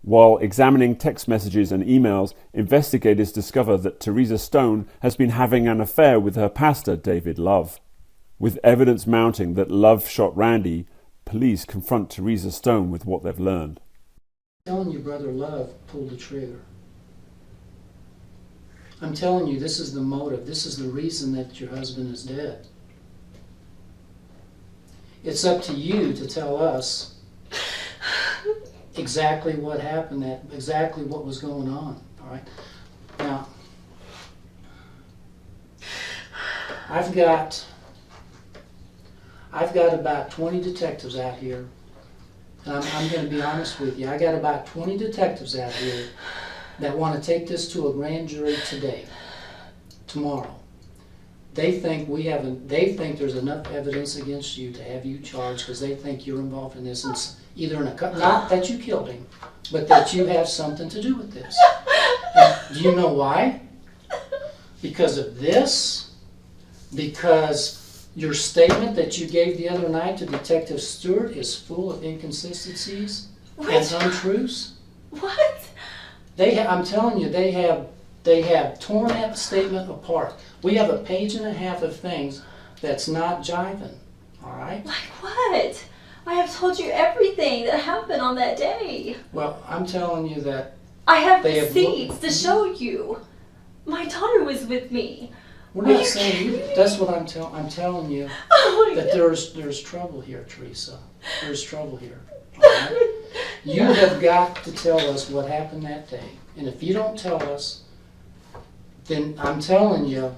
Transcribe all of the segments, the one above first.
While examining text messages and emails, investigators discover that Theresa Stone has been having an affair with her pastor, David Love. With evidence mounting that Love shot Randy, police confront Theresa Stone with what they've learned. I'm telling you, Brother Love pulled the trigger. I'm telling you, this is the motive. This is the reason that your husband is dead. It's up to you to tell us exactly what happened, exactly what was going on. All right. Now, I've got about 20 detectives out here, and I'm going to be honest with you. I got about 20 detectives out here that want to take this to a grand jury today, tomorrow. They think there's enough evidence against you to have you charged because they think you're involved in this. And it's either not that you killed him, but that you have something to do with this. And do you know why? Because of this? Because your statement that you gave the other night to Detective Stewart is full of inconsistencies and untruths? What? I'm telling you, they have torn that statement apart. We have a page and a half of things that's not jiving, all right? Like what? I have told you everything that happened on that day. Well, I'm telling you that I have receipts to show you. My daughter was with me. We're not saying you. That's what I'm telling you. Oh that there's trouble here, Theresa. There's trouble here. All right? You have got to tell us what happened that day. And if you don't tell us, then I'm telling you,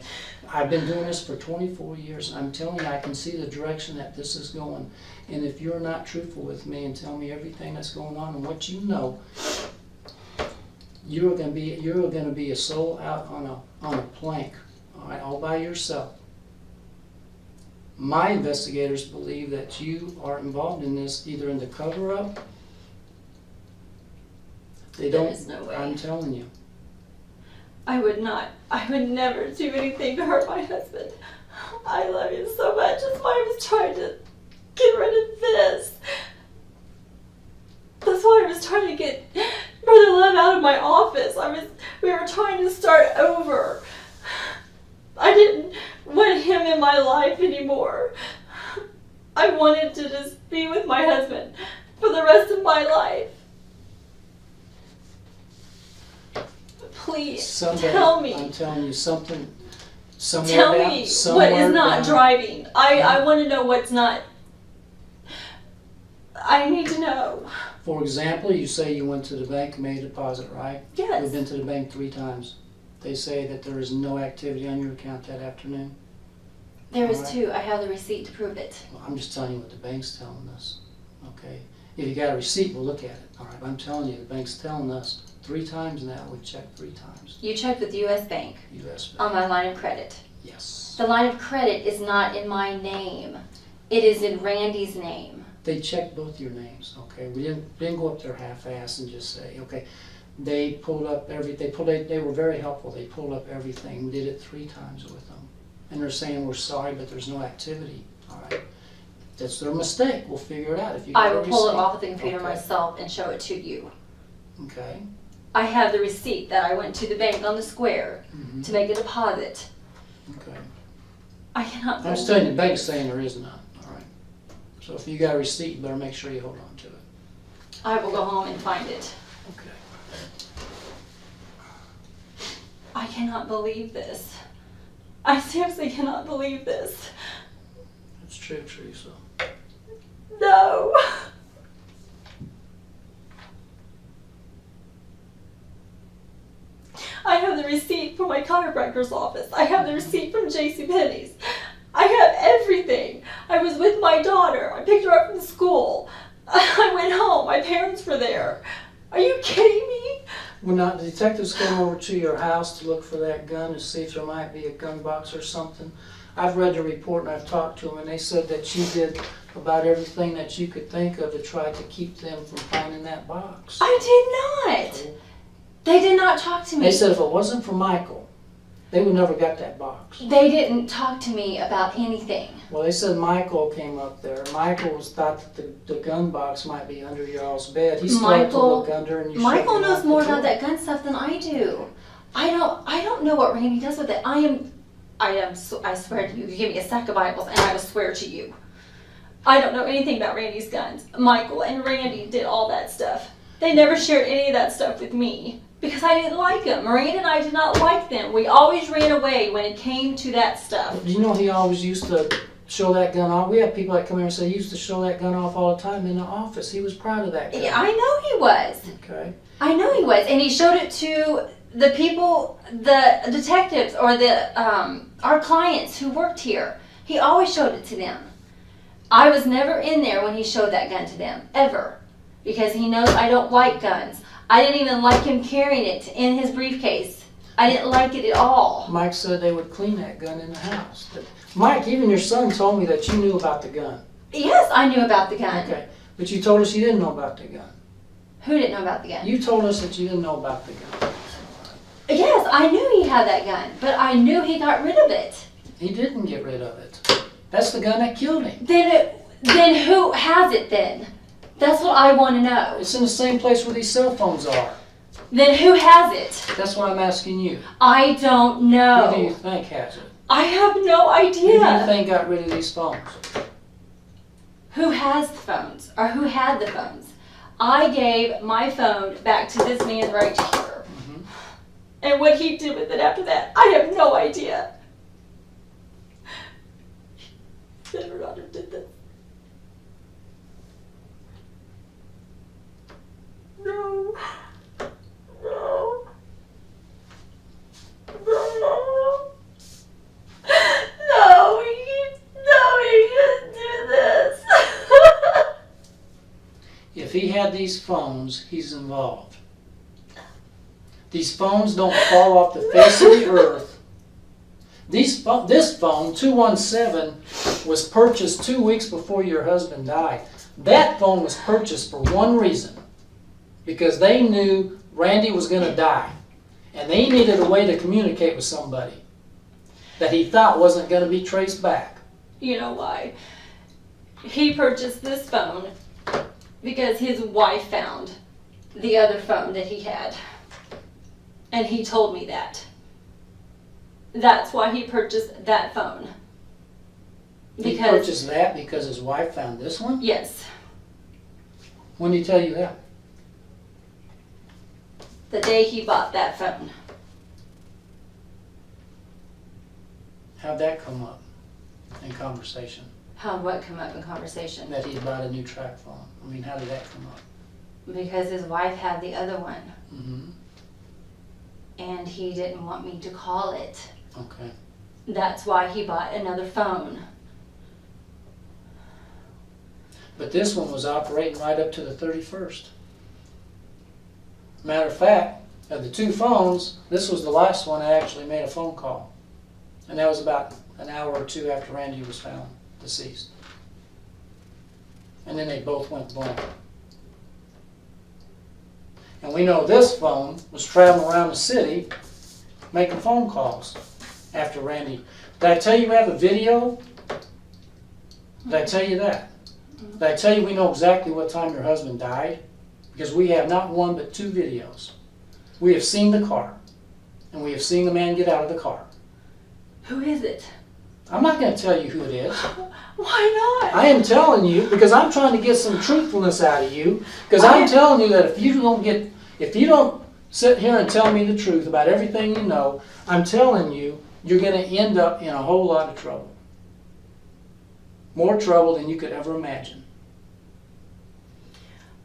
I've been doing this for 24 years. I'm telling you, I can see the direction that this is going. And if you're not truthful with me and tell me everything that's going on and what you know, you're going to be a soul out on a plank, all right, all by yourself. My investigators believe that you are involved in this, either in the cover-up. They don't. There's no way. I'm telling you. I would never do anything to hurt my husband. I love him so much. That's why I was trying to get rid of this. That's why I was trying to get Brother Love out of my office. We were trying to start over. I didn't want him in my life anymore. I wanted to just be with my husband for the rest of my life. Please, tell me. I'm telling you something. Tell me what is not driving. I want to know what's not. I need to know. For example, you say you went to the bank and made a deposit, right? Yes. You've been to the bank 3 times. They say that there is no activity on your account that afternoon. There is 2. I have the receipt to prove it. Well, I'm just telling you what the bank's telling us. Okay? If you got a receipt, we'll look at it. All right? I'm telling you, the bank's telling us 3 times now. We've checked 3 times. You checked with U.S. Bank. U.S. Bank. On my line of credit. Yes. The line of credit is not in my name. It is in Randy's name. They checked both your names, okay? We didn't go up there half-assed and just say, okay. They pulled up they were very helpful. They pulled up everything. We did it 3 times with them. And they're saying, we're sorry, but there's no activity, all right? That's their mistake. We'll figure it out. If you I will pull it off the computer myself and show it to you. Okay. I have the receipt that I went to the bank on the square to make a deposit. Okay. I cannot believe I'm just telling you, the bank's saying there is none, all right? So if you got a receipt, you better make sure you hold on to it. I will go home and find it. Okay. I cannot believe this. I seriously cannot believe this. That's true, Theresa. No. I have the receipt from my chiropractor's office. I have the receipt from JCPenney's. I have everything. I was with my daughter. I picked her up from school. I went home. My parents were there. Are you kidding me? When the detectives came over to your house to look for that gun and see if there might be a gun box or something, I've read the report and I've talked to them, and they said that you did about everything that you could think of to try to keep them from finding that box. I did not. They did not talk to me. They said if it wasn't for Michael, They would never got that box. They didn't talk to me about anything. Well, they said Michael came up there. Michael thought that the gun box might be under y'all's bed. He started to look under, and you Michael shoved it knows out more the about door. that gun stuff than I do. I don't know what Randy does with it. I swear to you, you give me a stack of Bibles and I will swear to you. I don't know anything about Randy's guns. Michael and Randy did all that stuff. They never shared any of that stuff with me because I didn't like them. Miranda and I did not like them. We always ran away when it came to that stuff. You know, he always used to show that gun off. We have people that come here and say he used to show that gun off all the time in the office. He was proud of that gun. Yeah, I know he was. Okay. I know he was, and he showed it to the people, the detectives, or our clients who worked here. He always showed it to them. I was never in there when he showed that gun to them, ever, because he knows I don't like guns. I didn't even like him carrying it in his briefcase. I didn't like it at all. Mike said they would clean that gun in the house. Mike, even your son told me that you knew about the gun. Yes, I knew about the gun. Okay, but you told us you didn't know about the gun. Who didn't know about the gun? You told us that you didn't know about the gun. Yes, I knew he had that gun, but I knew he got rid of it. He didn't get rid of it. That's the gun that killed him. Then who has it then? That's what I want to know. It's in the same place where these cell phones are. Then who has it? That's what I'm asking you. I don't know. Who do you think has it? I have no Who do you idea. think got rid of these phones? Who has the phones? Or who had the phones? I gave my phone back to this man right here. Mhm. And what he did with it after that, I have no idea. Never did this. No. No. No. No, he didn't do this. If he had these phones, he's involved. These phones don't fall off the face of the earth. This phone, 217, was purchased 2 weeks before your husband died. That phone was purchased for one reason. Because they knew Randy was going to die. And they needed a way to communicate with somebody that he thought wasn't going to be traced back. You know why? He purchased this phone because his wife found the other phone that he had. And he told me that. That's why he purchased that phone. He purchased that because his wife found this one? Yes. When did he tell you that? The day he bought that phone. How'd that come up in conversation? How'd what come up in conversation? That he bought a new track phone. I mean, how did that come up? Because his wife had the other one. Mm-hmm. And he didn't want me to call it. Okay. That's why he bought another phone. But this one was operating right up to the 31st. Matter of fact, of the two phones, this was the last one that actually made a phone call. And that was about an hour or two after Randy was found deceased. And then they both went blank. And we know this phone was traveling around the city making phone calls after Randy. Did I tell you we have a video? Did I tell you that? Did I tell you we know exactly what time your husband died? Because we have not one but two videos. We have seen the car. And we have seen the man get out of the car. Who is it? I'm not going to tell you who it is. Why not? I am telling you because I'm trying to get some truthfulness out of you. Because I'm telling you that if you don't sit here and tell me the truth about everything you know, I'm telling you, you're going to end up in a whole lot of trouble. More trouble than you could ever imagine.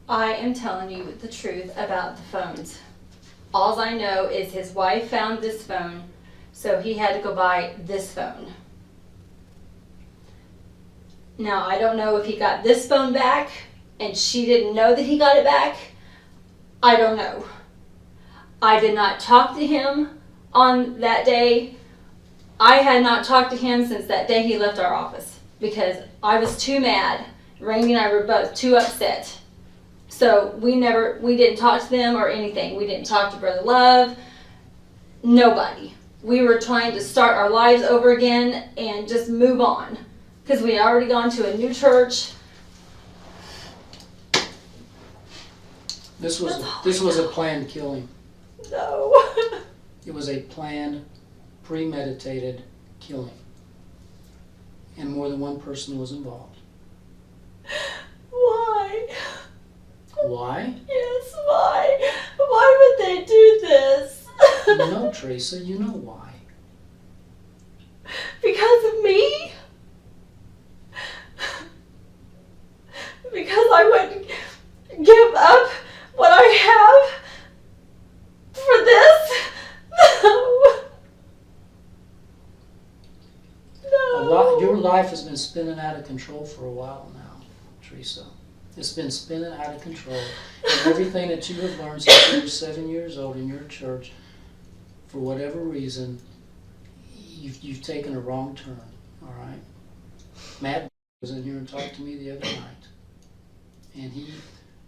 I am telling you the truth about the phones. All I know is his wife found this phone, so he had to go buy this phone. Now, I don't know if he got this phone back and she didn't know that he got it back. I don't know. I did not talk to him on that day. I had not talked to him since that day he left our office because I was too mad. Randy and I were both too upset. So we didn't talk to them or anything. We didn't talk to Brother Love. Nobody. we were trying to start our lives over again and just move on. Because we had already gone to a new church. This was a planned killing. No. It was a planned, premeditated killing. And more than one person was involved. Why? Why? Yes, why? Why would they do this? You know, Theresa, you know why. Because of me? Because I wouldn't give up what I have for this? No. Your life has been spinning out of control for a while now, Theresa. It's been spinning out of control. And everything that you have learned since you were 7 years old in your church, for whatever reason, you've taken a wrong turn, all right? Matt was in here and talked to me the other night. And he,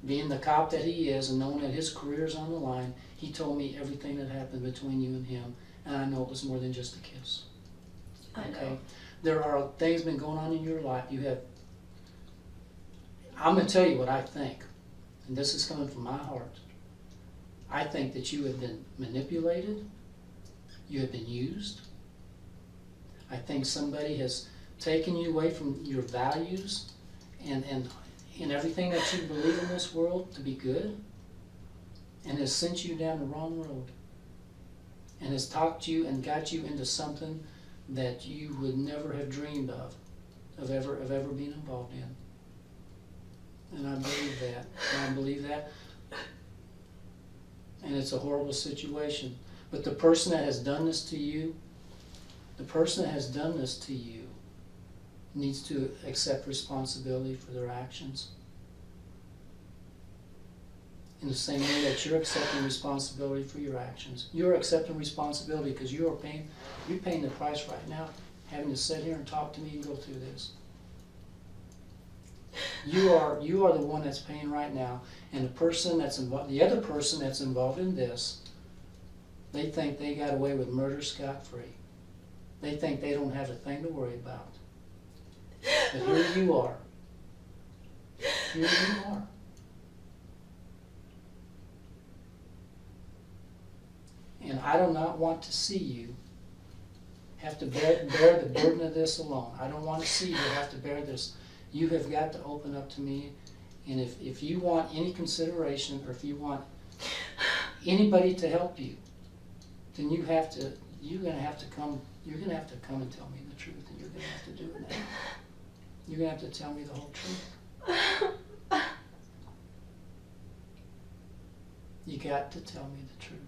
being the cop that he is and knowing that his career's on the line, he told me everything that happened between you and him. And I know it was more than just a kiss. I know. Okay? There are things been going on in your life. I'm going to tell you what I think. And this is coming from my heart. I think that you have been manipulated. You have been used. I think somebody has taken you away from your values and everything that you believe in this world to be good, and has sent you down the wrong road, and has talked you and got you into something that you would never have dreamed of ever being involved in. And I believe that. And I believe that. And it's a horrible situation. But the person that has done this to you, needs to accept responsibility for their actions. In the same way that you're accepting responsibility for your actions. You're accepting responsibility because you're paying the price right now, having to sit here and talk to me and go through this. You are the one that's paying right now, and the other person that's involved in this, they think they got away with murder scot-free. They think they don't have a thing to worry about. But here you are. Here you are. And I do not want to see you have to bear the burden of this alone. I don't want to see you have to bear this. You have got to open up to me. And if you want any consideration, or if you want anybody to help you, then you're gonna have to come and tell me the truth, and you're gonna have to do it now. You're gonna have to tell me the whole truth. You got to tell me the truth.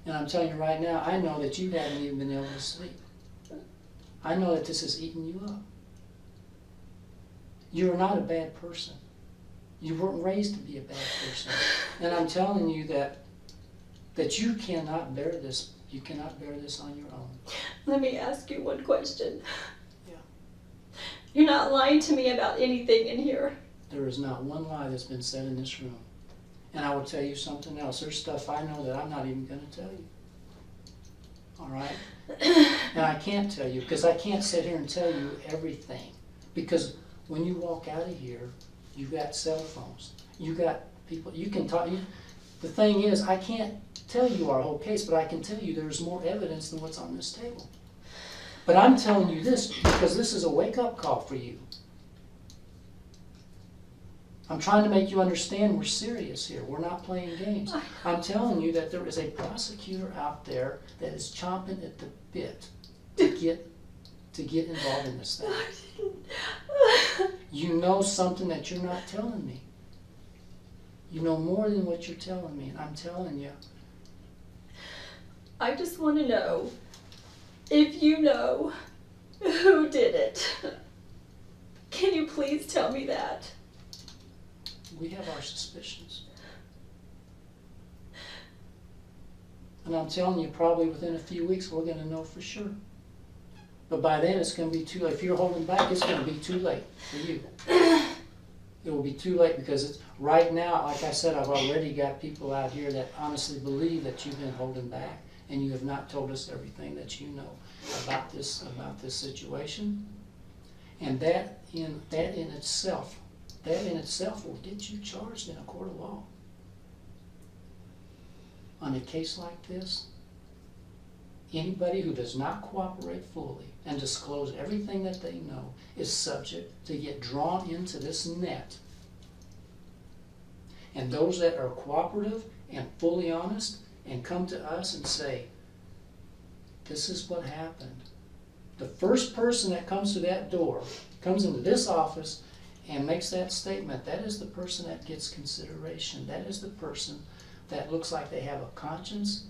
And I'm telling you right now, I know that you haven't even been able to sleep. I know that this has eaten you up. You're not a bad person. You weren't raised to be a bad person. And I'm telling you that you cannot bear this. You cannot bear this on your own. Let me ask you one question. Yeah. You're not lying to me about anything in here. There is not one lie that's been said in this room. And I will tell you something else. There's stuff I know that I'm not even going to tell you. All right? And I can't tell you, because I can't sit here and tell you everything. Because when you walk out of here, you've got cell phones. You got people, you can talk. The thing is, I can't tell you our whole case, but I can tell you there's more evidence than what's on this table. But I'm telling you this because this is a wake-up call for you. I'm trying to make you understand we're serious here. We're not playing games. I'm telling you that there is a prosecutor out there that is chomping at the bit to get involved in this thing. You know something that you're not telling me. You know more than what you're telling me, and I'm telling you. I just want to know if you know who did it. Can you please tell me that? We have our suspicions. And I'm telling you, probably within a few weeks, we're going to know for sure. But by then, it's going to be too late. If you're holding back, it's going to be too late for you. It will be too late because it's right now, like I said, I've already got people out here that honestly believe that you've been holding back and you have not told us everything that you know about this situation. And that in itself will get you charged in a court of law. On a case like this, anybody who does not cooperate fully and disclose everything that they know is subject to get drawn into this net. And those that are cooperative and fully honest and come to us and say, this is what happened. The first person that comes to that door, comes into this office and makes that statement, that is the person that gets consideration. That is the person that looks like they have a conscience.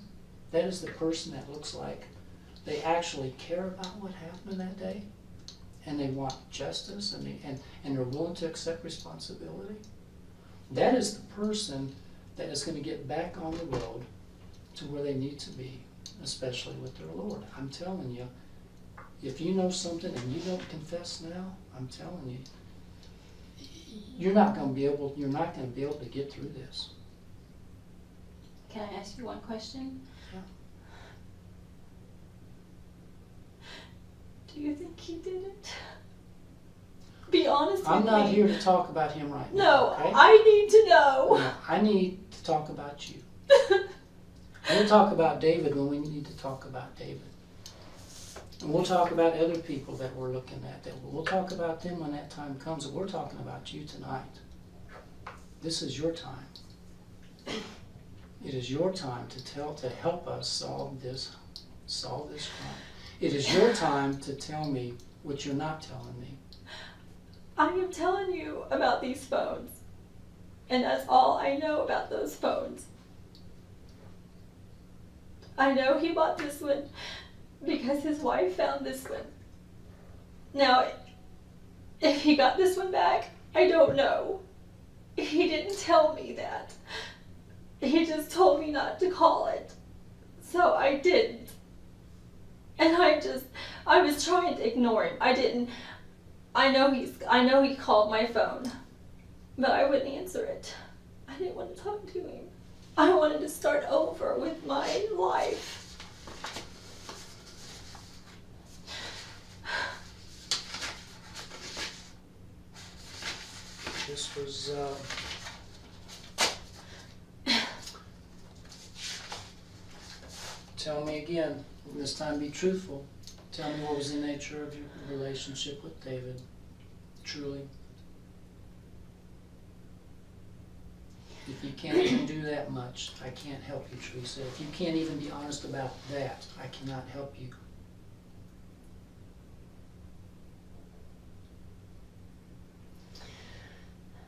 That is the person that looks like they actually care about what happened that day, and they want justice, and they're willing to accept responsibility. That is the person that is going to get back on the road to where they need to be, especially with their Lord. I'm telling you, if you know something and you don't confess now, I'm telling you, you're not going to be able to get through this. Can I ask you one question? Yeah. Do you think he did it? Be honest with me. I'm not here to talk about him right now. No, okay? I need to know. No, I need to talk about you. We'll talk about David when we need to talk about David. And we'll talk about other people that we're looking at. We'll talk about them when that time comes. And we're talking about you tonight. This is your time. It is your time to help us solve this crime. It is your time to tell me what you're not telling me. I am telling you about these phones. And that's all I know about those phones. I know he bought this one because his wife found this one. Now, if he got this one back, I don't know. He didn't tell me that. He just told me not to call it. So I didn't. And I was trying to ignore him. I know he called my phone, but I wouldn't answer it. I didn't want to talk to him. I wanted to start over with my life. This was, tell me again, this time be truthful. Tell me what was the nature of your relationship with David, truly. If you can't even do that much, I can't help you, Theresa. If you can't even be honest about that, I cannot help you.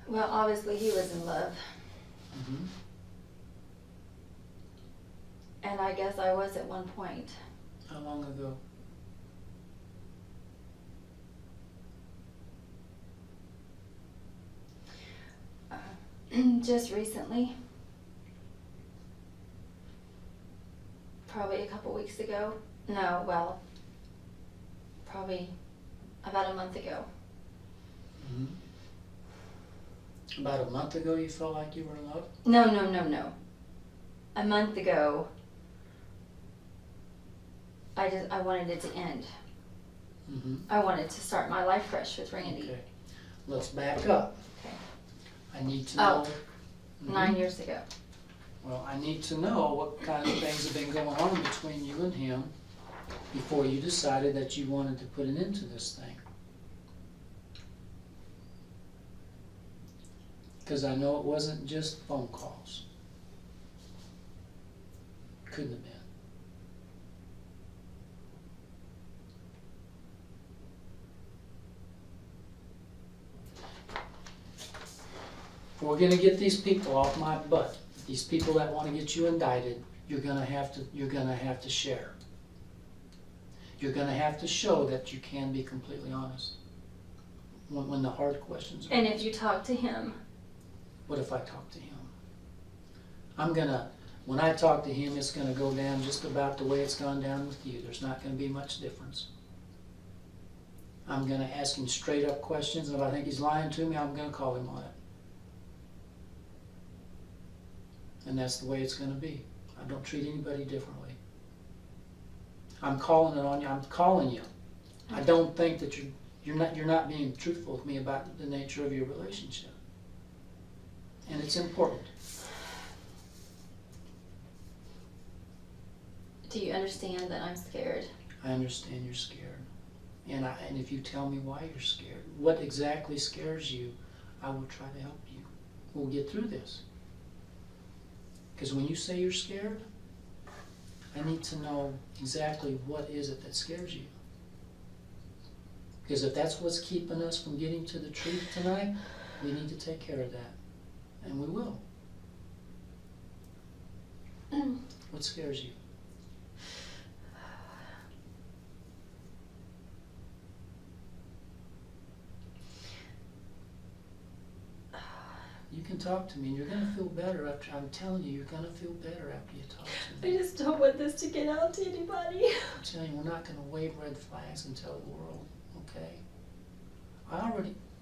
Well, obviously he was in love. Mm-hmm. And I guess I was at one point. How long ago? Just recently. Probably a couple weeks ago. No, well, probably about a month ago. Mm-hmm. About a month ago you felt like you were in love? No. A month ago, I wanted it to end. Mm-hmm. I wanted to start my life fresh with Randy. Okay. Let's back up. Okay. I need to know. 9 years ago. Well, I need to know what kind of things have been going on between you and him before you decided that you wanted to put an end to this thing. Because I know it wasn't just phone calls. Couldn't have been. If we're going to get these people off my butt, these people that want to get you indicted, you're going to have to share. You're going to have to show that you can be completely honest when the hard questions are And asked. if you talk to him, What if I talk to him? When I talk to him, it's going to go down just about the way it's gone down with you. There's not going to be much difference. I'm going to ask him straight up questions, and if I think he's lying to me, I'm going to call him on it. And that's the way it's going to be. I don't treat anybody differently. I'm calling it on you. I'm calling you. I don't think that you're not being truthful with me about the nature of your relationship. And it's important. Do you understand that I'm scared? I understand you're scared. And if you tell me why you're scared, what exactly scares you, I will try to help you. We'll get through this. Because when you say you're scared, I need to know exactly what is it that scares you. Because if that's what's keeping us from getting to the truth tonight, we need to take care of that. And we will. What scares you? You can talk to me, and you're going to feel better after. I'm telling you, you're going to feel better after you talk to me. I just don't want this to get out to anybody. I'm telling you, we're not going to wave red flags and tell the world, okay?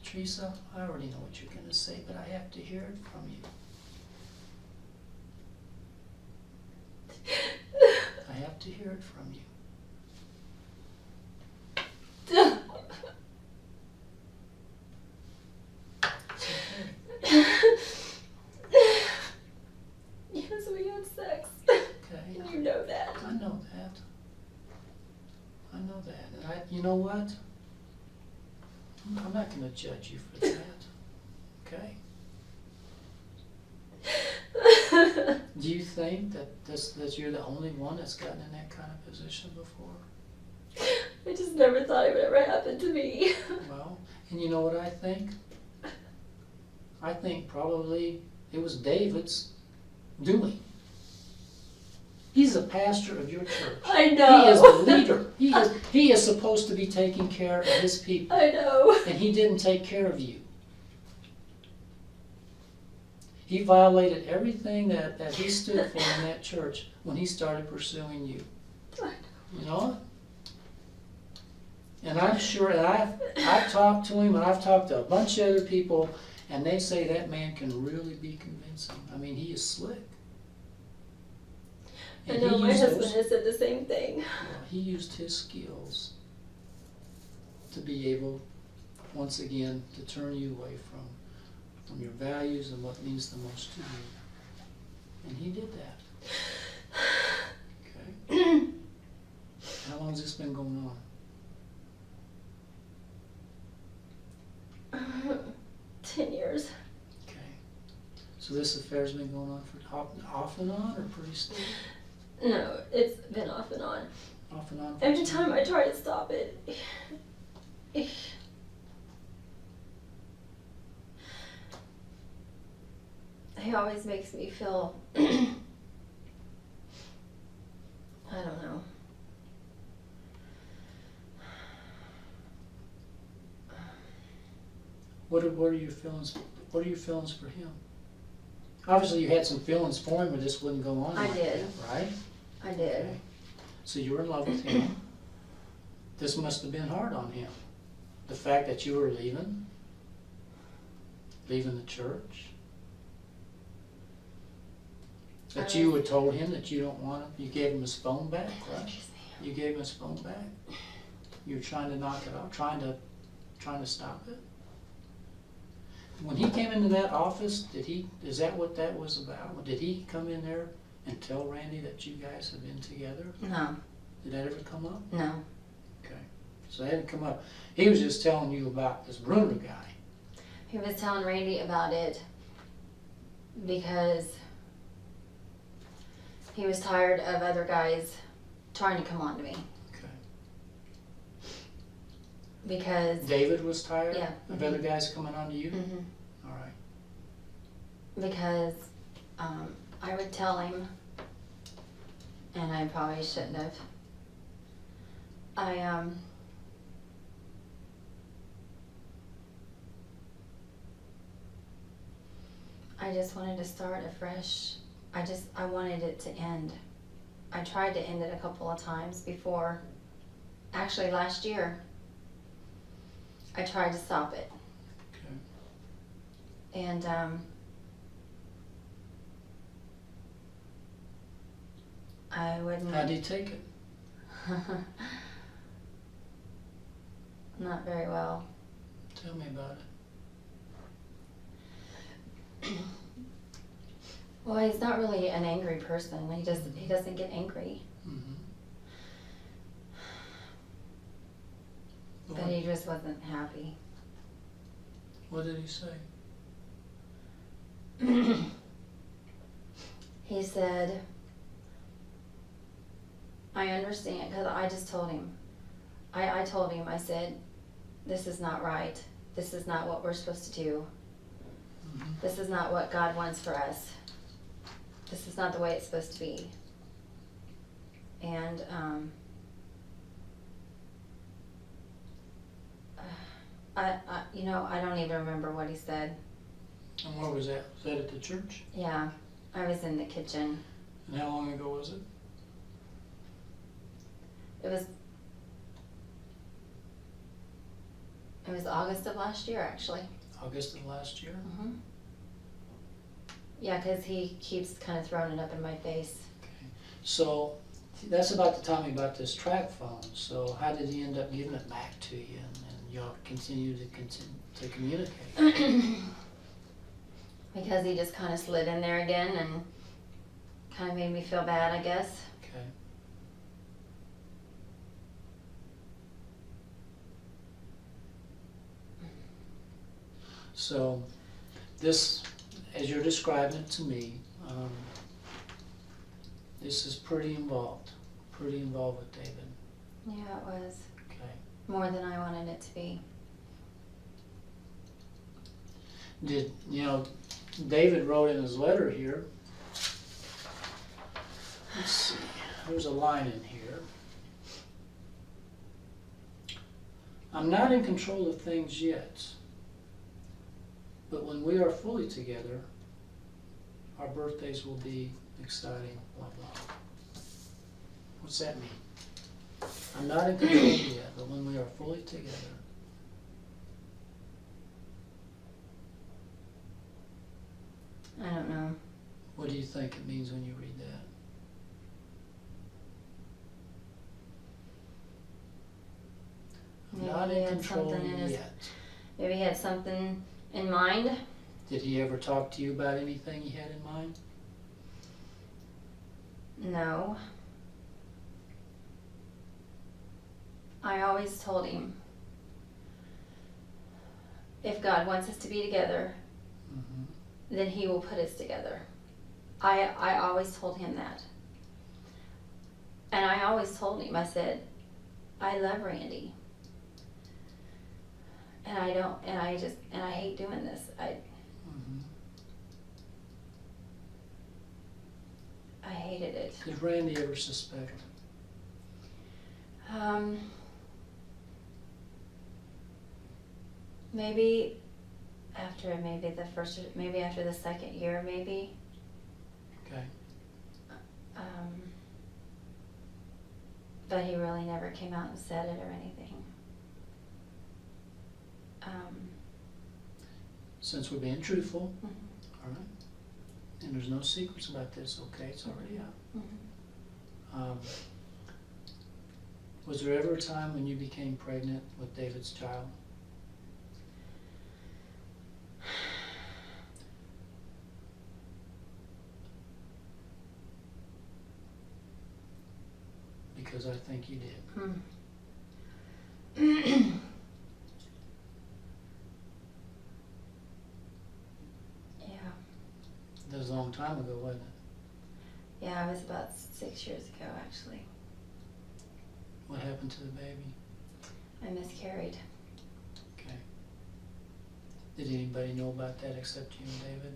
Theresa, I already know what you're going to say, but I have to hear it from you. I have to hear it from you. Yes, we had sex. Okay. And you know that. I know that. I know that. And you know what? I'm not going to judge you for that. Okay? Do you think that you're the only one that's gotten in that kind of position before? I just never thought it would ever happen to me. Well, and you know what I think? I think probably it was David's doing. He's the pastor of your church. I know. He is the leader. He is supposed to be taking care of his people. I know. And he didn't take care of you. He violated everything that he stood for in that church when he started pursuing you. You know? And I'm sure, and I've talked to him, and I've talked to a bunch of other people, and they say that man can really be convincing. I mean, he is slick. I And know, he my used husband those- has said the same thing. well, he used his skills to be able, once again, to turn you away from your values and what means the most to you. And he did that. Okay? How long has this been going on? 10 years. Okay. So this affair's been going on for off and on, or pretty steady? No, it's been off and on. Off and on? For Every 10 time I years? try to stop it, he always makes me feel, I don't know. What are your feelings? What are your feelings for him? Obviously, you had some feelings for him, or this wouldn't go on. I like did. that, right? I did. Okay. So you were in love with him. This must have been hard on him. The fact that you were leaving the church. That you had told him that you don't want him. You gave him his phone back, right? You gave him his phone back. You were trying to knock it off, trying to stop it. When he came into that office, is that what that was about? Did he come in there and tell Randy that you guys had been together? No, Did that ever come up? no. Okay. So that didn't come up. He was just telling you about this Bruner guy. He was telling Randy about it because he was tired of other guys trying to come on to me. Okay. Because, David was tired Yeah. of other guys coming on to you? mhm, All right. because I would tell him, and I probably shouldn't have. I just wanted to start afresh. I wanted it to end. I tried to end it a couple of times before. Actually, last year, I tried to stop it. Okay. And I wouldn't. How did he take it? Not very well. Tell me about it. Well, he's not really an angry person. He doesn't get angry. Mm-hmm. But he just wasn't happy. What did he say? He said, I understand, because I just told him. I told him, I said, this is not right. This is not what we're supposed to do. Mm-hmm. This is not what God wants for us. This is not the way it's supposed to be. And I don't even remember what he said. And where was that? Was that at the church? Yeah, I was in the kitchen. And how long ago was it? It was August of last year, actually. August of last year? Mm-hmm. Yeah, because he keeps kind of throwing it up in my face. Okay. So that's about the time he bought this track phone. So how did he end up giving it back to you, and y'all continue to communicate? Because he just kind of slid in there again and kind of made me feel bad, I guess. Okay. So this, as you're describing it to me, this is pretty involved with David. Yeah, it was. Okay. More than I wanted it to be. David wrote in his letter here, let's see, there's a line in here. I'm not in control of things yet, but when we are fully together, our birthdays will be exciting, blah, blah. What's that mean? I'm not in control yet, but when we are fully together. I don't know. What do you think it means when you read that? I'm not Maybe he in had control something in his- yet. Maybe he had something in mind. Did he ever talk to you about anything he had in mind? No. I always told him, if God wants us to be together, Mm-hmm. then he will put us together. I always told him that. And I always told him, I said, I love Randy. And I hate doing this. Mm-hmm. I hated it. Did Randy ever suspect? Maybe after the second year, maybe. Okay. But he really never came out and said it or anything. Since we're being truthful, Mhm. all right, and there's no secrets about this, okay, it's already out. Mhm. Was there ever a time when you became pregnant with David's child? Because I think you did. Yeah. That was a long time ago, wasn't it? Yeah, it was about 6 years ago, actually. What happened to the baby? I miscarried. Okay. Did anybody know about that except you and David?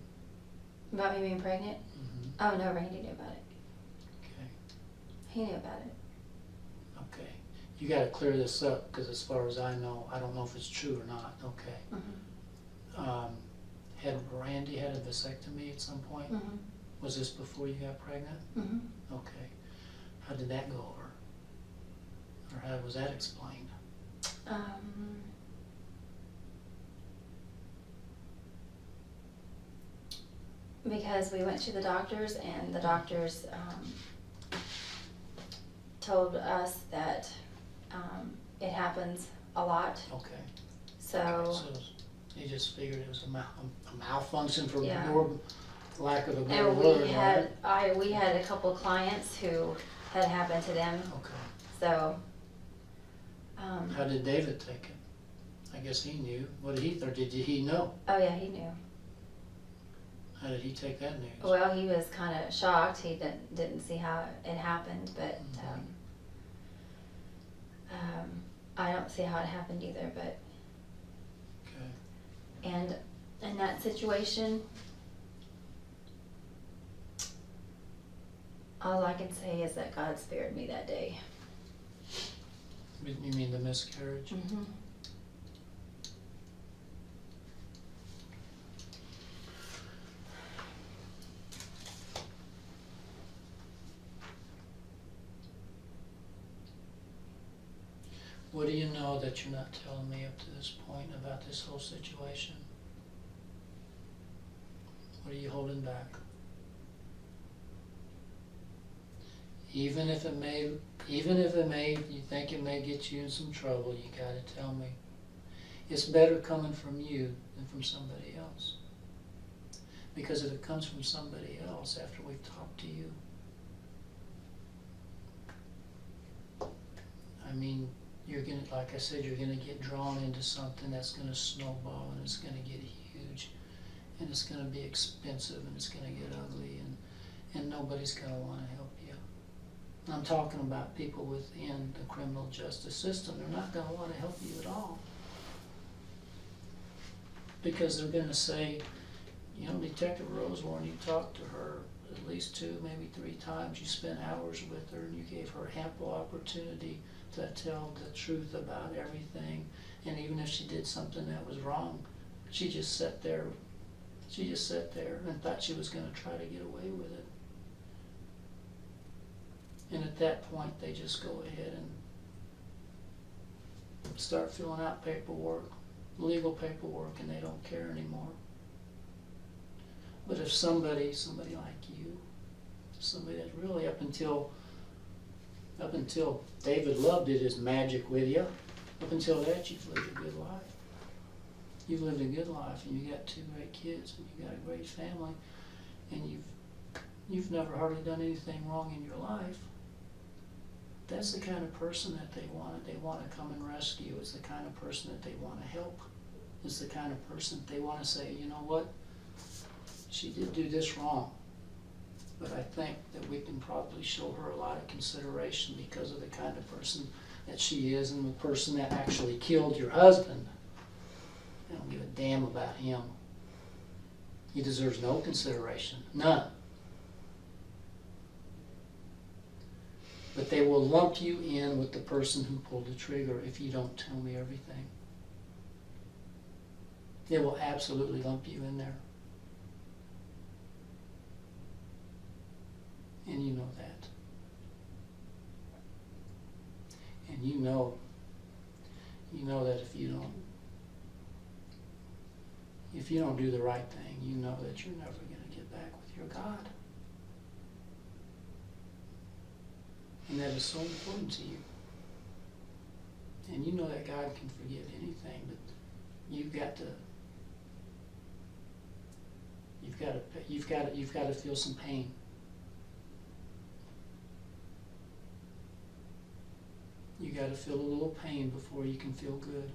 About me being pregnant? Mm-hmm. Oh, no, Randy knew about it. Okay. He knew about it. Okay. You got to clear this up because as far as I know, I don't know if it's true or not. Okay. Mhm. Had Randy had a vasectomy at some point? Mhm. Was this before you got pregnant? Mhm. Okay. How did that go over? Or how was that explained? Because we went to the doctors and the doctors told us that it happens a lot. Okay. So, So he just figured it was a malfunction for Yeah. your lack of a better and word, we had a couple clients who had happened to them. right? Okay. So, How did David take it? I guess he knew. What did he, or did he know? oh yeah, he knew. How did he take that news? Well, he was kind of shocked. He didn't see how it happened, but I don't see how it happened either. But Okay. and in that situation, all I can say is that God spared me that day. You mean the miscarriage? Mm-hmm. What do you know that you're not telling me up to this point about this whole situation? What are you holding back? Even if it may, you think it may get you in some trouble, you gotta tell me. It's better coming from you than from somebody else. Because if it comes from somebody else after we've talked to you, I mean, you're gonna, like I said, you're gonna get drawn into something that's gonna snowball and it's gonna get huge and it's gonna be expensive and it's gonna get ugly and nobody's gonna wanna help you. I'm talking about people within the criminal justice system. They're not gonna wanna help you at all. Because they're gonna say, you know, Detective Rosewarne, you talked to her at least 2, maybe 3 times. You spent hours with her and you gave her ample opportunity to tell the truth about everything. And even if she did something that was wrong, she just sat there and thought she was going to try to get away with it. And at that point, they just go ahead and start filling out paperwork, legal paperwork, and they don't care anymore. But if somebody like you, somebody that really up until David Love did his magic with you, up until that you've lived a good life. You've lived a good life and you got 2 great kids and you got a great family and you've never hardly done anything wrong in your life. That's the kind of person that they want. They want to come and rescue. It's the kind of person that they want to help. It's the kind of person that they want to say, you know what, she did do this wrong. But I think that we can probably show her a lot of consideration because of the kind of person that she is and the person that actually killed your husband. They don't give a damn about him. He deserves no consideration, none. But they will lump you in with the person who pulled the trigger if you don't tell me everything. They will absolutely lump you in there. And you know that. And you know that if you don't do the right thing, you know that you're never going to get back with your God. And that is so important to you. And you know that God can forgive anything, but you've got to feel some pain. You got to feel a little pain before you can feel good.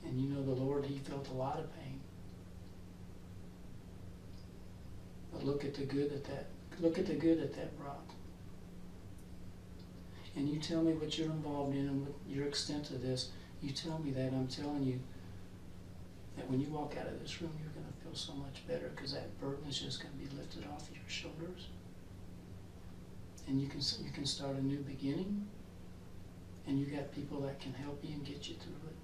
And you know the Lord, He felt a lot of pain. But look at the good that brought. And you tell me what you're involved in and what your extent of this. You tell me that. I'm telling you that when you walk out of this room, you're going to feel so much better because that burden is just going to be lifted off your shoulders. And you can start a new beginning, and you got people that can help you and get you through it.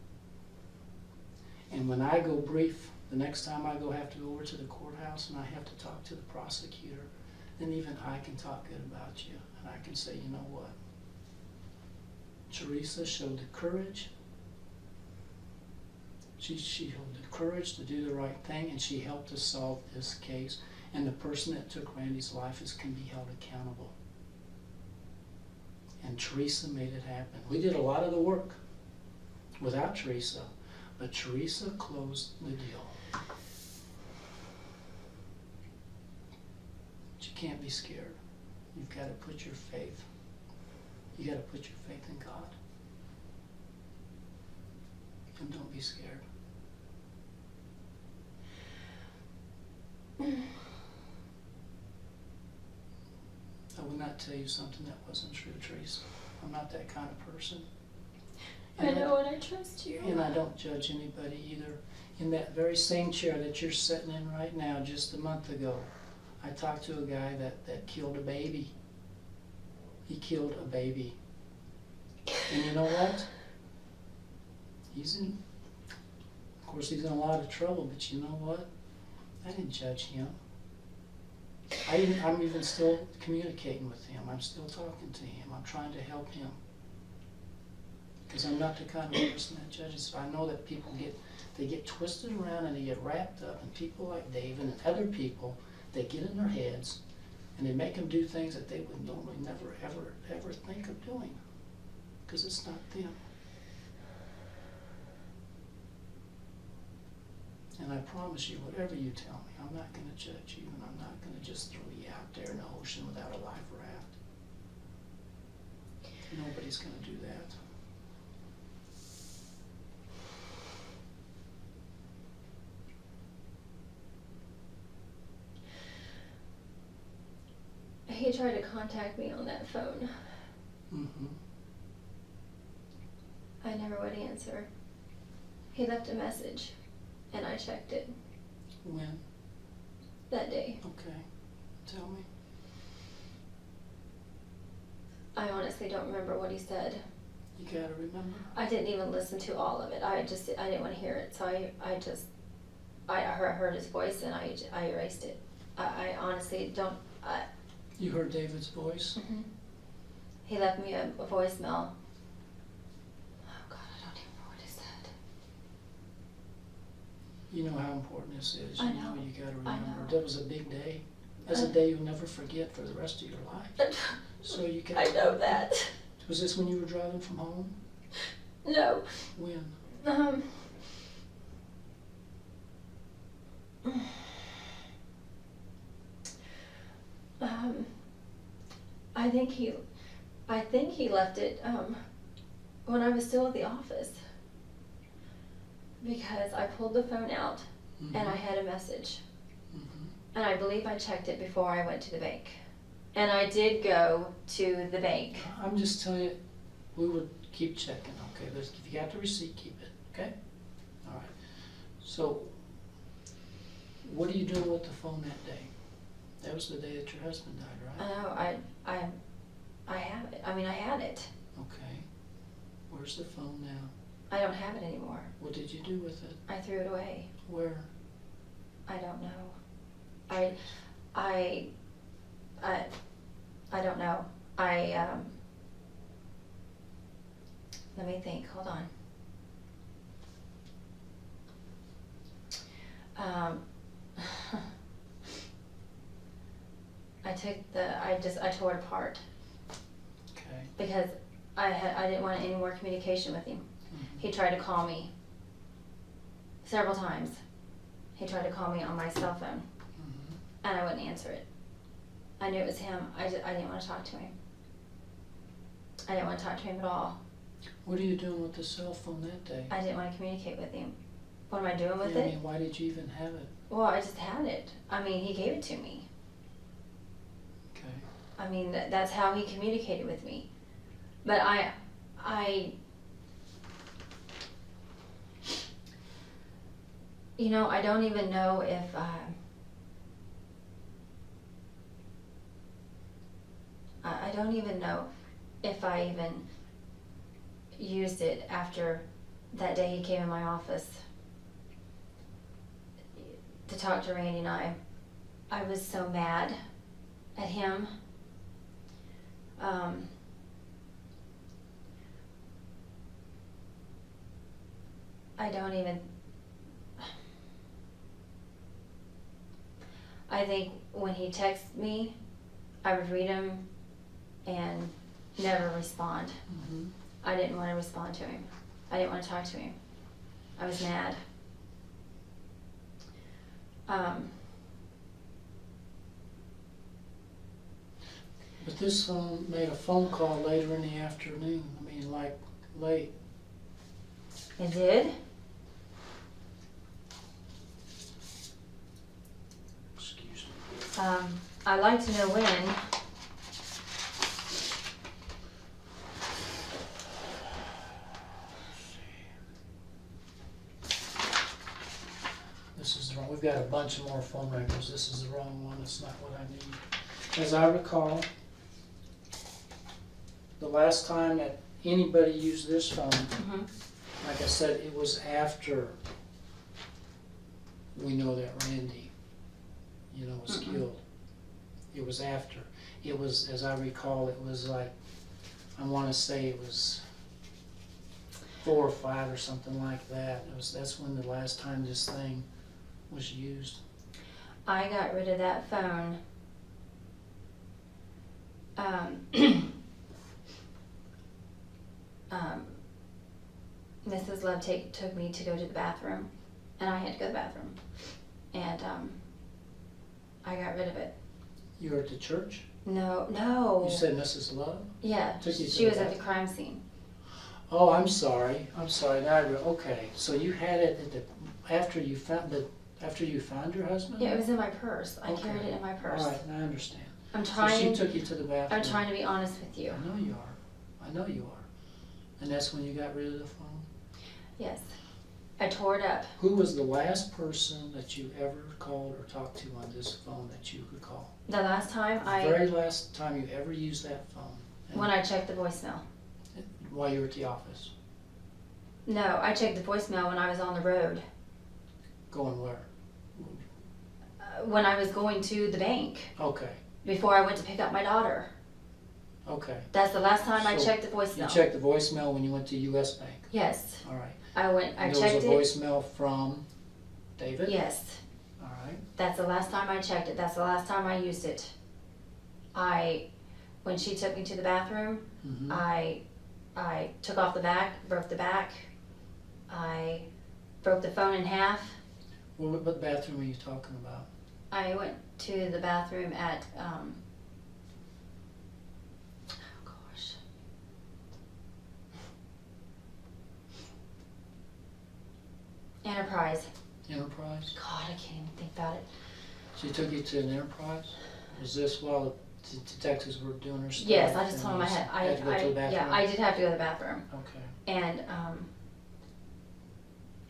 And when I go brief, the next time I have to go over to the courthouse and I have to talk to the prosecutor, then even I can talk good about you. And I can say, you know what? Theresa showed the courage. She showed the courage to do the right thing, and she helped us solve this case. And the person that took Randy's life can be held accountable. And Theresa made it happen. We did a lot of the work without Theresa, but Theresa closed the deal. But you can't be scared. You've got to put your faith. You got to put your faith in God. And don't be scared. I would not tell you something that wasn't true, Theresa. I'm not that kind of person. I know, and I trust you. And I don't judge anybody either. In that very same chair that you're sitting in right now, just a month ago, I talked to a guy that killed a baby. He killed a baby. And you know what? Of course he's in a lot of trouble, but you know what? I didn't judge him. I'm even still communicating with him. I'm still talking to him. I'm trying to help him. Because I'm not the kind of person that judges. I know that people get twisted around and they get wrapped up. And people like David and other people, they get in their heads and they make them do things that they would normally never, ever think of doing. Because it's not them. And I promise you, whatever you tell me, I'm not going to judge you, and I'm not going to just throw you out there in the ocean without a life raft. Nobody's going to do that. He tried to contact me on that phone. Mm-hmm. I never would answer. He left a message, and I checked it. When? That day. Okay. Tell me. I honestly don't remember what he said. You gotta remember. I didn't even listen to all of it. I didn't want to hear it, so I heard his voice and I erased it. I honestly don't. You heard David's voice? Mm-hmm. He left me a voicemail. Oh God, I don't even know what he said. You know how important this is. I You know. You gotta I remember. know. That was a big day. That's a day you'll never forget for the rest of your life. So you can. I know that. Was this when you were driving from home? No. When? I think he left it when I was still at the office, because I pulled the phone out Mm-hmm. and I had a message, Mm-hmm. and I believe I checked it before I went to the bank, and I did go to the bank. I'm just telling you, we would keep checking, okay? If you got the receipt, keep it, okay? All right. So, what are you doing with the phone that day? That was the day that your husband died, I right? know. I have it. I mean, I had it. Okay. Where's the phone now? I don't have it anymore. What did you do with it? I threw it away. Where? I don't know. I don't know. Let me think. Hold on. I tore it apart Okay. because I didn't want any more communication with him. Mm-hmm. He tried to call me several times. He tried to call me on my cell phone, Mm-hmm. and I wouldn't answer it. I knew it was him. I didn't want to talk to him. I didn't want to talk to him at all. What are you doing with the cell phone that day? I didn't want to communicate with him. What am I doing with I it? mean, why did you even have it? Well, I just had it. I mean, he gave it to me. Okay. I mean, that's how he communicated with me. But I don't even know if I don't even know if I even used it after that day he came in my office to talk to Randy and I. I was so mad at him. I I think when he texted me, I would read them and never respond. Mm-hmm. I didn't want to respond to him. I didn't want to talk to him. I was mad. But this phone made a phone call later in the afternoon. I mean, like, late. It did? Excuse me. I'd like to know when. This is the wrong. We've got a bunch of more phone records. This is the wrong one. It's not what I need. As I recall, the last time that anybody used this phone, Mm-hmm. like I said, it was after we know that Randy, was Mm-mm. killed. It was after. It was, as I recall, it was like, I want to say it was 4 or 5 or something like that. That's when the last time this thing was used. I got rid of that phone. Mrs. Love took me to go to the bathroom, and I had to go to the bathroom, and I got rid of it. You were at the church? No. You said Mrs. Love? Yeah, Took you to she the was at the bathroom? crime scene. Oh, I'm sorry. Now okay. So you had it at after you found your husband? Yeah, it was in my purse. I Okay. carried it in my purse. All right, I understand. I'm So trying. she took you to the bathroom. I'm trying to be honest with you. I know you are. And that's when you got rid of the phone? Yes, I tore it up. Who was the last person that you ever called or talked to on this phone that you could call? The last time The very last time you ever used that phone? And when I checked the voicemail. while you were at the office? No, I checked the voicemail when I was on the road. Going where? When I was going to the bank Okay, before I went to pick up my daughter. okay. That's the last time I So checked the voicemail. You checked the voicemail when you went to U.S. Bank? Yes, All right. I And checked there it. was a voicemail from David? Yes, All right. that's the last time I checked it. That's the last time I used it. When she took me to the bathroom, Mm-hmm. I took off the back, broke the back. I broke the phone in half. What bathroom are you talking about? I went to the bathroom at, Enterprise. Enterprise? God, I can't even think about it. She took you to an Enterprise? Was this while the detectives were doing their stuff? Yes, I just and told him you had to go to the bathroom? yeah, I did have to go to the bathroom. Okay. And,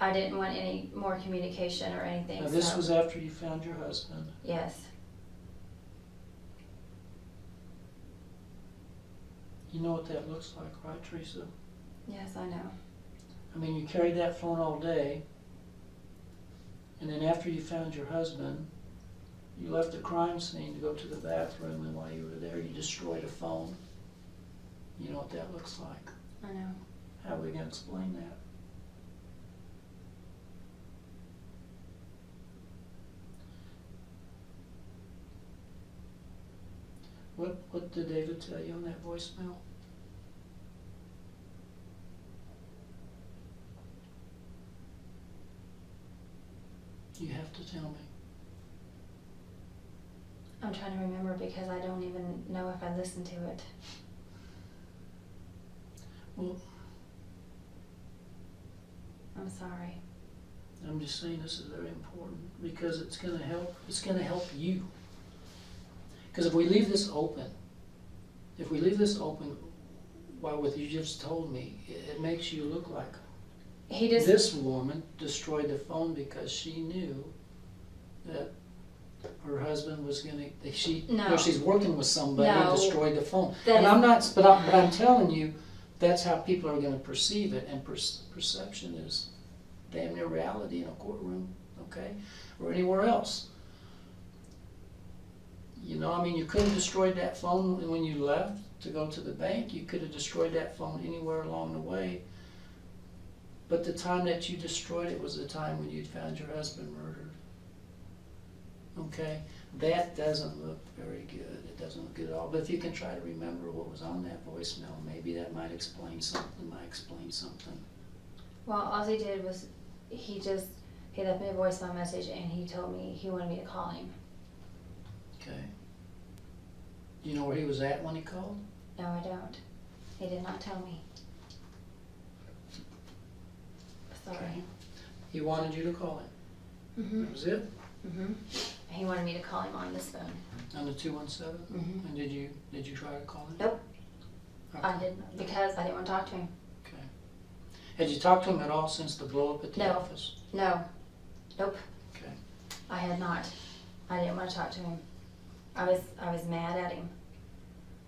I didn't want any more communication or anything, Now, this so- was after you found your husband. Yes. You know what that looks like, right, Theresa? Yes, I know. I mean, you carried that phone all day, and then after you found your husband, you left the crime scene to go to the bathroom, and while you were there, you destroyed a phone. You know what that looks like. I know. How are we gonna explain that? What did David tell you on that voicemail? You have to tell me. I'm trying to remember because I don't even know if I listened to it. Well, I'm sorry. I'm just saying this is very important because it's gonna help you. Because if we leave this open, while what you just told me, it makes you look like He just, this woman destroyed the phone because she knew that her husband was gonna, No. she's working with somebody No. and destroyed the phone. That And is- I'm not, but I'm telling you, that's how people are gonna perceive it, and perception is damn near reality in a courtroom, okay, or anywhere else. You know, I mean, you could have destroyed that phone when you left to go to the bank. You could have destroyed that phone anywhere along the way. But the time that you destroyed it was the time when you'd found your husband murdered. Okay? That doesn't look very good. It doesn't look good at all. But if you can try to remember what was on that voicemail, maybe that might explain something, Well, all he did was he left me a voicemail message and he told me he wanted me to call him. Okay. Do you know where he was at when he called? No, I don't. He did not tell me. Sorry. Okay. He wanted you to call him. Mhm. That was it? Mhm. He wanted me to call him on this phone. On the 217? Mhm. And did you try to call him? Nope. Okay. I didn't, because I didn't want to talk to him. Okay. Had you talked to him at all since the blow up at the No. office? No. Nope. Okay. I had not. I didn't want to talk to him. I was mad at him.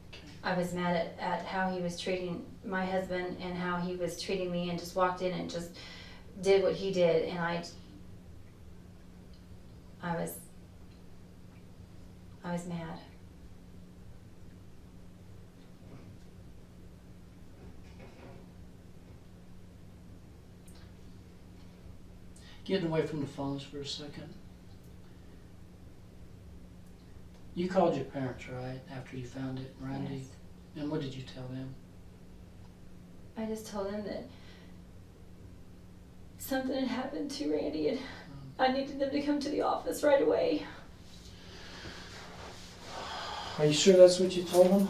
Okay. I was mad at how he was treating my husband and how he was treating me, and just walked in and just did what he did, and I was mad. Getting away from the phones for a second. You called your parents, right, after you found it, Randy? Yes. And what did you tell them? I just told him that something had happened to Randy, and I needed them to come to the office right away. Are you sure that's what you told them?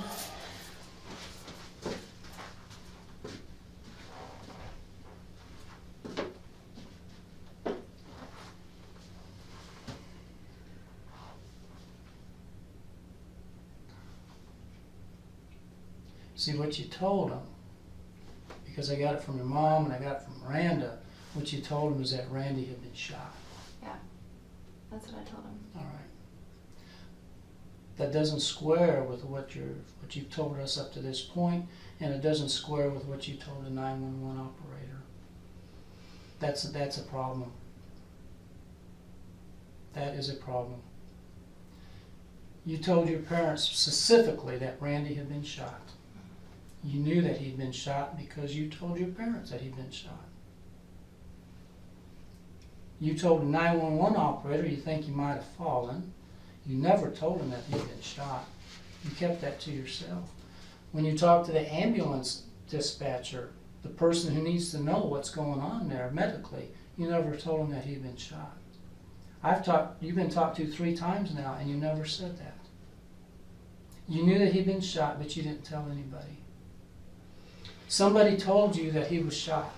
See, what you told them, because I got it from your mom and I got it from Miranda, what you told them is that Randy had been shot. That's what I told him. All right. That doesn't square with what you've told us up to this point, and it doesn't square with what you told the 911 operator. That's a problem. That is a problem. You told your parents specifically that Randy had been shot. You knew that he'd been shot because you told your parents that he'd been shot. You told the 911 operator you think he might have fallen. You never told him that he'd been shot. You kept that to yourself. When you talked to the ambulance dispatcher, the person who needs to know what's going on there medically, you never told him that he'd been shot. You've been talked to 3 times now, and you never said that. You knew that he'd been shot, but you didn't tell anybody. Somebody told you that he was shot.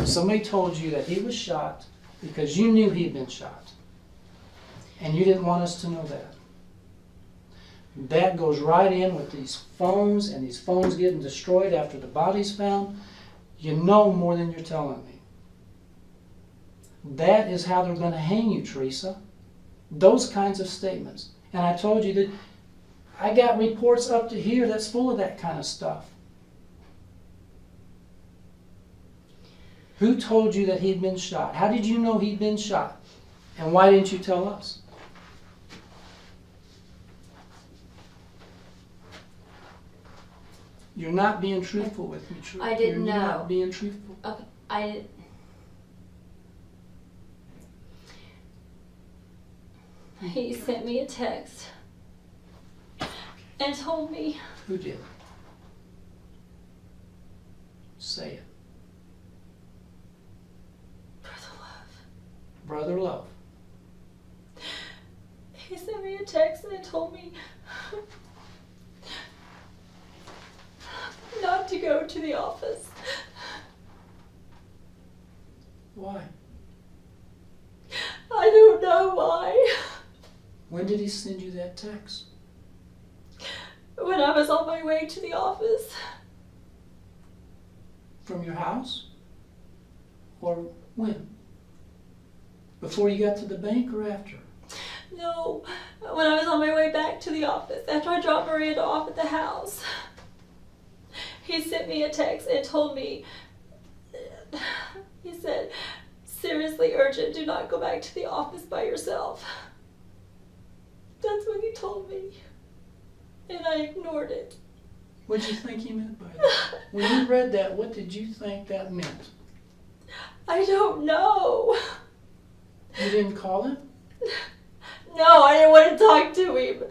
Somebody told you that he was shot because you knew he'd been shot. And you didn't want us to know that. That goes right in with these phones, and these phones getting destroyed after the body's found. You know more than you're telling me. That is how they're going to hang you, Theresa. Those kinds of statements. And I told you that I got reports up to here that's full of that kind of stuff. Who told you that he'd been shot? How did you know he'd been shot? And why didn't you tell us? You're not being truthful with me, Theresa. I didn't You're know. not being truthful. Okay, he sent me a text and told me. Who did? Say it. Brother Love. He sent me a text and told me not to go to the office. Why? I don't know why. When did he send you that text? When I was on my way to the office. From your house? Or when? Before you got to the bank or after? No, when I was on my way back to the office, after I dropped Miranda off at the house. He sent me a text and told me, he said, seriously urgent, do not go back to the office by yourself. That's what he told me. And I ignored it. What did you think he meant by that? When you read that, what did you think that meant? I don't know. You didn't call him? No, I didn't want to talk to him.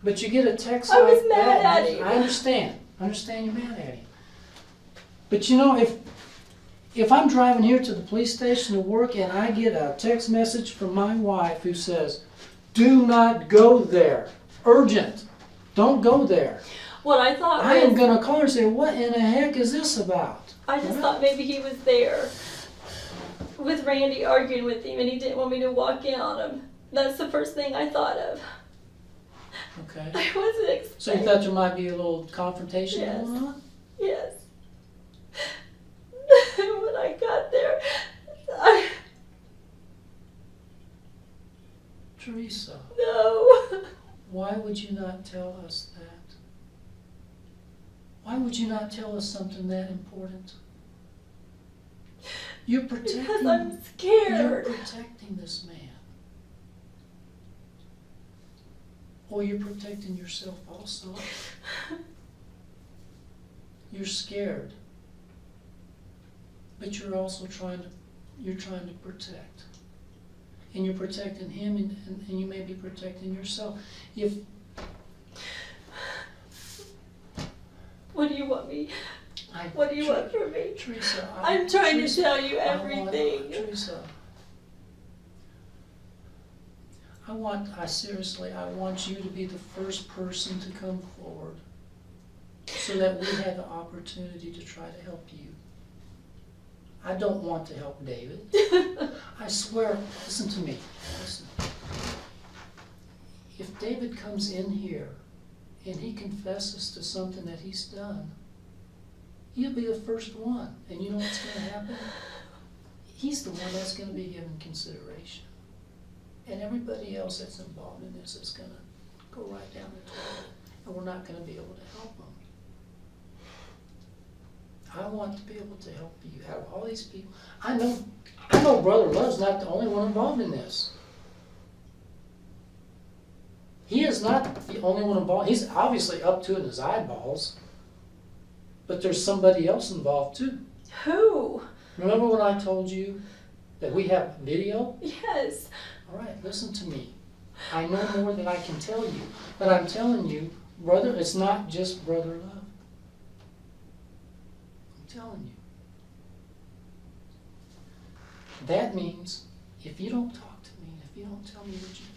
But you get a text I like was mad that. at him. I understand. I understand you're mad at him. But you know, if I'm driving here to the police station to work and I get a text message from my wife who says, "Do not go there. Urgent. Don't go there." What I thought I am was, going to call her and say, "What in the heck is this about?" I just Right? thought maybe he was there with Randy arguing with him and he didn't want me to walk in on him. That's the first thing I thought of. Okay. I wasn't expecting. So you thought there might be a little confrontation Yes. going on? Yes. When I got there, Theresa, no. why would you not tell us that? Why would you not tell us something that important? You're protecting. Because I'm You're scared. protecting this man. Or you're protecting yourself also. You're scared. But you're also trying to protect. And you're protecting him and you may be protecting yourself. What do you want me? What do you want from me? Theresa, I'm trying Theresa, to tell you everything. Theresa, I want you to be the first person to come forward so that we have the opportunity to try to help you. I don't want to help David. I swear, listen to me. Listen. If David comes in here and he confesses to something that he's done, he'll be the first one. And you know what's going to happen? He's the one that's going to be given consideration. And everybody else that's involved in this is going to go right down the toilet. And we're not going to be able to help them. I want to be able to help you. Have all these people. I know Brother Love's not the only one involved in this. He is not the only one involved. He's obviously up to it in his eyeballs. But there's somebody else involved too. Who? Remember when I told you that we have video? Yes. All right, listen to me. I know more than I can tell you. But I'm telling you, brother, it's not just Brother Love. I'm telling you. That means if you don't talk to me, if you don't tell me what you've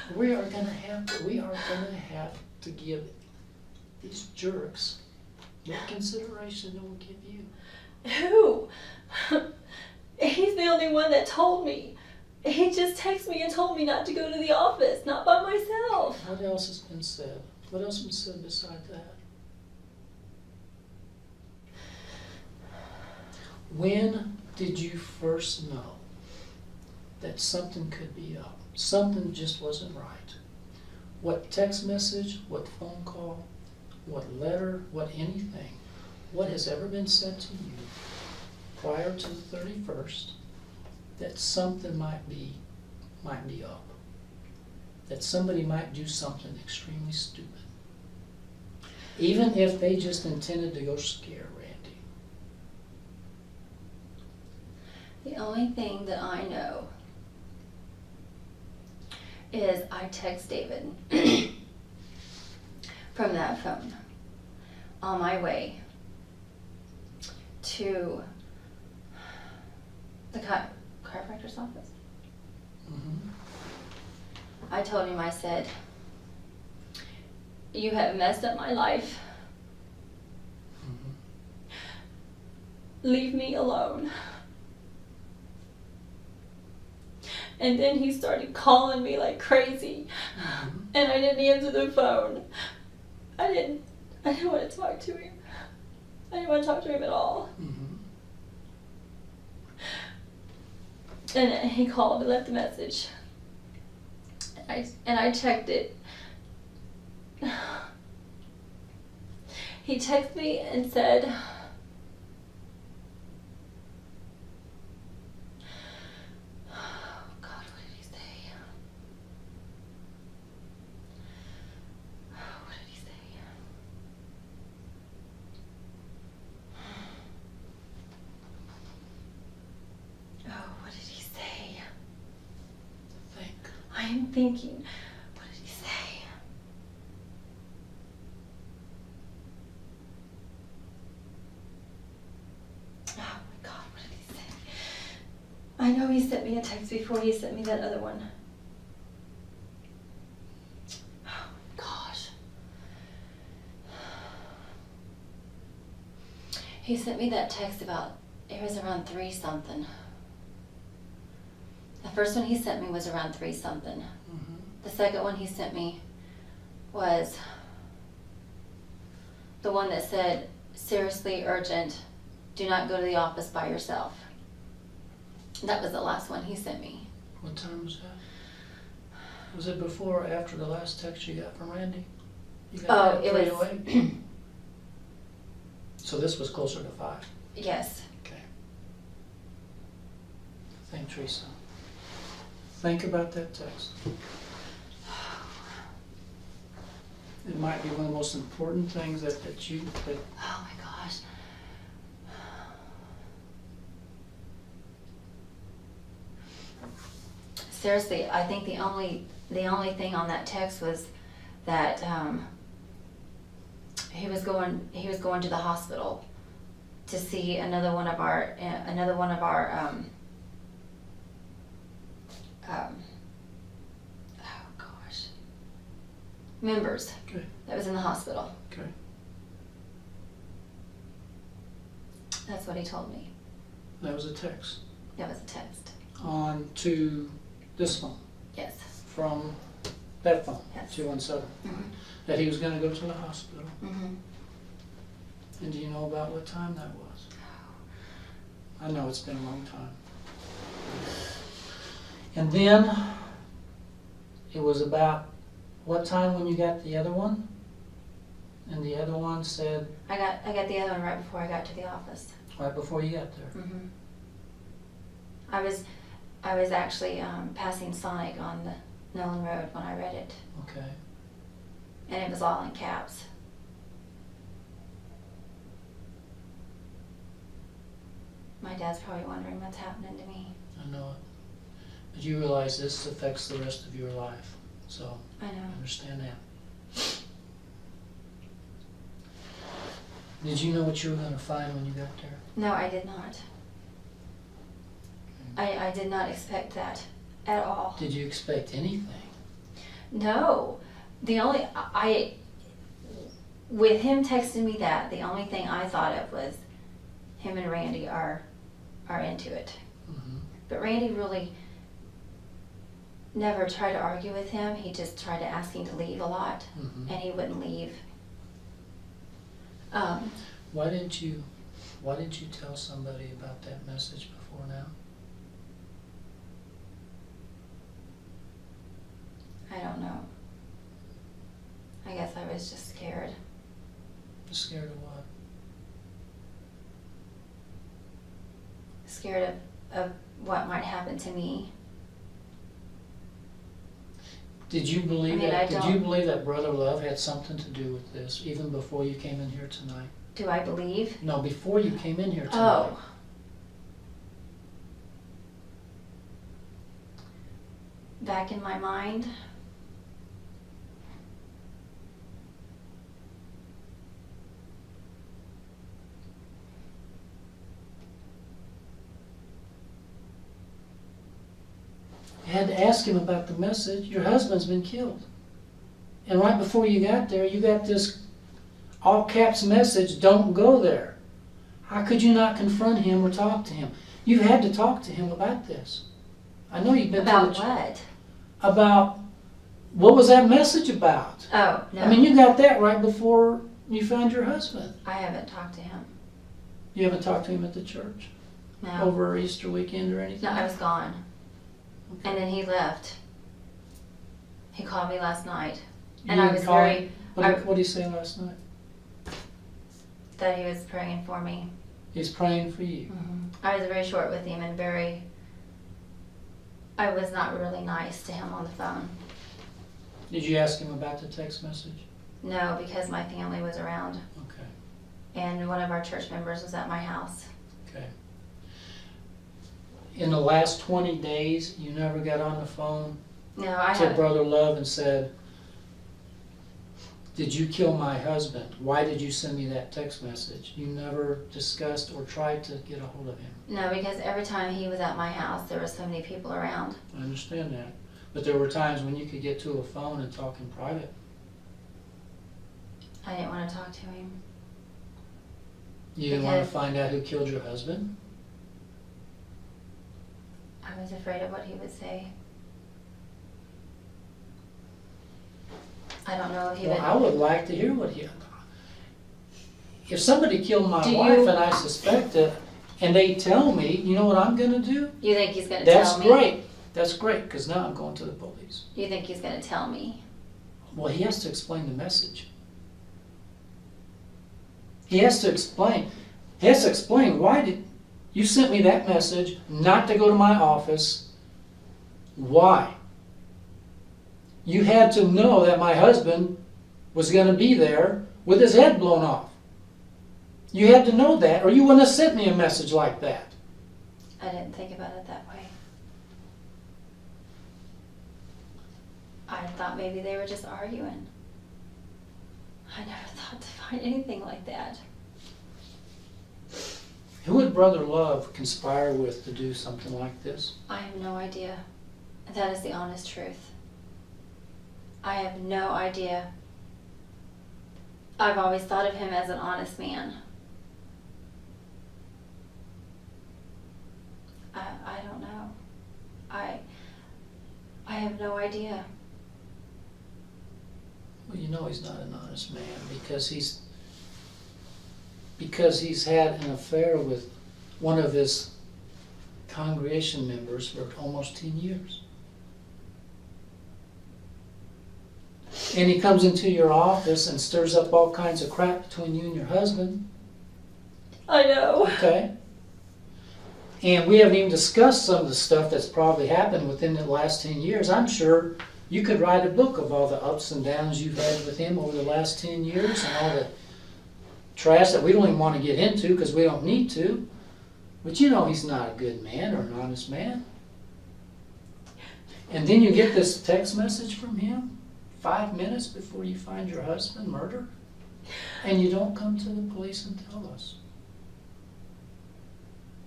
done, we are gonna have to give these jerks more consideration than we'll give you. Who? He's the only one that told me. He just texted me and told me not to go to the office, not by myself. What else has been said? What else has been said beside that? When did you first know that something could be up? Something just wasn't right. What text message, what phone call, what letter, what anything, what has ever been said to you prior to the 31st that something might be up, that somebody might do something extremely stupid, even if they just intended to go scare Randy? The only thing that I know is I text David from that phone on my way to the chiropractor's office. Mm-hmm. I told him, I said, "You have messed up my life. Mm-hmm. Leave me alone." And then he started calling me like crazy. Mm-hmm. And I didn't answer the phone. I didn't want to talk to him. I didn't want to talk to him at all. Mm-hmm. And he called and left a message. And I checked it. He texted me and said, oh God, what did he say? What did he say? Oh, what did he say? Think. I am thinking, what did he say? Oh my God, what did he say? I know he sent me a text before he sent me that other one. Oh my gosh. He sent me that text about, it was around 3 something. The first one he sent me was around 3 something. Mm-hmm. The second one he sent me was the one that said, seriously urgent, do not go to the office by yourself. That was the last one he sent me. What time was that? Was it before or after the last text you got from Randy? You got that It at was, 3:08? So this was closer to 5. yes. Okay. Thank Theresa. Think about that text. It might be one of the most important things that Oh my gosh. Seriously, I think the only thing on that text was that he was going to the hospital to see another one of our oh gosh, members Okay. that was in the hospital. Okay. That's what he told me. That was a text That was a text. on to this phone Yes. from that phone, Yes. 217, Mm-hmm. that he was going to go to the hospital. Mm-hmm. And do you know about what time that was? I know it's been a long time. And then it was about what time when you got the other one? And the other one said I got the other one right before I got to the office. right before you got there. Mm-hmm. I was actually passing Sonic on the Nolan Road when I read it, Okay. and it was all in caps. My dad's probably wondering what's happening to me. I know it. But you realize this affects the rest of your life. So I I know. understand that. Did you know what you were going to find when you got there? No, I did not. I did not expect that at all. Did you expect anything? No. The only, with him texting me that, the only thing I thought of was him and Randy are into it. Mm-hmm. But Randy really never tried to argue with him. He just tried to ask him to leave a lot, Mm-hmm. and he wouldn't leave. Why didn't you tell somebody about that message before now? I don't know. I guess I was just scared. Scared of what? Scared of what might happen to me. Did you believe I mean, that? I Did you don't- believe that Brother Love had something to do with this, even before you came in here tonight? Do I believe? No, before you came in here tonight. Oh. Back in my mind, You had to ask him about the message. Your husband's been killed. And right before you got there, you got this all caps message, don't go there. How could you not confront him or talk to him? You've had to talk to him about this. I know you've been about to what? about what was that message about? Oh, no. I mean, you got that right before you found your husband. I haven't talked to him. You haven't talked to him at the church No. over Easter weekend or anything? No, I was gone. Okay. And then he left. He called me last night. You And I didn't was call very, him? What did he say last night? that he was praying for me. He's praying for you. I was very short with him and I was not really nice to him on the phone. Did you ask him about the text message? No, because my family was around Okay. and one of our church members was at my house. Okay. In the last 20 days, you never got on the phone No, I to haven't. Brother Love and said, "Did you kill my husband? Why did you send me that text message?" You never discussed or tried to get a hold of him. No, because every time he was at my house, there were so many people around. I understand that. But there were times when you could get to a phone and talk in private. I didn't want to talk to him. You didn't want to Because- find out who killed your husband? I was afraid of what he would say. I don't know if he Well, would. I would like to hear what he... If somebody killed my Do wife you- and I suspect it, and they tell me, you know what I'm going to do? You think he's going to That's tell me? great. That's great, because now I'm going to the police. You think he's going to tell me? Well, he has to explain the message. He has to explain. He has to explain, why did you sent me that message not to go to my office? Why? You had to know that my husband was going to be there with his head blown off. You had to know that, or you wouldn't have sent me a message like that. I didn't think about it that way. I thought maybe they were just arguing. I never thought to find anything like that. Who would Brother Love conspire with to do something like this? I have no idea. That is the honest truth. I have no idea. I've always thought of him as an honest man. I don't know. I have no idea. Well, you know he's not an honest man because he's had an affair with one of his congregation members for almost 10 years. And he comes into your office and stirs up all kinds of crap between you and your husband. I know. Okay? And we haven't even discussed some of the stuff that's probably happened within the last 10 years. I'm sure you could write a book of all the ups and downs you've had with him over the last 10 years and all the trash that we don't even want to get into because we don't need to. But you know he's not a good man or an honest man. And then you get this text message from him 5 minutes before you find your husband murdered, and you don't come to the police and tell us.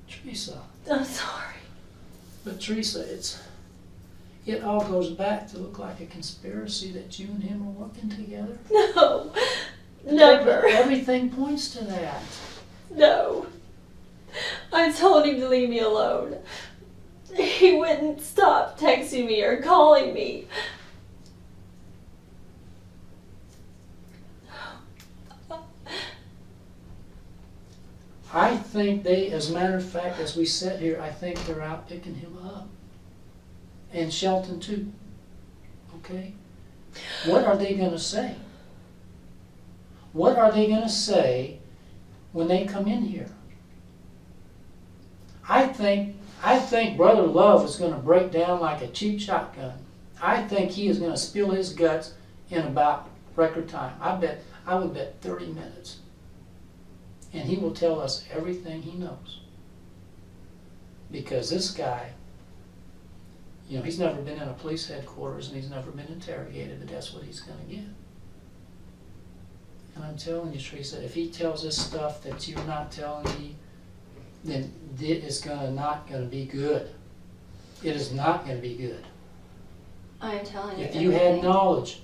Theresa. I'm sorry. But Theresa, it all goes back to look like a conspiracy that you and him are working together. No. Never. Everything points to that. No. I told him to leave me alone. He wouldn't stop texting me or calling me. I think as a matter of fact, as we sit here, I think they're out picking him up. And Shelton too. Okay? What are they going to say? What are they going to say when they come in here? I think Brother Love is going to break down like a cheap shotgun. I think he is going to spill his guts in about record time. I would bet 30 minutes. And he will tell us everything he knows. Because this guy, you know, he's never been in a police headquarters and he's never been interrogated, but that's what he's going to get. And I'm telling you, Theresa, if he tells us stuff that you're not telling me, then it is not going to be good. It is not going to be good. I am telling you. If you had knowledge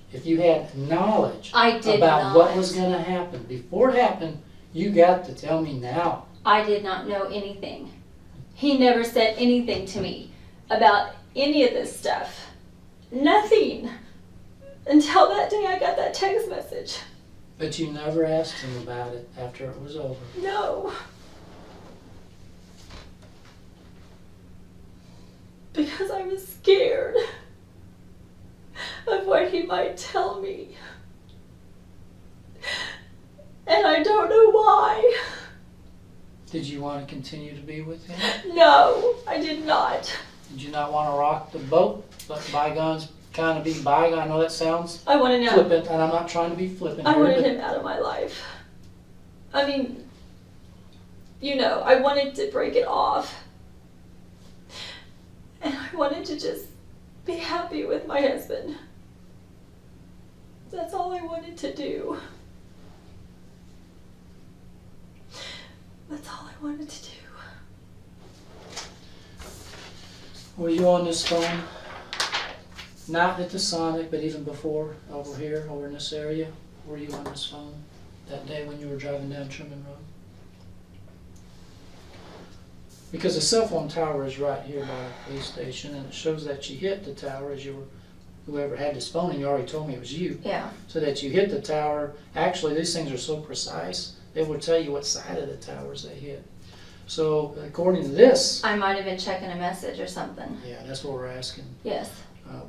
I did about not. what was going to happen, before it happened, you got to tell me now. I did not know anything. He never said anything to me about any of this stuff. Nothing. Until that day I got that text message. But you never asked him about it after it was over. No. Because I was scared of what he might tell me. And I don't know why. Did you want to continue to be with him? No, I did not. Did you not want to rock the boat? Let bygones kind of be bygone. I know that sounds I wanted him. flippant, and I'm not trying to be flippant I here, wanted but him out of my life. I mean, you know, I wanted to break it off. And I wanted to just be happy with my husband. That's all I wanted to do. That's all I wanted to do. Were you on this phone? Not at the Sonic, but even before, over here, over in this area? Were you on this phone that day when you were driving down Truman Road? Because the cell phone tower is right here by the police station, and it shows that you hit the tower as you were, whoever had this phone, and you already told me it was you. Yeah. So that you hit the tower. Actually, these things are so precise, they will tell you what side of the towers they hit. So, according to this, I might have been checking a message or something. yeah, that's what we're asking. Yes.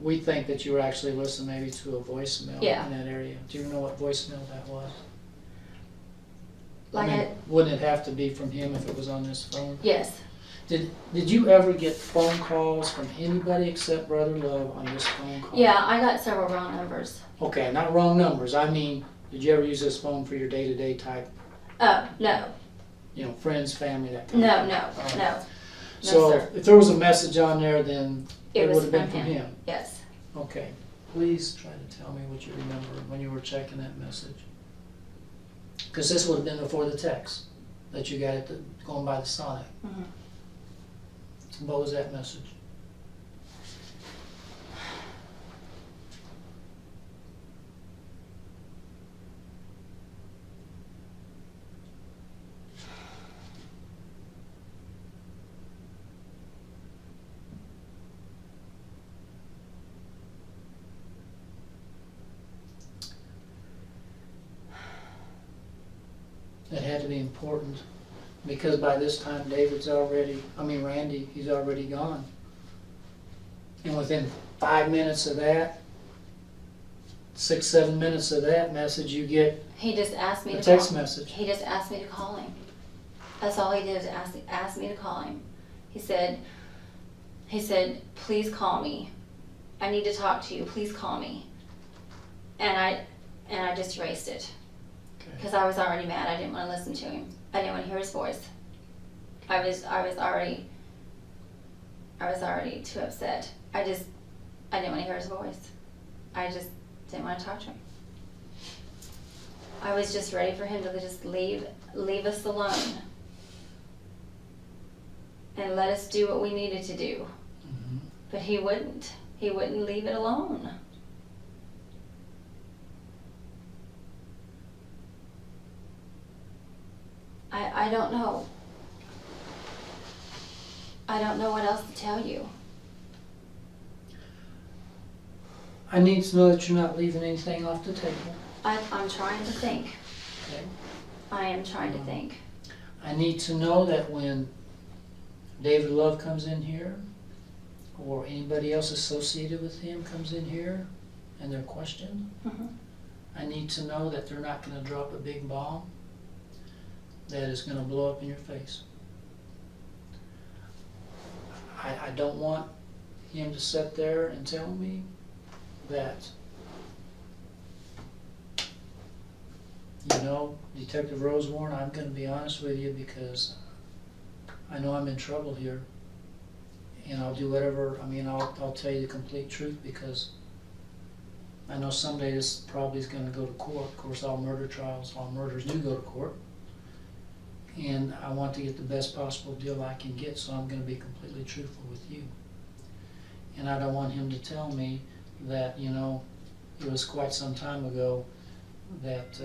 We think that you were actually listening maybe to a voicemail Yeah. in that area. Do you know what voicemail that was? Like I mean, wouldn't it have to be from him if it was on this phone? yes. Did you ever get phone calls from anybody except Brother Love on this phone call? Yeah, I got several wrong numbers. Okay, not wrong numbers. I mean, did you ever use this phone for your day-to-day type, Oh, no. you know, friends, family, that kind No, of no, thing? no. So sir. if there was a message on there, then it was would have been from from him. Yes. Okay. Please try to tell me what you remember when you were checking that message. Because this would have been before the text that you got it going by the Sonic. Mm-hmm. What was that message? It had to be important because by this time Randy, he's already gone. And within 5 minutes of that, 6, 7 minutes of that message, you get He just asked me a to text call. message. He just asked me to call him. That's all he did is ask me to call him. He said, please call me. I need to talk to you. Please call me. And I just erased it. Okay. Because I was already mad. I didn't want to listen to him. I didn't want to hear his voice. I was already too upset. I didn't want to hear his voice. I just didn't want to talk to him. I was just ready for him to just leave us alone and let us do what we needed to do. Mhm. But he wouldn't. He wouldn't leave it alone. I don't know. I don't know what else to tell you. I need to know that you're not leaving anything off the table. I'm trying to think. Okay. I am trying to think. I need to know that when David Love comes in here, or anybody else associated with him comes in here, and they're questioned, Mm-hmm. I need to know that they're not going to drop a big bomb that is going to blow up in your face. I don't want him to sit there and tell me that, you know, Detective Rosewarne, I'm going to be honest with you because I know I'm in trouble here. And I'll do whatever, I'll tell you the complete truth because I know someday this probably is going to go to court. Of course, all murders do go to court. And I want to get the best possible deal I can get, so I'm going to be completely truthful with you. And I don't want him to tell me that, you know, it was quite some time ago that,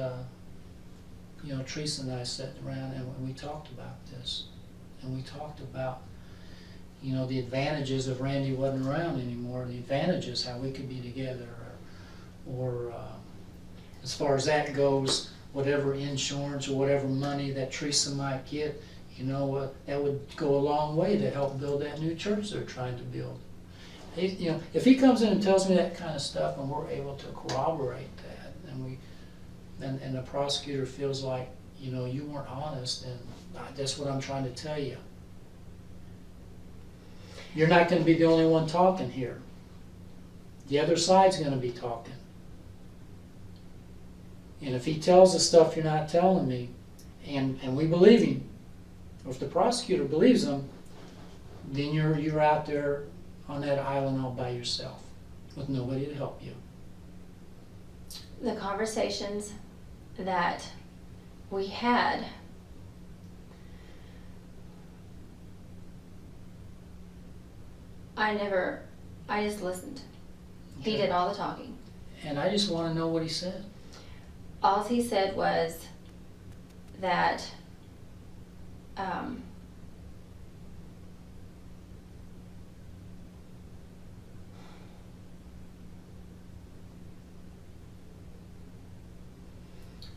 you know, Theresa and I sat around and we talked about this. And we talked about, you know, the advantages of Randy wasn't around anymore, the advantages, how we could be together, or as far as that goes, whatever insurance or whatever money that Theresa might get, you know, that would go a long way to help build that new church they're trying to build. You know, if he comes in and tells me that kind of stuff and we're able to corroborate that, and the prosecutor feels like, you know, you weren't honest, then that's what I'm trying to tell you. You're not going to be the only one talking here. The other side's going to be talking. And if he tells the stuff you're not telling me, and we believe him, or if the prosecutor believes him, then you're out there on that island all by yourself with nobody to help you? The conversations that we had, I just listened. He Okay. did all the talking. And I just want to know what he said. All he said was that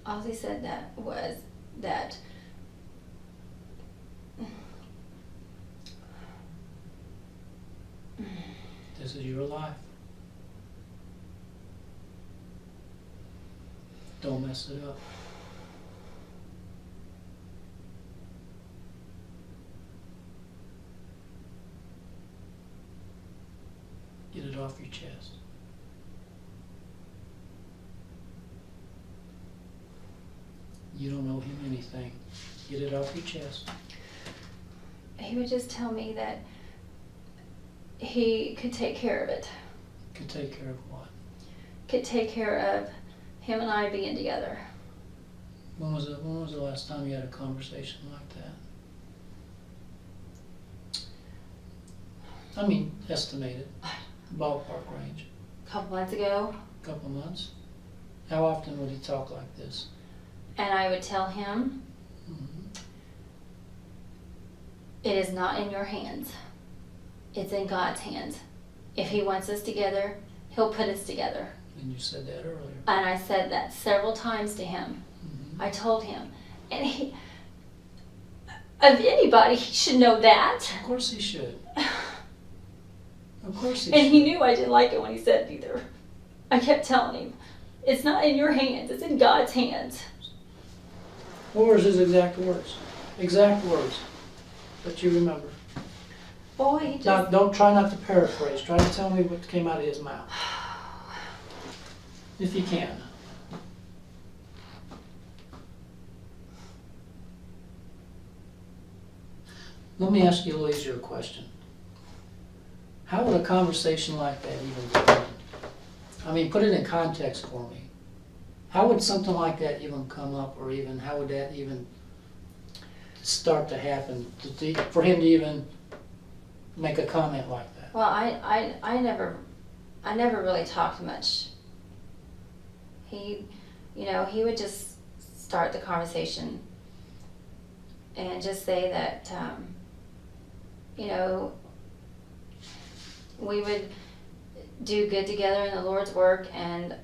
all he said that was that This is your life. Don't mess it up. Get it off your chest. You don't owe him anything. Get it off your chest. he would just tell me that he could take care of it. Can take care of what? Could take care of him and I being together. When was the last time you had a conversation like that? I mean, estimated. Ballpark range. A couple months ago, Couple months? How often would he talk like this? and I would tell him, Mhm. it is not in your hands. It's in God's hands. If he wants us together, he'll put us together. And you said that earlier. And I said that several times to him. Mhm. I told him. And he, of anybody, he should know that. Of course he should. Of course he And should. he knew I didn't like it when he said it either. I kept telling him, it's not in your hands, it's in God's hands. What were his exact words? Exact words that you remember. Boy, he just... Now, don't try not to paraphrase. Try to tell me what came out of his mouth. If you can. Let me ask you a little easier question. How would a conversation like that even begin? I mean, put it in context for me. How would something like that even come up, or even how would that even start to happen for him to even make a comment like that? Well, I never really talked much. He, he would just start the conversation and just say that, we would do good together in the Lord's work, and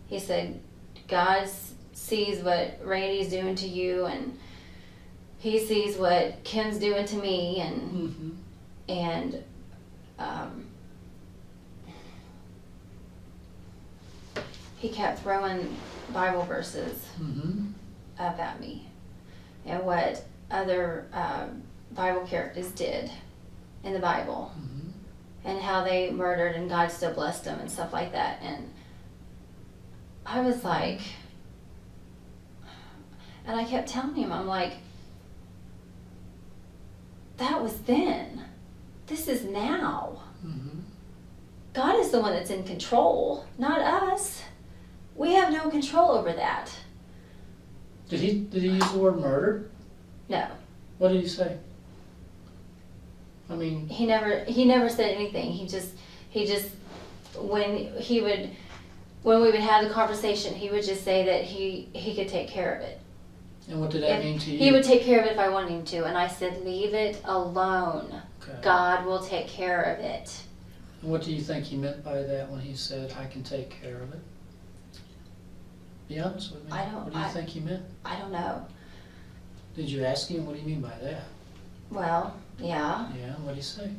he said, God sees what Randy's doing to you, and he sees what Ken's doing to me, and Mm-hmm. He kept throwing Bible verses Mm-hmm. up at me, and what other Bible characters did in the Bible, Mm-hmm. and how they murdered and God still blessed them and stuff like that. And I was like, and I kept telling him, I'm like, that was then. This is now. Mm-hmm. God is the one that's in control, not us. We have no control over that. Did he use the word murder? No. What did he say? I mean, He never said anything. He just when we would have the conversation, he would just say that he could take care of it. and what did that mean to you? He would take care of it if I wanted him to, and I said, leave it alone. Okay. God will take care of it. And what do you think he meant by that when he said, I can take care of it? Be honest with me. What do you think he meant? I don't know. Did you ask him, what do you mean by that? Well, yeah. Yeah, what did he say?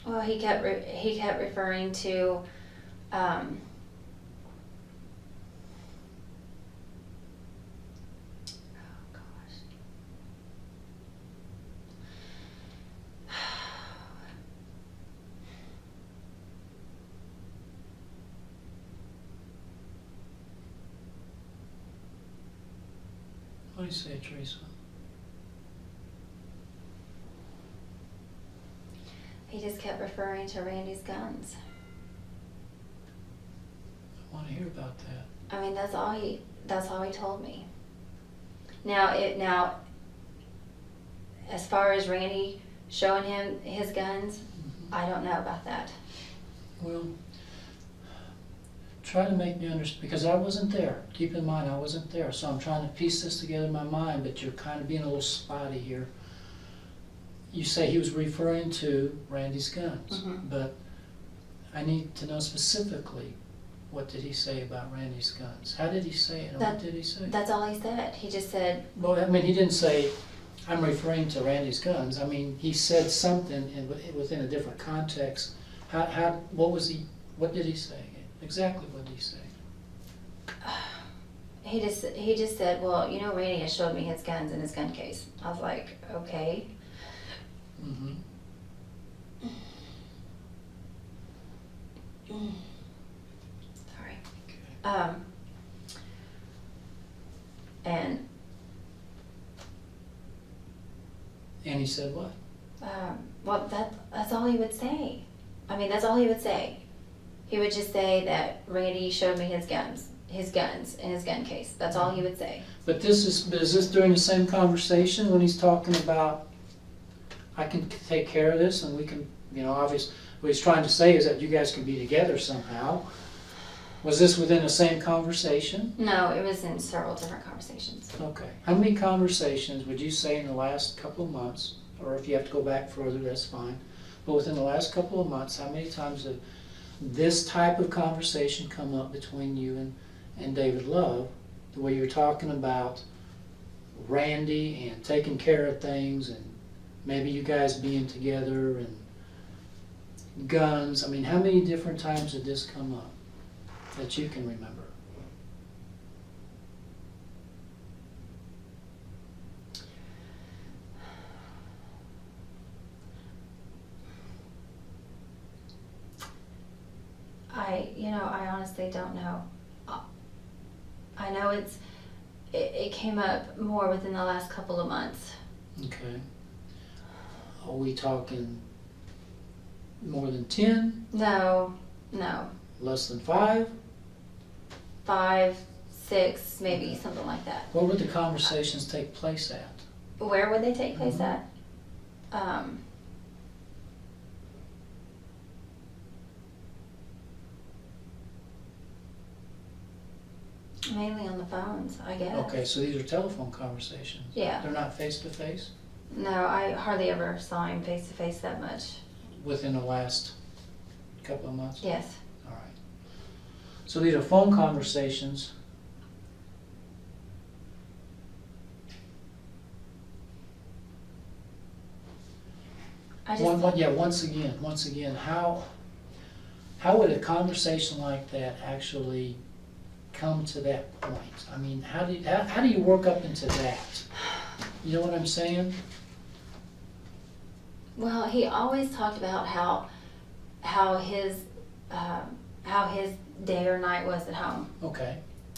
Well, he kept referring to What did he say, Teresa? He just kept referring to Randy's guns. I want to hear about that. I mean, that's all he told me. Now, as far as Randy showing him his guns, I don't know about that. Well, try to make me understand, because I wasn't there. Keep in mind, I wasn't there, so I'm trying to piece this together in my mind, but you're kind of being a little spotty here. You say he was referring to Randy's guns, but I need to know specifically, what did he say about Randy's guns? How did he say it, and what did he say? That's all he said. He just said... Well, I mean, he didn't say, I'm referring to Randy's guns. I mean, he said something within a different context. What did he say? Exactly what did he say? He just said, well, you know, Randy has showed me his guns in his gun case. I was like, okay. Sorry. Okay. And he said what? Well, that's all he would say. I mean, that's all he would say. He would just say that Randy showed me his guns in his gun case. That's all he would say. But is this during the same conversation when he's talking about, I can take care of this and we can, you know, obviously, what he's trying to say is that you guys can be together somehow. Was this within the same conversation? No, it was in several different conversations. Okay. How many conversations would you say in the last couple of months, or if you have to go back further, that's fine, but within the last couple of months, how many times did this type of conversation come up between you and David Love, the way you're talking about Randy and taking care of things and maybe you guys being together and guns? I mean, how many different times did this come up that you can remember? I honestly don't know. I know it came up more within the last couple of months. Okay. Are we talking more than 10? No. Less than 5? 5, 6, maybe, something like that. Where would the conversations take place at? Where would they take place at? Mainly on the phones, I guess. Okay, so these are telephone conversations. Yeah. They're not face-to-face? No, I hardly ever saw him face-to-face that much. Within the last couple of months? Yes. All right. So these are phone conversations. Once again, how would a conversation like that actually come to that point? I mean, how do you work up into that? You know what I'm saying? Well, he always talked about how his day or night was at home. Okay.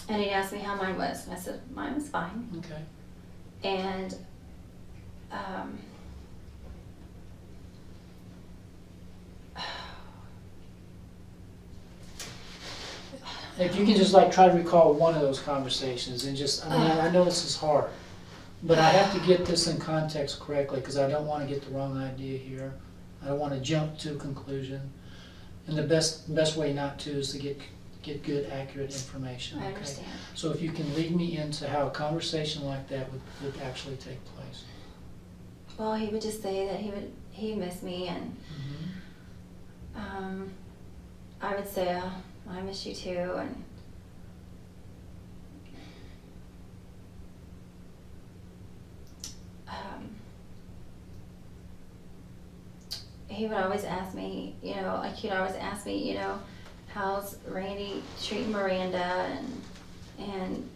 And he asked me how mine was. And I said, mine was fine. Okay. And if you can just like try to recall one of those conversations and just, I mean, I know this is hard, but I have to get this in context correctly because I don't want to get the wrong idea here. I don't want to jump to a conclusion. And the best way not to is to get good, accurate information. I understand. So if you can lead me into how a conversation like that would actually take place. Well, he would just say that he missed me, and I would say, I miss you too, and he would always ask me, he'd always ask me, how's Randy treating Miranda, and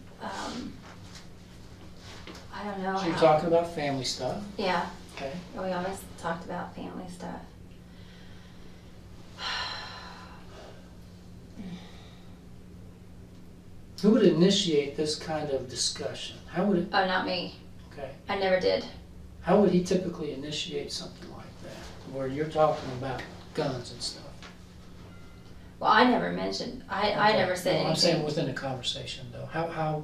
I don't know. So you're talking about family stuff? Yeah. Okay. We always talked about family stuff. Who would initiate this kind of discussion? How would it? Oh, not me. Okay. I never did. How would he typically initiate something like that? where you're talking about guns and stuff. Well, I never mentioned, I never said anything. I'm saying within a conversation though. How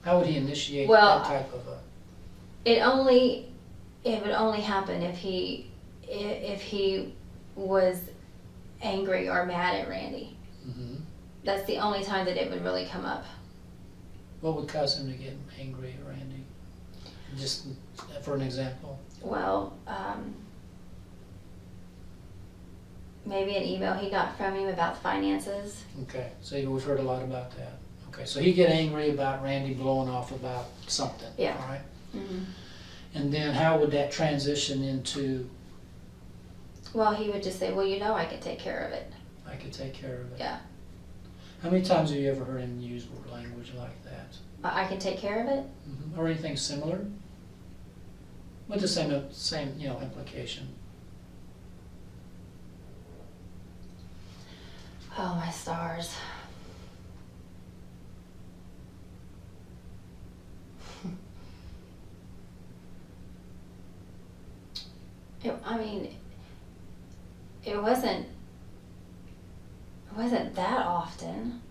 would he initiate Well, that type of a... It would only happen if he was angry or mad at Randy. Mhm. That's the only time that it would really come up. What would cause him to get angry at Randy? Just for an example. Well, maybe an email he got from him about finances. Okay, so we've heard a lot about that. Okay, so he'd get angry about Randy blowing off about something. Yeah. All right. Mm-hmm. And then how would that transition into, Well, he would just say, well, you know I can take care of it. I could take care of it? Yeah. How many times have you ever heard him use language like that? I can take care of it? Mm-hmm. Or anything similar? With the same implication. Oh, my stars. It wasn't that often.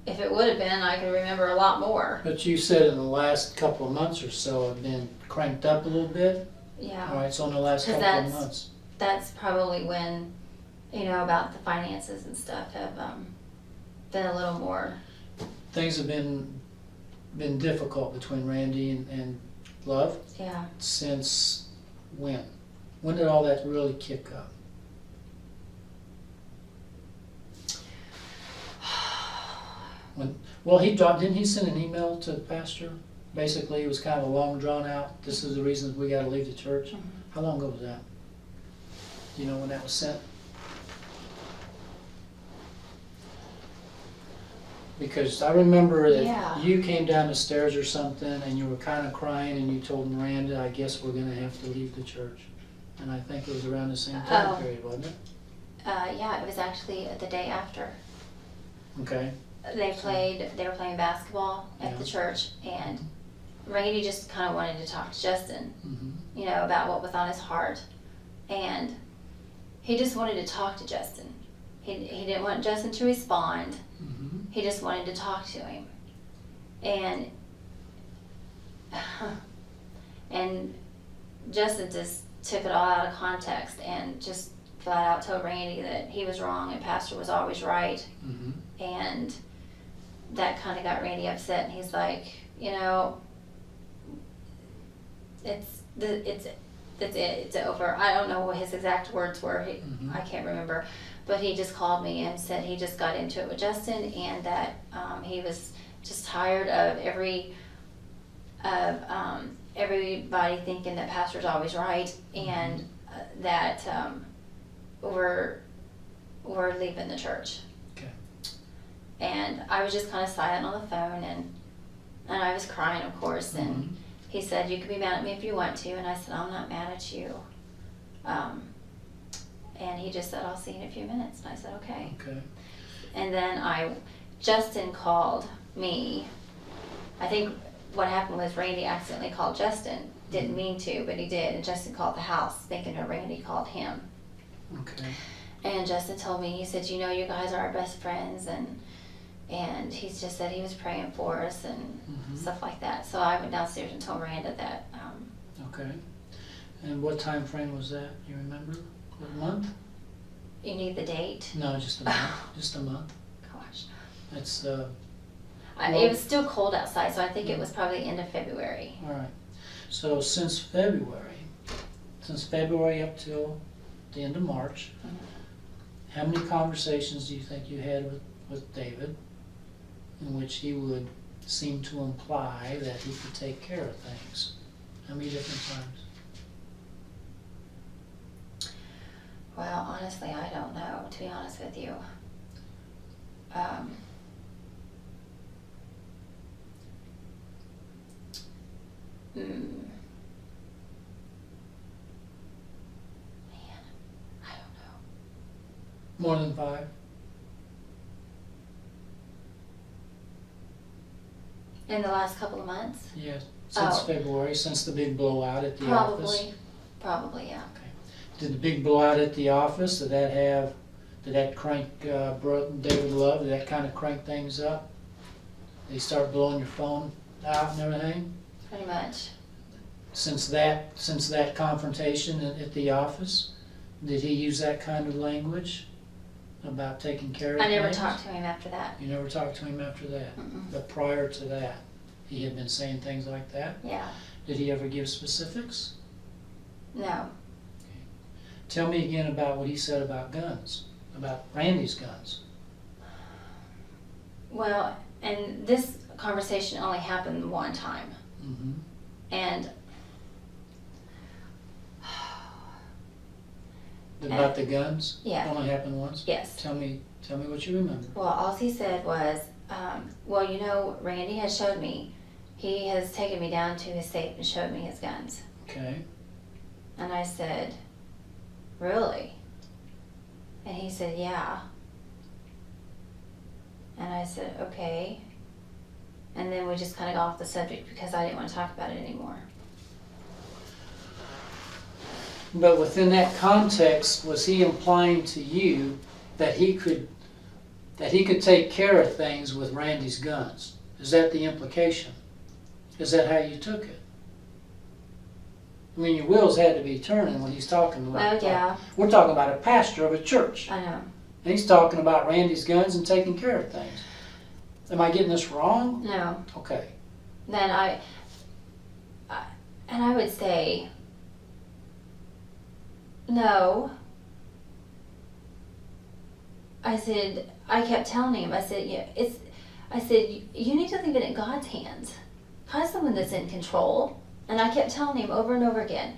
If it would have been, I could remember a lot more. But you said in the last couple of months or so have been cranked up a little bit? Yeah. All right, so in the last couple of months. That's probably when, about the finances and stuff have been a little more. Things have been difficult between Randy and Love? Yeah. Since when? When did all that really kick up? Didn't he send an email to the pastor? Basically, it was kind of a long drawn out, this is the reasons we got to leave the church. Mm-hmm. How long ago was that? Do you know when that was sent? Because I remember that you came down the stairs or something and you were kind of crying and you told Miranda, I guess we're going to have to leave the church. And I think it was around the same time period, wasn't it? Yeah, it was actually the day after. Okay. They were playing basketball at the church, and Randy just kind of wanted to talk to Justin, about what was on his heart. And he just wanted to talk to Justin. He didn't want Justin to respond. Mm-hmm. He just wanted to talk to him. And Justin just took it all out of context and just flat out told Randy that he was wrong and Pastor was always right. Mm-hmm. And that kind of got Randy upset, and he's like, it's over. I don't know what his exact words were. I can't remember, but he just called me and said he just got into it with Justin, and that he was just tired of everybody thinking that Pastor's always right, and that we're leaving the church. And I was just kind of silent on the phone, and I was crying, of course, and he said, you can be mad at me if you want to, and I said, I'm not mad at you. And he just said, I'll see you in a few minutes, and I said, okay. And then Justin called me. I think what happened was Randy accidentally called Justin. Didn't mean to, but he did, and Justin called the house, thinking that Randy called him. And Justin told me, he said, you guys are our best friends, and he just said he was praying for us and stuff like that. So I went downstairs and told Miranda that. Okay. And what time frame was that? You remember? What month? You need the date? No, just a month. Just a month. Gosh. It's it was still cold outside, so I think it was probably end of February. All right. So since February up till the end of March, how many conversations do you think you had with David in which he would seem to imply that he could take care of things? How many different times? Well, honestly, I don't know, to be honest with you. Man, I don't know. More than 5? In the last couple of months? Yes, since February, since the big blowout at the office? Probably, yeah. Okay. Did the big blowout at the office, did that crank David Love, did that kind of crank things up? Did he start blowing your phone out and everything? Pretty much. Since that confrontation at the office, did he use that kind of language about taking care of I never things? talked to him after that. You never talked to him after that? Mm-mm. But prior to that, he had been saying things like that? Yeah. Did he ever give specifics? No. Tell me again about what he said about guns, about Randy's guns. Well, and this conversation only happened one time. Mm-hmm. And About the guns? yeah. Only happened once? Yes. Tell me what you remember. Well, all he said was, well, you know, Randy has showed me. He has taken me down to his safe and showed me his guns. Okay. And I said, really? And he said, yeah. And I said, okay. And then we just kind of got off the subject because I didn't want to talk about it anymore. But within that context, was he implying to you that he could take care of things with Randy's guns? Is that the implication? Is that how you took it? I mean, your wheels had to be turning when he's talking about. Well, yeah. We're talking about a pastor of a church, I know. and he's talking about Randy's guns and taking care of things. Am I getting this wrong? No. Okay. Then I would say, no. I said, I kept telling him, I said, yeah, you need to leave it in God's hands. God's the one that's in control. And I kept telling him over and over again,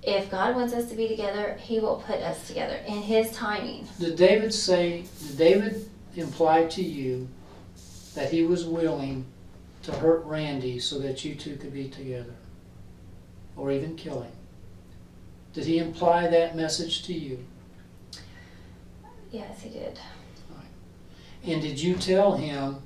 if God wants us to be together, he will put us together in his timing. Did David imply to you that he was willing to hurt Randy so that you two could be together? Or even kill him? Did he imply that message to you? Yes, he did. And did you tell him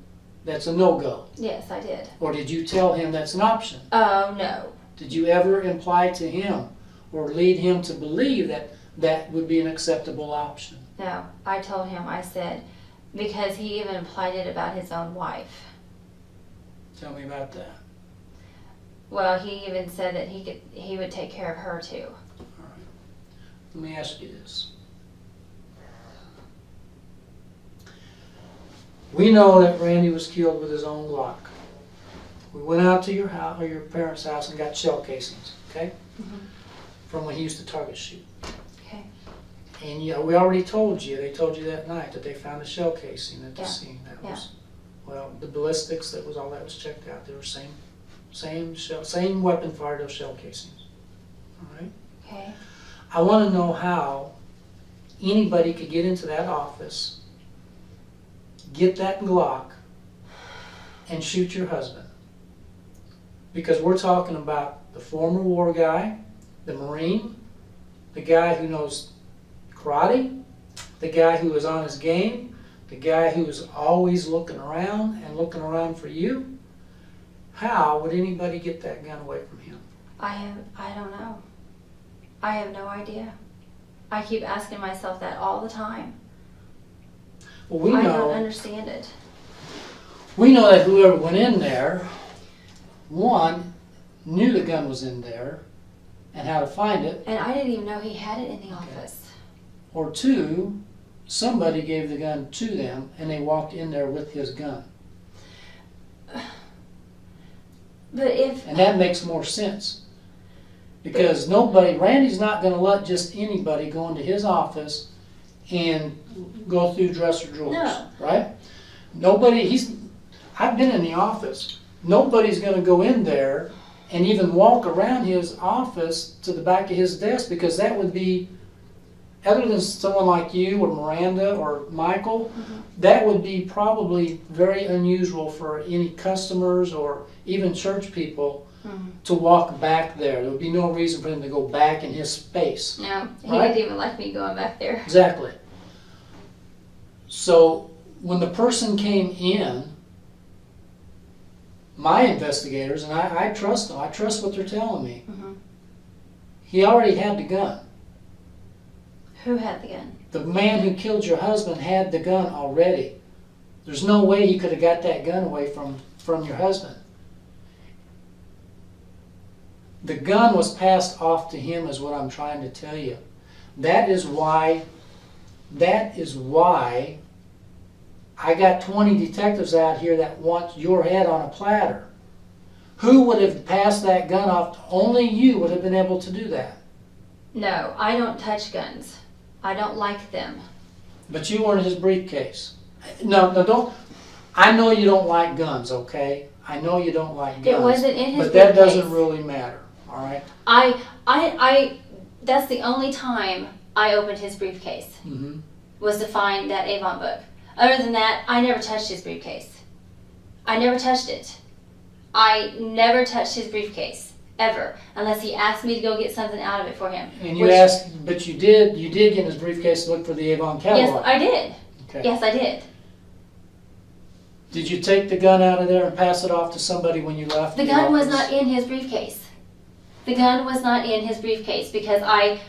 that's a no-go? Yes, I did. Or did you tell him that's an option? Oh, no. Did you ever imply to him or lead him to believe that that would be an acceptable option? No, I told him, I said, because he even implied it about his own wife. Tell me about that. Well, he even said that he would take care of her too. All right. Let me ask you this. We know that Randy was killed with his own Glock. We went out to your house or your parents' house and got shell casings, okay? Mm-hmm. From when he used to target shoot. Okay. And we already told you, they told you that night that they found a shell casing at the Yeah. scene. That Yeah. was, well, the ballistics, that was all that was checked out. They were same weapon fired those shell casings. All right? Okay. I want to know how anybody could get into that office, get that Glock, and shoot your husband. Because we're talking about the former war guy, the Marine, the guy who knows karate, the guy who is on his game, the guy who is always looking around for you. How would anybody get that gun away from him? I don't know. I have no idea. I keep asking myself that all the time. Well, I don't understand it. We know that whoever went in there, one, knew the gun was in there and how to find it, And I didn't even know he had it in the office. or two, somebody gave the gun to them and they walked in there with his gun. But if... And that makes more sense. Because Randy's not going to let just anybody go into his office and go through dresser drawers, No. right? I've been in the office. Nobody's going to go in there and even walk around his office to the back of his desk, because that would be, other than someone like you or Miranda or Michael, that would be probably very unusual for any customers or even church people to walk back there. There would be no reason for them to go back in his space. No, he Right? didn't even like me going back there. Exactly. So when the person came in, my investigators, and I trust them, I trust what they're telling me, Mhm. he already had the gun. Who had the gun? The man who killed your husband had the gun already. There's no way he could have got that gun away from your husband. The gun was passed off to him is what I'm trying to tell you. That is why I got 20 detectives out here that want your head on a platter. Who would have passed that gun off? Only you would have been able to do that. No, I don't touch guns. I don't like them. But you were in his briefcase. No, don't. I know you don't like guns, okay? I know you don't like guns. It wasn't in his but briefcase. That doesn't really matter, all right? That's the only time I opened his briefcase, Mm-hmm. was to find that Avon book. Other than that, I never touched his briefcase. I never touched it. I never touched his briefcase, ever, unless he asked me to go get something out of it for him. And you asked, but you did get in his briefcase to look for the Avon catalog. Yes, I did. Okay. Yes, I did. Did you take the gun out of there and pass it off to somebody when you left? The gun was not in his briefcase. The gun was not in his briefcase because I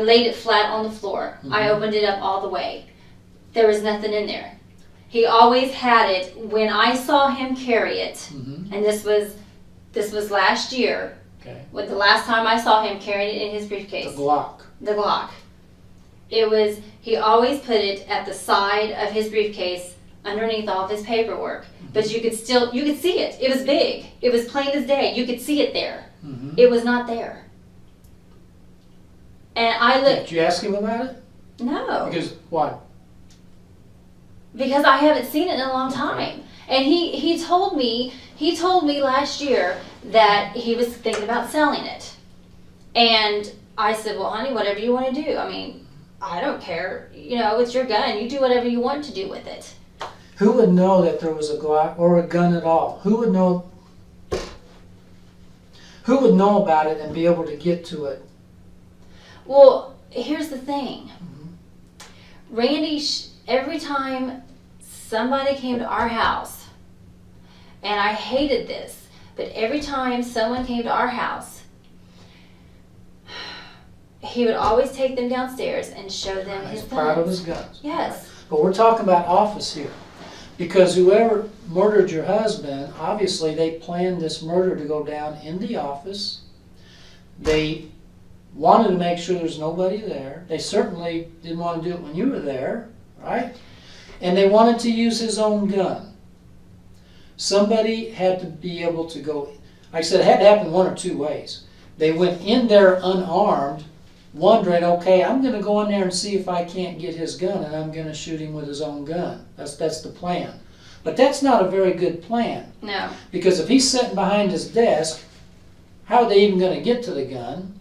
laid it flat on the floor. Mm-hmm. I opened it up all the way. There was nothing in there. He always had it. When I saw him carry it, Mm-hmm. and this was last year, Okay. with the last time I saw him carrying it in his briefcase. The Glock. The Glock. He always put it at the side of his briefcase underneath all of his paperwork. But you could see it. It was big. It was plain as day. You could see it there. Mm-hmm. It was not there. And I looked. Did you ask him about it? No. Because why? Because I haven't seen it in a long time. And he told me last year that he was thinking about selling it. And I said, well, honey, whatever you want to do. I mean, I don't care. You know, it's your gun. You do whatever you want to do with it. Who would know that there was a Glock or a gun at all? Who would know about it and be able to get to it? Well, here's the thing. Randy, every time somebody came to our house, and I hated this, but every time someone came to our house, he would always take them downstairs and show them his He's guns. proud of his guns. Yes. But we're talking about office here. Because whoever murdered your husband, obviously they planned this murder to go down in the office. They wanted to make sure there's nobody there. They certainly didn't want to do it when you were there, right? And they wanted to use his own gun. Somebody had to be able to go, like I said, it had to happen one or two ways. They went in there unarmed, wondering, okay, I'm going to go in there and see if I can't get his gun, and I'm going to shoot him with his own gun. That's the plan. But that's not a very good plan. No. Because if he's sitting behind his desk, how are they even going to get to the gun?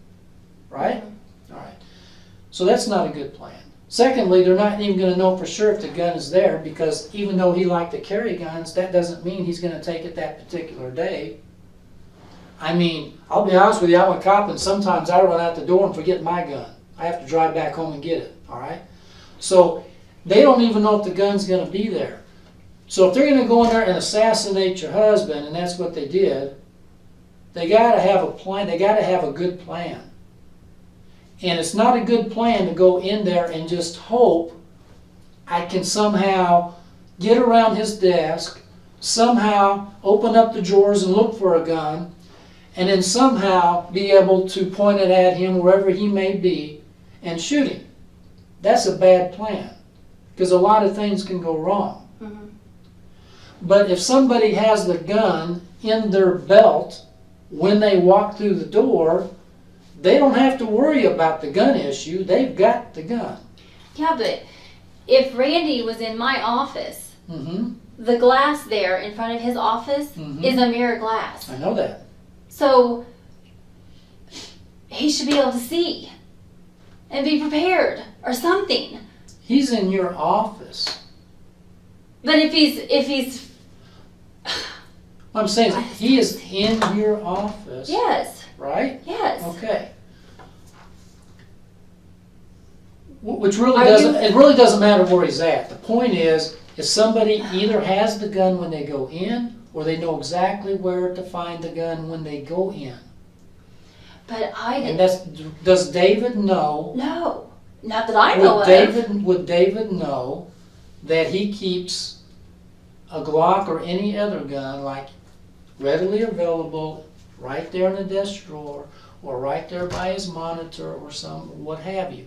Right? All right. So that's not a good plan. Secondly, they're not even going to know for sure if the gun is there, because even though he liked to carry guns, that doesn't mean he's going to take it that particular day. I mean, I'll be honest with you, I'm a cop, and sometimes I run out the door and forget my gun. I have to drive back home and get it, all right? So they don't even know if the gun's going to be there. So if they're going to go in there and assassinate your husband, and that's what they did, they got to have a plan. They got to have a good plan. And it's not a good plan to go in there and just hope I can somehow get around his desk, somehow open up the drawers and look for a gun, and then somehow be able to point it at him wherever he may be and shoot him. That's a bad plan, because a lot of things can go wrong. Mm-hmm. But if somebody has the gun in their belt when they walk through the door, they don't have to worry about the gun issue. They've got the gun. Yeah, but if Randy was in my office, Mm-hmm. the glass there in front of his office Mhm. is a mirror glass. I know that. So he should be able to see and be prepared or something. He's in your office. But if he's I'm saying he is in your office. yes, Right? yes. Okay. Which really Are doesn't, you- it really doesn't matter where he's at. The point is somebody either has the gun when they go in, or they know exactly where to find the gun when they go in. But I And didn't. does David know? No. Not that I know of. Would David know that he keeps a Glock or any other gun, like, readily available right there in the desk drawer or right there by his monitor or what have you?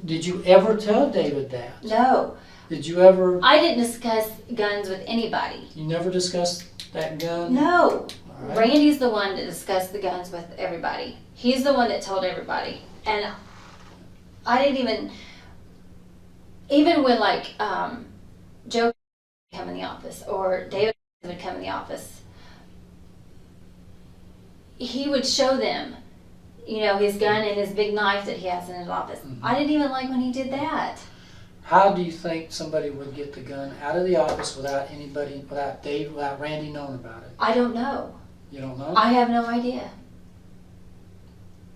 Did you ever tell David that? No. Did you ever? I didn't discuss guns with anybody. You never discussed that gun? No. All right. Randy's the one that discussed the guns with everybody. He's the one that told everybody. And I didn't even when like Joe would come in the office or David would come in the office, he would show them, his gun and his big knife that he has in his office. Mm-hmm. I didn't even like when he did that. How do you think somebody would get the gun out of the office without Dave, without Randy knowing about it? I don't know. You don't know? I have no idea.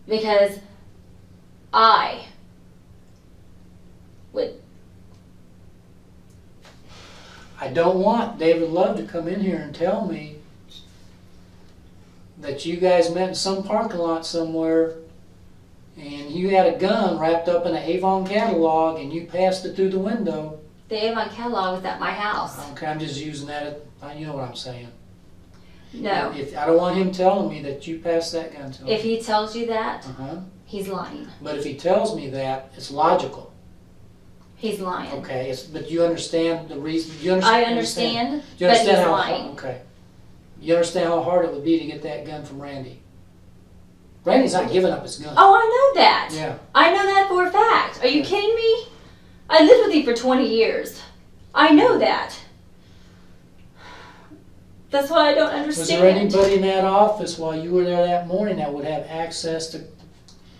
Because I don't want David Love to come in here and tell me that you guys met in some parking lot somewhere and you had a gun wrapped up in an Avon catalog and you passed it through the window. The Avon catalog was at my house. Okay, I'm just using that, you know what I'm saying. No. I don't want him telling me that you passed that gun to him. If he tells you that, Uh-huh. he's lying. But if he tells me that, it's logical. He's lying. Okay, but you understand the reason? I understand, Do you but understand he's how lying. Okay. You understand how hard it would be to get that gun from Randy? Randy's not giving up his gun. Oh, I know that. Yeah. I know that for a fact. Are you Yeah. kidding me? I lived with you for 20 years. I know that. That's what I don't understand. Was there anybody in that office while you were there that morning that would have access to...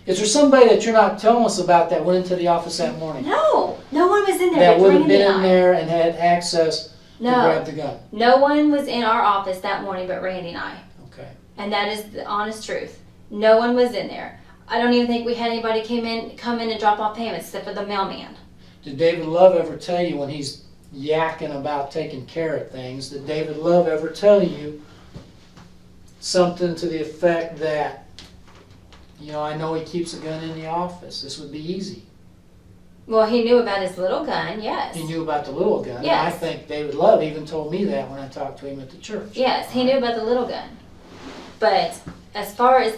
Is there somebody that you're not telling us about that went into the office that morning? No. No one was in there. That but would have Randy been and in I. there and had access to grab the gun? No one was in our office that morning but Randy and I. Okay. And that is the honest truth. No one was in there. I don't even think we had anybody come in and drop off payments except for the mailman. Did David Love ever tell you when he's yakking about taking care of things, did David Love ever tell you something to the effect that, I know he keeps a gun in the office, this would be easy? Well, he knew about his little gun, yes. He knew about the little gun. Yes. And I think David Love even told me that when I talked to him at the church. Yes, he knew about the little gun. But as far as...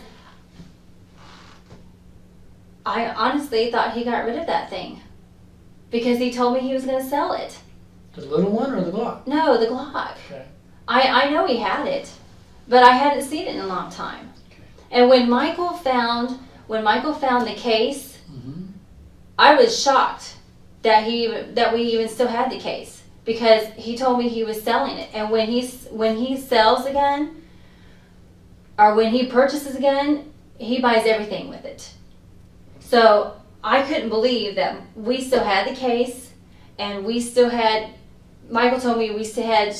I honestly thought he got rid of that thing. Because he told me he was going to sell it. The little one or the Glock? No, the Glock. Okay. I know he had it. But I hadn't seen it in a long time. Okay. And when Michael found the case, Mm-hmm. I was shocked that we even still had the case, because he told me he was selling it. And when he sells a gun, or when he purchases a gun, he buys everything with it. So I couldn't believe that we still had the case, and we still had. Michael told me we still had.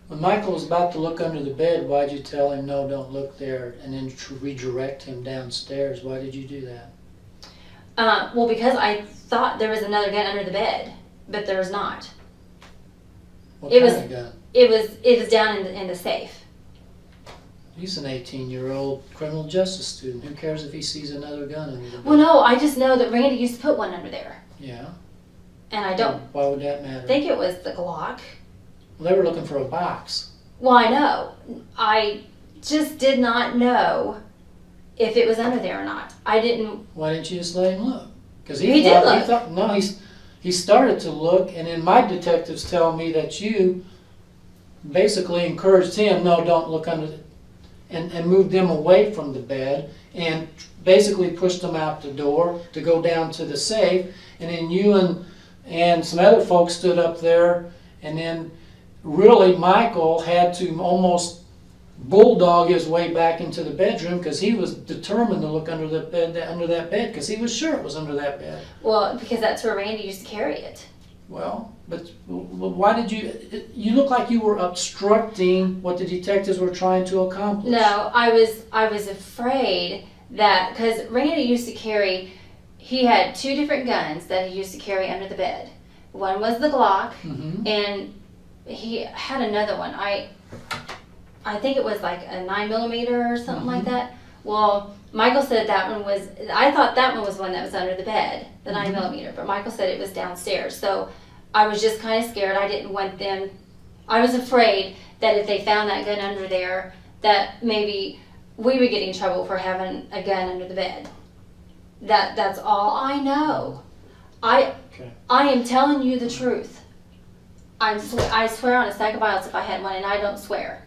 When Michael was about to look under the bed, why'd you tell him, no, don't look there, and then redirect him downstairs? Why did you do that? Well, because I thought there was another gun under the bed, but there was not. What It kind was- of gun? It was down in the safe. He's an 18-year-old criminal justice student. Who cares if he sees another gun under the bed? Well, no, I just know that Randy used to put one under there, Yeah. and I don't Why would that matter? think it was the Glock. Well, they were looking for a box. Well, I know. I just did not know if it was under there or not. I didn't. Why didn't you just let him look? Because He did look. No, he started to look, and then my detectives tell me that you basically encouraged him, no, don't look under, and moved them away from the bed, and basically pushed them out the door to go down to the safe, and then you and some other folks stood up there, and then really Michael had to almost bulldog his way back into the bedroom because he was determined to look under that bed because he was sure it was under that bed. Well, because that's where Randy used to carry it. Well, but why did you look like you were obstructing what the detectives were trying to accomplish? No, I was afraid that, because Randy used to carry, he had two different guns that he used to carry under the bed. One was the Glock, Mm-hmm. and he had another one. I think it was like a 9mm or something like that. Well, Michael said that one was, I thought that one was one that was under the bed, the 9mm, but Michael said it was downstairs. So I was just kind of scared. I didn't want them, I was afraid that if they found that gun under there, that maybe we would get in trouble for having a gun under the bed. That's all I know. I am telling you the truth. I swear on a stack of Bibles if I had one, and I don't swear.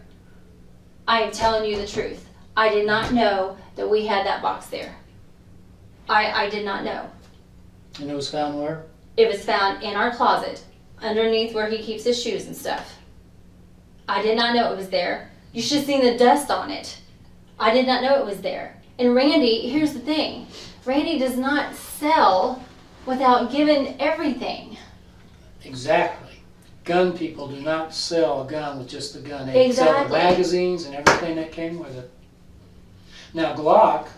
I am telling you the truth. I did not know that we had that box there. I did not know. And it was found where? It was found in our closet, underneath where he keeps his shoes and stuff. I did not know it was there. You should have seen the dust on it. I did not know it was there. And Randy, here's the thing. Randy does not sell without giving everything. Exactly. Gun people do not sell a gun with just the gun. They sell the magazines and everything that came with it. Now Glock,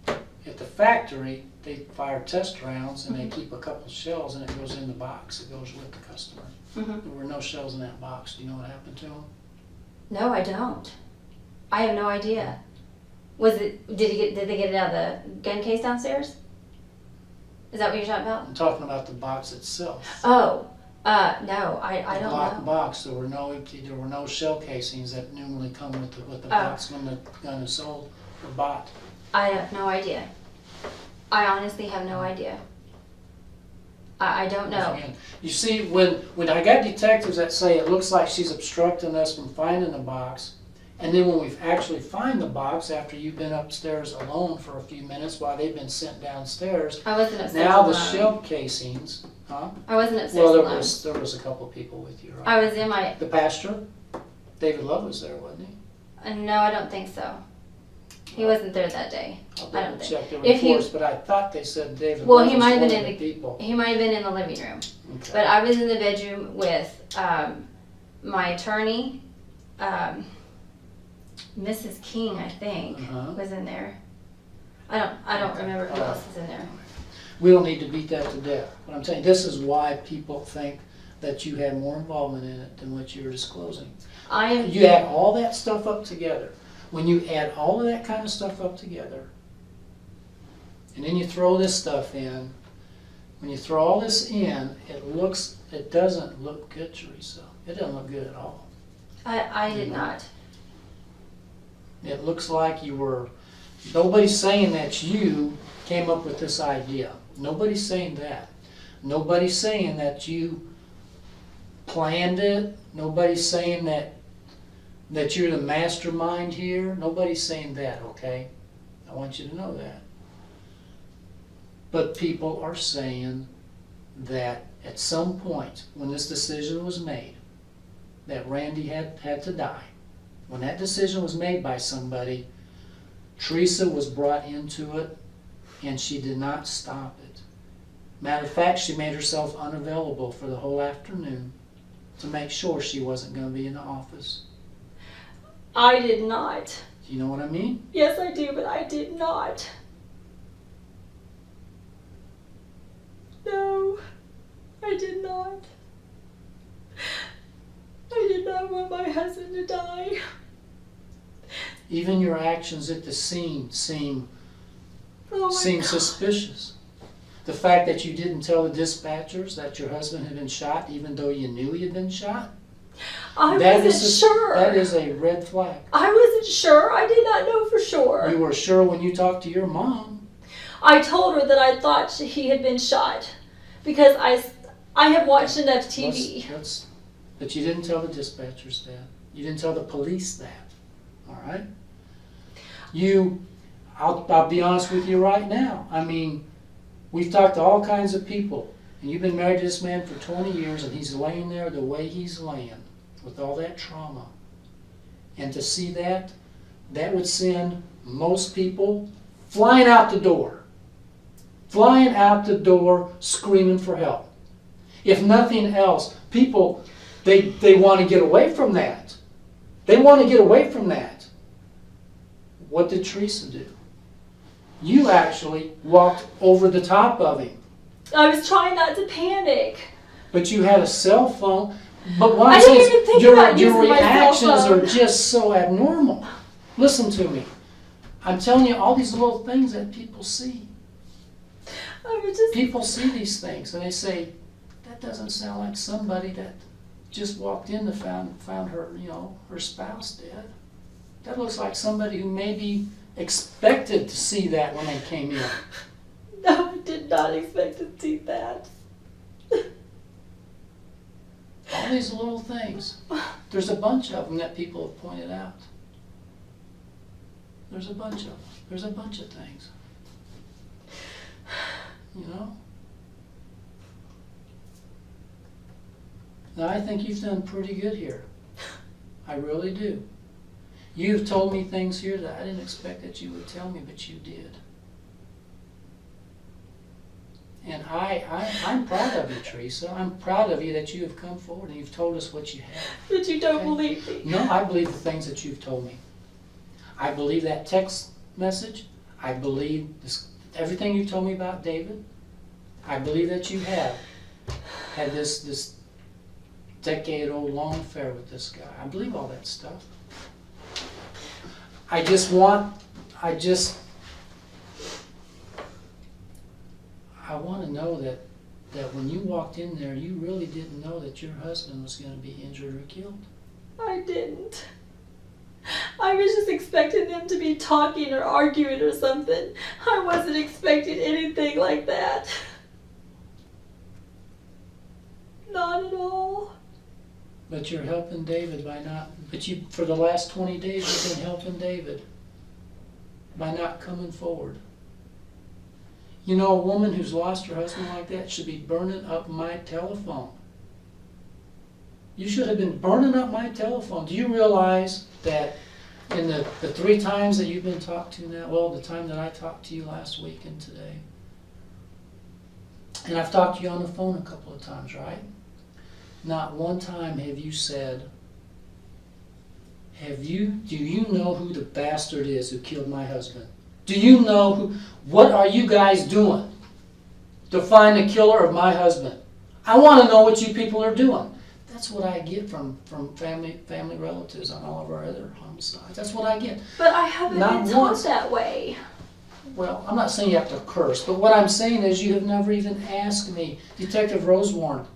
at the factory, they fire test rounds and they keep a couple shells and it goes in the box. It goes with the customer. There were no shells in that box. Do you know what happened to them? No, I don't. I have no idea. Did they get it out of the gun case downstairs? Is that what you're talking about? I'm talking about the box itself. Oh, no, I don't Glock know. box. There were no shell casings that normally come with the box when the gun is sold or bought. I have no idea. I honestly have no idea. I don't know. Again, you see, when I got detectives that say it looks like she's obstructing us from finding the box, and then when we actually find the box after you've been upstairs alone for a few minutes while they've been sent downstairs, I wasn't upstairs now alone. the shell casings, huh? I wasn't upstairs Well, alone. there was a couple people with you, right? I was in my... The pastor, David Love was there, wasn't he? No, I don't think so. He wasn't there that day. I'll I don't check the think. reports, but I thought they said David Well, Love he was might have one been of in the people. He might have been in the living room. Okay. But I was in the bedroom with my attorney, Mrs. King, I think, was in there. I don't remember who else was in there. We don't need to beat that to death. But I'm telling you, this is why people think that you had more involvement in it than what you're disclosing. You add all that stuff up together. When you add all of that kind of stuff up together, and then you throw this stuff in, when you throw all this in, it doesn't look good, Theresa. It doesn't look good at all. I did not. It looks like nobody's saying that you came up with this idea. Nobody's saying that. Nobody's saying that you planned it. Nobody's saying that you're the mastermind here. Nobody's saying that, okay? I want you to know that. But people are saying that at some point when this decision was made, that Randy had to die, when that decision was made by somebody, Theresa was brought into it and she did not stop it. Matter of fact, she made herself unavailable for the whole afternoon to make sure she wasn't going to be in the office. I did not. Do you know what I mean? Yes, I do, but I did not. No, I did not. I did not want my husband to die. Even your actions at the scene seem suspicious. The fact that you didn't tell the dispatchers that your husband had been shot, even though you knew he had been shot, I wasn't sure. That is a red flag. I wasn't sure. I did not know for sure. You were sure when you talked to your mom. I told her that I thought he had been shot because I have watched enough TV. But you didn't tell the dispatchers that. You didn't tell the police that. All right? I'll be honest with you right now. I mean, we've talked to all kinds of people, and you've been married to this man for 20 years, and he's laying there the way he's laying with all that trauma. And to see that would send most people flying out the door. Flying out the door screaming for help. If nothing else, people, they want to get away from that. They want to get away from that. What did Theresa do? You actually walked over the top of him. I was trying not to panic. But you had a cell phone. But what I I'm didn't saying even think is about your using my cell reactions phone. are just so abnormal. Listen to me. I'm telling you, all these little things that people see. I was just... People see these things and they say, that doesn't sound like somebody that just walked in and found her, her spouse dead. That looks like somebody who maybe expected to see that when they came in. No, I did not expect to see that. All these little things. There's a bunch of them that people have pointed out. There's a bunch of them. There's a bunch of things. Now, I think you've done pretty good here. I really do. You've told me things here that I didn't expect that you would tell me, but you did. And I'm proud of you, Theresa. I'm proud of you that you have come forward and you've told us what you have. But you don't believe me. No, I believe the things that you've told me. I believe that text message. I believe everything you told me about David. I believe that you have had this decade-old long affair with this guy. I believe all that stuff. I want to know that when you walked in there, you really didn't know that your husband was going to be injured or killed. I didn't. I was just expecting them to be talking or arguing or something. I wasn't expecting anything like that. Not at all. But you're helping David by not, for the last 20 days you've been helping David by not coming forward. You know, a woman who's lost her husband like that should be burning up my telephone. You should have been burning up my telephone. Do you realize that in the 3 times that you've been talked to now, well, the time that I talked to you last week and today, and I've talked to you on the phone a couple of times, right? Not one time have you said, do you know who the bastard is who killed my husband? Do you know what are you guys doing to find the killer of my husband? I want to know what you people are doing. That's what I get from family relatives on all of our other homicides. That's what I get. But I haven't Not been taught once. that way. Well, I'm not saying you have to curse, but what I'm saying is you have never even asked me, Detective Rosewarren,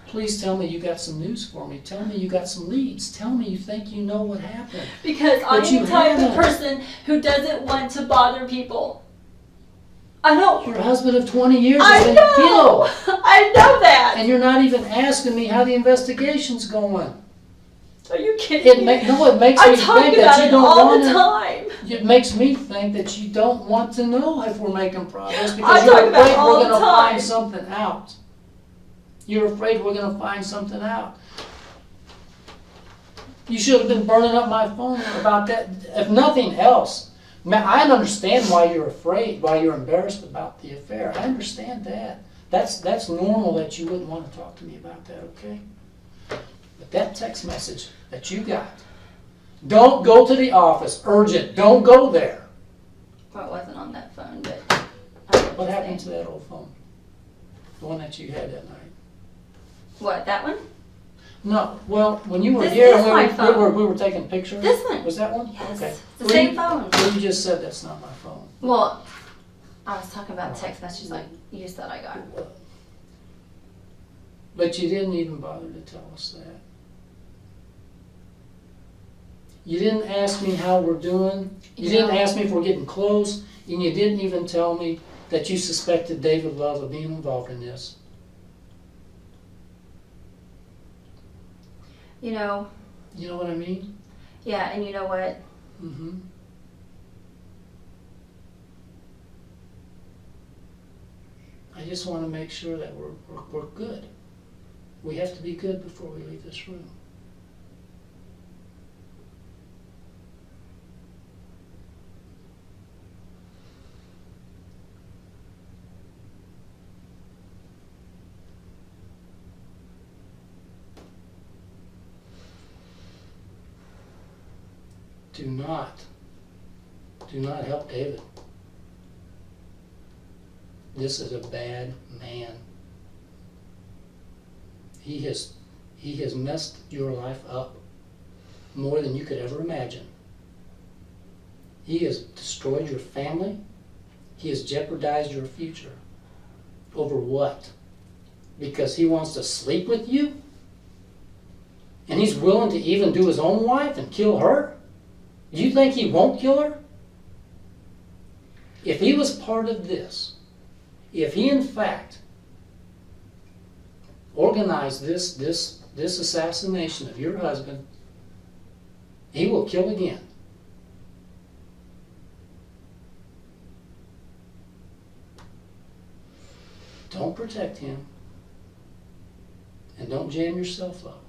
please tell me you got some news for me. Tell me you got some leads. Tell me you think you know what happened. Because I But am you the type haven't. of person who doesn't want to bother people. I know. Your husband of 20 years I has been know. killed. I know that. And you're not even asking me how the investigation's going. Are you kidding me? It makes I me talk think about that you it don't all want the to. time. It makes me think that you don't want to know if we're making progress I because you're talk about afraid it all we're the going to time. find something out. You're afraid we're going to find something out. You should have been burning up my phone about that, if nothing else. I understand why you're afraid, why you're embarrassed about the affair. I understand that. That's normal that you wouldn't want to talk to me about that, okay? But that text message that you got, don't go to the office, urgent, don't go there. Well, it wasn't on that phone, but... What happened to that old phone? The one that you had that night? What, that one? No, well, when you were This here, is my phone. we were taking pictures. This one. Was that one? Yes. Okay. It's the same phone. Well, you just said that's not my phone. Well, I was talking about text messages like you said I got. But you didn't even bother to tell us that. You didn't ask me how we're doing. You didn't ask me if we're getting close. And you didn't even tell me that you suspected David Love of being involved in this. You know. You know what I mean? Yeah, and you know what? Mm-hmm. I just want to make sure that we're good. We have to be good before we leave this room. Do not help David. This is a bad man. He has messed your life up more than you could ever imagine. He has destroyed your family. He has jeopardized your future. Over what? Because he wants to sleep with you? And he's willing to even do his own wife and kill her? Do you think he won't kill her? If he was part of this, if he in fact organized this assassination of your husband, he will kill again. Don't protect him, and don't jam yourself up.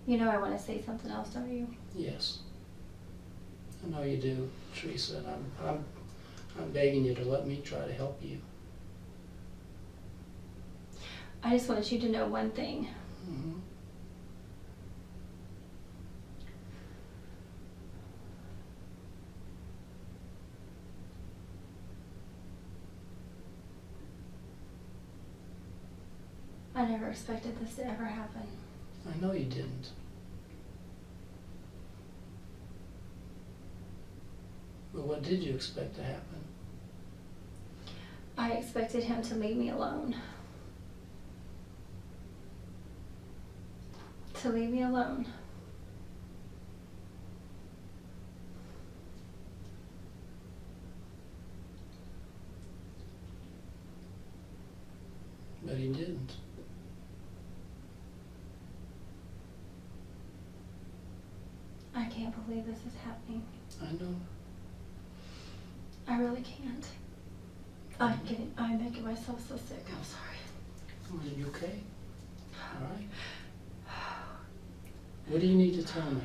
You know I want to say something else, don't you? Yes, I know you do, Theresa, and I'm begging you to let me try to help you. I just want you to know one thing. Mm-hmm. I never expected this to ever happen. I know you didn't. But what did you expect to happen? I expected him to leave me alone. To leave me alone. But he didn't. I can't believe this is happening. I know. I really can't. I'm making myself so sick. I'm sorry. Are you okay? All right. What do you need to tell me?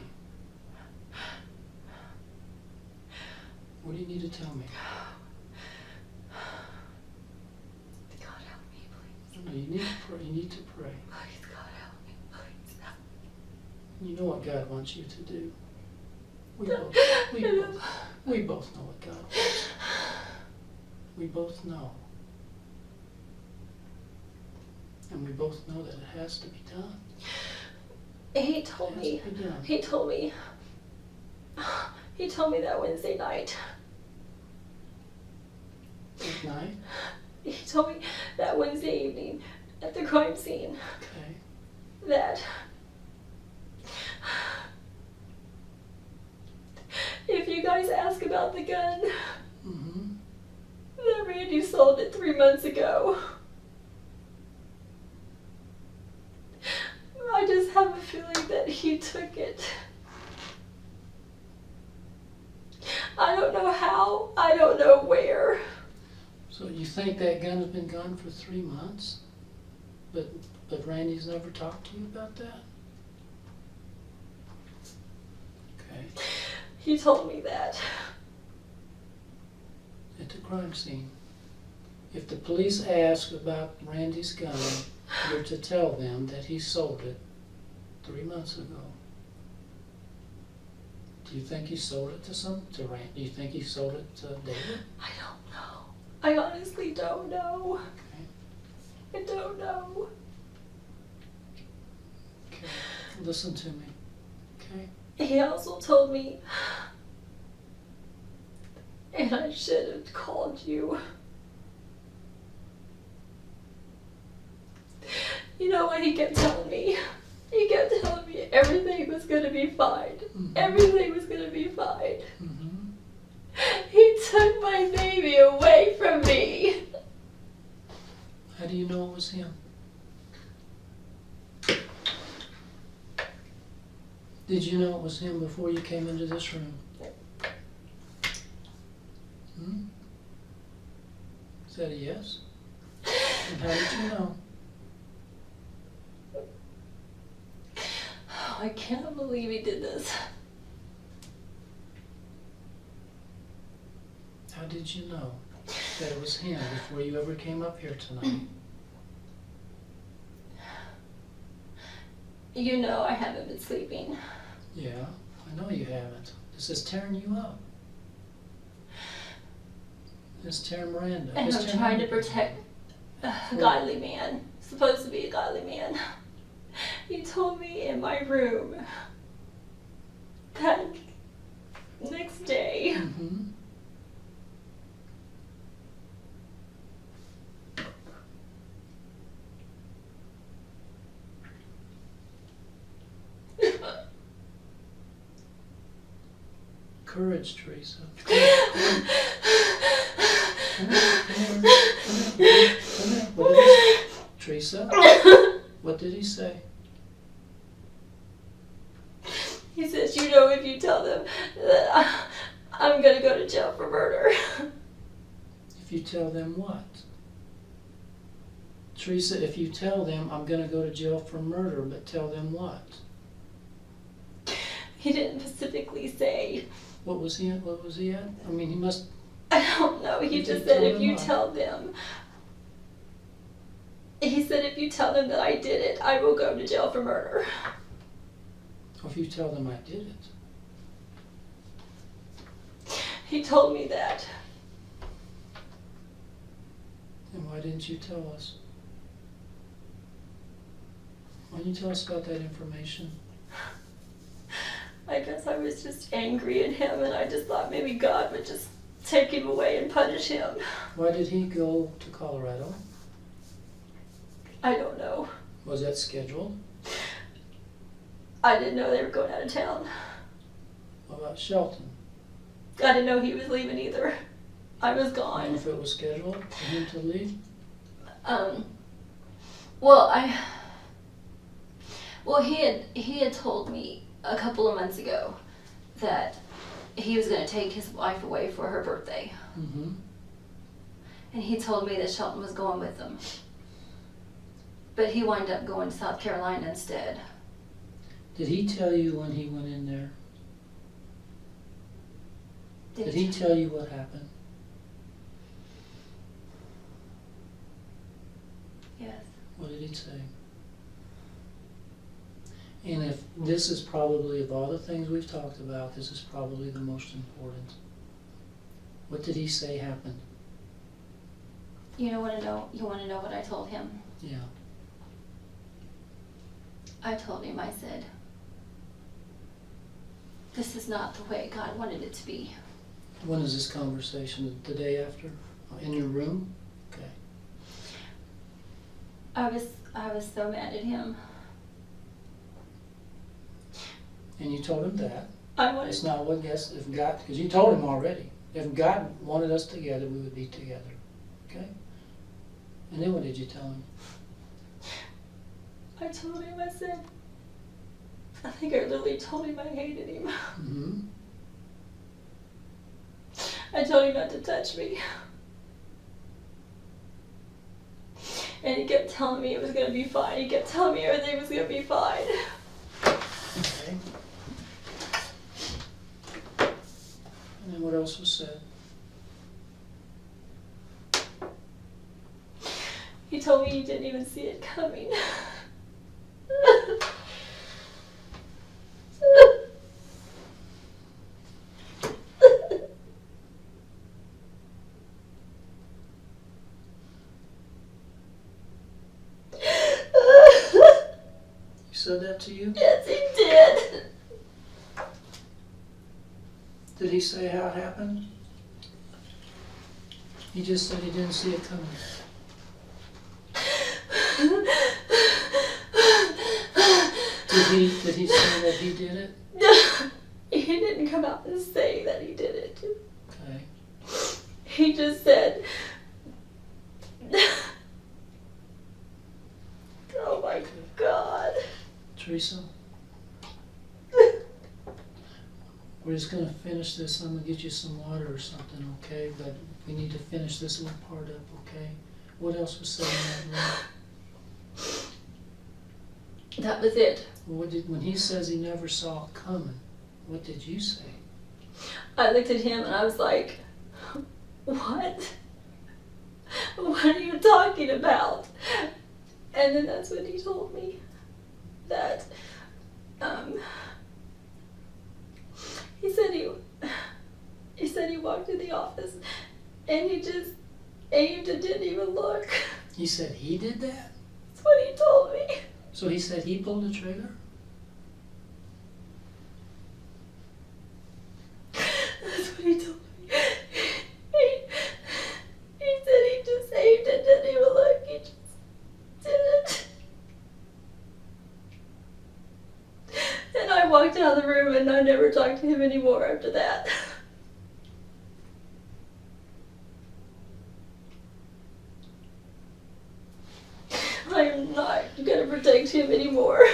What do you need to tell me? God help me, please. No, you need to pray. You need to pray. Please, God help me. Please help me. You know what God wants you to do. We both know what God wants. We both know. And we both know that it has to be done. He told me that Wednesday night. At night? He told me that Wednesday evening at the crime scene. Okay. That if you guys ask about the gun, Mm-hmm. that Randy sold it 3 months ago. I just have a feeling that he took it. I don't know how, I don't know where. So you think that gun's been gone for 3 months? But Randy's never talked to you about that? Okay. He told me that. At the crime scene. If the police ask about Randy's gun, you're to tell them that he sold it 3 months ago. Do you think he sold it to Randy? Do you think he sold it to David? I don't know. I honestly don't know. Okay. I don't know. Okay. Listen to me. Okay? He also told me, and I should have called you. You know what he kept telling me? He kept telling me everything was going to be fine. Mm-hmm. Everything was going to be fine. Mm-hmm. He took my baby away from me. How do you know it was him? Did you know it was him before you came into this room? Hmm? Is that a yes? And how did you know? Oh, I can't believe he did this. How did you know that it was him before you ever came up here tonight? You know I haven't been sleeping. Yeah, I know you haven't. This is tearing you up. Miss Tara Miranda. And Miss I'm Tara trying to Miranda. protect a godly man. Supposed to be a godly man. He told me in my room that next day. Mm-hmm. Courage, Theresa. Come here. What did he say? Theresa? What did he say? He says, you know, if you tell them that I'm gonna go to jail for murder. If you tell them what? Theresa, if you tell them I'm going to go to jail for murder, but tell them what? He didn't specifically say. What was he at? I mean, he must... I don't know. He just said if you tell them. He said if you tell them that I did it, I will go to jail for murder. If you tell them I did it. He told me that. And why didn't you tell us? Why didn't you tell us about that information? I guess I was just angry at him, and I just thought maybe God would just take him away and punish him. Why did he go to Colorado? I don't know. Was that scheduled? I didn't know they were going out of town. What about Shelton? I didn't know he was leaving either. I was I don't know gone. if it was scheduled for him to leave. Well, he had told me a couple of months ago that he was going to take his wife away for her birthday. Mm-hmm. And he told me that Shelton was going with them. But he wound up going to South Carolina instead. Did he tell you when he went in there? Did he tell you what happened? Yes. What did he say? And if this is probably, of all the things we've talked about, this is probably the most important. What did he say happened? You want to know what I told him? Yeah. I told him, I said, this is not the way God wanted it to be. When is this conversation? The day after? In your room? Okay. I was so mad at him. And you told him that. I wanted It's not what guess if God, because you told him already. If God wanted us together, we would be together. Okay? And then what did you tell him? I told him, I said, I think I literally told him I hated him. Mm-hmm. I told him not to touch me. And he kept telling me it was going to be fine. He kept telling me everything was going to be fine. Okay. And then what else was said? He told me he didn't even see it coming. He said that to you? Yes, he did. Did he say how it happened? He just said he didn't see it coming. Did he say that he did it? He didn't come out and say that he did it. Okay. He just said, oh my God. Theresa? We're just going to finish this. I'm going to get you some water or something, okay? But we need to finish this little part up, okay? What else was said in that room? That was it. When he says he never saw it coming, what did you say? I looked at him and I was like, what? What are you talking about? And then that's when he told me that, he said he walked in the office And he just aimed and didn't even look. He said he did that? That's what he told me. So he said he pulled the trigger? That's what he told me. He said he just aimed and didn't even look. He just did it. And I walked out of the room and I never talked to him anymore after that. I am not going to protect him anymore.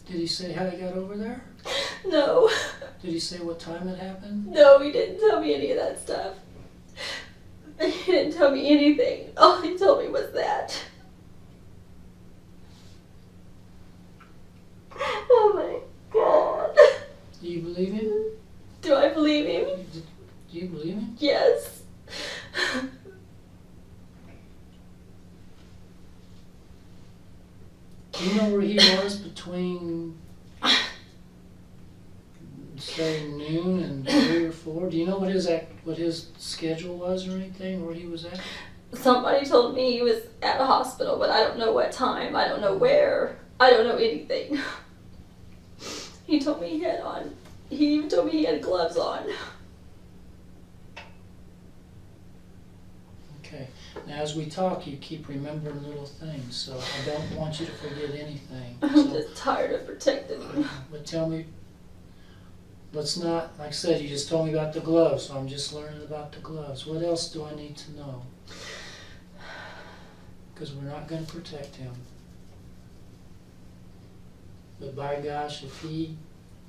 Did he say how he got over there? No. Did he say what time it happened? No, he didn't tell me any of that stuff. He didn't tell me anything. All he told me was that. Oh my God. Do you believe him? Do I believe him? Do you believe him? Yes. Do you know where he was between, say, noon and 3 or 4? Do you know what his schedule was or anything, where he was at? Somebody told me he was at a hospital, but I don't know what time. I don't know where. I don't know anything. He told me he even told me he had gloves on. Okay. Now, as we talk, you keep remembering little things, so I don't want you to forget anything. I'm So, just tired of protecting him. but tell me, let's not, like I said, you just told me about the gloves, so I'm just learning about the gloves. What else do I need to know? Because we're not going to protect him. But by gosh, if he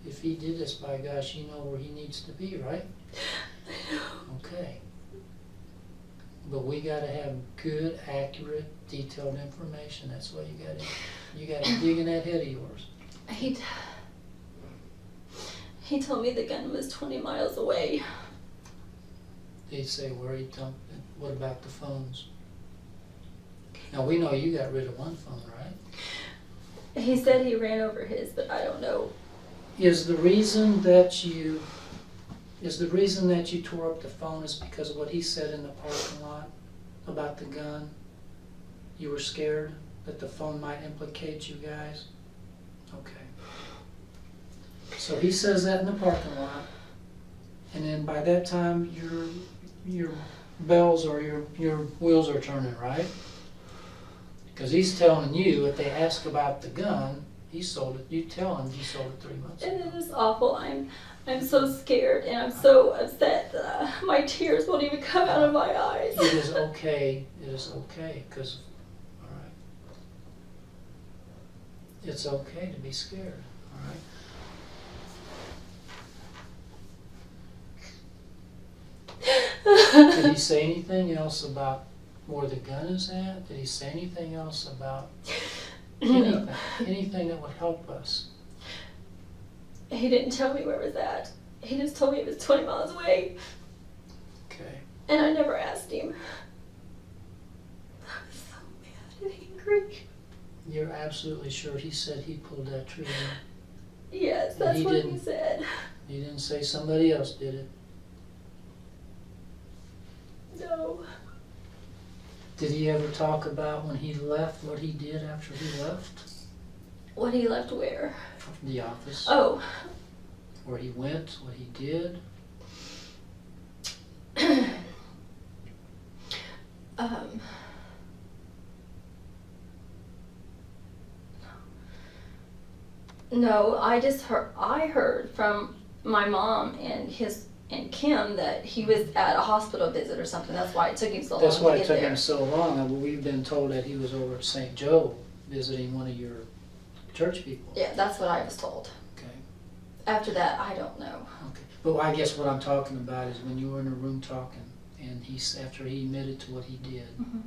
did this, by gosh, you know where he needs to be, right? Okay. But we got to have good, accurate, detailed information. That's why you got to dig in that head of yours. He told me the gun was 20 miles away. Did he say where he dumped it? What about the phones? Now we know you got rid of one phone, right? He said he ran over his, but I don't know. Is the reason that you tore up the phone is because of what he said in the parking lot about the gun? You were scared that the phone might implicate you guys? Okay. So he says that in the parking lot, and then by that time your bells or your wheels are turning, right? Because he's telling you, if they ask about the gun, he sold it. You tell him he sold it 3 months ago. And it is awful. I'm so scared and I'm so upset that my tears won't even come out of my eyes. It is okay. It is okay. Because, all right, it's okay to be scared. All right. Did he say anything else about where the gun is at? Did he say anything else about anything that would help us? He didn't tell me where it was at. He just told me it was 20 miles away. Okay. And I never asked him. I was so mad and angry. You're absolutely sure he said he pulled that trigger? Yes, And that's he what he didn't. said. He didn't say somebody else did it? No. Did he ever talk about when he left, what he did after he left What he left where? the office? Oh. Where he went, what he did? No, I heard from my mom and Kim that he was at a hospital visit or something. That's why it took him so long That's why to it get took there. him so long. We've been told that he was over at St. Joe visiting one of your church people. Yeah, that's what I was told. Okay. After that, I don't know. Okay. But I guess what I'm talking about is when you were in a room talking, and after he admitted to what he did, Mm-hmm.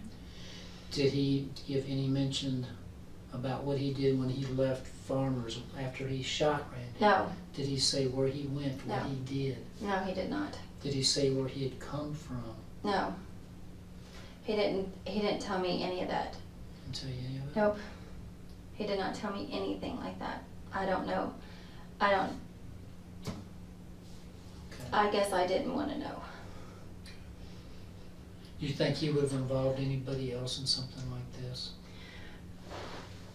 did he give any mention about what he did when he left Farmers after he shot Randy? No. Did he say where he went, what No. he did? No, he did not. Did he say where he had come from? No. He didn't tell me any of that. Didn't tell you any of it? Nope. He did not tell me anything like that. I don't know. I don't. Okay. I guess I didn't want to know. Do you think he would have involved anybody else in something like this?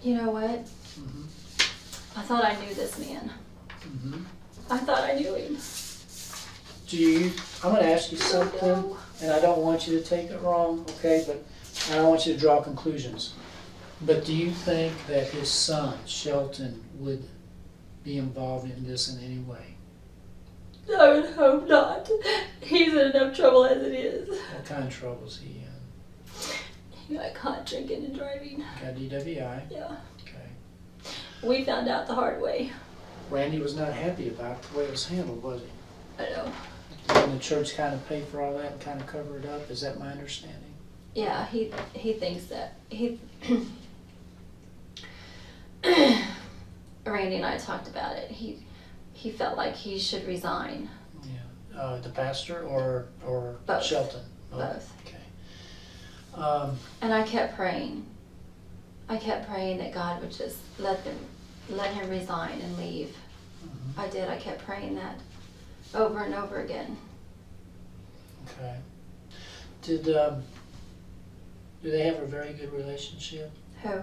You know what? Mm-hmm. I thought I knew this man. Mm-hmm. I thought I knew him. I'm going to ask you something, No. and I don't want you to take it wrong, okay? But I don't want you to draw conclusions. But do you think that his son, Shelton, would be involved in this in any way? I would hope not. He's in enough trouble as it is. What kind of trouble is he in? He got caught drinking and driving. Got DWI? Yeah. Okay. We found out the hard way. Randy was not happy about the way it was handled, was he? I know. And the church kind of paid for all that and kind of covered it up? Is that my understanding? Yeah, he thinks that Randy and I talked about it. He felt like he should resign. Yeah. The pastor or Both. Shelton? Both. Okay. And I kept praying. I kept praying that God would just let him resign and leave. Mhm. I did. I kept praying that over and over again. Okay. Do they have a very good relationship? Who?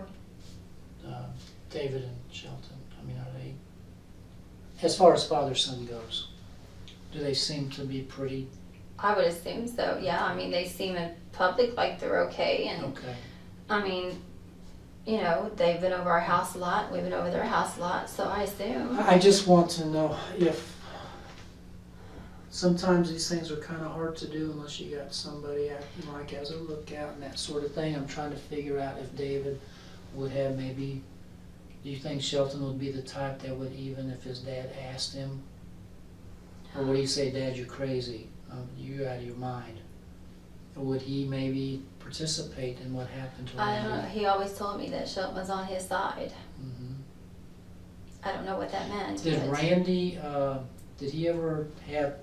David and Shelton. I mean, are they, as far as father-son goes, do they seem to be pretty? I would assume so. Yeah. I mean, they seem in public like they're okay, and Okay. I mean, you know, they've been over our house a lot. We've been over their house a lot. So I assume. I just want to know if sometimes these things are kind of hard to do unless you got somebody acting like as a lookout and that sort of thing. I'm trying to figure out if David would have maybe. Do you think Shelton would be the type that would, even if his dad asked him, or would he say, "Dad, you're crazy, you're out of your mind"? Or would he maybe participate in what happened to I Randy? don't know. He always told me that Shelton was on his side. Mm-hmm. I don't know what that meant. Did but Randy, did he ever have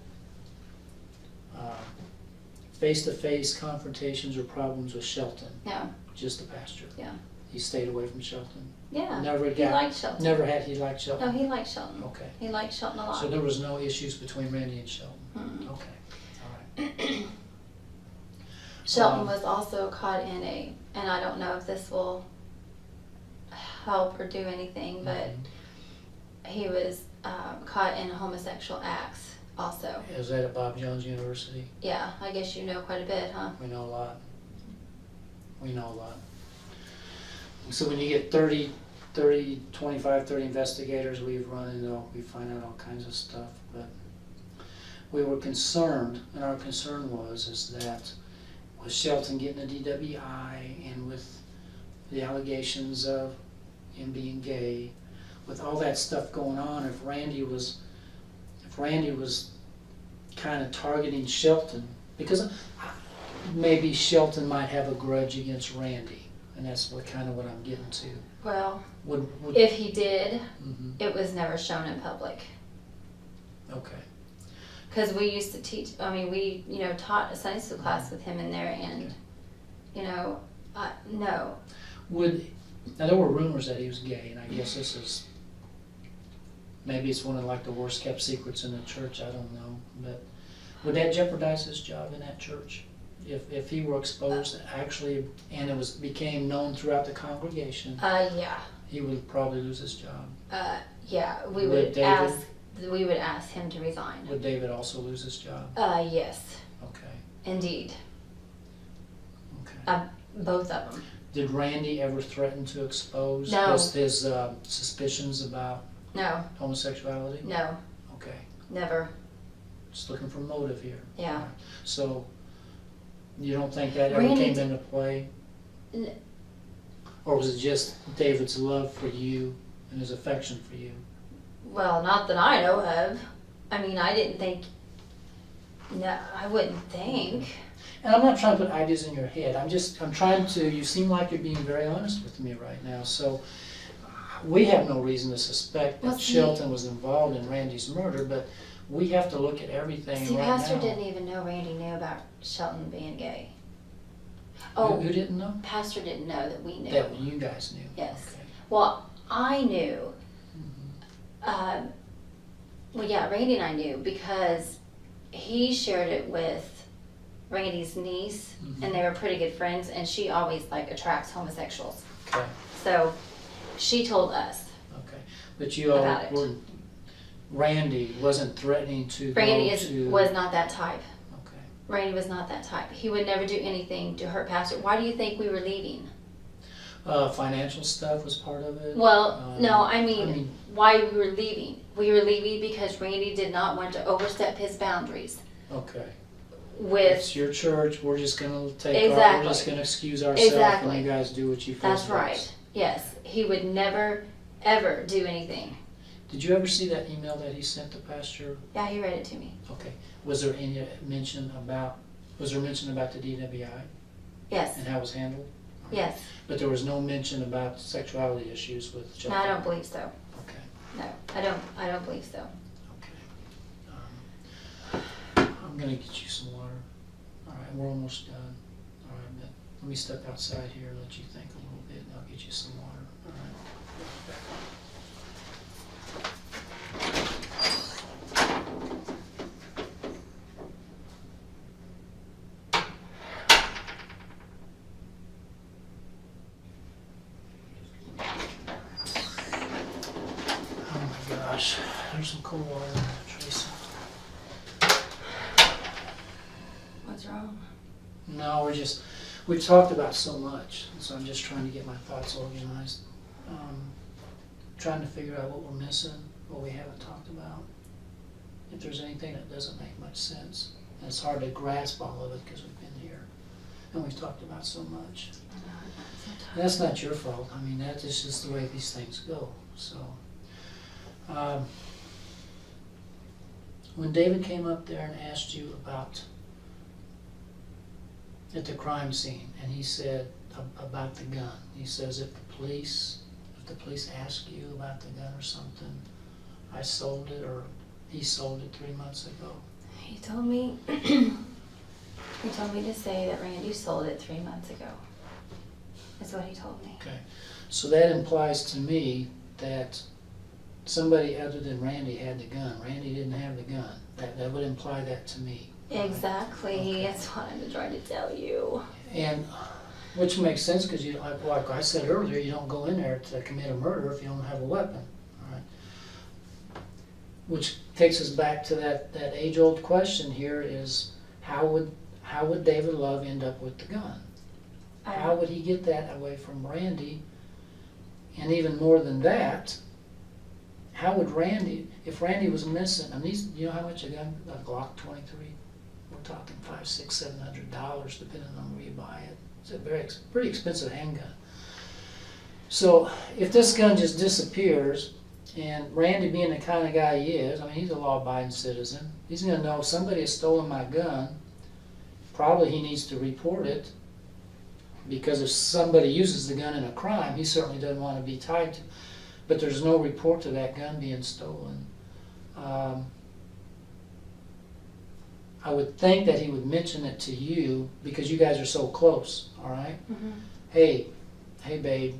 face-to-face confrontations or problems with Shelton? No. Just the pastor? Yeah. He stayed away from Shelton? Yeah. Never He liked Shelton. he liked Shelton? No, he liked Shelton. Okay. He liked Shelton a lot. So there was no issues between Randy and Shelton? Mm. Okay, all right. Shelton Um, was also caught in and I don't know if this will help or do anything, but Mhm. he was caught in homosexual acts also. Is that at Bob Jones University? Yeah, I guess you know quite a bit, huh? We know a lot. We know a lot. So when you get 25, 30 investigators, we find out all kinds of stuff. But we were concerned, and our concern is that with Shelton getting a DWI and with the allegations of him being gay, with all that stuff going on, if Randy was kind of targeting Shelton, because maybe Shelton might have a grudge against Randy, and that's what I'm getting to. Well, Would if he did, Mhm. it was never shown in public. Okay. Because we used to teach, we, taught a Sunday school class with him in there, and, no. Now there were rumors that he was gay, and I guess this is, maybe it's one of the worst kept secrets in the church, I don't know, but would that jeopardize his job in that church? If he were exposed actually, and it became known throughout the congregation, Yeah. he would probably lose his job. Yeah, we Would would David- ask him to resign. Would David also lose his job? Yes, Okay, indeed. okay. Both of them. Did Randy ever threaten to expose No. his suspicions about No, homosexuality? no, Okay, never. just looking for motive here. Yeah. Alright. So, you don't think that ever Randy came d- into play? N- Or was it just David's love for you and his affection for you? Well, not that I know of. I didn't think. No, I wouldn't think. And I'm not trying to put ideas in your head, I'm trying to, you seem like you're being very honest with me right now, so we have no reason to suspect Well, that see- Shelton was involved in Randy's murder, but we have to look at everything See, right now. Pastor didn't even know Randy knew about Shelton being gay. Oh, Who didn't know? Pastor didn't know that we knew. That you guys knew? Yes. Okay. Well, I knew. Mhm. Well, yeah, Randy and I knew because he shared it with Randy's niece, and they were pretty good friends, and she always like attracts homosexuals. Okay. So she told us. Okay. But you all About it. were, Randy wasn't threatening to Randy go to... was not that type. Okay. Randy was not that type. He would never do anything to hurt Pastor. Why do you think we were leaving? Financial stuff was part of it? Well, no, I mean, why we were leaving. We were leaving because Randy did not want to overstep his boundaries. Okay. With It's your church, we're just gonna take Exactly. we're just gonna excuse ourselves Exactly. and you guys do what you feel that's is right. best. Yes, he would never ever do anything. Did you ever see that email that he sent to Pastor? Yeah, he read it to me. Okay. Was there mention about the DWI Yes. and how it was handled? Yes. But there was no mention about sexuality issues with No, children? I don't believe so. Okay. No, I don't believe so. Okay. I'm gonna get you some water. All right, we're almost done. All right, but let me step outside here and let you think a little bit, and I'll get you some water. All right. Oh my gosh, there's some cold water, Teresa. What's wrong? No, we've talked about so much, so I'm just trying to get my thoughts organized. Trying to figure out what we're missing, what we haven't talked about. If there's anything that doesn't make much sense. And it's hard to grasp all of it because we've been here and we've talked about so much. And that's not your fault. I mean, that's just the way these things go. So, when David came up there and asked you about at the crime scene, and he said about the gun, he says if the police ask you about the gun or something, I sold it or he sold it 3 months ago. He told me to say that Randy sold it 3 months ago. That's what he told me. Okay, so that implies to me that somebody other than Randy had the gun. Randy didn't have the gun. That would imply that to me. Exactly. Okay. That's what I'm trying to tell you. And which makes sense because you, like I said earlier, you don't go in there to commit a murder if you don't have a weapon. All right. Which takes us back to that age-old question here: is how would David Love end up with the gun? How would he get that away from Randy? And even more than that, how would Randy, if Randy was missing, and these, you know how much a gun, a Glock 23? We're talking $500, $600, $700, depending on where you buy it. It's a pretty expensive handgun. So if this gun just disappears, and Randy being the kind of guy he is, I mean, he's a law-abiding citizen, he's going to know somebody has stolen my gun. Probably he needs to report it, because if somebody uses the gun in a crime, he certainly doesn't want to be tied to. But there's no report to that gun being stolen. I would think that he would mention it to you because you guys are so close, all right? Mm-hmm. Hey babe,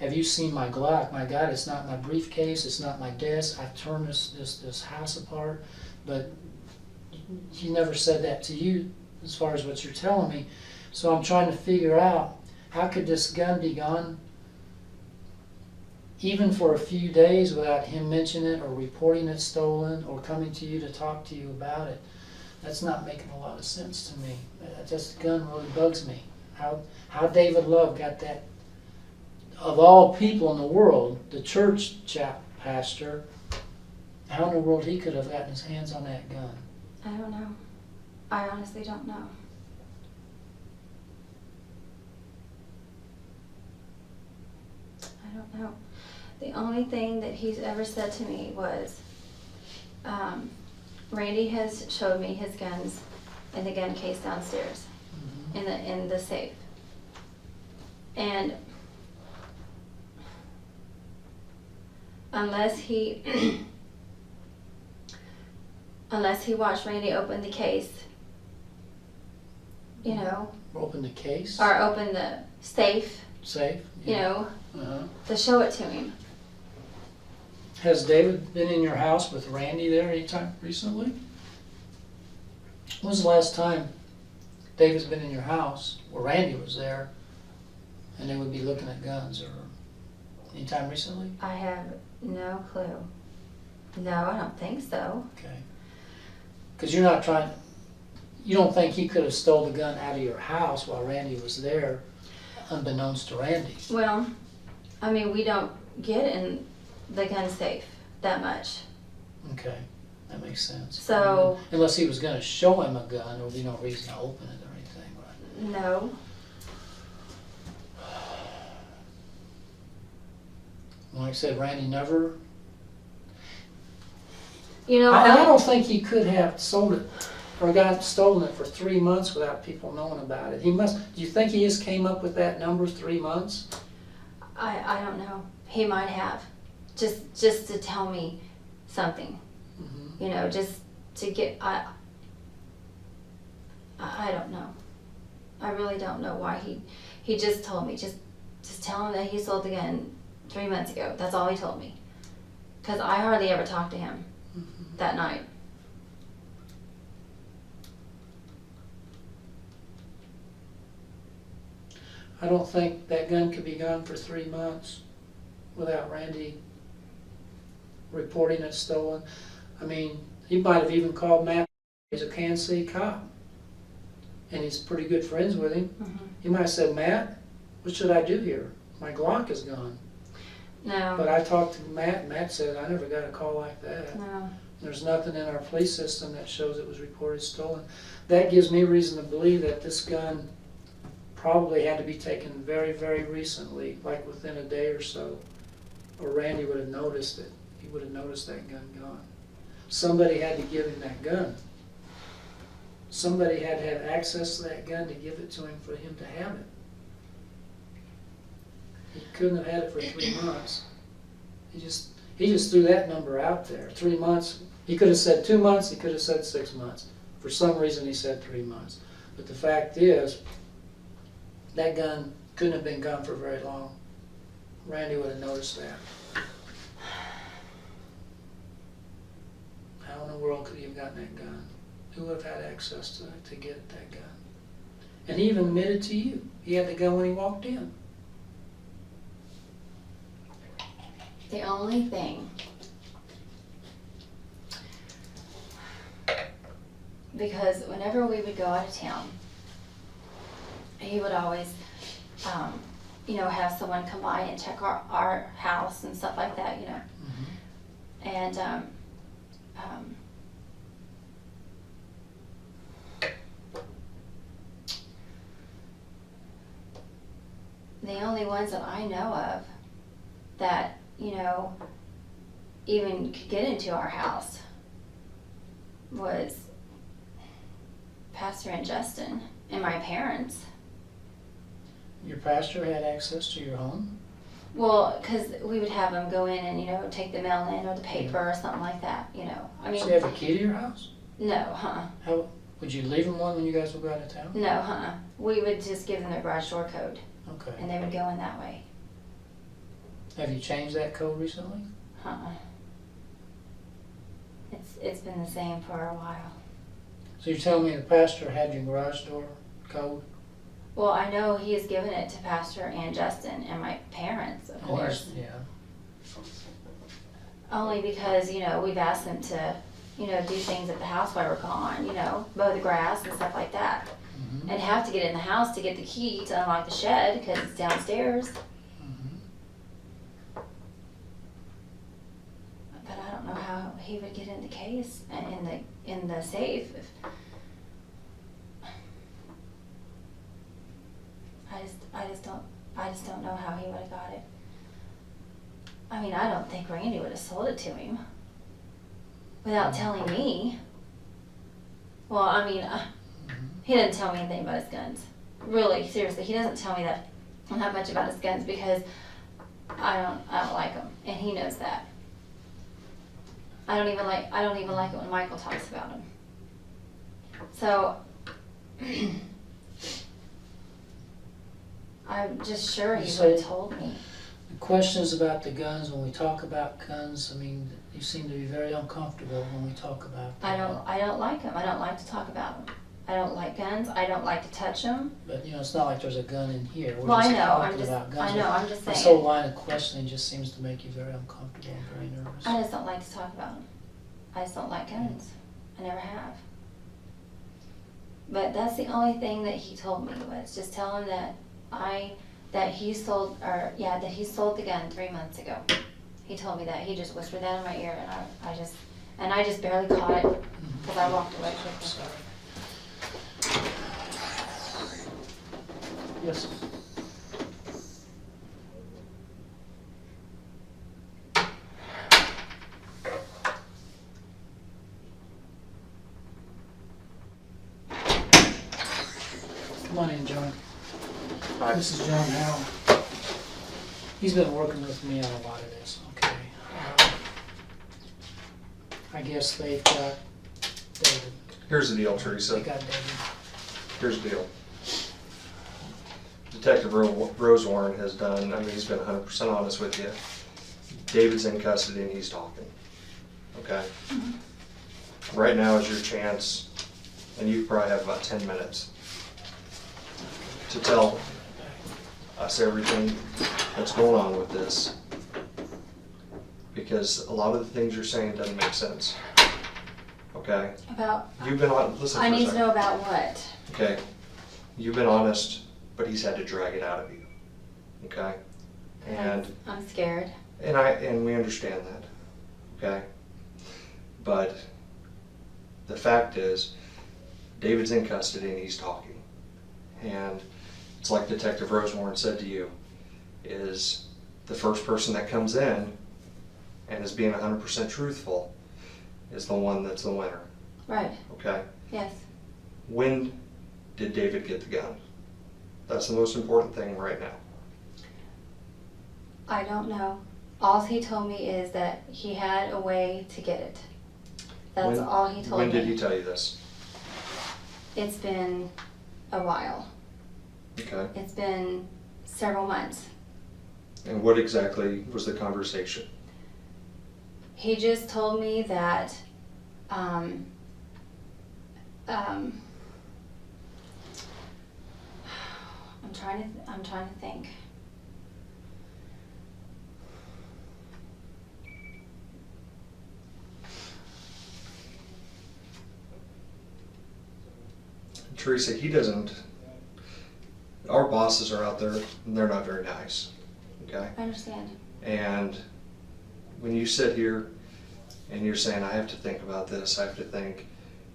have you seen my Glock? My God, it's not my briefcase, it's not my desk. I've torn this house apart, but he never said that to you as far as what you're telling me. So I'm trying to figure out, how could this gun be gone even for a few days without him mentioning it or reporting it stolen or coming to you to talk to you about it? That's not making a lot of sense to me. This gun really bugs me. How David Love got that, of all people in the world, the church pastor, how in the world he could have gotten his hands on that gun? I don't know. I honestly don't know. I don't know. The only thing that he's ever said to me was, Randy has showed me his guns in the gun case downstairs, in the safe. And unless he watched Randy open the case, you know, Open the case? or open the safe, Safe? you know, Uh-huh. to show it to him. Has David been in your house with Randy there anytime recently? When was the last time David's been in your house, or Randy was there, and they would be looking at guns, or anytime recently? I have no clue. No, I don't think so. Okay. Because you don't think he could have stole the gun out of your house while Randy was there, unbeknownst to Randy? Well, I mean, we don't get in the gun safe that much. Okay, that makes sense. So, unless he was going to show him a gun, there would be no reason to open it or anything, right? no. Like I said, Randy never. You know, I don't think he could have sold it or got stolen it for 3 months without people knowing about it. He must. Do you think he just came up with that number, 3 months? I don't know. He might have, just to tell me something. Mm-hmm. You know, just to get. I don't know. I really don't know why he just told me. Just tell him that he sold the gun 3 months ago. That's all he told me. Because I hardly ever talked to him that night. I don't think that gun could be gone for 3 months without Randy reporting it stolen. I mean, he might have even called Matt. He's a Kansas City cop, and he's pretty good friends with him. Mm-hmm. He might have said, "Matt, what should I do here? My Glock is gone." No. But I talked to Matt, and Matt said, "I never got a call like that. No. There's nothing in our police system that shows it was reported stolen." That gives me reason to believe that this gun probably had to be taken very, very recently, like within a day or so, or Randy would have noticed it. He would have noticed that gun gone. Somebody had to give him that gun. Somebody had to have access to that gun to give it to him for him to have it. He couldn't have had it for 3 months. He just threw that number out there. 3 months. He could have said 2 months. He could have said 6 months. For some reason, he said 3 months. But the fact is, that gun couldn't have been gone for very long. Randy would have noticed that. How in the world could he have gotten that gun? Who would have had access to get that gun? And he even admitted to you he had the gun when he walked in. The only thing, because whenever we would go out of town, he would always, have someone come by and check our house and stuff like that, Mm-hmm. And the only ones that I know of that, even could get into our house was Pastor and Justin and my parents. Your pastor had access to your home? Well, because we would have them go in and, take the mail in or the paper or something like that, I mean. So you have a key to your house? No, How would you leave them one when you guys would go out of town? No, we would just give them their garage door code Okay. and they would go in that way. Have you changed that code recently? It's been the same for a while. So you're telling me the pastor had your garage door code? Well, I know he has given it to Pastor and Justin and my parents, of course. Yeah. Only because, we've asked them to, do things at the house while we're gone, mow the grass and stuff like that. Mm-hmm. And have to get in the house to get the key to unlock the shed because it's downstairs. Mm-hmm. But I don't know how he would get in the case, in the safe. I just don't know how he would have got it. I mean, I don't think Randy would have sold it to him without telling me. Well, I mean, he doesn't tell me anything about his guns. Really, seriously, he doesn't tell me that much about his guns because I don't like them, and he knows that. I don't even like it when Michael talks about them. So I'm just sure he would have told me. The questions about the guns, when we talk about guns, I mean, you seem to be very uncomfortable when we talk about them. I don't like them. I don't like to talk about them. I don't like guns. I don't like to touch them. But, you know, it's not like there's a gun in here. We're Well, I just know. talking about guns. I'm just saying. This whole line of questioning just seems to make you very uncomfortable and very nervous. I just don't like to talk about them. I just don't like guns. I never have. But that's the only thing that he told me, was just tell him that he sold the gun 3 months ago. He told me that. He just whispered that in my ear, and I just barely caught it because I walked away quickly. Sorry. Yes. Come on in, John. Hi. This is John Howell. He's been working with me on a lot of this, okay? I guess they've got David. Here's the deal, They Theresa. got David. Here's the deal. Detective Rosewarren has done, I mean, he's been 100% honest with you. David's in custody and he's talking. Okay? Right now is your chance, and you probably have about 10 minutes to tell us everything that's going on with this. Because a lot of the things you're saying doesn't make sense. Okay? About, You've been on, listen for I a need to second. know about what? Okay, you've been honest, but he's had to drag it out of you. Okay, and I'm scared. and we understand that. Okay, but the fact is, David's in custody and he's talking, and it's like Detective Rosewarren said to you, is the first person that comes in and is being 100% truthful is the one that's the winner. Right. Okay. Yes. When did David get the gun? That's the most important thing right now. I don't know. All he told me is that he had a way to get it. That's all he told me. When did he tell you this? It's been a while. Okay. It's been several months. And what exactly was the conversation? He just told me that I'm trying to think. Theresa, he doesn't. Our bosses are out there and they're not very nice. Okay? I understand. And when you sit here and you're saying, I have to think about this, I have to think,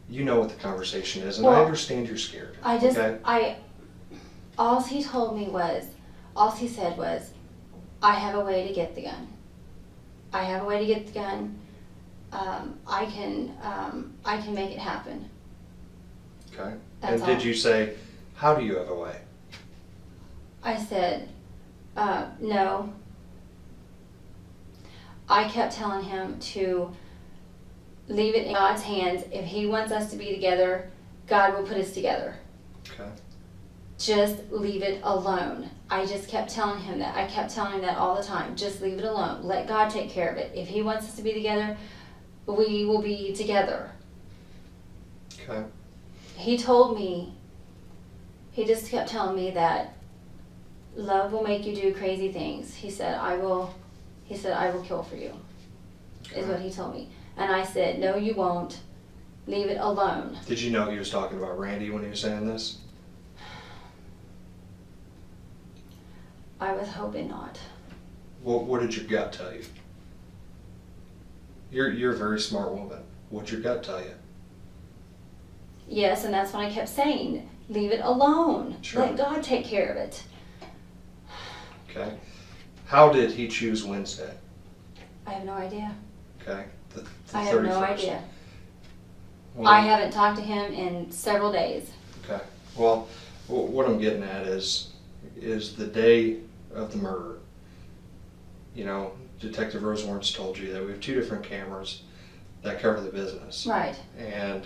you know what the conversation is, and I Well, understand you're scared. Okay? All he said was, I have a way to get the gun. I have a way to get the gun. I can make it happen. Okay? That's and did all. you say, how do you have a way? I said, no. I kept telling him to leave it in God's hands. If he wants us to be together, God will put us together. Okay. Just leave it alone. I just kept telling him that. I kept telling him that all the time. Just leave it alone. Let God take care of it. If he wants us to be together, we will be together. Okay. He just kept telling me that love will make you do crazy things. He said, I will kill for you, is what he told me. And I said, no, you won't. Leave it alone. Did you know he was talking about Randy when he was saying this? I was hoping not. What did your gut tell you? You're a very smart woman. What'd your gut tell you? Yes, and that's what I kept saying. Leave it alone. Sure. Let God take care of it. Okay. How did he choose Wednesday? I have no idea. Okay. The I have 31st. no idea. Well, I haven't talked to him in several days. Okay. Well, what I'm getting at is the day of the murder. You know, Detective Rosewarren's told you that we have 2 different cameras that cover the business. Right. And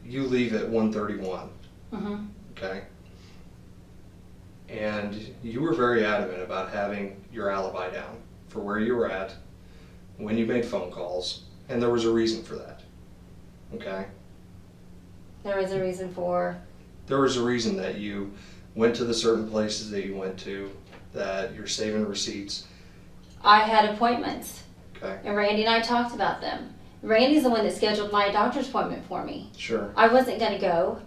you leave at 1:31. Mm-hmm. Okay. And you were very adamant about having your alibi down for where you were at, when you made phone calls, and there was a reason for that. Okay? There was a reason for. There was a reason that you went to the certain places that you went to, that you're saving receipts. I had appointments. Okay. And Randy and I talked about them. Randy's the one that scheduled my doctor's appointment for me. Sure. I wasn't going to go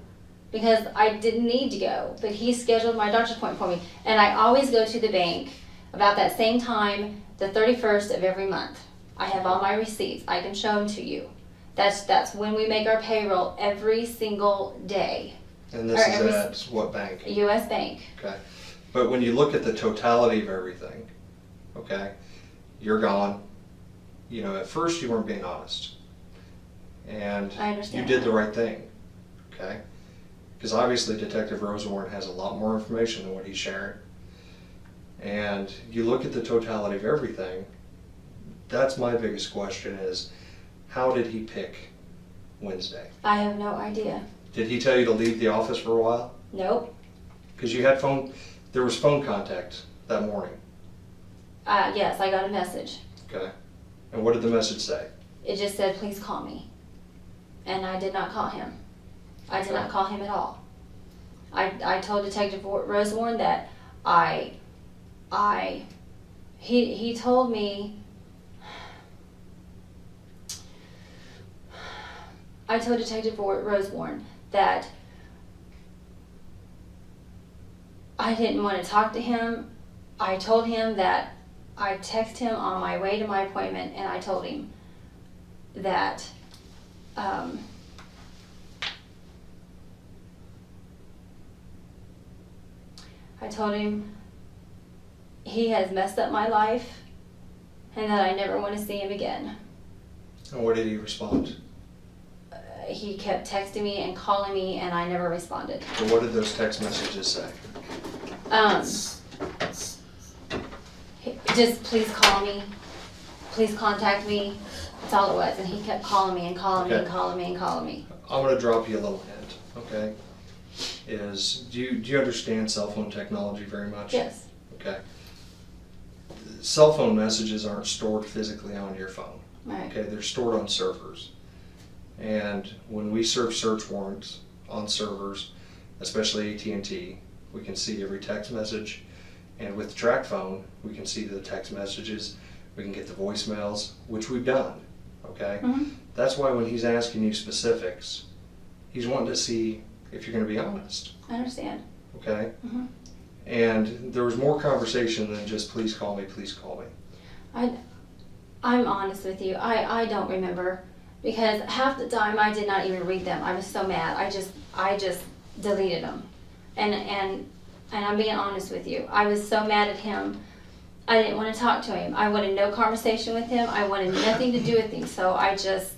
because I didn't need to go, but he scheduled my doctor's appointment for me. And I always go to the bank about that same time, the 31st of every month. I have all my receipts. I can show them to you. That's when we make our payroll every single day. And this is at what bank? U.S. Bank. Okay. But when you look at the totality of everything, okay, you're gone. You know, at first you weren't being honest. And I understand. you did the right thing, okay? Because obviously Detective Rosewarne has a lot more information than what he's sharing. And you look at the totality of everything, that's my biggest question is, how did he pick Wednesday? I have no idea. Did he tell you to leave the office for a while? Nope. Because there was phone contact that morning. Yes, I got a message. Okay. And what did the message say? It just said, please call me. And I did not call him. I did not call him at all. I told Detective Rosewarne that he told me, I told Detective Rosewarne that I didn't want to talk to him. I told him that I texted him on my way to my appointment, and I told him that I told him he has messed up my life and that I never want to see him again. And what did he respond? He kept texting me and calling me, and I never responded. So what did those text messages say? Just please call me, please contact me. That's all it was. And he kept calling me and calling me and calling me and calling me. I'm going to drop you a little hint, okay? Do you understand cell phone technology very much? Yes. Okay. Cell phone messages aren't stored physically on your phone. Right. Okay, they're stored on servers. And when we serve search warrants on servers, especially AT&T, we can see every text message. And with the track phone, we can see the text messages, we can get the voicemails, which we've done, okay? Mm-hmm. That's why when he's asking you specifics, he's wanting to see if you're going to be honest, I understand. okay? Mm-hmm. And there was more conversation than just please call me, please call me. I'm honest with you. I don't remember, because half the time I did not even read them. I was so mad. I just deleted them. And I'm being honest with you. I was so mad at him. I didn't want to talk to him. I wanted no conversation with him. I wanted nothing to do with him. So I just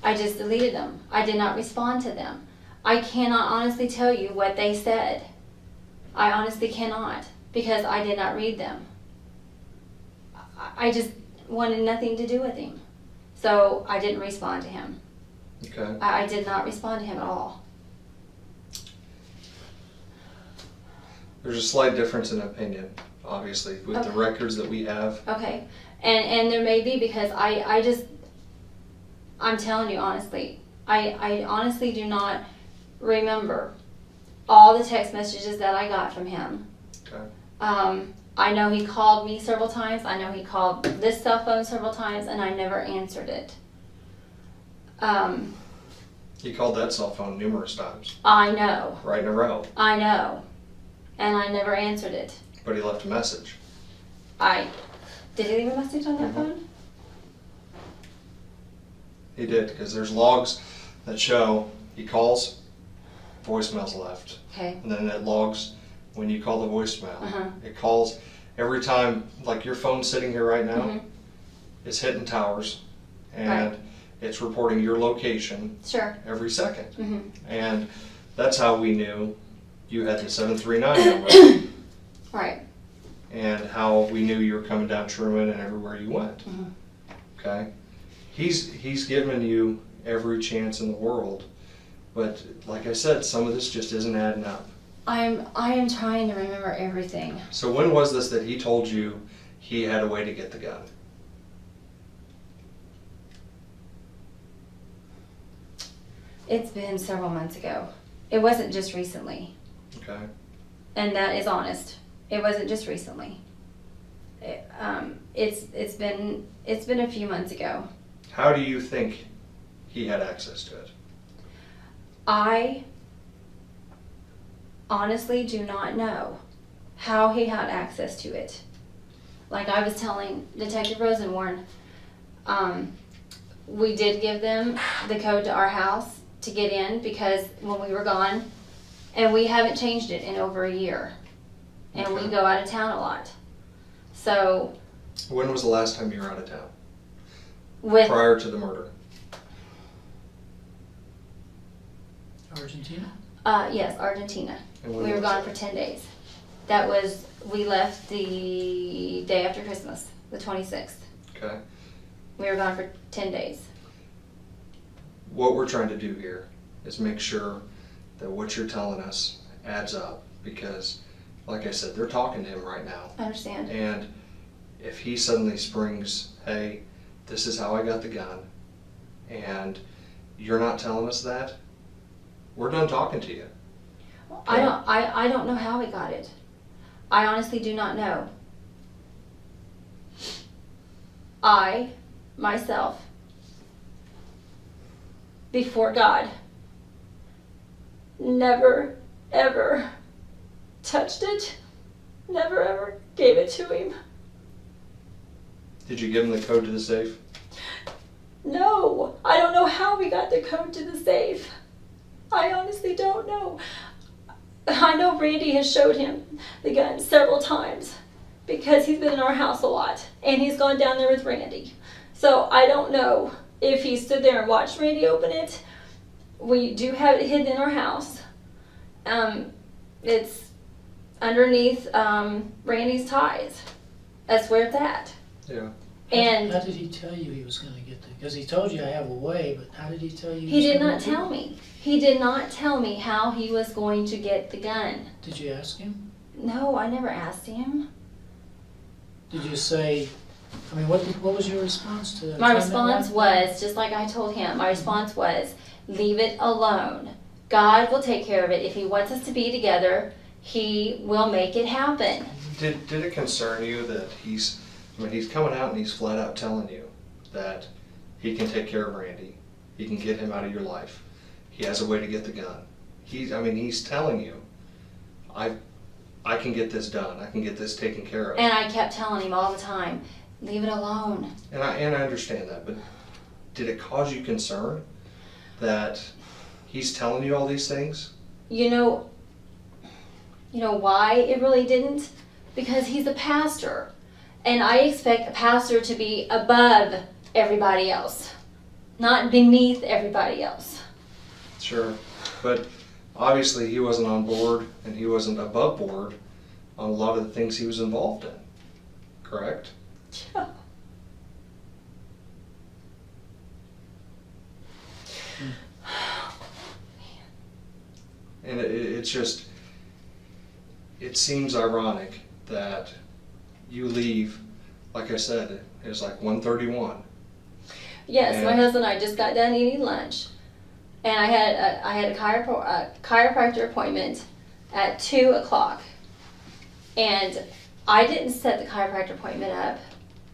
deleted them. I did not respond to them. I cannot honestly tell you what they said. I honestly cannot, because I did not read them. I just wanted nothing to do with him. So I didn't respond to him. Okay. I did not respond to him at all. There's a slight difference in opinion, obviously, with the records that we have. Okay. And there may be, because I'm telling you honestly, I honestly do not remember all the text messages that I got from him. Okay. I know he called me several times. I know he called this cell phone several times, and I never answered it. He called that cell phone numerous times. I know. Right in a row. I know. And I never answered it. But he left a message. Did he leave a message on that phone? He did, because there's logs that show he calls, voicemail's left. Okay. And then it logs when you call the voicemail. Uh-huh. It calls every time, like your phone's sitting here right now, Mm-hmm. it's hitting towers, and Right. it's reporting your location Sure. every second. Mm-hmm. And that's how we knew you had the 739 number, Right. and how we knew you were coming down Truman and everywhere you went. Mm-hmm. Okay? He's given you every chance in the world, but like I said, some of this just isn't adding up. I am trying to remember everything. So when was this that he told you he had a way to get the gun? It's been several months ago. It wasn't just recently. Okay. And that is honest. It wasn't just recently. It's been a few months ago. How do you think he had access to it? I honestly do not know how he had access to it. Like I was telling Detective Rosenwarn, we did give them the code to our house to get in because when we were gone, and we haven't changed it in over a year. And we Okay. go out of town a lot. So When was the last time you were out of town? with Prior to the murder? Argentina? yes, Argentina. And when We were was gone that? for 10 days. We left the day after Christmas, the 26th. Okay. We were gone for 10 days. What we're trying to do here is make sure that what you're telling us adds up, because, like I said, they're talking to him right now. I understand. And if he suddenly springs, hey, this is how I got the gun, and you're not telling us that, we're done talking to you. I don't know how he got it. I honestly do not know. I, myself, before God, never, ever touched it, never, ever gave it to him. Did you give him the code to the safe? No, I don't know how we got the code to the safe. I honestly don't know. I know Randy has showed him the gun several times because he's been in our house a lot and he's gone down there with Randy. So I don't know if he stood there and watched Randy open it. We do have it hidden in our house. It's underneath Randy's ties. That's where it's at. Yeah. And How did he tell you he was going to get the? Because he told you I have a way, but how did he tell you? he did not tell me. He did not tell me how he was going to get the gun. Did you ask him? No, I never asked him. Did you say? I mean, what was your response to that? My response was, just like I told him, my response was, leave it alone. God will take care of it. If he wants us to be together, he will make it happen. Did it concern you that he's coming out and he's flat out telling you that he can take care of Randy, he can get him out of your life, he has a way to get the gun. He's telling you, I can get this done, I can get this taken care of. And I kept telling him all the time, leave it alone. And I understand that, but did it cause you concern that he's telling you all these things? You know why it really didn't? Because he's a pastor. And I expect a pastor to be above everybody else, not beneath everybody else. Sure, but obviously he wasn't on board and he wasn't above board on a lot of the things he was involved in, correct? Yeah. And it's just, it seems ironic that you leave, like I said, it was like 1:31. Yes, my And- husband and I just got done eating lunch, and I had a chiropractor appointment at 2:00, and I didn't set the chiropractor appointment up.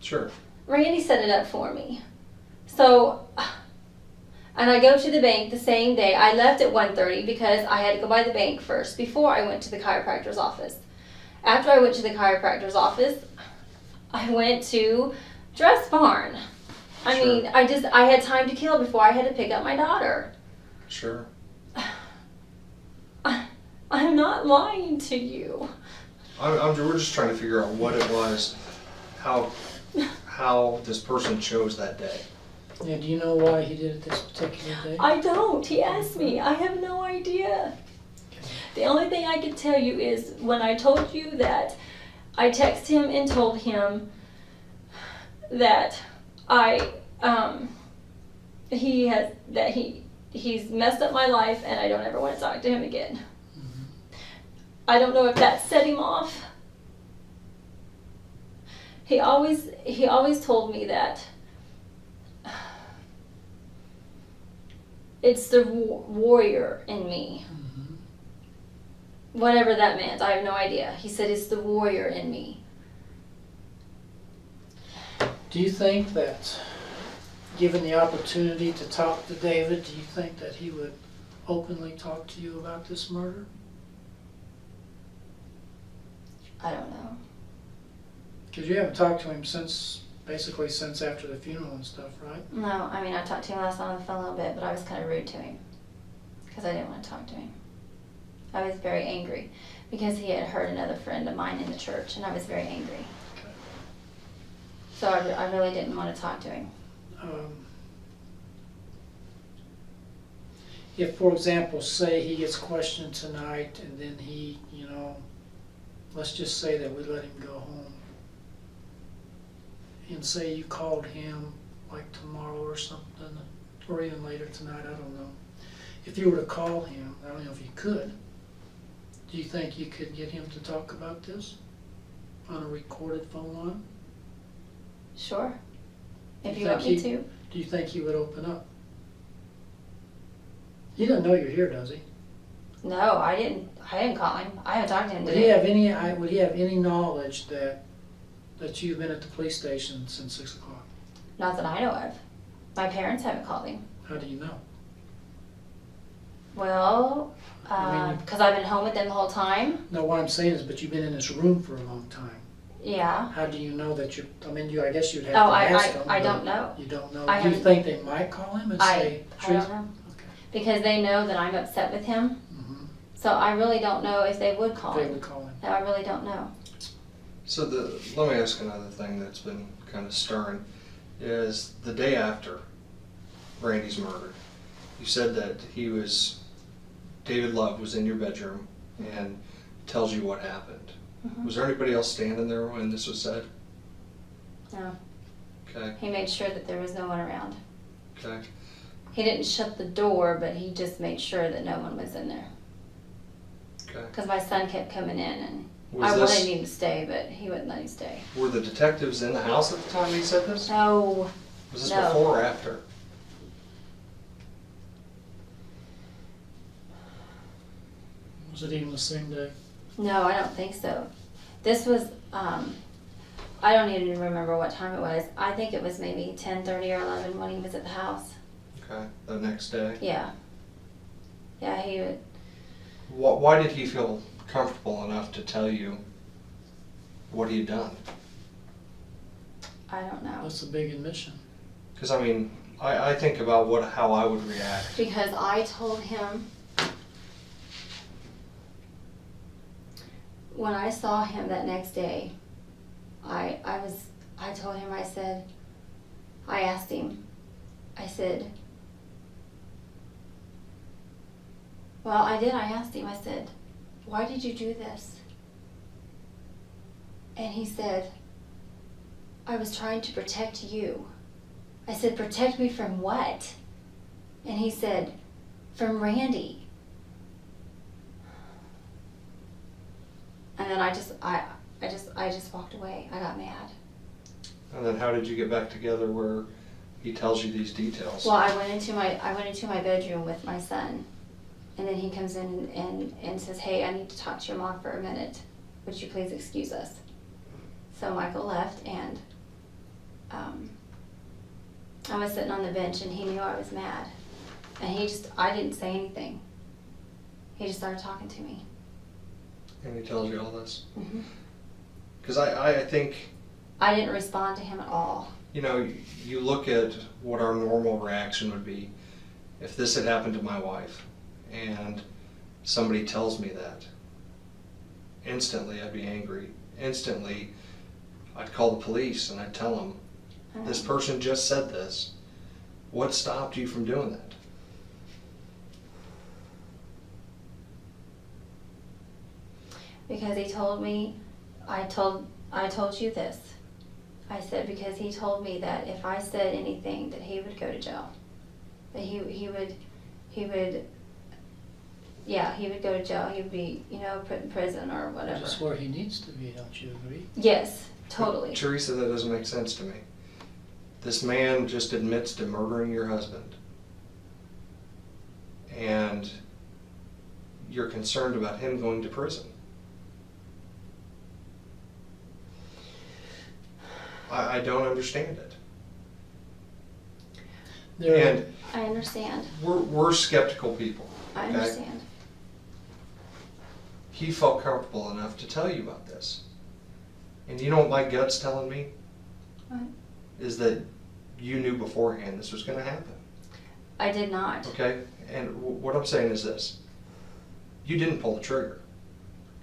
Sure. Randy set it up for me. So, and I go to the bank the same day. I left at 1:30 because I had to go by the bank first before I went to the chiropractor's office. After I went to the chiropractor's office, I went to Dress Barn. I Sure. mean, I had time to kill before I had to pick up my daughter. Sure. I'm not lying to you. We're just trying to figure out what it was, how this person chose that day. Yeah, do you know why he did it this particular day? I don't. He asked me. I have no idea. The only thing I can tell you is when I told you that I texted him and told him that he's messed up my life and I don't ever want to talk to him again. I don't know if that set him off. He always told me that It's the warrior in me. Whatever that meant, I have no idea. He said it's the warrior in me. Do you think that, given the opportunity to talk to David, do you think that he would openly talk to you about this murder? I don't know. Because you haven't talked to him basically since after the funeral and stuff, right? No, I mean, I talked to him last night on the phone a little bit, but I was kind of rude to him because I didn't want to talk to him. I was very angry because he had hurt another friend of mine in the church, and I was very angry. Okay. So I really didn't want to talk to him. If, for example, say he gets questioned tonight and then he, let's just say that we let him go home, and say you called him like tomorrow or something, or even later tonight, I don't know. If you were to call him, I don't know if you could, do you think you could get him to talk about this on a recorded phone line? Sure. If Do you you want think me to. Do you think he would open up? He doesn't know you're here, does he? No, I didn't call him. I haven't talked to him Would today. would he have any knowledge that you've been at the police station since 6 o'clock? Not that I know of. My parents haven't called him. How do you know? Well, I mean, because I've been home with them the whole time. No, what I'm saying is, but you've been in this room for a long time. Yeah. How do you know that you're, I guess you'd have Oh, to ask them. I but don't know. You don't know? I Do you haven't- think they might call him and say, I don't know. Okay. Because they know that I'm upset with him. Mhm. So I really don't know if they would call They him. would call him. No, I really don't know. So let me ask another thing that's been kind of stirring, is the day after Randy's murder, you said that David Love was in your bedroom and tells you what happened. Mhm. Was there anybody else standing there when this was said? No. Okay, He made sure that there was no one around. okay. He didn't shut the door, but he just made sure that no one was in there. Okay. Because my son kept coming in, and Was I this- wanted him to stay, but he wouldn't let him stay. Were the detectives in the house at the time he said this? No. Was this No. before or after? Was it even the same day? No, I don't think so. This was, I don't even remember what time it was. I think it was maybe 10:30 or 11 when he was at the house. Okay, the next day. Yeah. Yeah, he would. Why did he feel comfortable enough to tell you what he had done? I don't know. That's a big admission. Because I mean, I think about how I would react. Because I told him, when I saw him that next day, I told him, I asked him, I said, I asked him, I said, why did you do this? And he said, I was trying to protect you. I said, protect me from what? And he said, from Randy. And then I just walked away. I got mad. And then how did you get back together where he tells you these details? Well, I went into my bedroom with my son, and then he comes in and says, hey, I need to talk to your mom for a minute. Would you please excuse us? So Michael left, and I was sitting on the bench, and he knew I was mad. And I didn't say anything. He just started talking to me. And he tells you all this? Mm-hmm. Because I think, I didn't respond to him at all. you look at what our normal reaction would be if this had happened to my wife and somebody tells me that. Instantly I'd be angry. Instantly I'd call the police and I'd tell them, this person just said this. What stopped you from doing that? Because he told me, I told you this. I said, because he told me that if I said anything, that he would go to jail. That he would go to jail. He would be, put in prison or whatever. That's where he needs to be, don't you agree? Yes, totally. But Theresa, that doesn't make sense to me. This man just admits to murdering your husband. and you're concerned about him going to prison. I don't understand it. And I understand. we're skeptical people. I okay? understand. He felt comfortable enough to tell you about this. And you know what my gut's telling me? What? Is that you knew beforehand this was going to happen. I did not. Okay? And what I'm saying is this. You didn't pull the trigger.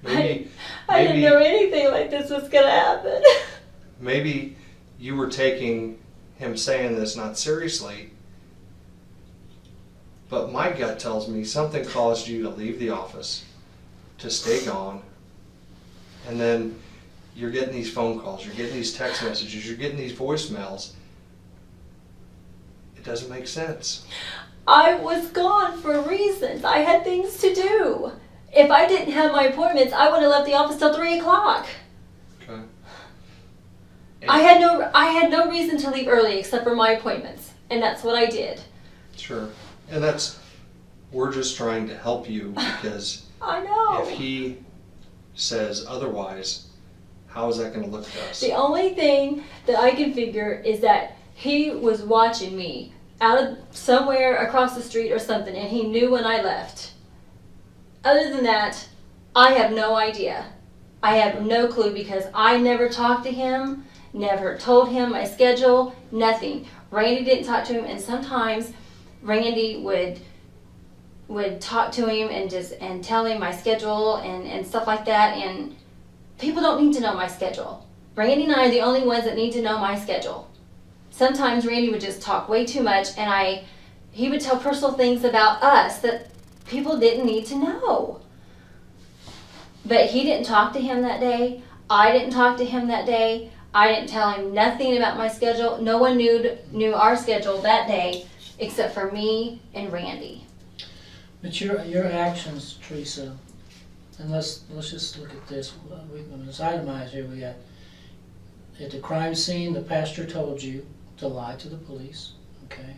Maybe I didn't know anything like this was going to happen. Maybe you were taking him saying this not seriously, but my gut tells me something caused you to leave the office, to stay gone, and then you're getting these phone calls, you're getting these text messages, you're getting these voicemails. It doesn't make sense. I was gone for reasons. I had things to do. If I didn't have my appointments, I would have left the office till 3 o'clock. Okay. I had no reason to leave early except for my appointments, and that's what I did. Sure. And we're just trying to help you because I know. if he says otherwise, how is that going to look to us? The only thing that I can figure is that he was watching me out of somewhere across the street or something, and he knew when I left. Other than that, I have no idea. I have no clue because I never talked to him, never told him my schedule, nothing. Randy didn't talk to him, and sometimes Randy would talk to him and tell him my schedule and stuff like that, and people don't need to know my schedule. Randy and I are the only ones that need to know my schedule. Sometimes Randy would just talk way too much, and he would tell personal things about us that people didn't need to know. But he didn't talk to him that day. I didn't talk to him that day. I didn't tell him nothing about my schedule. No one knew our schedule that day except for me and Randy. But your actions, Theresa, and let's just look at this. It's itemized here. We got at the crime scene, the pastor told you to lie to the police. Okay.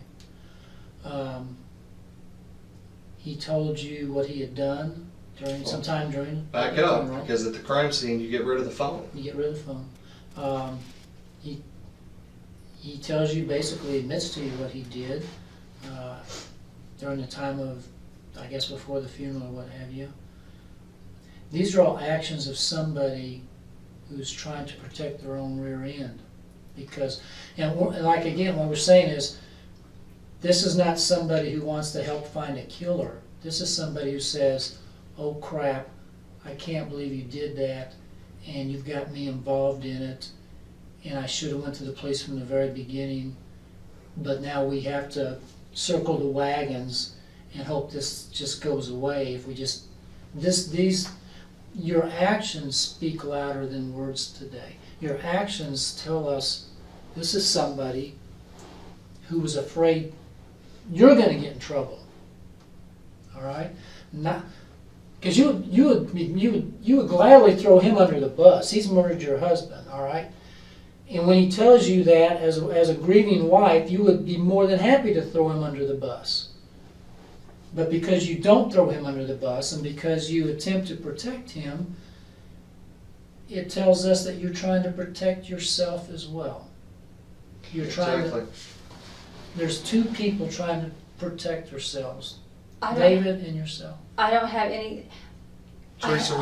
He told you what he had done sometime during. Back up, because at the crime scene you get rid of the phone. You get rid of the phone. He tells you, basically admits to you what he did during the time of, I guess, before the funeral or what have you. These are all actions of somebody who's trying to protect their own rear end. Because, and like again, what we're saying is, this is not somebody who wants to help find a killer. This is somebody who says, oh crap, I can't believe you did that, and you've got me involved in it, and I should have went to the police from the very beginning, but now we have to circle the wagons and hope this just goes away. If we just, your actions speak louder than words today. Your actions tell us this is somebody who was afraid you're going to get in trouble. All right? Not because you would gladly throw him under the bus. He's murdered your husband. All right? And when he tells you that as a grieving wife, you would be more than happy to throw him under the bus. But because you don't throw him under the bus and because you attempt to protect him, it tells us that you're trying to protect yourself as well. You're trying to. There's two people trying to protect themselves. David and yourself. I don't have any. Theresa,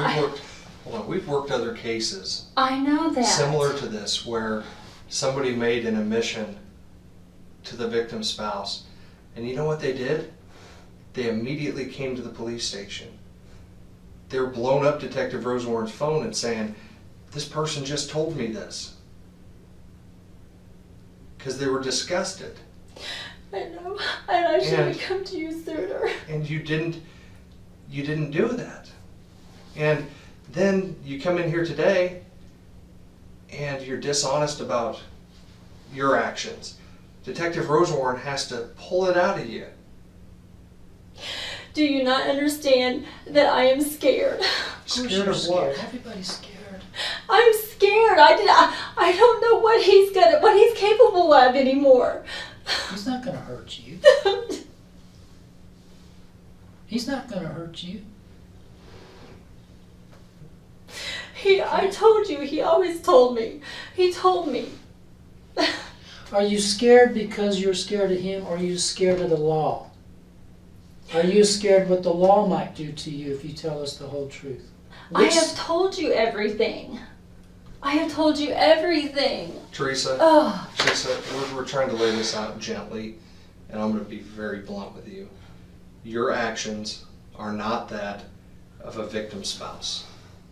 we've worked other cases. I know that. Similar to this, where somebody made an admission to the victim's spouse, and you know what they did? They immediately came to the police station. They were blowing up Detective Rosewarren's phone and saying, "This person just told me this," because they were disgusted. I know, and I should have come to you sooner. And you didn't do that. And then you come in here today and you're dishonest about your actions. Detective Rosewarren has to pull it out of you. Do you not understand that I am scared? Scared of what? Everybody's scared. I'm scared. I don't know what he's capable of anymore. He's not going to hurt you. He's not going to hurt you. I told you, he always told me. He told me. Are you scared because you're scared of him, or are you scared of the law? Are you scared what the law might do to you if you tell us the whole truth? I have told you everything. I have told you everything. Theresa, Oh. Teresa, we're trying to lay this out gently, and I'm going to be very blunt with you. Your actions are not that of a victim spouse.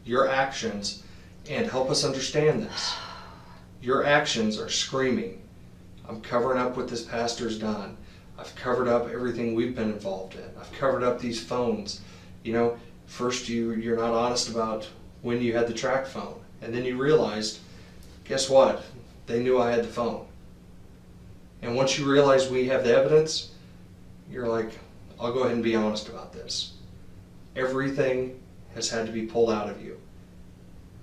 Your actions, and help us understand this, your actions are screaming, I'm covering up what this pastor's done. I've covered up everything we've been involved in. I've covered up these phones. You know, first you're not honest about when you had the track phone, and then you realized, guess what? They knew I had the phone. And once you realize we have the evidence, you're like, I'll go ahead and be honest about this. Everything has had to be pulled out of you.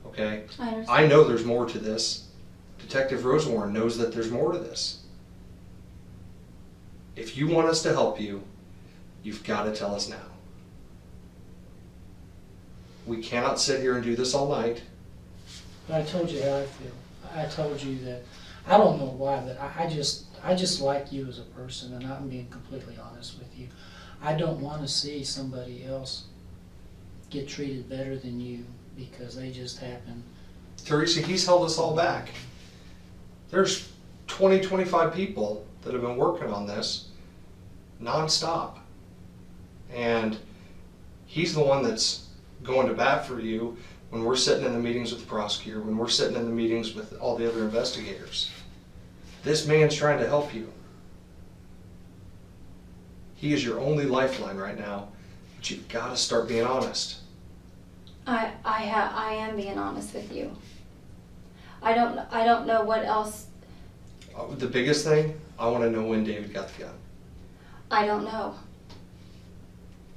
Okay? I know there's more to this. Detective Rosewarne knows that there's more to this. If you want us to help you, you've got to tell us now. We cannot sit here and do this all night. But I told you how I feel. I told you that, I don't know why, but I just like you as a person, and I'm being completely honest with you. I don't want to see somebody else get treated better than you because they just happen. Theresa, he's held us all back. There's 20, 25 people that have been working on this nonstop. And he's the one that's going to bat for you when we're sitting in the meetings with the prosecutor, when we're sitting in the meetings with all the other investigators. This man's trying to help you. He is your only lifeline right now, but you've got to start being honest. I am being honest with you. I don't know what else. The biggest thing, I want to know when David got the gun. I don't know.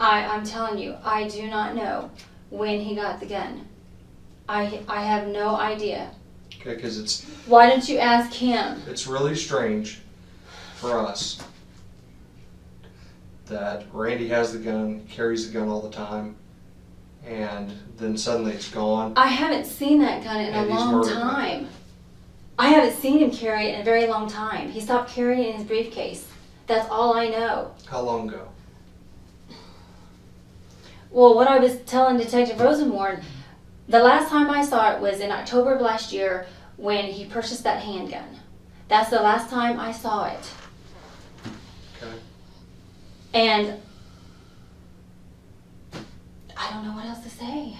I'm telling you, I do not know when he got the gun. I have no idea. Okay, because it's... Why don't you ask him? It's really strange for us that Randy has the gun, carries the gun all the time, and then suddenly it's gone. I haven't seen that gun in a long time. I haven't seen him carry it in a very long time. He stopped carrying it in his briefcase. That's all I know. How long ago? Well, what I was telling Detective Rosenborn, the last time I saw it was in October of last year when he purchased that handgun. That's the last time I saw it. Okay. And I don't know what else to say.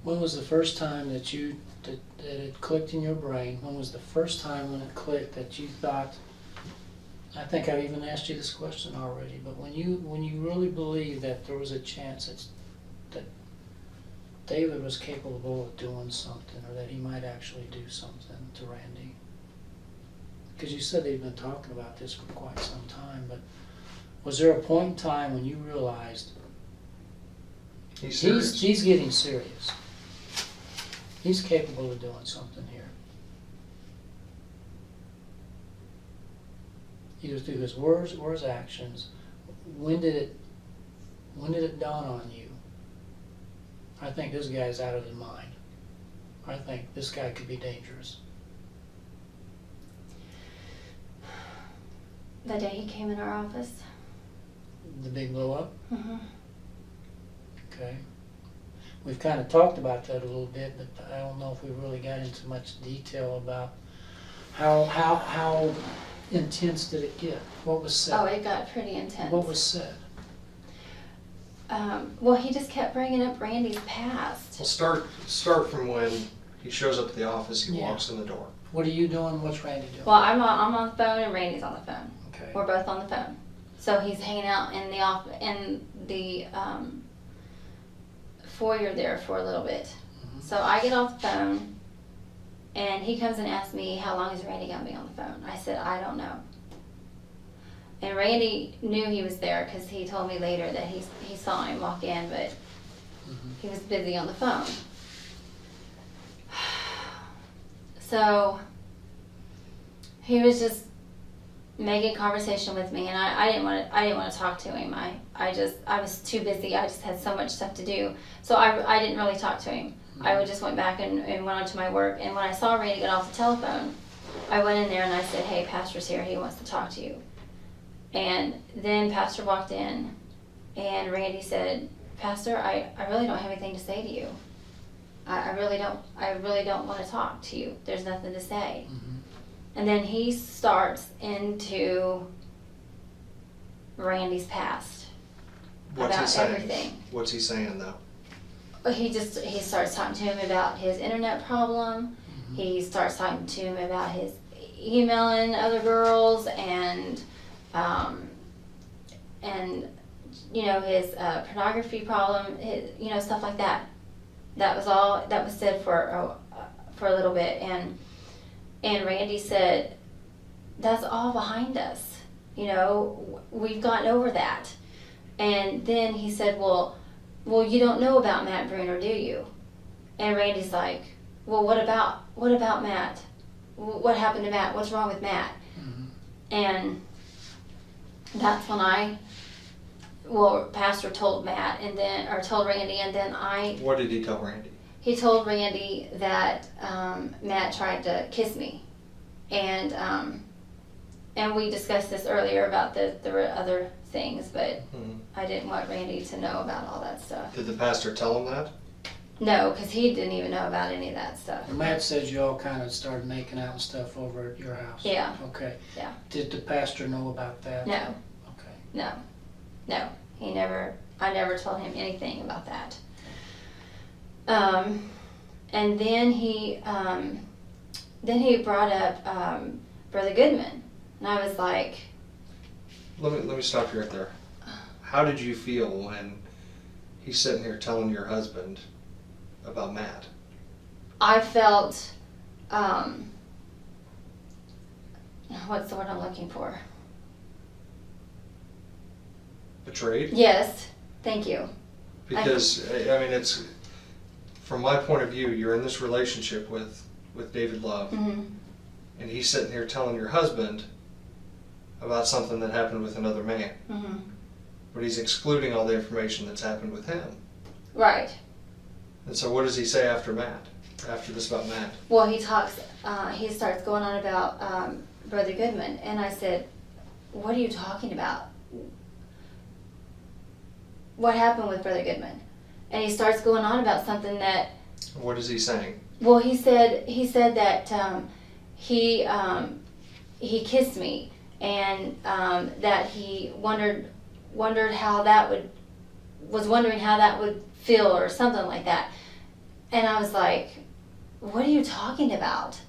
When was the first time that that it clicked in your brain? When was the first time when it clicked that you thought, I think I've even asked you this question already, but when you really believed that there was a chance that David was capable of doing something, or that he might actually do something to Randy? Because you said they've been talking about this for quite some time, but was there a point in time when you realized he's getting serious? He's capable of doing something here. Either through his words or his actions. When did it dawn on you? I think this guy's out of his mind. I think this guy could be dangerous. The day he came in our office. The big blow up? Mm-hmm. Okay. We've kind of talked about that a little bit, but I don't know if we really got into much detail about how intense did it get? What was said? Oh, it got pretty intense. What was said? Well, he just kept bringing up Randy's past. Well, start from when he shows up at the office, he walks in the door. What are you doing? What's Randy doing? Well, I'm on the phone and Randy's on the phone. Okay. We're both on the phone. So he's hanging out in the foyer there for a little bit. Mm-hmm. So I get off the phone and he comes and asks me, how long is Randy going to be on the phone? I said, I don't know. And Randy knew he was there because he told me later that he saw him walk in, but he was busy on the phone. So he was just making conversation with me, and I didn't want to talk to him. I was too busy. I just had so much stuff to do, so I didn't really talk to him. I just went back and went on to my work. And when I saw Randy get off the telephone, I went in there and I said, "Hey, Pastor's here. He wants to talk to you." And then Pastor walked in, and Randy said, "Pastor, I really don't have anything to say to you. I really don't want to talk to you. There's nothing to say." Mhm. And then he starts into Randy's past What's he about saying? everything. What's he saying though? He starts talking to him about his internet problem. Mhm. He starts talking to him about his emailing other girls and his pornography problem, stuff like that. That was all that was said for a little bit, and Randy said, "That's all behind us. We've gotten over that." And then he said, "Well, you don't know about Matt Bruner, do you?" And Randy's like, "Well, what about Matt? What happened to Matt? What's wrong with Matt?" Mhm. And that's when Pastor told told Randy, and then What did he tell Randy? he told Randy that Matt tried to kiss me, and we discussed this earlier about the other things, but Mhm. I didn't want Randy to know about all that stuff. Did the pastor tell him that? No, because he didn't even know about any of that stuff. And Matt says you all kind of started making out and stuff over at your house. Yeah. Okay. Yeah. Did the pastor know about that? No, Okay. no. I never told him anything about that. And then he brought up Brother Goodman, and I was like, Let me stop you right there. How did you feel when he's sitting here telling your husband about Matt? I felt, what's the word I'm looking for? Betrayed? Yes, thank you. Because I mean, it's from my point of view, you're in this relationship with David Love, Mm-hmm. and he's sitting here telling your husband about something that happened with another man, Mm-hmm. but he's excluding all the information that's happened with him. Right. And so, what does he say after Matt? After this about Matt? Well, he starts going on about Brother Goodman, and I said, "What are you talking about? What happened with Brother Goodman?" And he starts going on about something that, What is he saying? well, he said that he kissed me, and that he wondered how that would feel, or something like that. And I was like, "What are you talking about?"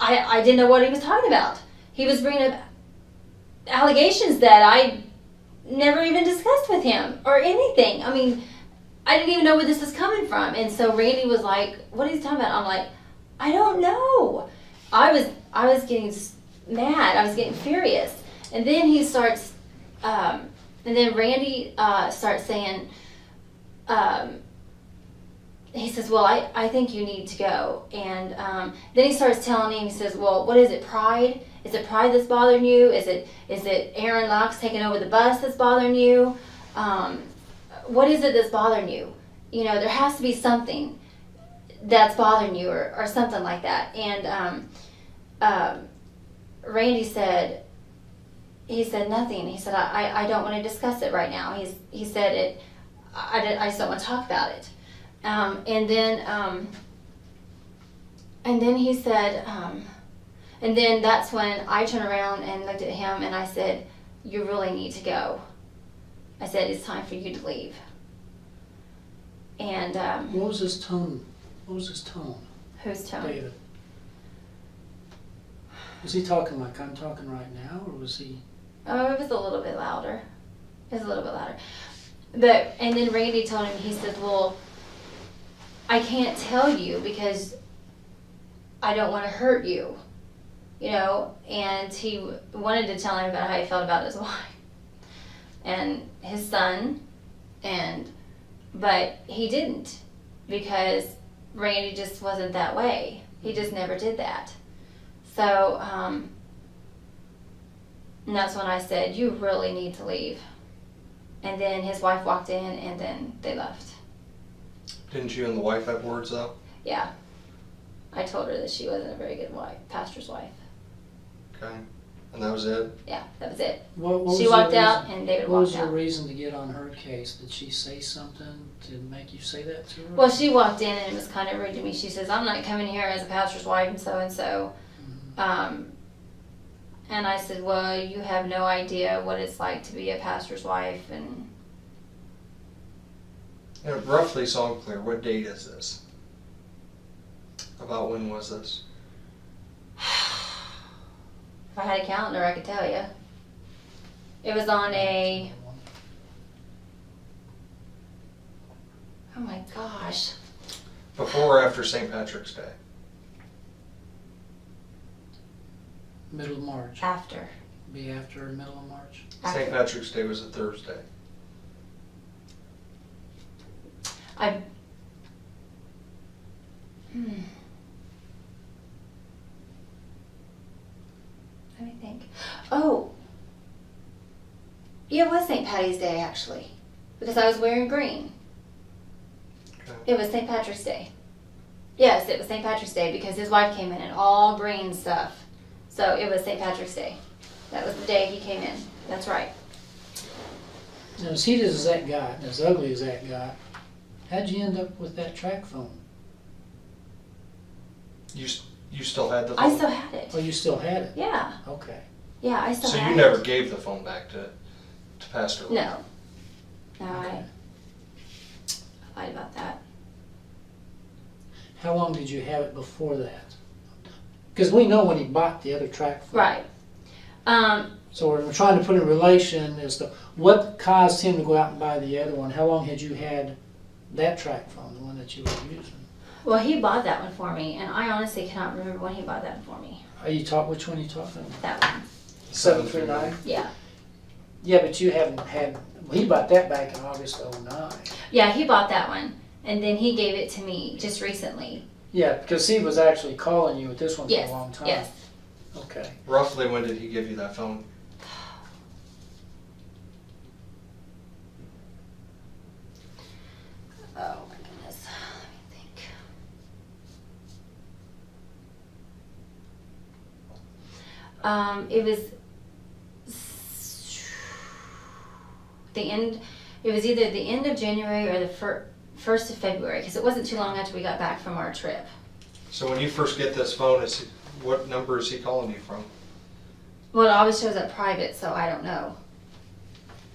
I didn't know what he was talking about. He was bringing up allegations that I never even discussed with him or anything. I mean, I didn't even know where this was coming from. And so Randy was like, "What are you talking about?" I'm like, "I don't know." I was getting mad. I was getting furious. And then he starts, and then Randy starts saying, he says, "Well, I think you need to go." And then he starts telling him, he says, "Well, what is it, pride? Is it pride that's bothering you? Is it Aaron Locke's taking over the bus that's bothering you? What is it that's bothering you? There has to be something that's bothering you, or something like that." And Randy said, nothing. He said, I don't want to discuss it right now. He said, I just don't want to talk about it. And then he said, and then that's when I turned around and looked at him, and I said, "You really need to go." I said, "It's time for you to leave." And What was his tone? Whose tone? Tony? David. Was he talking like I'm talking right now, or was he? Oh, it was a little bit louder. But, and then Randy told him, he said, "Well, I can't tell you because I don't want to hurt you." And he wanted to tell him about how he felt about his wife and his son, but he didn't, because Randy just wasn't that way. He just never did that. So And that's when I said, you really need to leave. And then his wife walked in, and then they left. Didn't you and the wife have words though? Yeah. I told her that she wasn't a very good wife, pastor's wife. Okay. And that was it? Yeah, that was it. What She was walked the out, reason- and David What was walked your out. reason to get on her case? Did she say something to make you say that to her? Well, she walked in and was kind of rude to me. She says, I'm not coming here as a pastor's wife and so. And I said, well, you have no idea what it's like to be a pastor's wife. And Roughly, so I'm clear, what date is this? About when was this? if I had a calendar, I could tell you. It was on a, oh my gosh. Before or after St. Patrick's Day? Middle of March. After. Be after middle of March. St. Patrick's Day was a Thursday. Let me think. Oh. Yeah, it was St. Patty's Day, actually. Because I was wearing green. Okay. It was St. Patrick's Day. Yes, it was St. Patrick's Day because his wife came in all green stuff. So it was St. Patrick's Day. That was the day he came in. That's right. Now, as heated as that got, and as ugly as that got, how'd you end up with that track phone? You still had the phone? I still had it. Oh, you still had it? Yeah. Okay. Yeah, I still So had you it. never gave the phone back to Pastor Lee? No. No, Okay. I lied about that. How long did you have it before that? Because we know when he bought the other track phone. Right. So we're trying to put in relation as to what caused him to go out and buy the other one. How long had you had that track phone, the one that you were using? Well, he bought that one for me, and I honestly cannot remember when he bought that one for me. Which one are you talking about? That one. 739? Yeah. Yeah, but you haven't had, well, he bought that back in August of '09. Yeah, he bought that one, and then he gave it to me just recently. Yeah, because he was actually calling you with this one Yes. for a long time. Yes. Okay. Roughly when did he give you that phone? Oh my goodness. Let me think. It was the end. It was either the end of January or the first of February, because it wasn't too long after we got back from our trip. So when you first get this phone, what number is he calling you from? Well, it always shows up private, so I don't know.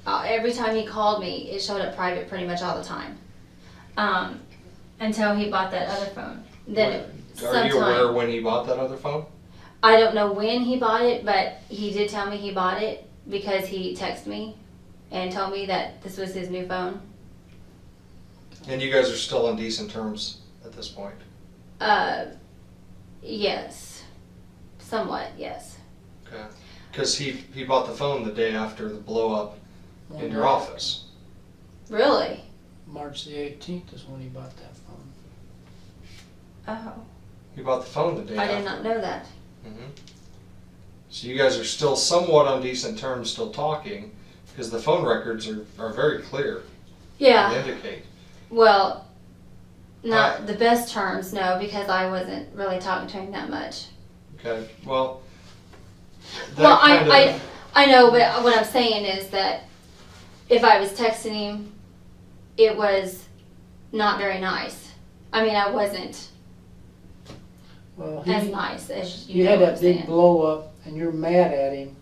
Every time he called me, it showed up private pretty much all the time. Until he bought that other phone. Then Are you aware when he bought that other phone? I don't know when he bought it, but he did tell me he bought it because he texted me and told me that this was his new phone. And you guys are still on decent terms at this point? Yes. Somewhat, yes. Okay. Because he bought the phone the day after the blow up in your office. Really? March the 18th is when he bought that phone. Oh. He bought the phone the day I after. did not know that. Mm-hmm. So you guys are still somewhat on decent terms, still talking, because the phone records are very clear. Yeah. They indicate. Well, not the best terms, no, because I wasn't really talking to him that much. Okay. Well. Well, I know, but what I'm saying is that if I was texting him, it was not very nice. I mean, I wasn't Well, as nice as you know had what that I'm big saying. blow up, and you're mad at him.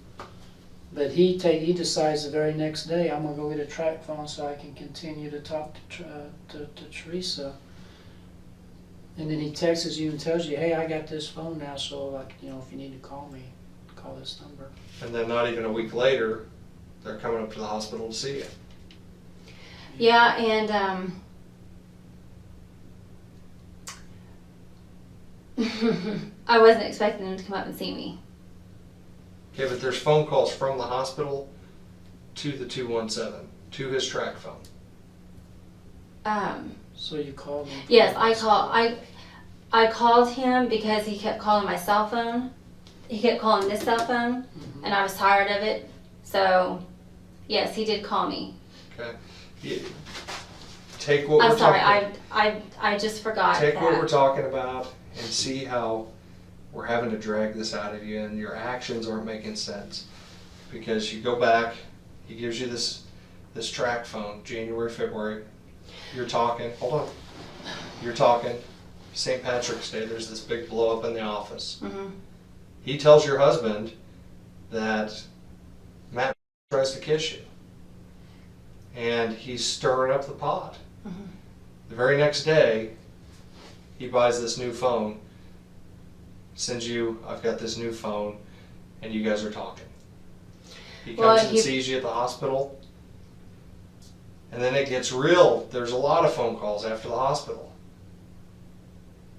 But he decides the very next day, I'm gonna go get a track phone so I can continue to talk to Theresa. And then he texts you and tells you, hey, I got this phone now, so like, if you need to call me, call this number. And then not even a week later, they're coming up to the hospital to see you. Yeah, and I wasn't expecting him to come up and see me. Okay, but there's phone calls from the hospital to the 217, to his track phone. So you called him? Yes, I called him because he kept calling my cell phone. he kept calling this cell phone, and I was tired of it. So, yes, he did call me. Okay. Take what I'm we're sorry, talking I just forgot Take that. what we're talking about and see how we're having to drag this out of you, and your actions aren't making sense. Because you go back, he gives you this track phone, January, February. You're talking, hold on. You're talking, St. Patrick's Day, there's this big blow up in the office. Mm-hmm. He tells your husband that Matt tries to kiss you. And he's stirring up the pot. Mm-hmm. The very next day, he buys this new phone, sends you, I've got this new phone, and you guys are talking. He comes and sees you at the hospital, and then it gets real. There's a lot of phone calls after the hospital.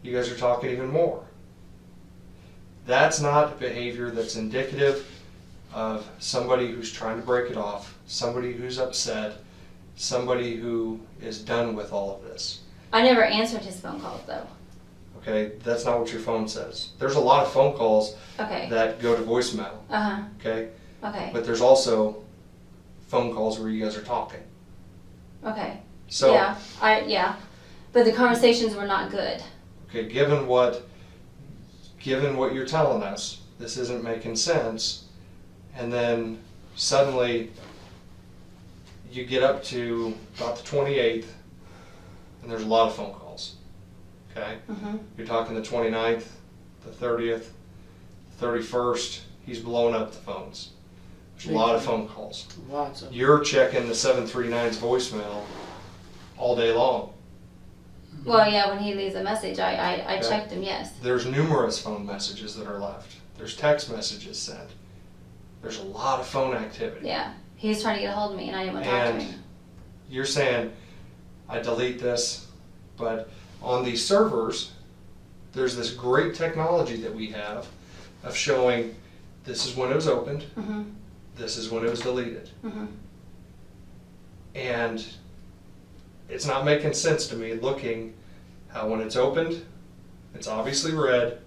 You guys are talking even more. That's not behavior that's indicative of somebody who's trying to break it off, somebody who's upset, somebody who is done with all of this. I never answered his phone calls, though. Okay, that's not what your phone says. There's a lot of phone calls Okay. that go to voicemail. Uh-huh. Okay? Okay. But there's also phone calls where you guys are talking. Okay. So, Yeah. But the conversations were not good. okay, given what you're telling us, this isn't making sense, and then suddenly you get up to about the 28th, and there's a lot of phone calls. Okay? Mm-hmm. You're talking the 29th, the 30th, the 31st, he's blowing up the phones. There's a lot of phone calls. Lots of. You're checking the 739's voicemail all day long. Well, yeah, when he leaves a message, I Okay. checked him, yes. There's numerous phone messages that are left. There's text messages sent. There's a lot of phone activity. Yeah. He was trying to get a hold of me, and I didn't want to talk to And him. you're saying, I delete this, but on these servers, there's this great technology that we have of showing this is when it was opened, Mm-hmm. this is when it was deleted. Mm-hmm. And it's not making sense to me looking how when it's opened, it's obviously read,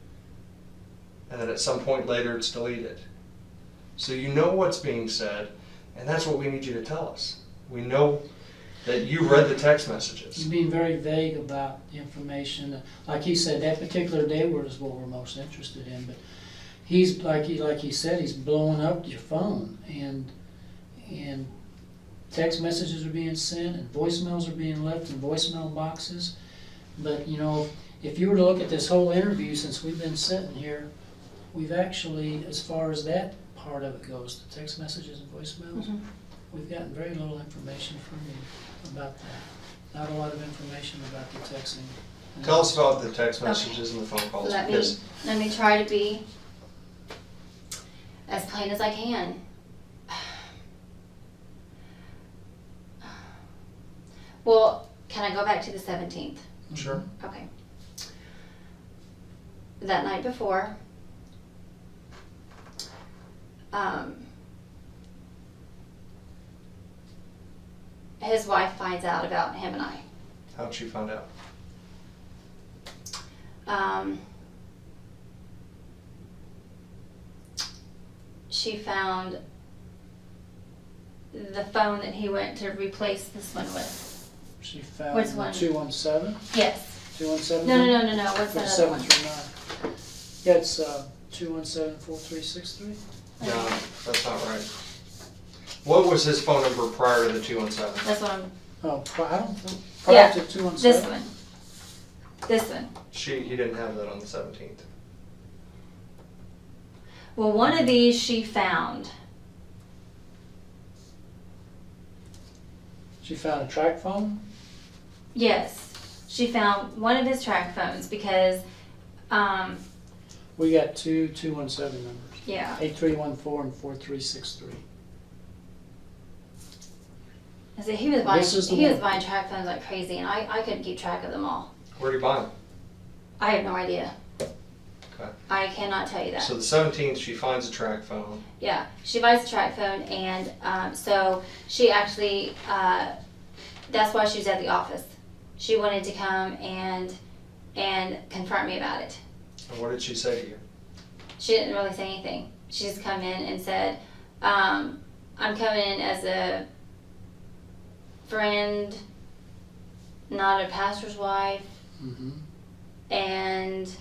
and then at some point later it's deleted. So you know what's being said, and that's what we need you to tell us. We know that you read the text messages. He's being very vague about the information. Like he said, that particular day was what we're most interested in. But he's like he said, he's blowing up your phone, and text messages are being sent, and voicemails are being left in voicemail boxes. But you know, if you were to look at this whole interview since we've been sitting here, we've actually, as far as that part of it goes, the text messages and voicemails, Mm-hmm. we've gotten very little information from you about that. Not a lot of information about the texting. Tell us about the text messages and the phone calls. Let because me try to be as plain as I can. Well, can I go back to the 17th? Sure. Okay. That night before, his wife finds out about him and I. How'd she find out? She found the phone that he went to replace this one with. She found Which one? 217? Yes. 217? No. What's that other one? 739. Yeah, it's 217-4363. No, that's not right. What was his phone number prior to the 217? That's what I'm. Oh, I don't think. Yeah, Prior to 217? This one. This one. He didn't have that on the 17th. Well, one of these she found. She found a track phone? Yes, she found one of his track phones because, We got two 217 numbers. yeah. 8314 and 4363. I said he was buying. This is the He was one. buying track phones like crazy, and I couldn't keep track of them all. Where'd he buy them? I have no idea. Okay. I cannot tell you that. So the 17th, she finds a track phone. Yeah, she buys a track phone, and so she actually, that's why she was at the office. She wanted to come and confront me about it. And what did she say to you? She didn't really say anything. She just come in and said, I'm coming in as a friend, not a pastor's wife. Mm-hmm. And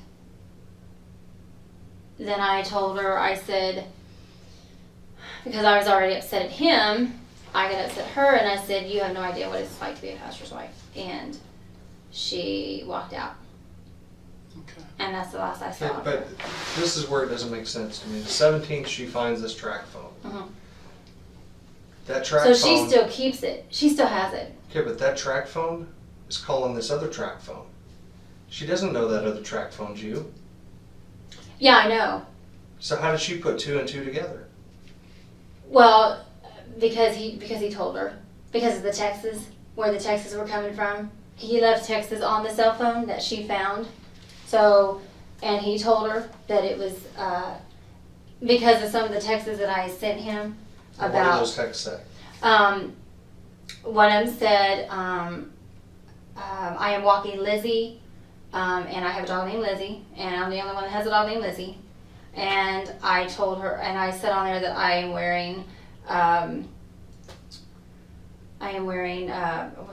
then I told her, I said, because I was already upset at him, I got upset at her, and I said, you have no idea what it's like to be a pastor's wife. And she walked out. Okay. And that's the last I saw of her. But this is where it doesn't make sense to me. The 17th, she finds this track phone. Mhm. That track So phone. she still keeps it. She still has it. Okay, but that track phone is calling this other track phone. She doesn't know that other track phone's you. Yeah, I know. So how did she put two and two together? Well, because he told her. Because of the texts, where the texts were coming from. He left texts on the cell phone that she found. So, and he told her that it was because of some of the texts that I sent him What did about. those texts say? One of them said, I am walking Lizzie, and I have a dog named Lizzie, and I'm the only one that has a dog named Lizzie. And I told her, and I said on there that I am wearing, what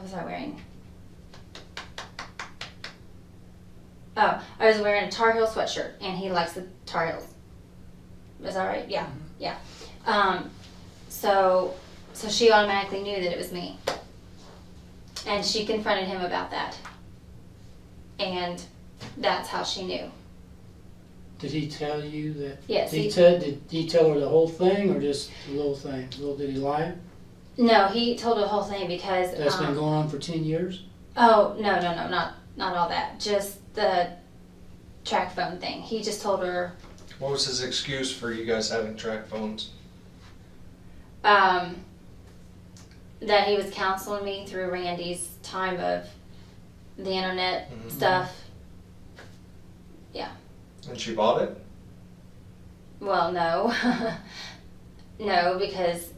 was I wearing? Oh, I was wearing a Tar Heel sweatshirt, and he likes the Tar Heels. Is that right? Yeah, yeah. So she automatically knew that it was me. And she confronted him about that. And that's how she knew. Did he tell you that? Yes. Did he tell her the whole thing or just a little thing? Did he lie? No, he told her the whole thing because... That's been going on for 10 years? Oh, no, not all that. Just the track phone thing. He just told her... What was his excuse for you guys having track phones? that he was counseling me through Randy's time of the internet stuff. Yeah. And she bought it? Well, no. No, because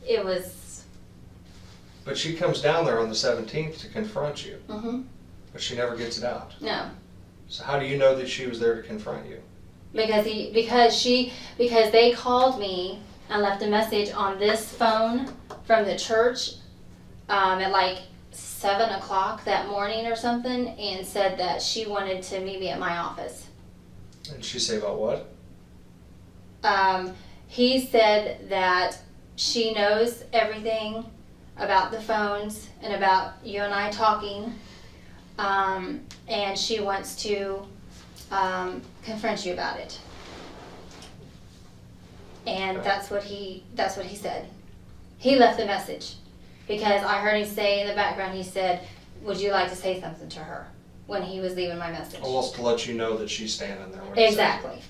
it was... But she comes down there on the 17th to confront you. Mm-hmm. But she never gets it out. No. So how do you know that she was there to confront you? Because they called me and left a message on this phone from the church at like 7 o'clock that morning or something, and said that she wanted to meet me at my office. And she say about what? He said that she knows everything about the phones and about you and I talking, and she wants to confront you about it. And that's what he said. He left the message because I heard him say in the background, he said, would you like to say something to her, when he was leaving my message. Almost to let you know that she's standing there. When you Exactly.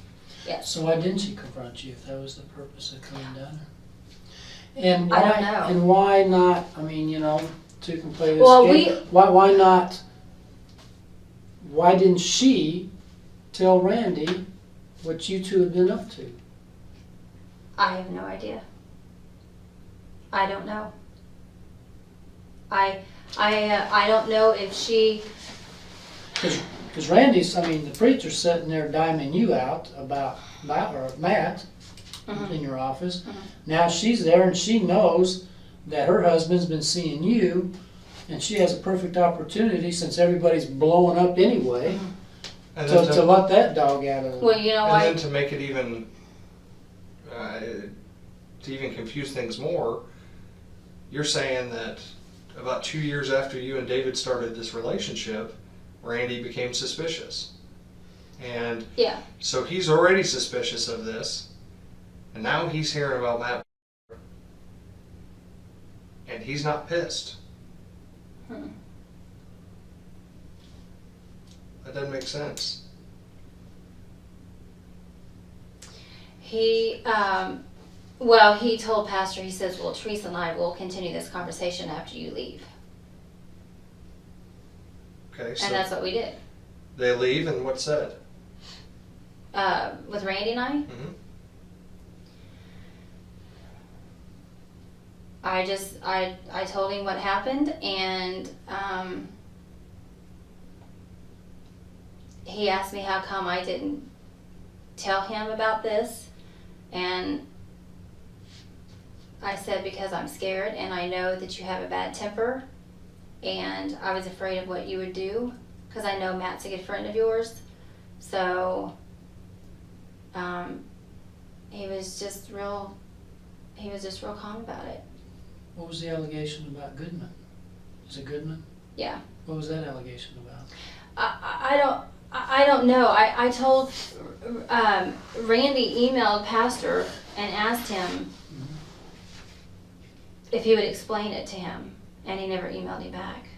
Yes. So why didn't she confront you if that was the purpose of coming down there? And why, I don't know. And why not, I mean, two can play this Well, game. Why not, why didn't she tell Randy what you two had been up to? I have no idea. I don't know. I don't know if she... Because Randy's, the preacher's sitting there diming you out about or Matt in your office. Now she's there and she knows that her husband's been seeing you, and she has a perfect opportunity, since everybody's blowing up anyway, And to let that dog out of the... Well, and then to make it even, to even confuse things more, you're saying that about 2 years after you and David started this relationship, Randy became suspicious. And Yeah. so he's already suspicious of this, and now he's hearing about Matt, and he's not pissed. That doesn't make sense. He told Pastor, he says, well, Theresa and I will continue this conversation after you leave. Okay, so And that's what we did. they leave, and what's said? With Randy and I, Mm-hmm. I told him what happened, and he asked me how come I didn't tell him about this, and I said, because I'm scared and I know that you have a bad temper, and I was afraid of what you would do, because I know Matt's a good friend of yours. So he was just real calm about it. What was the allegation about Goodman? Is it Goodman? Yeah. What was that allegation about? I don't know. I told Randy emailed Pastor and asked him if he would explain it to him, and he never emailed me back.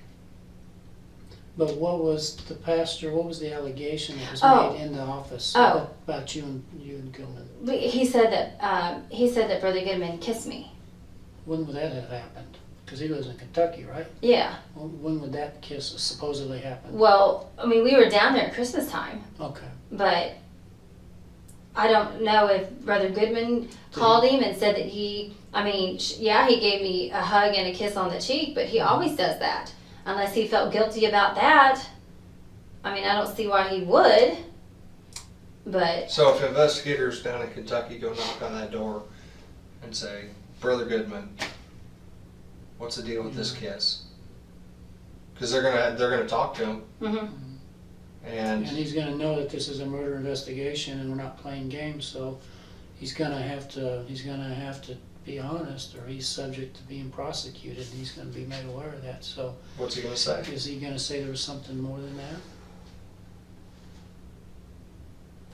But what was the pastor, what was the allegation that was Oh. made in the office Oh. about you and Goodman? He said that Brother Goodman kissed me. When would that have happened? Because he lives in Kentucky, right? Yeah. When would that kiss supposedly happen? Well, I mean, we were down there at Christmas time, Okay. but I don't know if Brother Goodman called him and said that he gave me a hug and a kiss on the cheek, but he always does that. Unless he felt guilty about that. I mean, I don't see why he would, but... So if investigators down in Kentucky go knock on that door and say, Brother Goodman, what's the deal with this kiss? Because they're gonna talk to him, Mm-hmm. And and he's gonna know that this is a murder investigation and we're not playing games, so he's gonna have to be honest, or he's subject to being prosecuted, and he's gonna be made aware of that. So what's he gonna say? is he gonna say there was something more than that?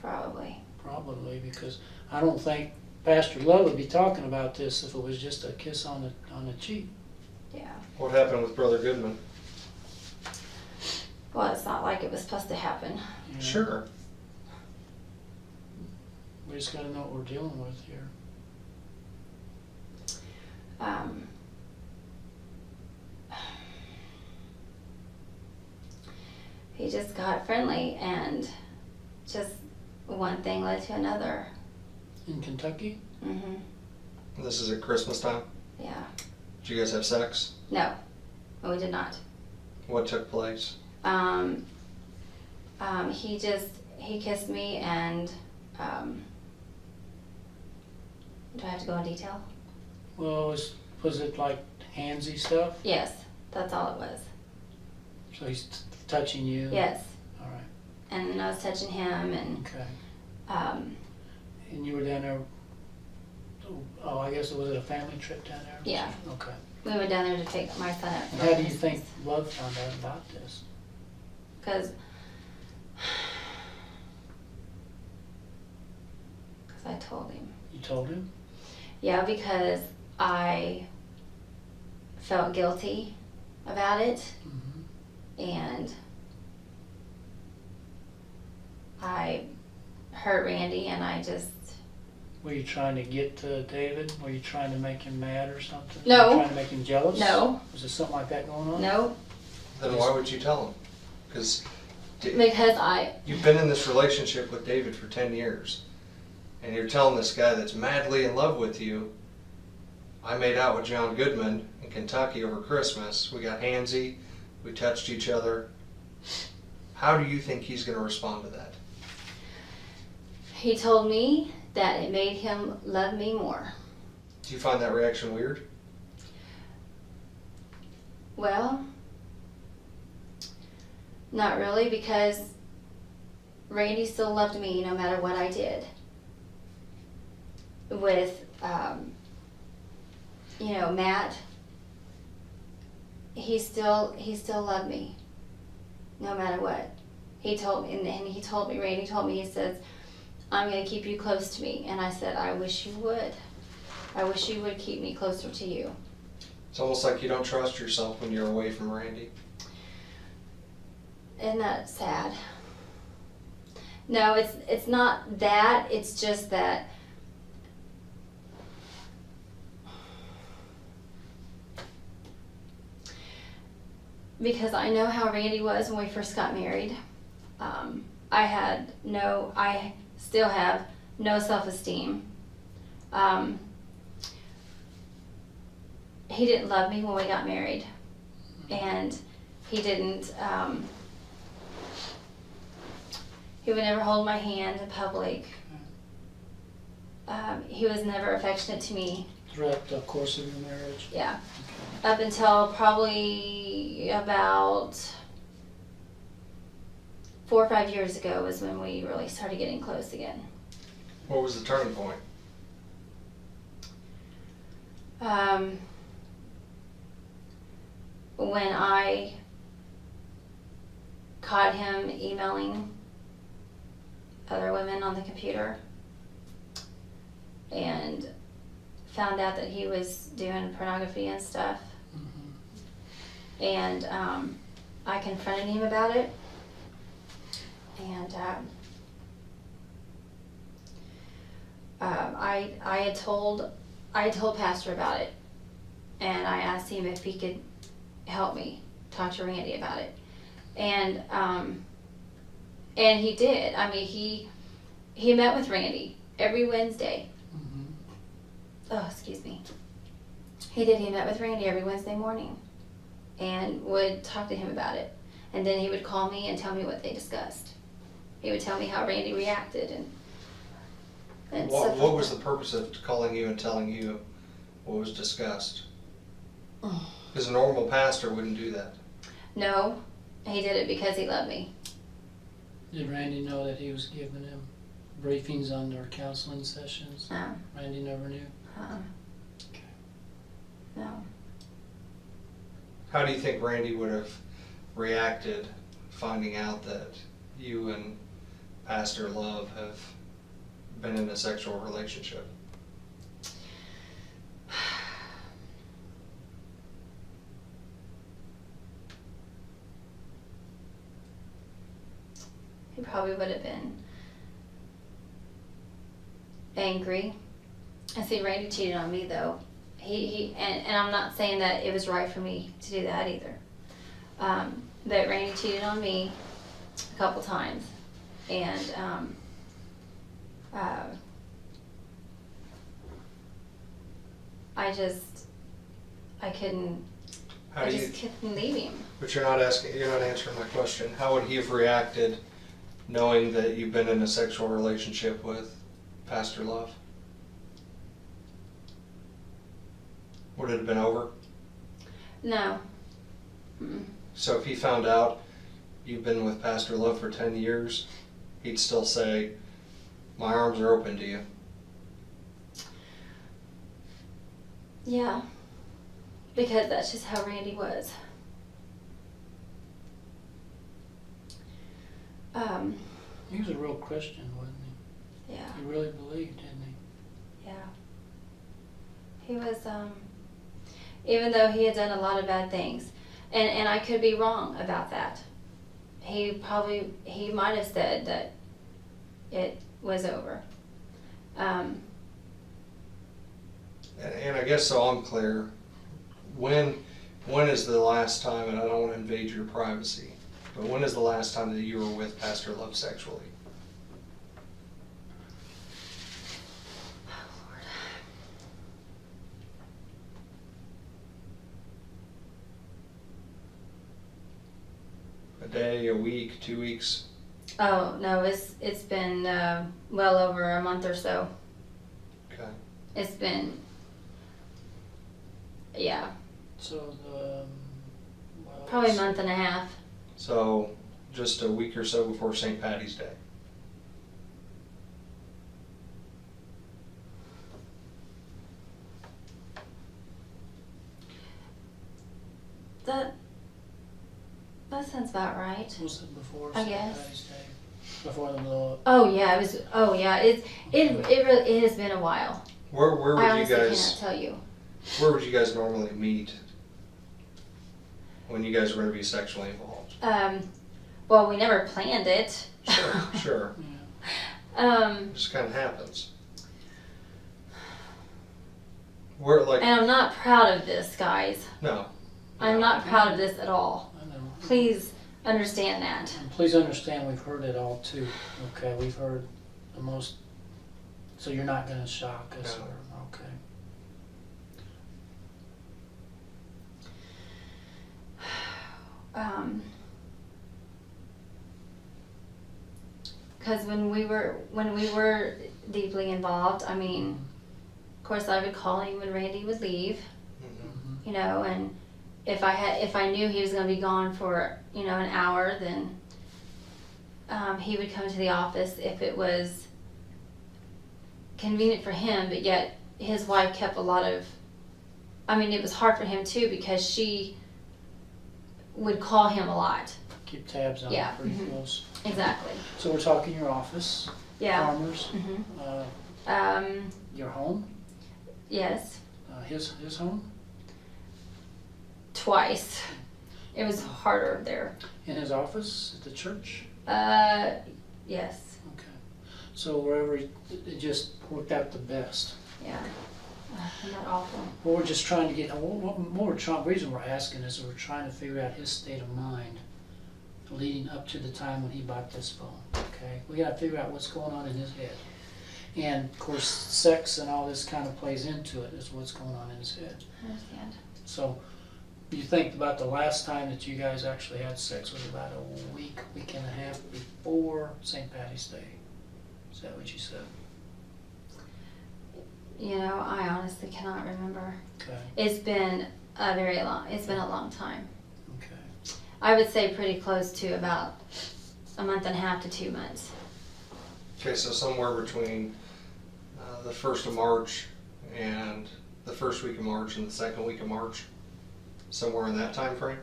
Probably. Probably, because I don't think Pastor Love would be talking about this if it was just a kiss on the cheek. Yeah. What happened with Brother Goodman? Well, it's not like it was supposed to happen. You know? Sure. We just gotta know what we're dealing with here. He just got friendly, and just one thing led to another. In Kentucky? Mm-hmm. This is at Christmas time? Yeah. Did you guys have sex? No, we did not. What took place? He kissed me, and do I have to go in detail? Well, was it like handsy stuff? Yes, that's all it was. So he's touching you? Yes, All right, and I was touching him, and okay. And you were down there, oh, I guess it was a family trip down there? Yeah. Okay. we went down there to take my son out. And how do you think Love found out about this? Because I told him. You told him? Yeah, because I felt guilty about it, and I hurt Randy, and I just... Were you trying to get to David? Were you trying to make him mad or something? No. Were you trying to make him jealous? No. Was there something like that going on? No, Then why would you tell him? Because because you've been in this relationship with David for 10 years, and you're telling this guy that's madly in love with you, I made out with John Goodman in Kentucky over Christmas. We got handsy. We touched each other. How do you think he's going to respond to that? he told me that it made him love me more. Do you find that reaction weird? Well, not really, because Randy still loved me no matter what I did. With, Matt, he still loved me no matter what. He told me, and he told me, Randy told me, he says, I'm going to keep you close to me. And I said, I wish you would. I wish you would keep me closer to you. It's almost like you don't trust yourself when you're away from Randy. Isn't that sad? No, it's not that. It's just that because I know how Randy was when we first got married. I still have no self-esteem. He didn't love me when we got married, and he didn't He would never hold my hand in public. He was never affectionate to me. Throughout the course of your marriage? Yeah. Up until probably about 4 or 5 years ago was when we really started getting close again. What was the turning point? When I caught him emailing other women on the computer and found out that he was doing pornography and stuff. Mm-hmm. And I confronted him about it. And I had told Pastor about it, and I asked him if he could help me talk to Randy about it, and he did. I mean, he met with Randy every Wednesday. Mm-hmm. Oh, excuse me. He did. He met with Randy every Wednesday morning, and would talk to him about it, and then he would call me and tell me what they discussed. He would tell me how Randy reacted and stuff What like was that. the purpose of calling you and telling you what was discussed? Because a normal pastor wouldn't do that. No, he did it because he loved me. Did Randy know that he was giving him briefings on their counseling sessions? No. Randy never knew? Okay. No. How do you think Randy would have reacted finding out that you and Pastor Love have been in a sexual relationship? He probably would have been angry. I see Randy cheated on me though. And I'm not saying that it was right for me to do that either. But Randy cheated on me a couple times, and I couldn't leave him. But you're not answering my question. How would he have reacted knowing that you've been in a sexual relationship with Pastor Love? Would it have been over? No. Mm-mm. So if he found out you've been with Pastor Love for 10 years, he'd still say, my arms are open to you. Yeah. Because that's just how Randy was. He was a real Christian, wasn't he? Yeah. He really believed, didn't he? Yeah. He was, even though he had done a lot of bad things, and I could be wrong about that. He might have said that it was over. And I guess so I'm clear, when is the last time, and I don't want to invade your privacy, but when is the last time that you were with Pastor Love sexually? Oh, Lord. A day, a week, 2 weeks? Oh, no, it's been well over a month or so. Okay. It's been, yeah, So, probably a month and a half. So just a week or so before St. Patty's Day. That sounds about right. was it before I St. guess. Patty's Day? Before the blow up? Oh yeah, it was. Oh yeah, it really it has been a while. Where I would you honestly guys cannot tell you. where would you guys normally meet when you guys were going to be sexually involved? Well, we never planned it. Sure. Yeah. It just kind of happens. Where like And I'm not proud of this, guys. no. I'm not proud of this at all. I know. Please understand that. And please understand, we've heard it all too. Okay, we've heard the most. So you're not going to shock us, No. or okay? Because when we were deeply involved, I mean, of course I would call him when Randy would leave, Mm-hmm. you know, and if I knew he was going to be gone for, you know, an hour, then he would come to the office if it was convenient for him, but yet his wife kept a lot of, I mean, it was hard for him too because she would call him a lot. Keep tabs on Yeah. it pretty Mhm. close. Exactly. So we're talking your office, Yeah. farmers, hmm your home, Yes. his home, Twice. It was harder there. and his office at the church. Yes. Okay. So wherever it just worked out the best. Yeah. Isn't that awful? Well, we're just trying to get. The reason we're asking is we're trying to figure out his state of mind leading up to the time when he bought this phone. Okay, we got to figure out what's going on in his head, and of course, sex and all this kind of plays into it. Is what's going on in his head. I understand. So, you think about the last time that you guys actually had sex was about a week and a half before St. Patty's Day. Is that what you said? You know, I honestly cannot remember. Okay. It's been a long time. Okay. I would say pretty close to about a month and a half to 2 months. Okay, so somewhere between the 1st of March and the first week of March and the second week of March, somewhere in that time frame.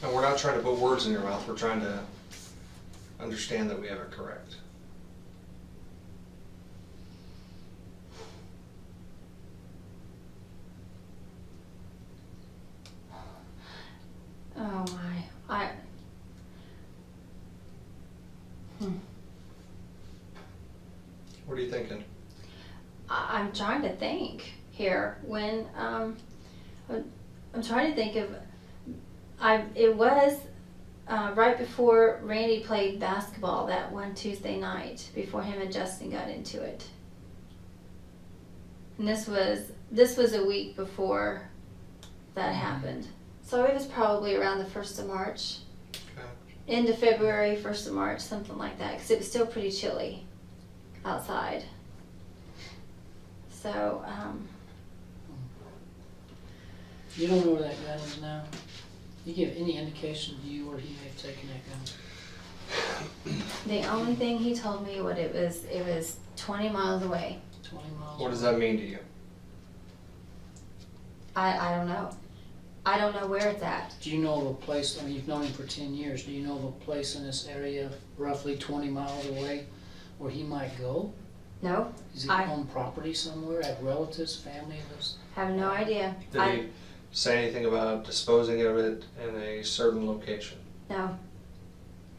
And we're not trying to put words in your mouth, we're trying to understand that we have it correct. Oh my. What are you thinking? I'm trying to think here when I'm trying to think of it was right before Randy played basketball that one Tuesday night before him and Justin got into it. And this was a week before that happened. So it was probably around the 1st of March. Okay. End of February, 1st of March, something like that, because it was still pretty chilly outside. So, You don't know where that gun is now? You give any indication to you where he may have taken that gun? the only thing he told me what it was 20 miles away. 20 miles. What does that mean to you? I don't know. I don't know where it's at. Do you know of a place, I mean, you've known him for 10 years, do you know of a place in this area roughly 20 miles away where he might go? No, Is he I- on property somewhere, have relatives, family lives? have no idea. Did he say anything about disposing of it in a certain location? No,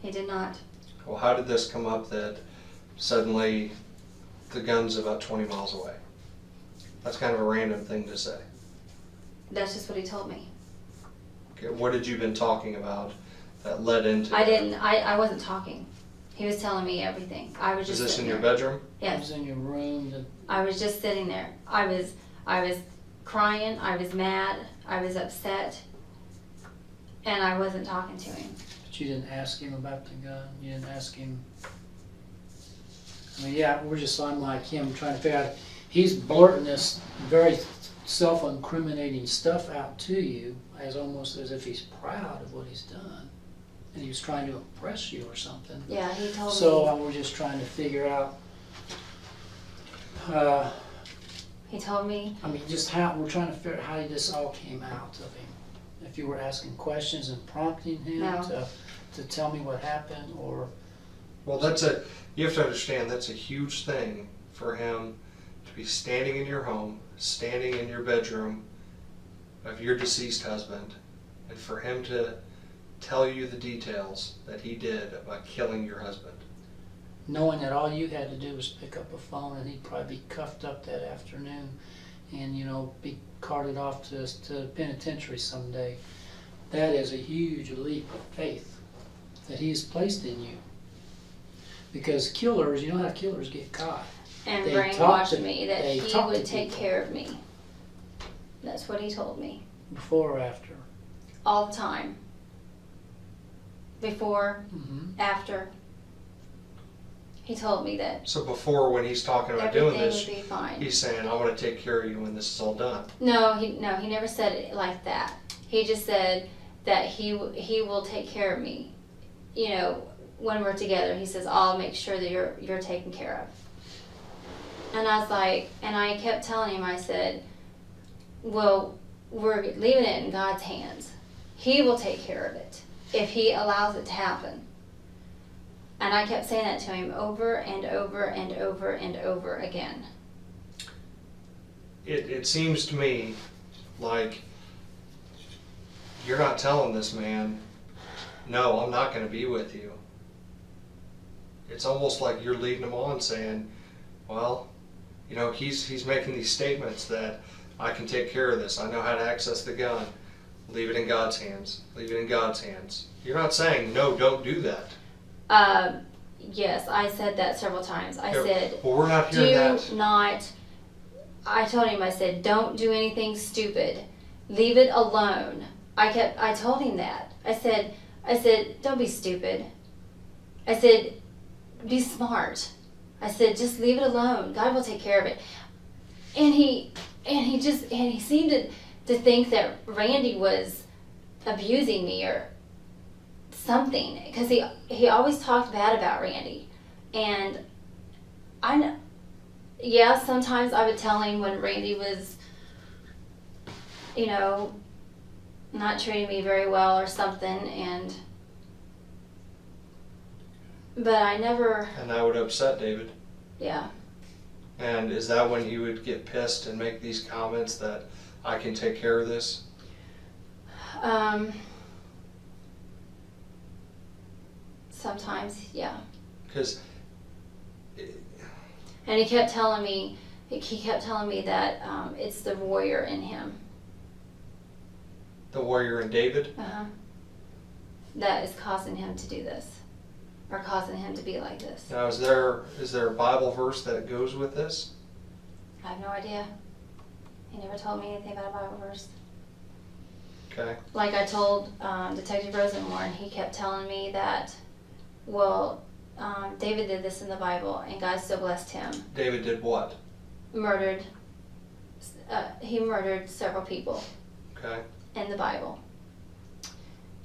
he did not. Well, how did this come up that suddenly the gun's about 20 miles away? That's kind of a random thing to say. That's just what he told me. Okay, what had you been talking about that led into I wasn't talking. He was telling me everything. I was Is just this in sitting your there. bedroom? He Yes. was in your room, I was just sitting there. I was crying, I was mad, I was upset, and I wasn't talking to him. but you didn't ask him about the gun, you didn't ask him. I mean, yeah, I'm like him trying to figure out, he's blurting this very self-incriminating stuff out to you as almost as if he's proud of what he's done. And he was trying to impress you or something. Yeah, he told So me. we're just trying to figure out, He told me. I mean, just how, we're trying to figure out how this all came out of him. If you were asking questions and prompting him No. to tell me what happened, or, Well, you have to understand that's a huge thing for him to be standing in your home, standing in your bedroom of your deceased husband, and for him to tell you the details that he did about killing your husband. knowing that all you had to do was pick up a phone and he'd probably be cuffed up that afternoon and, you know, be carted off to the penitentiary someday. That is a huge leap of faith that he has placed in you. Because killers, you know how killers get caught. And They talk brainwashed to- me that they he talk would to take people. care of me. That's what he told me. Before or after. All the time. before, Mm-hmm. after. He told me that So before, when he's talking about doing everything this, would be fine. he's saying, "I want to take care of you when this is all done." No, he never said it like that. He just said that he will take care of me. You know, when we're together, he says, "I'll make sure that you're taken care of." And I was like, and I kept telling him, I said, "Well, we're leaving it in God's hands. He will take care of it if He allows it to happen." And I kept saying that to him over and over and over and over again. It seems to me like you're not telling this man, "No, I'm not going to be with you." It's almost like you're leading him on, saying, "Well, you know, he's making these statements that I can take care of this. I know how to access the gun. Leave it in God's hands. Leave it in God's hands." You're not saying, "No, don't do that." Yes, I said that several times. I Yeah, said, well, we're not do hearing that. not, I told him, I said, don't do anything stupid. Leave it alone. I told him that. I said, don't be stupid. I said, be smart. I said, just leave it alone. God will take care of it. And he seemed to think that Randy was abusing me or something, because he always talked bad about Randy. And I know, yeah, sometimes I would tell him when Randy was, you know, not treating me very well or something, but I never, And that would upset David. yeah. And is that when he would get pissed and make these comments that I can take care of this? Sometimes, yeah. Because And he kept telling me that it's the warrior in him. the warrior in David, That is causing him to do this, or causing him to be like this. now is there a Bible verse that goes with this? I have no idea. He never told me anything about a Bible verse. Okay. Like I told Detective Rosenmore, and he kept telling me that, well, David did this in the Bible, and God still blessed him. David did what? He murdered several people Okay. in the Bible,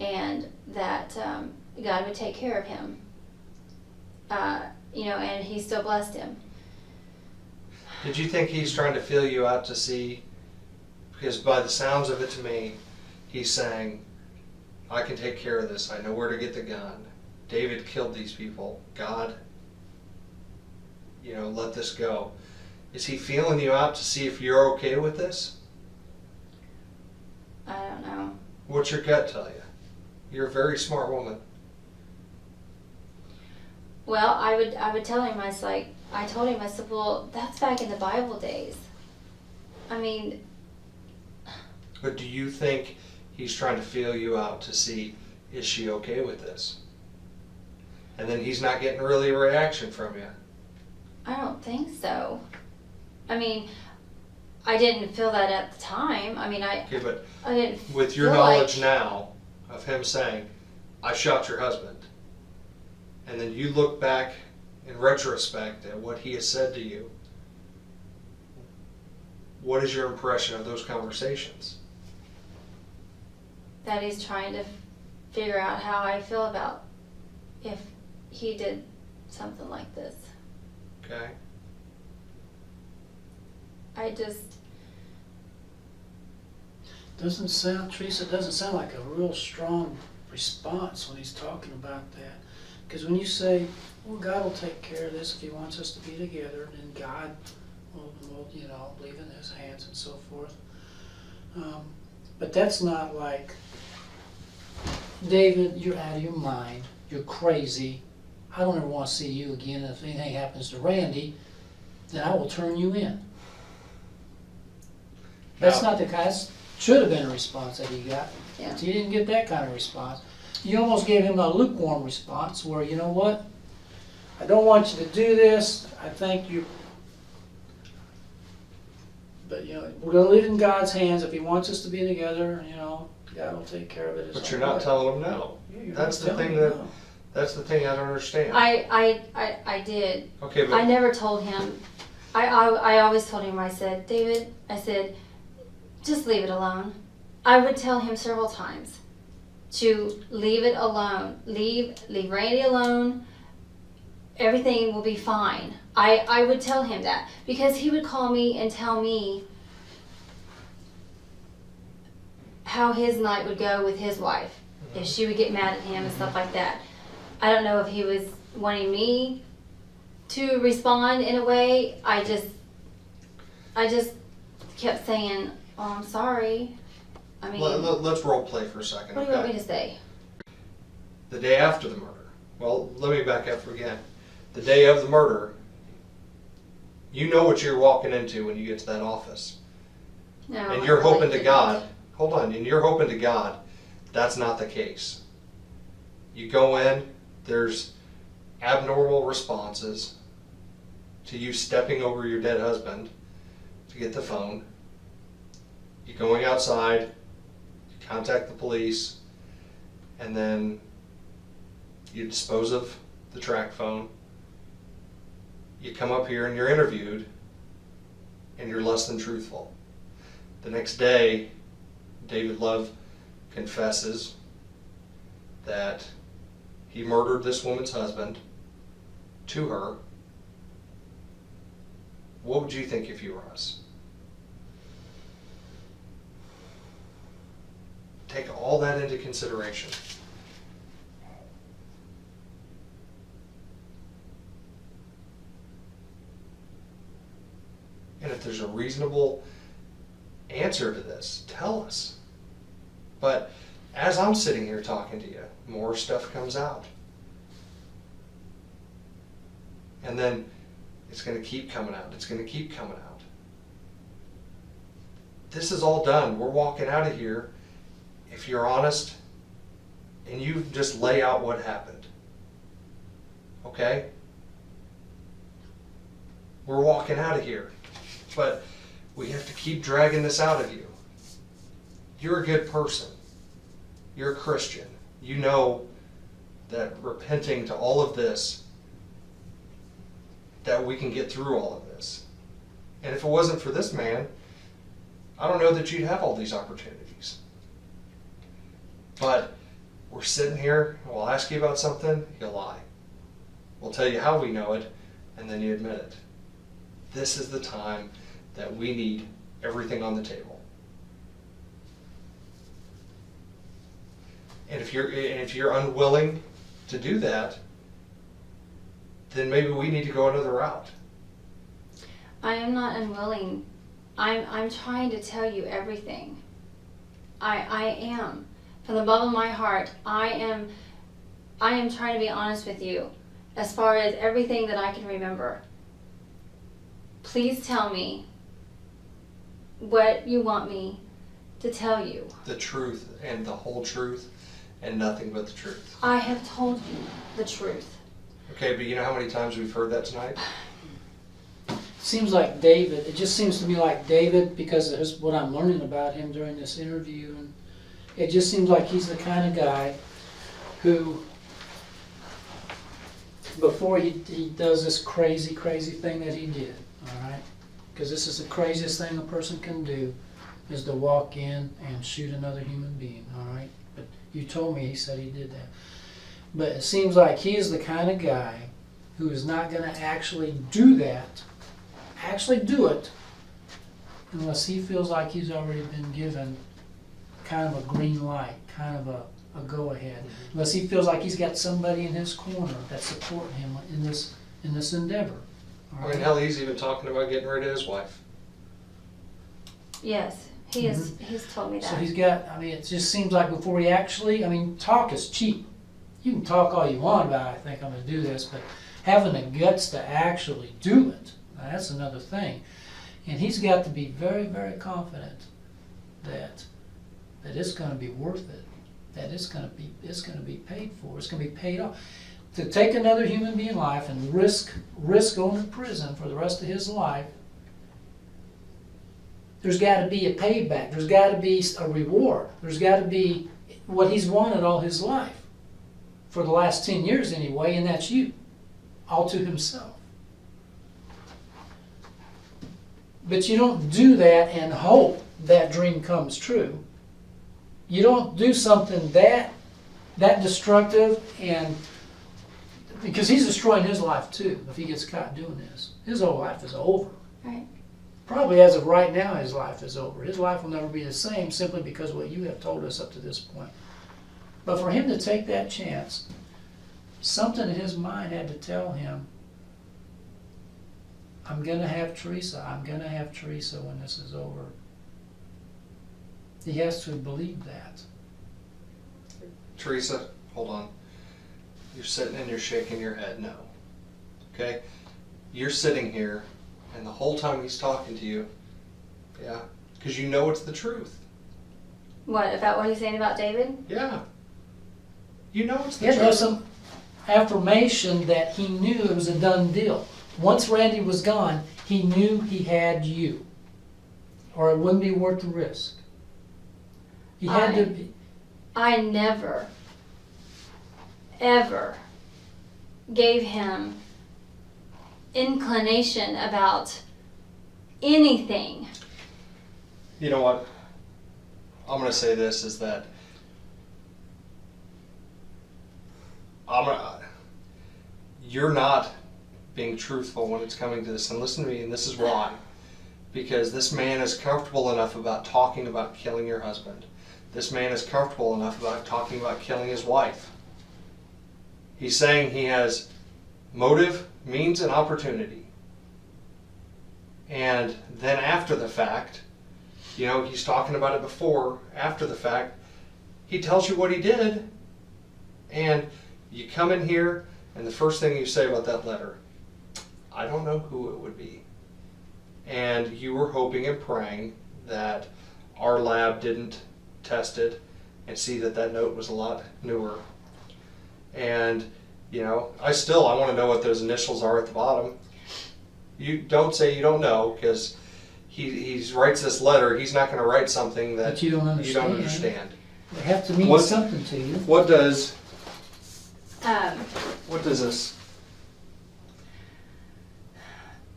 and that God would take care of him. You know, and he still blessed him. Did you think he's trying to feel you out to see? Because by the sounds of it to me, he's saying, I can take care of this. I know where to get the gun. David killed these people. God, you know, let this go. Is he feeling you out to see if you're okay with this? I don't know. What's your gut tell you? You're a very smart woman. Well, I would tell him, I told him, I said, well, that's back in the Bible days. I mean, But do you think he's trying to feel you out to see, is she okay with this? And then he's not getting really a reaction from you. I don't think so. I mean, I didn't feel that at the time. I mean, Okay, but I didn't with your feel knowledge like, now of him saying, I shot your husband, and then you look back in retrospect at what he has said to you, what is your impression of those conversations? that he's trying to figure out how I feel about if he did something like this. Okay? I just, Doesn't sound, Theresa, it doesn't sound like a real strong response when he's talking about that. Because when you say, well, God will take care of this if he wants us to be together, then God will you know, leave in his hands and so forth. But that's not like, David, you're out of your mind, you're crazy, I don't ever want to see you again. If anything happens to Randy, then I will turn you in. That's Now- not the kind, should have been a response that he got. Yeah. But he didn't get that kind of response. You almost gave him a lukewarm response where, you know what? I don't want you to do this. I think you But, you know, we're going to leave it in God's hands. If he wants us to be together, you know, God will take care of it. But you're not telling them no. Yeah, you're That's not the thing telling that, him that's the thing I don't understand. I did. Okay, I but never told him. I always told him, I said, David, I said, just leave it alone. I would tell him several times to leave it alone. Leave Randy alone. Everything will be fine. I would tell him that because he would call me and tell me how his night would go with his wife, if she would get mad at him and stuff like that. I don't know if he was wanting me to respond in a way. I just kept saying, "Oh, I'm sorry." I mean, let's role play for a second. what do you want me to say? The day after the murder. Well, let me back up again. The day of the murder, you know what you're walking into when you get to that office. No, And I you're really hoping to didn't. God, hold on, and you're hoping to God that's not the case. You go in, there's abnormal responses to you stepping over your dead husband to get the phone. You're going outside, you contact the police, and then you dispose of the track phone. You come up here and you're interviewed, and you're less than truthful. The next day, David Love confesses that he murdered this woman's husband to her. What would you think if you were us? Take all that into consideration. And if there's a reasonable answer to this, tell us. But as I'm sitting here talking to you, more stuff comes out. And then it's going to keep coming out. It's going to keep coming out. This is all done. We're walking out of here. If you're honest and you just lay out what happened. Okay? We're walking out of here. But we have to keep dragging this out of you. You're a good person. You're a Christian. You know that repenting to all of this, that we can get through all of this. And if it wasn't for this man, I don't know that you'd have all these opportunities. But we're sitting here, and we'll ask you about something, you'll lie. We'll tell you how we know it, and then you admit it. This is the time that we need everything on the table. And if you're unwilling to do that, then maybe we need to go another route. I am not unwilling. I'm trying to tell you everything. I am. From the bottom of my heart, I am trying to be honest with you as far as everything that I can remember. Please tell me what you want me to tell you. The truth and the whole truth and nothing but the truth. I have told you the truth. Okay, but you know how many times we've heard that tonight? Seems like David, it just seems to me like David, because of what I'm learning about him during this interview, and it just seems like he's the kind of guy who, before he does this crazy thing that he did, all right? Because this is the craziest thing a person can do, is to walk in and shoot another human being, all right? But you told me he said he did that. But it seems like he is the kind of guy who is not going to actually do that, actually do it, unless he feels like he's already been given kind of a green light, kind of a go-ahead. Unless he feels like he's got somebody in his corner that's supporting him in this endeavor. All I mean, right? hell, he's even talking about getting rid of his wife. Yes, he's told me that. So he's got, I mean, it just seems like before he actually, I mean, talk is cheap. You can talk all you want about, I think I'm going to do this, but having the guts to actually do it, that's another thing. And he's got to be very, very confident that it's going to be worth it, that it's going to be paid for, it's going to be paid off. To take another human being life and risk going to prison for the rest of his life, there's got to be a payback. There's got to be a reward. There's got to be what he's wanted all his life, for the last 10 years anyway, and that's you, all to himself. But you don't do that and hope that dream comes true. You don't do something that destructive, and because he's destroying his life too if he gets caught doing this. His whole life is over. Right. Probably as of right now, his life is over. His life will never be the same simply because of what you have told us up to this point. But for him to take that chance, something in his mind had to tell him, I'm going to have Theresa. I'm going to have Theresa when this is over. He has to believe that. Theresa, hold on. You're sitting and you're shaking your head no. Okay? You're sitting here, and the whole time he's talking to you, yeah, because you know it's the truth. What, about what he's saying about David? Yeah. You know it's the He had to have truth. some affirmation that he knew it was a done deal. Once Randy was gone, he knew he had you, or it wouldn't be worth the risk. He had to be. I never, ever gave him inclination about anything. You know what? I'm going to say this is that you're not being truthful when it's coming to this. And listen to me, and this is why. Because this man is comfortable enough about talking about killing your husband. This man is comfortable enough about talking about killing his wife. He's saying he has motive, means, and opportunity. And then after the fact, you know, he's talking about it before, after the fact, he tells you what he did. And you come in here, and the first thing you say about that letter, I don't know who it would be. And you were hoping and praying that our lab didn't test it and see that that note was a lot newer. And, you know, I want to know what those initials are at the bottom. You don't say you don't know, because he writes this letter. He's not going to write something that you don't understand. They have to mean something to you. What does this?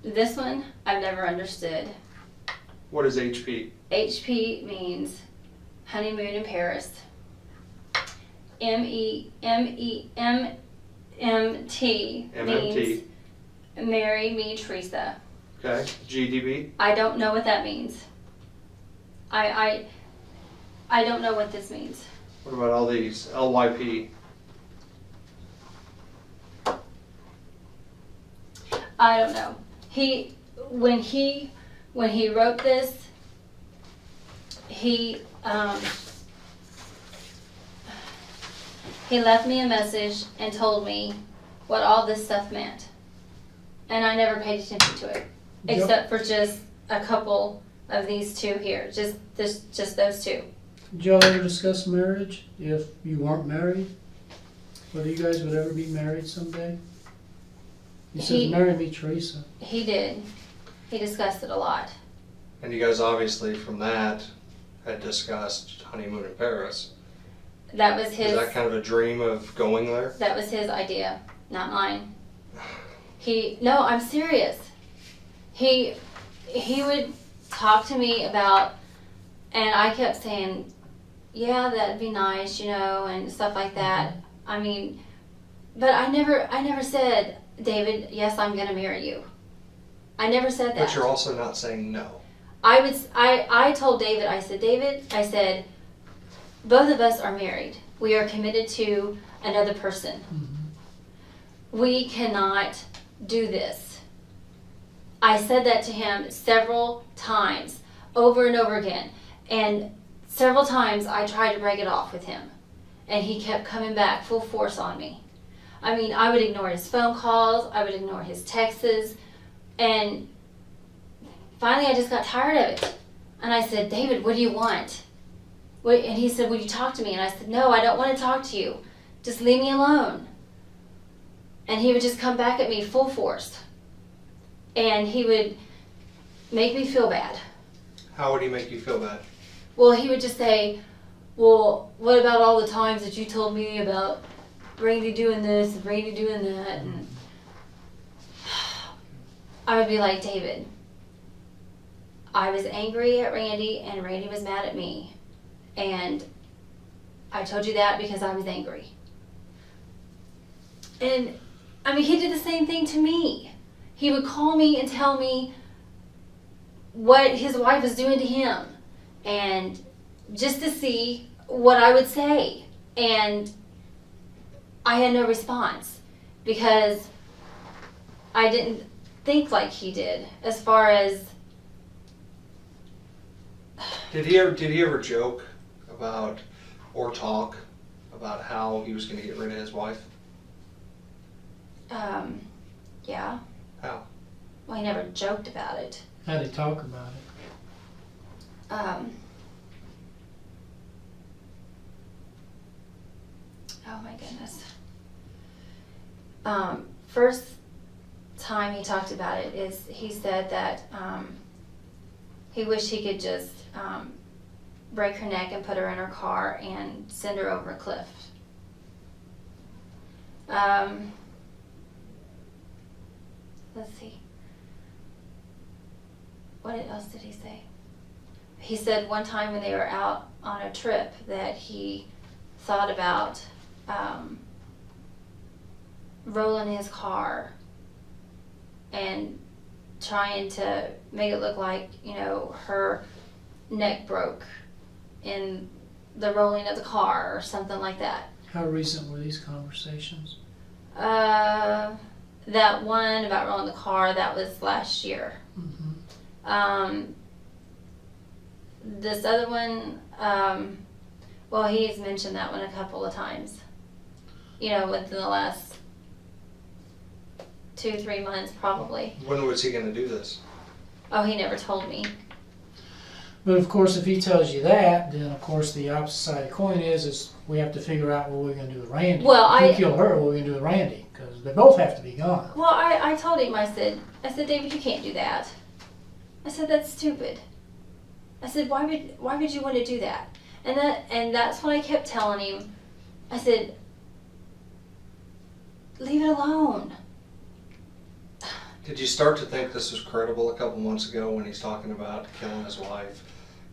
This one I've never understood. What is HP? HP means honeymoon in Paris. MMT means marry me, Theresa. Okay. GDB? I don't know what that means. I don't know what this means. What about all these? LYP? I don't know. When he wrote this, he left me a message and told me what all this stuff meant, and I never paid attention to it, except for just a couple of these two here, just those two. Did y'all ever discuss marriage? If you weren't married, whether you guys would ever be married someday? He says, marry me, Theresa. He did. He discussed it a lot. And you guys obviously from that had discussed honeymoon in Paris. That was his. Is that kind of a dream of going there? That was his idea, not mine. No, I'm serious. He would talk to me about, and I kept saying, yeah, that'd be nice, you know, and stuff like that. I mean, but I never said, David, yes, I'm going to marry you. I never said that. But you're also not saying no. I told David, I said, both of us are married. We are committed to another person. Mm-hmm. We cannot do this. I said that to him several times, over and over again. And several times I tried to break it off with him. And he kept coming back full force on me. I mean, I would ignore his phone calls. I would ignore his texts. And finally, I just got tired of it. And I said, David, what do you want? And he said, will you talk to me? And I said, no, I don't want to talk to you. Just leave me alone. And he would just come back at me full force. And he would make me feel bad. How would he make you feel bad? Well, he would just say, well, what about all the times that you told me about Randy doing this and Randy doing that? And I would be like, David, I was angry at Randy and Randy was mad at me. And I told you that because I was angry. And, I mean, he did the same thing to me. He would call me and tell me what his wife was doing to him. And just to see what I would say. And I had no response because I didn't think like he did as far as... Did he ever joke about or talk about how he was going to get rid of his wife? Yeah. How? Well, he never joked about it. How'd he talk about it? Oh my goodness. First time he talked about it is he said that he wished he could just break her neck and put her in her car and send her over a cliff. Let's see. What else did he say? He said one time when they were out on a trip that he thought about rolling his car and trying to make it look like, you know, her neck broke in the rolling of the car or something like that. How recent were these conversations? That one about rolling the car, that was last year. Mm-hmm. This other one, well, he's mentioned that one a couple of times. You know, within the last 2-3 months, probably. When was he going to do this? Oh, he never told me. But of course, if he tells you that, then of course the opposite side of the coin is we have to figure out what we're going to do with Randy. Well, if you kill her, what we're going to do with Randy? Because they both have to be gone. Well, I told him, I said, David, you can't do that. I said, that's stupid. I said, why would you want to do that? And that's when I kept telling him, I said, leave it alone. Did you start to think this was credible a couple months ago when he's talking about killing his wife?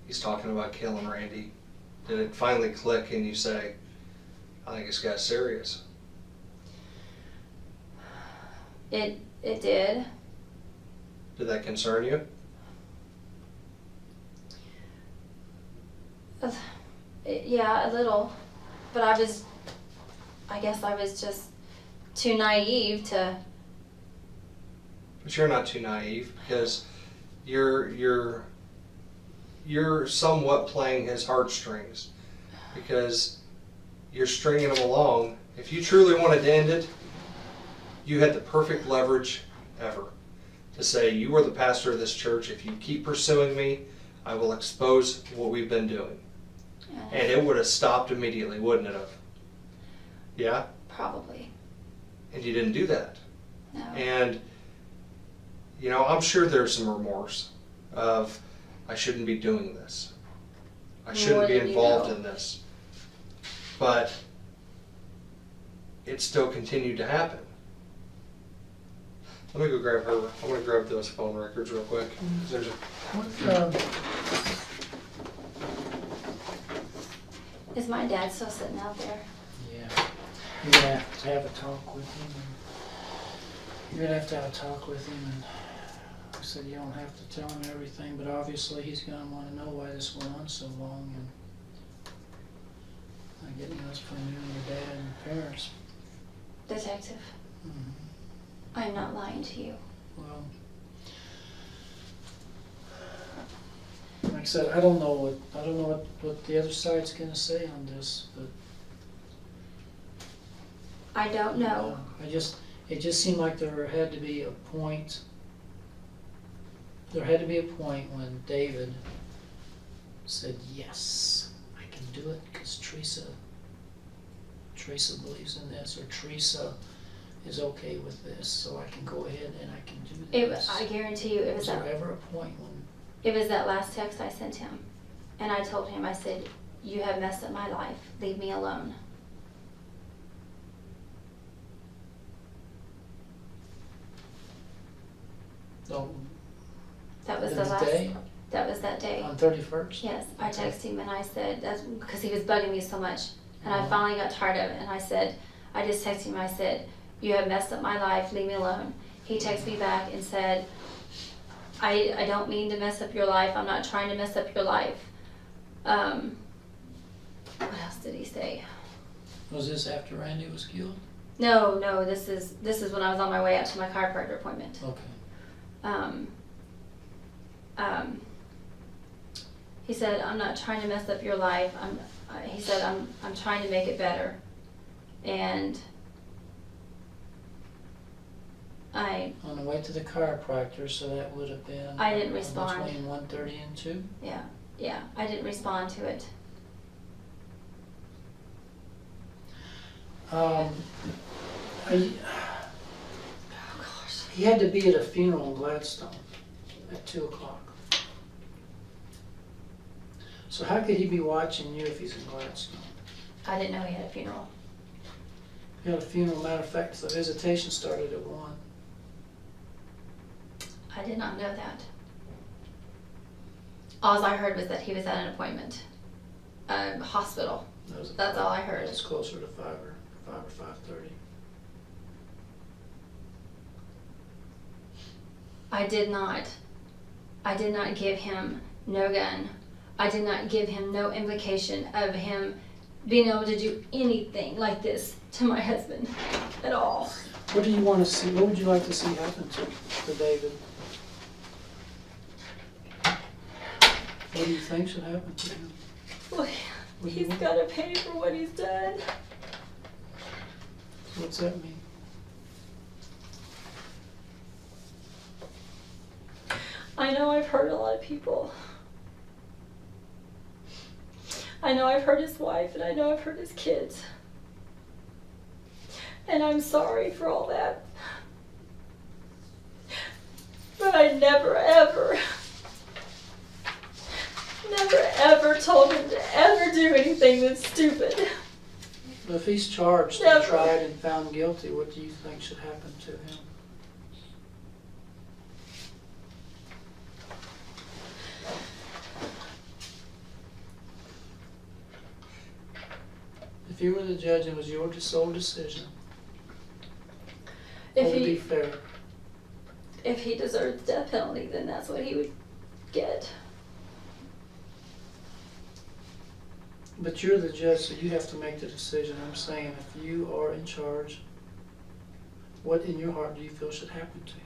He's talking about killing Randy. Did it finally click and you say, I think this guy's serious? It did. Did that concern you? Yeah, a little. But I guess I was just too naive to... But you're not too naive because you're somewhat playing his heartstrings because you're stringing him along. If you truly wanted to end it, you had the perfect leverage ever to say, you are the pastor of this church. If you keep pursuing me, I will expose what we've been doing. And it would have stopped immediately, wouldn't it have? Yeah? Probably. And you didn't do that. No. And, you know, I'm sure there's some remorse of, I shouldn't be doing this. I shouldn't be involved in this. But it still continued to happen. Let me go grab her. I'm going to grab those phone records real quick. There's Is my dad still sitting out there? Yeah. You're going to have to have a talk with him. You're going to have a talk with him. And I said you don't have to tell him everything, but obviously he's going to want to know why this went on so long. And I get it's from you and your dad and your parents. Detective, Mm-hmm. I'm not lying to you. Well, like I said, I don't know what the other side's going to say on this, but I don't know. it just seemed like there had to be a point. There had to be a point when David said, "Yes, I can do it," because Theresa believes in this, or Theresa is okay with this, so I can go ahead and I can do this. I guarantee you, it was there that. ever a point when It was that last text I sent him. And I told him, I said, you have messed up my life. Leave me alone. Oh, That was the the last. day? That was that day. On 31st? Yes, I Okay. texted him and I said, that's because he was bugging me so much. And I Mhm. finally got tired of it. And I said, I just texted him, I said, you have messed up my life, leave me alone. He texted me back and said, I don't mean to mess up your life. I'm not trying to mess up your life. What else did he say? Was this after Randy was killed? No, this is when I was on my way out to my chiropractor appointment. Okay. He said, I'm not trying to mess up your life. He said, I'm trying to make it better. And On the way to the chiropractor, so that would have been... I didn't respond. Between 1:30 and 2? yeah, I didn't respond to it. I, Oh gosh. he had to be at a funeral in Gladstone at 2 o'clock. So how could he be watching you if he's in Gladstone? I didn't know he had a funeral. He had a funeral, matter of fact, the visitation started at 1. I did not know that. All I heard was that he was at an appointment, hospital. That's all I heard. It's closer to 5 or 5:30. I did not give him no gun. I did not give him no implication of him being able to do anything like this to my husband at all. What do you want to see? What would you like to see happen to David? What do you think should happen to him? Well, What do you he's want? got to pay for what he's done. What's that mean? I know I've hurt a lot of people. I know I've hurt his wife, and I know I've hurt his kids. And I'm sorry for all that. But I never ever told him to ever do anything that's stupid. If he's charged Never. and tried and found guilty, what do you think should happen to him? If you were the judge and it was your sole decision, what would be fair? If he deserves the death penalty, then that's what he would get. But you're the judge, so you have to make the decision. I'm saying if you are in charge, what in your heart do you feel should happen to him?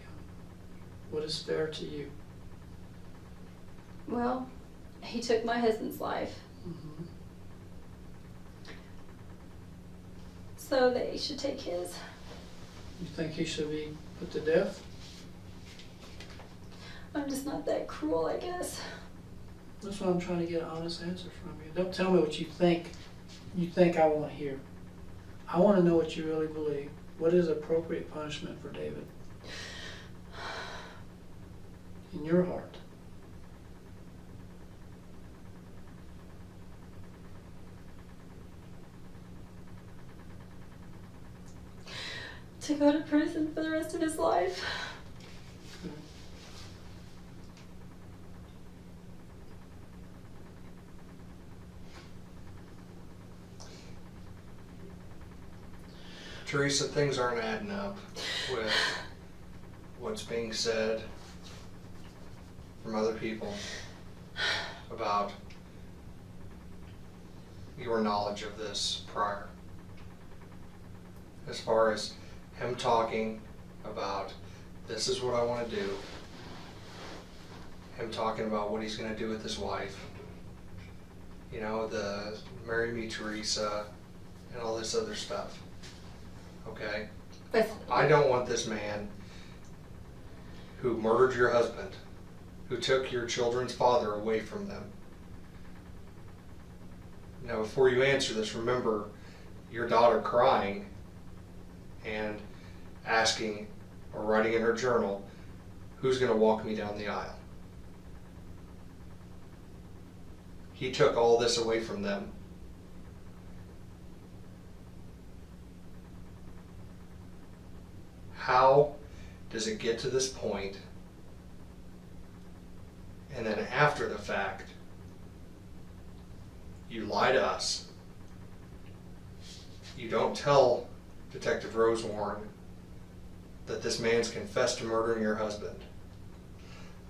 What is fair to you? Well, he took my husband's life, Mm-hmm. so they should take his. You think he should be put to death? I'm just not that cruel, I guess. That's what I'm trying to get an honest answer from you. Don't tell me what you think I want to hear. I want to know what you really believe. What is appropriate punishment for David? In your heart. To go to prison for the rest of his life. Theresa, things aren't adding up with what's being said from other people about your knowledge of this prior. As far as him talking about this is what I want to do, him talking about what he's going to do with his wife, you know, the marry me Theresa and all this other stuff. Okay? But I don't want this man who murdered your husband, who took your children's father away from them. Now, before you answer this, remember your daughter crying and asking or writing in her journal, who's going to walk me down the aisle? he took all this away from them. How does it get to this point, and then after the fact, you lie to us, you don't tell Detective Rose Warren that this man's confessed to murdering your husband?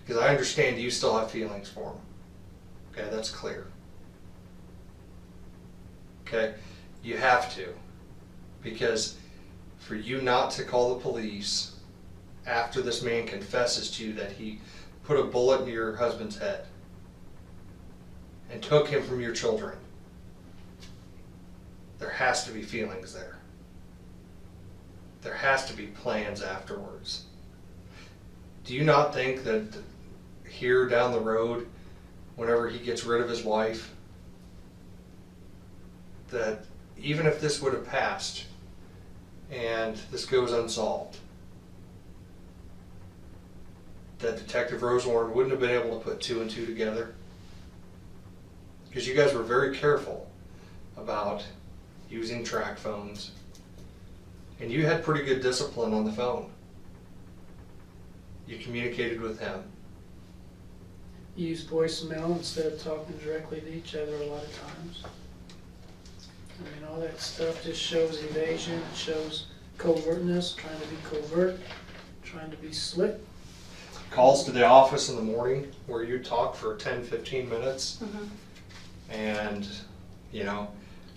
Because I understand you still have feelings for him. Okay, that's clear. Okay, you have to. Because for you not to call the police after this man confesses to you that he put a bullet in your husband's head and took him from your children, there has to be feelings there. There has to be plans afterwards. Do you not think that here down the road, whenever he gets rid of his wife, that even if this would have passed and this goes unsolved, that Detective Rose Warren wouldn't have been able to put two and two together? Because you guys were very careful about using track phones, and you had pretty good discipline on the phone. You communicated with him. You use voicemail instead of talking directly to each other a lot of times. I mean, all that stuff just shows evasion, it shows covertness, trying to be covert, trying to be slick. Calls to the office in the morning where you talk for 10, 15 minutes. Mhm. And, you know,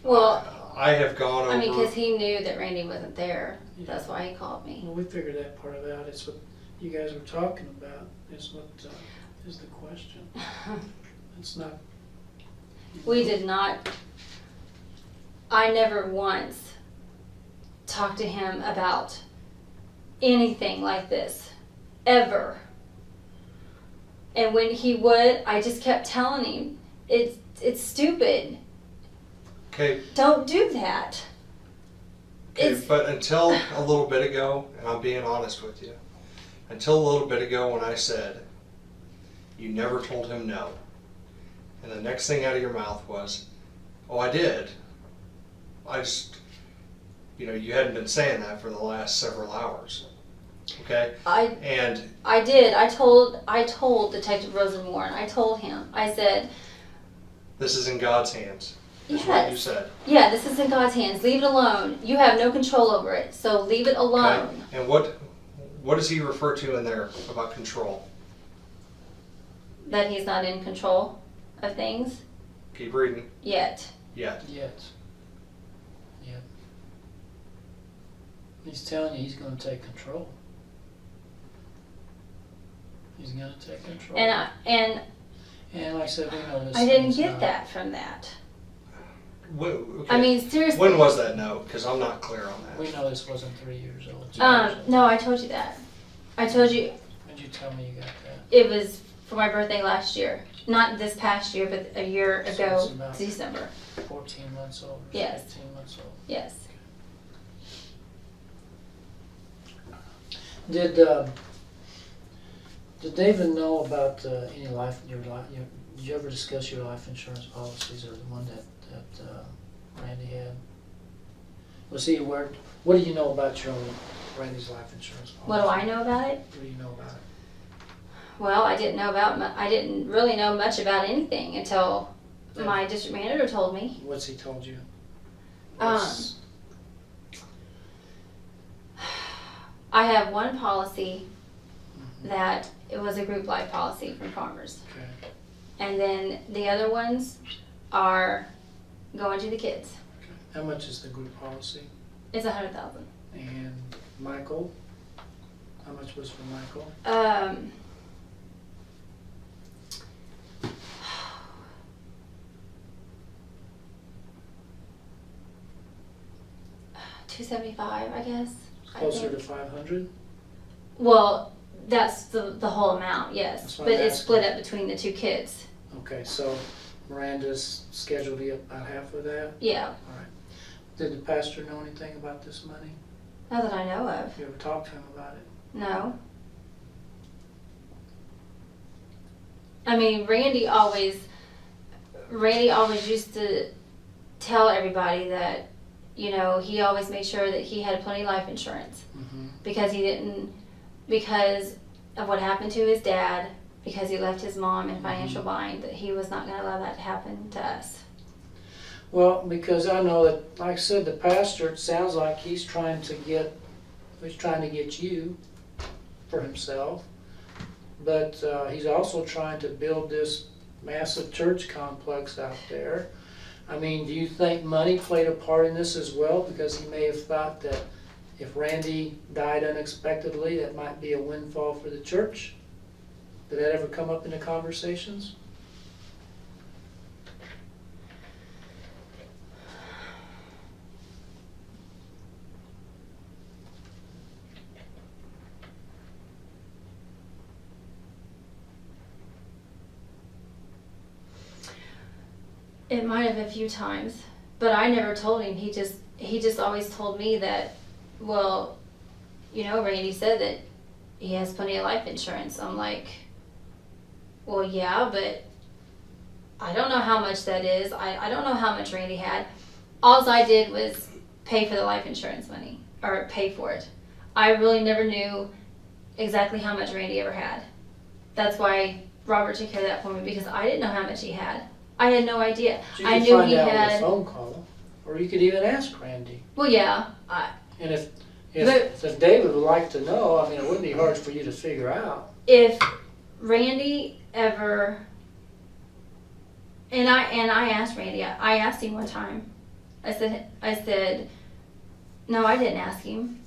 Well, I have gone over. I mean, because he knew that Randy wasn't there. That's why he called me. Well, we figured that part of out. It's what you guys were talking about. Is what is the question. It's not. We did not. I never once talked to him about anything like this, ever. And when he would, I just kept telling him, it's stupid. Okay. Don't do that. Okay, It's- but until a little bit ago, and I'm being honest with you, until a little bit ago when I said, you never told him no. And the next thing out of your mouth was, oh, I did. I just, you know, you hadn't been saying that for the last several hours. Okay? And I did. I told Detective Rosenwarren. I told him. I said, this is in God's hands. Is Yes. what you said. yeah, this is in God's hands. Leave it alone. You have no control over it, so leave it alone. Okay? And what does he refer to in there about control? That he's not in control of things Keep reading. yet. Yet. Yet. He's telling you he's going to take control. He's going to take control. And And like I said, we know this. I didn't thing's get not- that from that. Okay. I mean, seriously. When was that note? Because I'm not clear on that. We know this wasn't 3 years old. 2 years old. No, I told you that. I told you When did you tell me you got that? it was for my birthday last year. Not this past year, but a year So ago, it's about- December. 14 months old? Or Yes. 15 months old? Yes. Did David know about did you ever discuss your life insurance policies or the one that Randy had? Was he aware? What do you know about Randy's life insurance policy? What do I know about it? What do you know about it? Well, I didn't really know much about anything until my district manager told me. What's he told you? I have one policy Mhm. that it was a group life policy from Farmers. Okay. And then the other ones are going to the kids. Okay. How much is the group policy? It's $100,000. And Michael? How much was for Michael? $275, I guess. I Closer think. to 500? Well, that's the whole amount, yes. That's what But I'm it's asking. split up between the two kids. Okay, so Miranda's scheduled to get about half of that? Yeah, All right. Did the pastor know anything about this money? not that I know of. You ever talked to him about it? No. I mean, Randy always Randy always used to tell everybody that, you know, he always made sure that he had plenty of life insurance because because of what happened to his dad, because he left his mom in financial bind, that he was not going to allow that to happen to us. Well, because I know that, like I said, the pastor, it sounds like he's trying to get you for himself, but he's also trying to build this massive church complex out there. I mean, do you think money played a part in this as well? Because he may have thought that if Randy died unexpectedly, that might be a windfall for the church. Did that ever come up in the conversations? It might have a few times, but I never told him. He just always told me that, well, you know, Randy said that he has plenty of life insurance. I'm like, well, yeah, but I don't know how much that is. I don't know how much Randy had. All I did was pay for the life insurance money, or pay for it. I really never knew exactly how much Randy ever had. That's why Robert took care of that for me, because I didn't know how much he had. I had no idea. So I you could knew find he out with had. a phone call, or you could even ask Randy. Well, yeah. And if David would like to know, I mean, it wouldn't be hard for you to figure out. If Randy ever, and I asked Randy. I asked him one time. I said, no, I didn't ask him.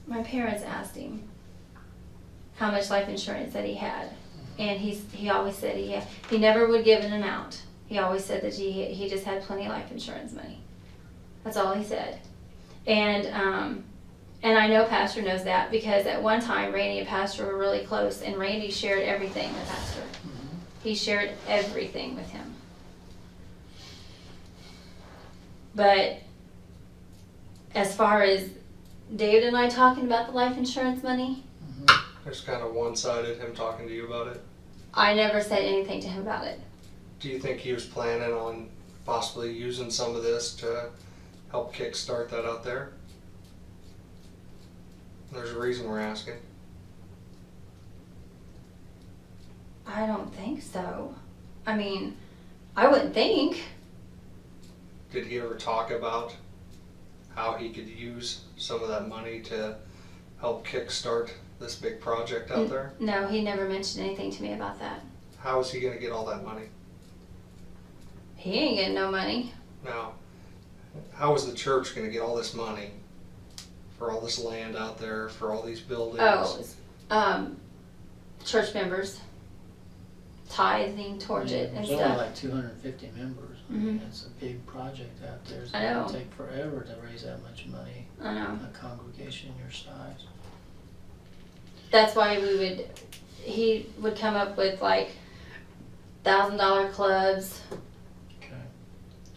My parents asked him how much life insurance that he had. And he always said he never would give an amount. He always said that he just had plenty of life insurance money. That's all he said. And I know Pastor knows that, because at one time Randy and Pastor were really close, and Randy shared everything with Pastor. He shared everything with him. But as far as David and I talking about the life insurance money, It's kind of one-sided, him talking to you about it. I never said anything to him about it. Do you think he was planning on possibly using some of this to help kickstart that out there? There's a reason we're asking. I don't think so. I mean, I wouldn't think. Did he ever talk about how he could use some of that money to help kickstart this big project out there? No, he never mentioned anything to me about that. How is he going to get all that money? He ain't getting no money. Now, how is the church going to get all this money for all this land out there, for all these buildings? Church members tithing towards it and There's only stuff. like 250 members. I mean, it's a big project out there. It's I going know. to take forever to raise that much money. I know. A congregation your size. That's why he would come up with like $1,000 clubs.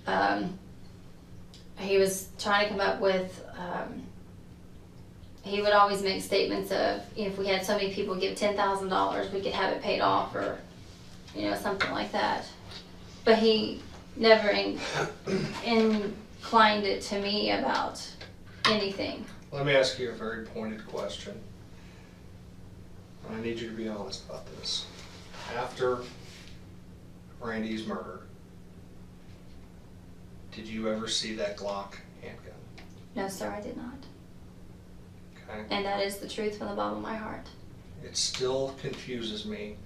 Okay. He was trying to come up with, he would always make statements of, if we had so many people give $10,000, we could have it paid off, or, you know, something like that. But he never inclined it to me about anything. Let me ask you a very pointed question. I need you to be honest about this. After Randy's murder, did you ever see that Glock handgun? No, sir, I did not. Okay. And that is the truth from the bottom of my heart. It still confuses me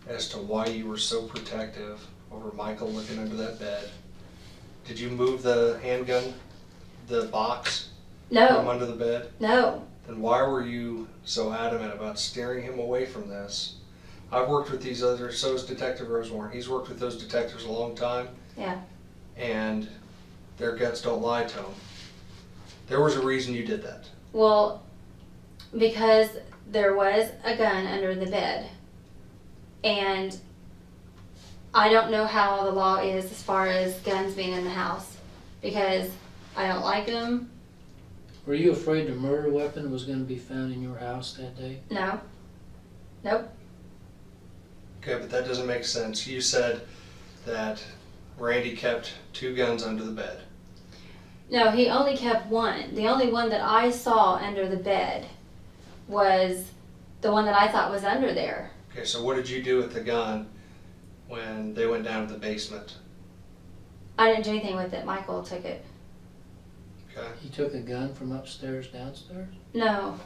as to why you were so protective over Michael looking under that bed. Did you move the handgun, the box, from No, under the bed? no. Then why were you so adamant about steering him away from this? I've worked with these others, so has Detective Rosewarne. He's worked with those detectives a long time. Yeah. And their guts don't lie to them. There was a reason you did that. Well, because there was a gun under the bed. And I don't know how the law is as far as guns being in the house, because I don't like them. Were you afraid the murder weapon was going to be found in your house that day? No. Nope. Okay, but that doesn't make sense. You said that Randy kept 2 guns under the bed. No, he only kept one. The only one that I saw under the bed was the one that I thought was under there. Okay, so what did you do with the gun when they went down to the basement? I didn't do anything with it. Michael took it. Okay. He took a gun from upstairs, downstairs? No.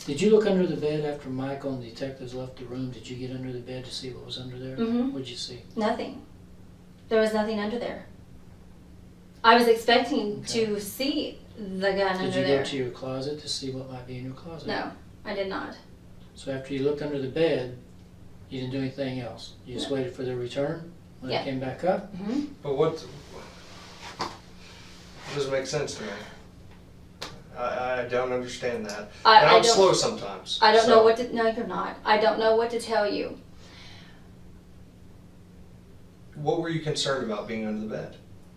Did you look under the bed after Michael and the detectives left the room? Did you get under the bed to see what was under there? Mm-hmm. What did you see? Nothing. There was nothing under there. I was expecting to see the gun Did under you there. go to your closet to see what might be in your closet? No, I did not. So after you looked under the bed, you didn't do anything else? You just No. waited for their return when Yeah. it came back up? Mm-hmm. But what? It doesn't make sense to me. I don't understand that. And I'm slow sometimes. I don't so- know what to. No, you're not. I don't know what to tell you. What were you concerned about being under the bed?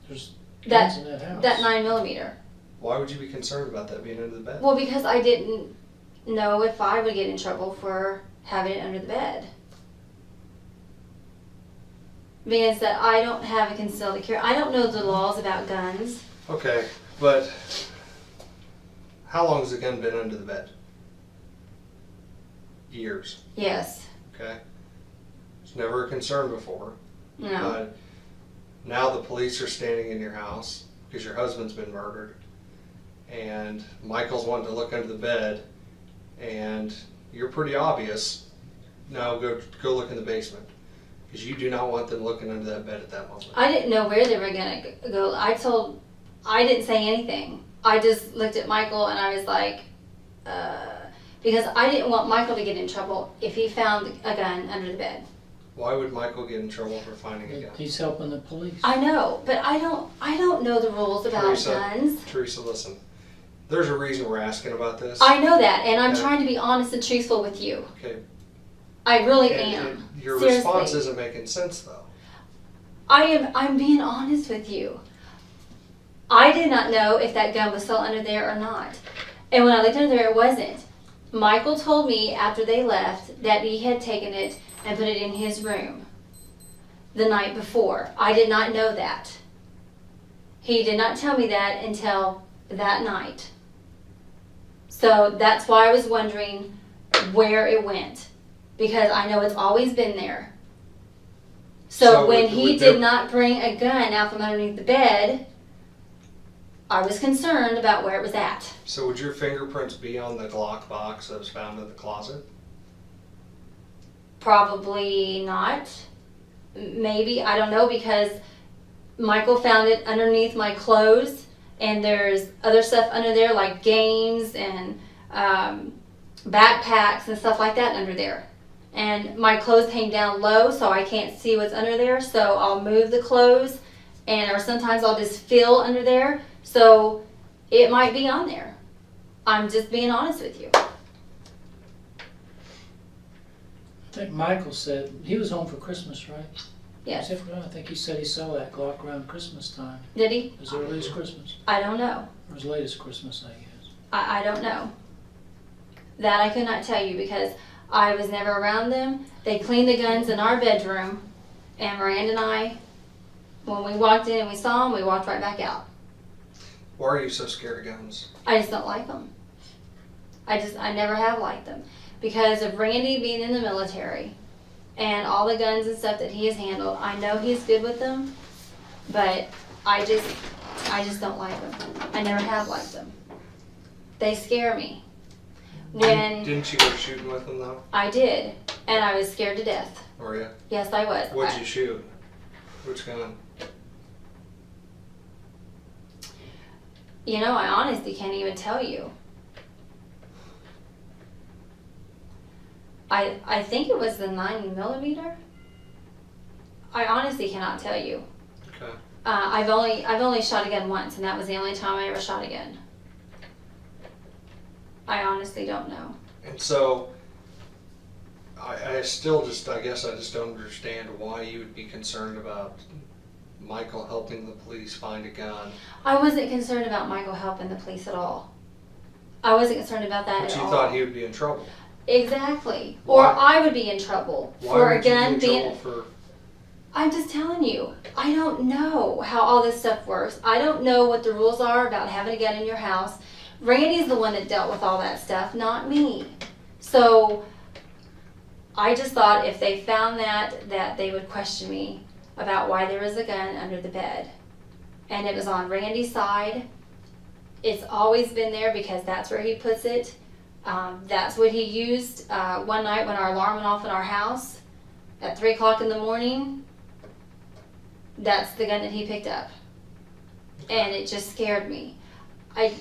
There's That- guns in that house. That 9mm. Why would you be concerned about that being under the bed? Well, because I didn't know if I would get in trouble for having it under the bed. Because that I don't have a concealed carry. I don't know the laws about guns. Okay, but how long has the gun been under the bed? Years. Yes. Okay. It's never a concern before. No. But now the police are standing in your house because your husband's been murdered, and Michael's wanting to look under the bed, and you're pretty obvious. No, go look in the basement because you do not want them looking under that bed at that moment. I didn't know where they were gonna go. I didn't say anything. I just looked at Michael and I was like, because I didn't want Michael to get in trouble if he found a gun under the bed. Why would Michael get in trouble for finding a gun? He's helping the police. I know, but I don't know the rules about Theresa, guns. Theresa, listen. There's a reason we're asking about this. I know that, and I'm Okay. trying to be honest and truthful with you. Okay. I really And am. your Seriously. response isn't making sense, though. I'm being honest with you. I did not know if that gun was still under there or not. And when I looked under there, it wasn't. Michael told me after they left that he had taken it and put it in his room the night before. I did not know that. He did not tell me that until that night. So that's why I was wondering where it went. Because I know it's always been there. So when he did not bring a gun out from underneath the bed, I was concerned about where it was at. So would your fingerprints be on the Glock box that was found in the closet? Probably not. Maybe, I don't know, because Michael found it underneath my clothes, and there's other stuff under there like games and backpacks and stuff like that under there. And my clothes hang down low so I can't see what's under there, so I'll move the clothes, or sometimes I'll just feel under there, so it might be on there. I'm just being honest with you. I think Michael said he was home for Christmas, right? Yes. I think he said he saw that Glock around Christmas time. Did he? It was early as Christmas. I don't know. Or as late as Christmas, I guess. I don't know. That I could not tell you because I was never around them. They cleaned the guns in our bedroom, and Miranda and I, when we walked in and we saw them, we walked right back out. Why are you so scared of guns? I just don't like them. I never have liked them. Because of Randy being in the military and all the guns and stuff that he has handled, I know he's good with them, but I just don't like them. I never have liked them. They scare me. Didn't you go shooting with them though? I did, and I was scared to death. Were you? Yes, I was. What'd you shoot? Which gun? You know, I honestly can't even tell you. I think it was the 9mm. I honestly cannot tell you. Okay. I've only shot a gun once, and that was the only time I ever shot a gun. I honestly don't know. And so, I still I guess I just don't understand why you would be concerned about Michael helping the police find a gun. I wasn't concerned about Michael helping the police at all. I wasn't concerned about that But at you all. thought he would be in trouble. Exactly. Why? Or I would be in trouble for a gun being. For... I'm just telling you, I don't know how all this stuff works. I don't know what the rules are about having a gun in your house. Randy's the one that dealt with all that stuff, not me. So I just thought if they found that they would question me about why there was a gun under the bed. And it was on Randy's side. It's always been there because that's where he puts it. That's what he used one night when our alarm went off in our house at 3 o'clock in the morning. That's the gun that he picked up. And it just scared me. I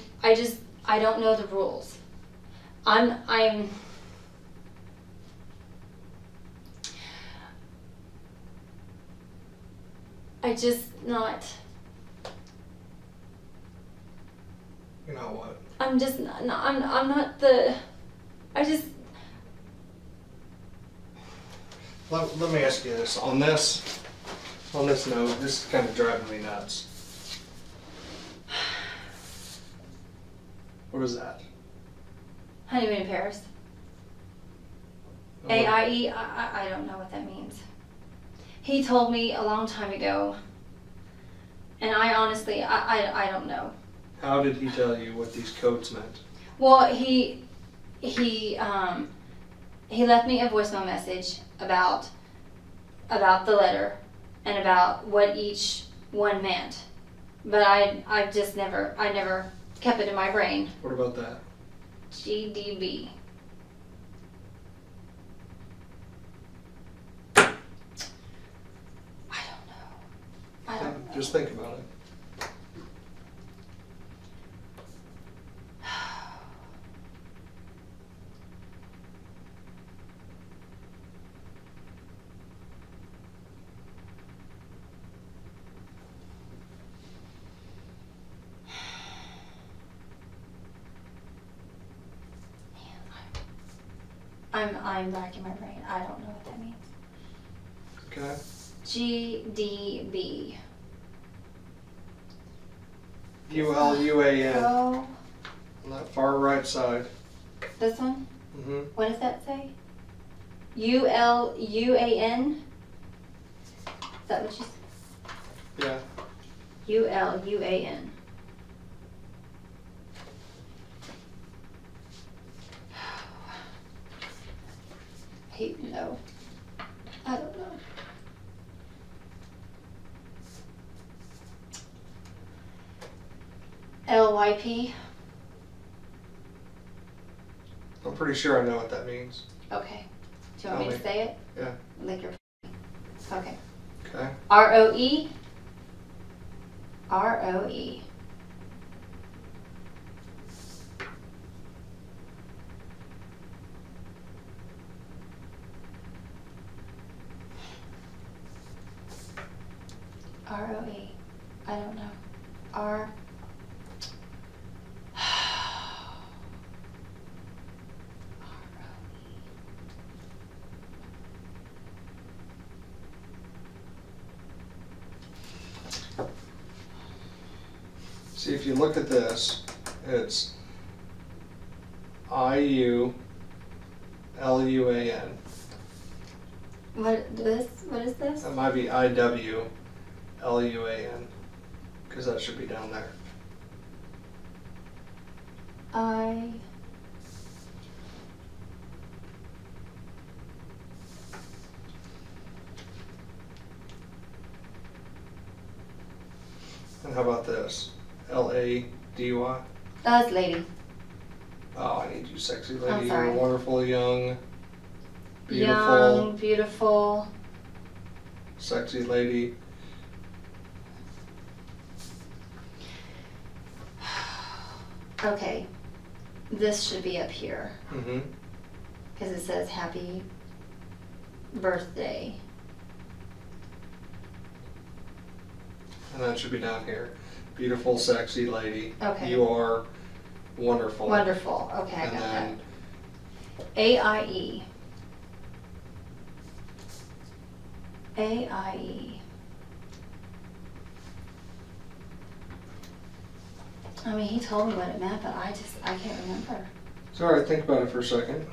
don't know the rules. I just not. You know what? I'm just not. I'm not the. I just. Let me ask you this. On this note, this is kind of driving me nuts. What is that? Honeymoon in Paris. AIE. I don't know what that means. He told me a long time ago, and I honestly I don't know. How did he tell you what these codes meant? Well, he left me a voicemail message about the letter and about what each one meant, but I never kept it in my brain. What about that? GDB. I don't know. Just think about it. I'm racking my brain. I don't know what that means. Okay. GDB. ULUAN. Oh, On that far right side. this one? Mm-hmm. What does that say? ULUAN? Is that what you said? Yeah. ULUAN. No. I don't know. LYP? I'm pretty sure I know what that means. Okay. Do you want me to Tell say it? Yeah. Lick your. Okay. Okay. ROE? ROE. ROE. I don't know. R. See, if you look at this, it's IULUAN. What is this? That might be IWLUAN, because that should be down there. And how about this? LADY? That's lady. Oh, I need you, sexy I'm lady. sorry. You're wonderful, young, beautiful, Young, beautiful. sexy lady. Okay. This should be up here Mm-hmm. because it says happy birthday. And that should be down here. Beautiful, sexy lady. Okay. You are wonderful. Wonderful. Okay, I And got then that. AIE. AIE. I mean, he told me what it meant, but I can't remember. it's all right. Think about it for a second.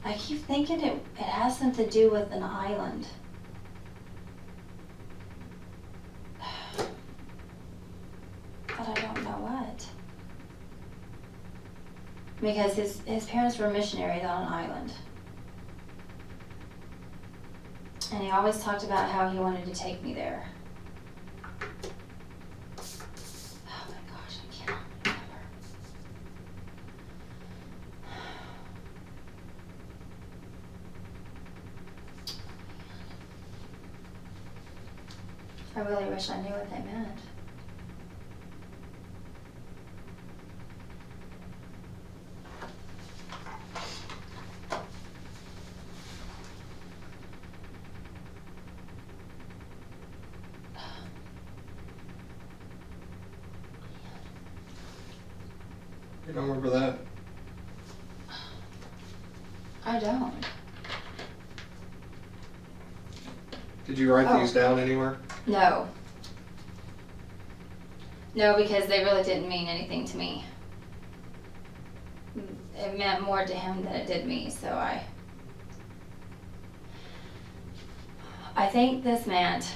I keep thinking it has something to do with an island. But I don't know what. Because his parents were missionaries on an island. And he always talked about how he wanted to take me there. Oh my gosh, I cannot remember. I really wish I knew what they meant. You don't remember that? I don't. Did you write Oh. these down anywhere? No. No, because they really didn't mean anything to me. It meant more to him than it did me, so I think this meant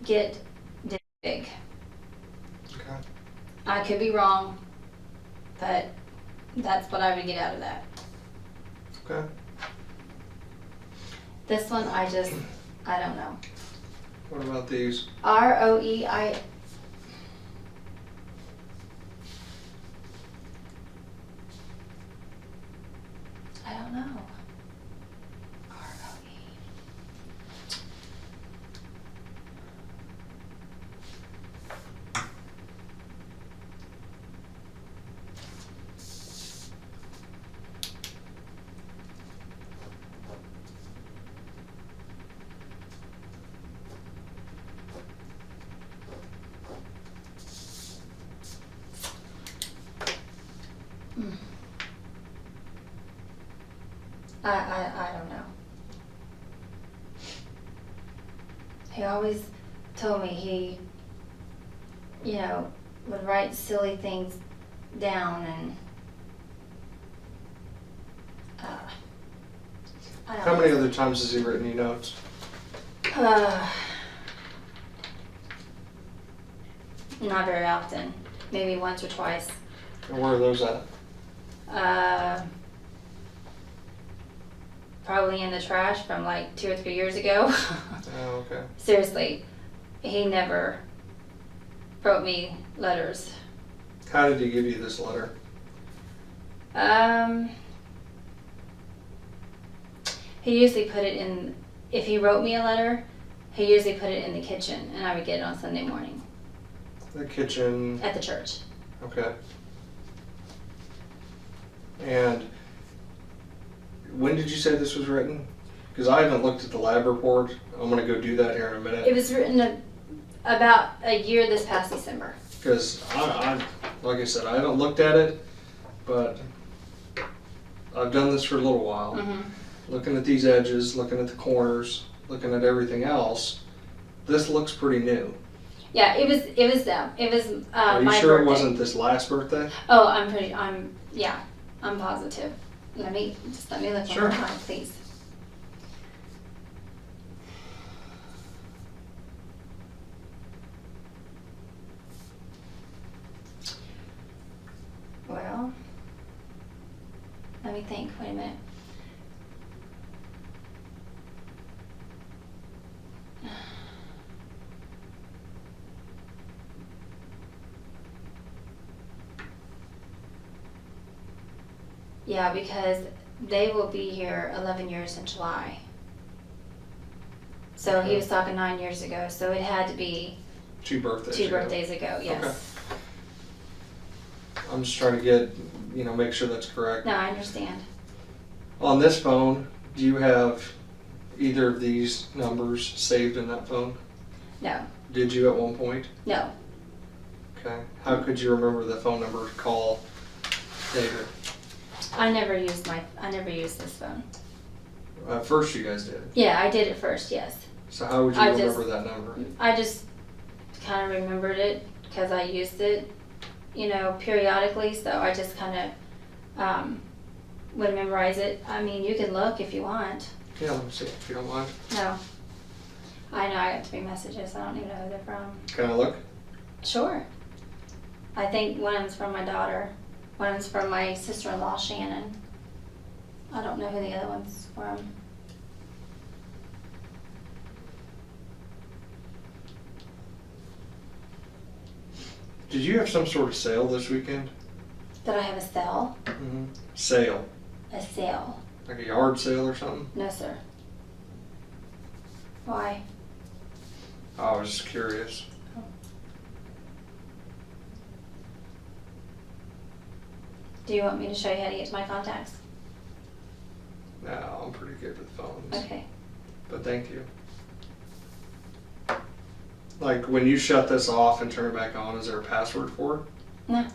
get big. Okay. I could be wrong, but that's what I would get out of that. Okay. This one, I don't know. What about these? ROEI. I don't know. ROE. I don't know. He always told me he, would write silly things down and I don't How know. many other times has he written you notes? Not very often. Maybe once or twice. And where are those at? Probably in the trash from like 2 or 3 years ago. Oh, okay. Seriously, he never wrote me letters. How did he give you this letter? He usually put it in, if he wrote me a letter, he usually put it in the kitchen and I would get it on Sunday morning The kitchen. at the church. Okay. And when did you say this was written? Because I haven't looked at the lab report. I'm going to go do that here in a minute. It was written about a year this past December. Because I, like I said, I haven't looked at it, but I've done this for a little while. Mm-hmm. Looking at these edges, looking at the corners, looking at everything else, this looks pretty new. Yeah, it was them. It was Are you my sure birthday. it wasn't this last birthday? Oh, I'm positive. Let me look Sure. one more time, please. Well, let me think. Wait a minute. Yeah, because they will be here 11 years in July. So he was talking 9 years ago, so it had to be 2 birthdays. 2 ago. birthdays ago, yes. Okay. I'm just trying to get, make sure that's correct. No, I understand. On this phone, do you have either of these numbers saved in that phone? No, Did you at one point? no. Okay. How could you remember the phone number to call David? I never used this phone. First you guys did. Yeah, I did it first, yes. So how would you remember that number? I just kind of remembered it because I used it, periodically, so I just kind of would memorize it. I mean, you can look if you want. Yeah, let me see if you don't mind. No. I know I got 3 messages. I don't even know who they're from. Can I look? Sure. I think one of them's from my daughter. One of them's from my sister-in-law, Shannon. I don't know who the other one's from. Did you have some sort of sale this weekend? Did I have a sale? Mm-hmm. Sale. A sale? Like a yard sale or something? No, sir. Why? I was just curious. Do you want me to show you how to get to my contacts? No, I'm pretty good with phones. Okay. But thank you. Like, when you shut this off and turn it back on, is there a password for it? No.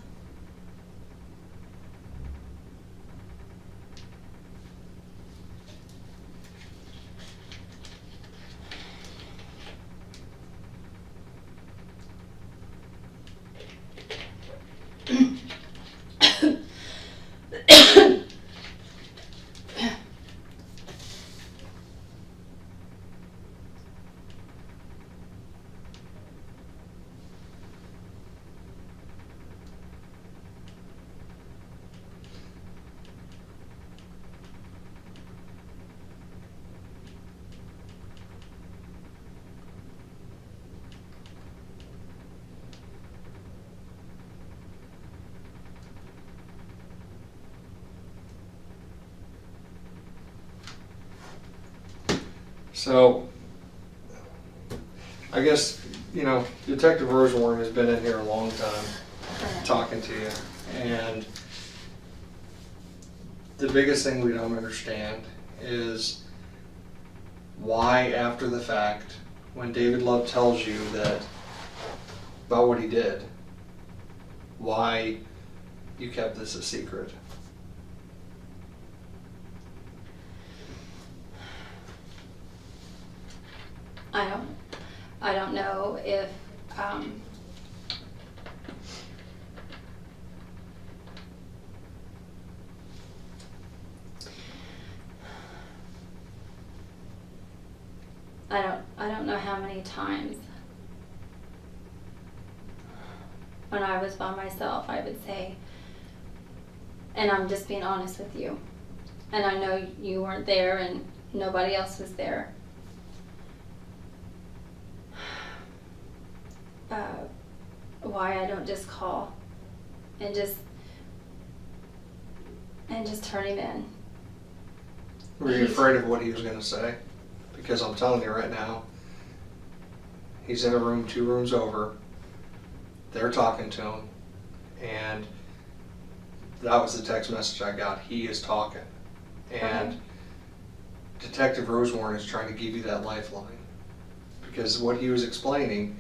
So, I guess, Detective Rosewarne has been in here a long time talking to you. And the biggest thing we don't understand is why, after the fact, when David Love tells you that about what he did, why you kept this a secret. I don't know if I don't know how many times when I was by myself I would say, and I'm just being honest with you, and I know you weren't there and nobody else was there. Why I don't just call and just turn him in. Were you afraid of what he was going to say? Because I'm telling you right now, he's in a room 2 rooms over. They're talking to him, and that was the text message I got. He is talking, and Detective Rosewarne is trying to give you that lifeline, because what he was explaining,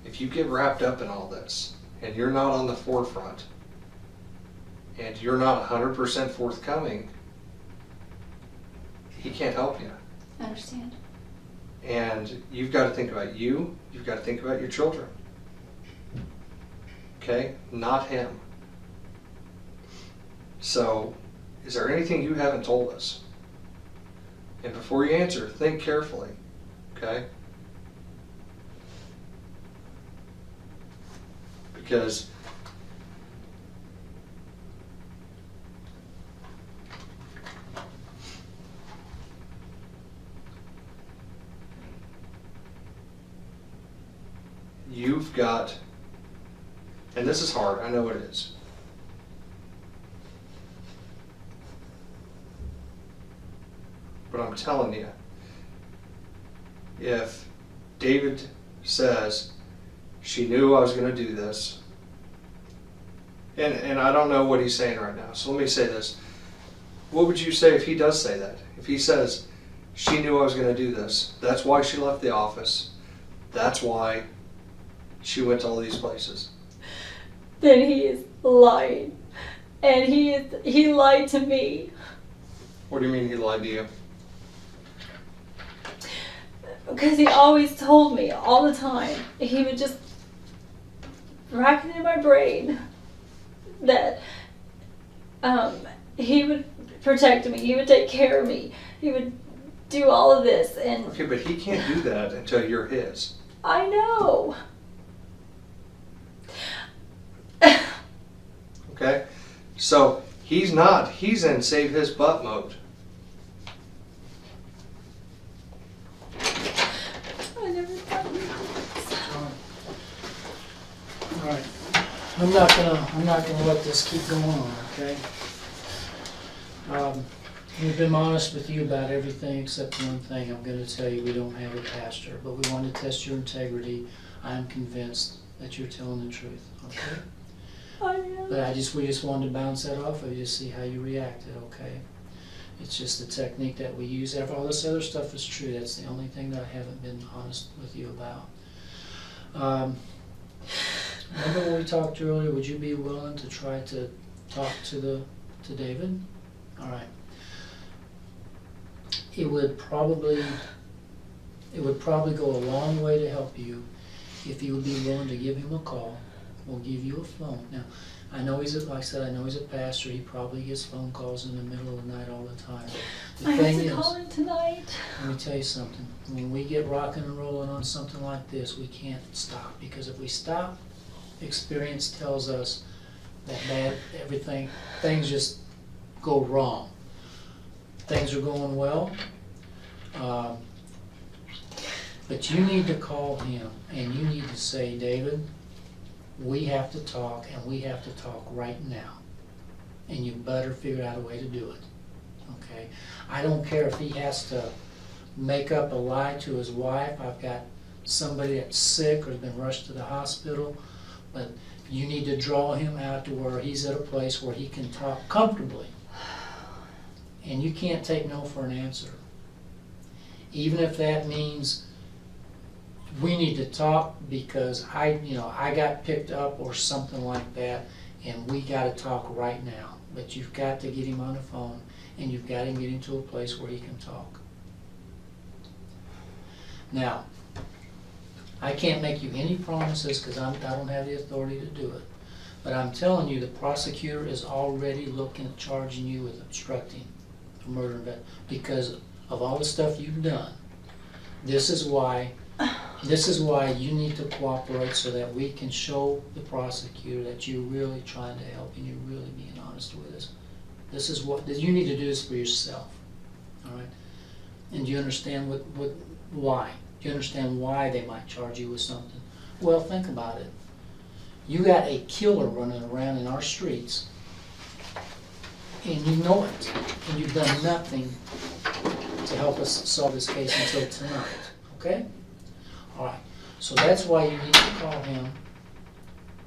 if you get wrapped up in all this and you're not on the forefront and you're not 100% forthcoming, he can't help you. I understand. And you've got to think about you. You've got to think about your children. Okay? Not him. So, is there anything you haven't told us? And before you answer, think carefully. Okay? Because you've got, and this is hard, I know it is. But I'm telling you, if David says, she knew I was going to do this, and I don't know what he's saying right now, so let me say this. What would you say if he does say that? If he says, she knew I was going to do this, that's why she left the office, that's why she went to all these places. Then he is lying. And he lied to me. What do you mean he lied to you? Because he always told me all the time. He would just rack it in my brain that he would protect me, he would take care of me, he would do all of this, and Okay, but he can't do that until you're his. I know. Okay? So he's not. He's in save his butt mode. I never thought you'd do this. All right. I'm not gonna let this keep going on, okay? We've been honest with you about everything except one thing. I'm gonna tell you we don't have a pastor, but we want to test your integrity. I'm convinced that you're telling the truth, okay? I am. But we just wanted to bounce that off of you to see how you reacted, okay? It's just the technique that we use. All this other stuff is true. That's the only thing that I haven't been honest with you about. Remember when we talked earlier, would you be willing to try to talk to David? All right. It would probably go a long way to help you if you would be willing to give him a call. We'll give you a phone. Now, I know like I said, I know he's a pastor. He probably gets phone calls in the middle of the night all the time. The I thing have to is, call him tonight. let me tell you something. When we get rocking and rolling on something like this, we can't stop, because if we stop, experience tells us that things just go wrong. Things are going well, but you need to call him and you need to say, David, we have to talk, and we have to talk right now, and you better figure out a way to do it, okay? I don't care if he has to make up a lie to his wife. I've got somebody that's sick or has been rushed to the hospital, but you need to draw him out to where he's at a place where he can talk comfortably. And you can't take no for an answer. Even if that means we need to talk because I got picked up or something like that, and we got to talk right now. But you've got to get him on the phone, and you've got to get him to a place where he can talk. Now, I can't make you any promises because I don't have the authority to do it. But I'm telling you, the prosecutor is already looking at charging you with obstructing a murder because of all the stuff you've done. This is why you need to cooperate so that we can show the prosecutor that you're really trying to help and you're really being honest with us. This is what you need to do this for yourself. All right? And do you understand why? Do you understand why they might charge you with something? Well, think about it. You got a killer running around in our streets, and you know it, and you've done nothing to help us solve this case until tonight, okay? All right, so that's why you need to call him.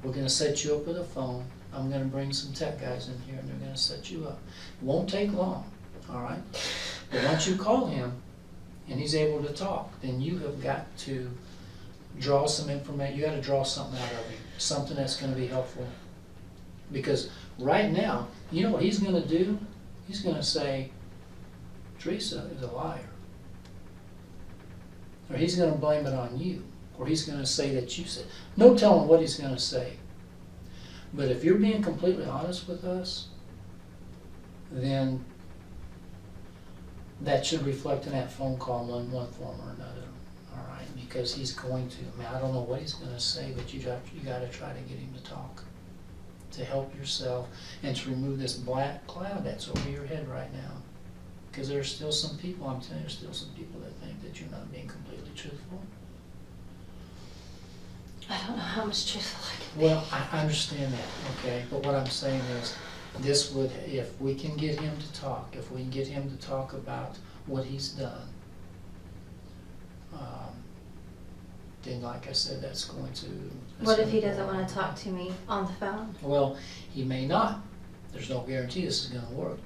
We're gonna set you up with a phone. I'm gonna bring some tech guys in here, and they're gonna set you up. It won't take long, all right? But once you call him, and he's able to talk, then you have got to draw some information. You got to draw something out of him, something that's going to be helpful. Because right now, you know what he's going to do? He's going to say, Theresa is a liar. Or he's going to blame it on you. Or he's going to say that you said. No telling what he's going to say. But if you're being completely honest with us, then that should reflect in that phone call in one form or another, all right? Because he's going to, I don't know what he's going to say, but you got to try to get him to talk, to help yourself, and to remove this black cloud that's over your head right now. Because there's still some people, I'm telling you, there's still some people that think that you're not being completely truthful. I don't know how much truthful I can be. Well, I understand that, okay? But what I'm saying is, this would, if we can get him to talk, if we can get him to talk about what he's done, then like I said, that's going to... What if he doesn't want to talk to me on the phone? Well, he may not. There's no guarantee this is going to work.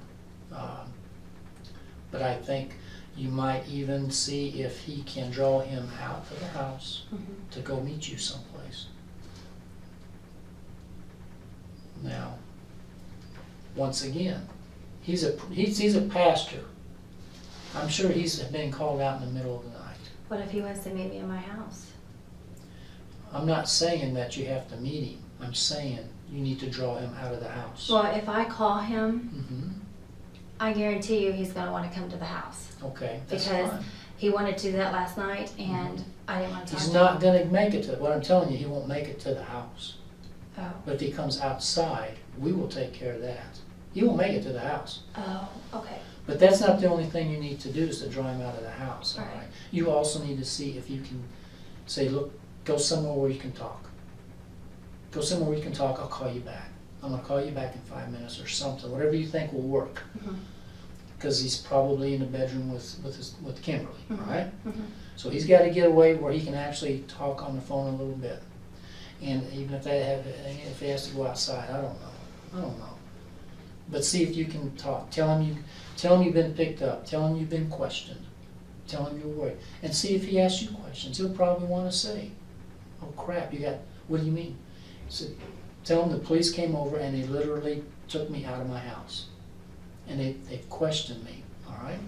But I think you might even see if he can draw him out of the house to go meet you someplace. Now, once again, he's a pastor. I'm sure he's been called out in the middle of the night. What if he wants to meet me in my house? I'm not saying that you have to meet him. I'm saying you need to draw him out of the house. Well, if I call him, Hmm. I guarantee you he's going to want to come to the house. Okay, that's Because fine. he wanted to do that last night, and I didn't want to talk He's to not him. gonna make it to, what I'm telling you, he won't make it to the house. Oh, But if he comes outside, we will take care of that. He won't make it to the house. oh, okay. But that's not the only thing you need to do, is to draw him out of the house, all Right. right? You also need to see if you can say, look, go somewhere where you can talk. Go somewhere where you can talk, I'll call you back. I'm gonna call you back in 5 minutes or something, whatever you think will work. Mhm. Because he's probably in the bedroom with Kimberly, all Mhm. right? Mhm. So he's gotta get away where he can actually talk on the phone a little bit. And even if if he has to go outside, I don't know. But see if you can talk, tell him you've been picked up, tell him you've been questioned, tell him you're worried. And see if he asks you questions, he'll probably wanna say, oh crap, what do you mean? So tell him the police came over and they literally took me out of my house. And they questioned me, all right?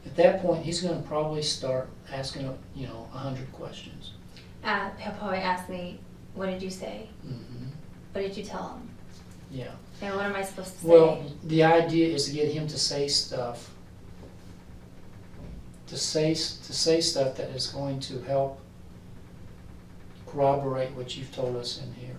At that point, he's gonna probably start asking, 100 questions. He'll probably ask me, what did you say? Mm-hmm. What did you tell him? Yeah. And what am I supposed to say? Well, the idea is to get him to say stuff, to say stuff that is going to help corroborate what you've told us in here.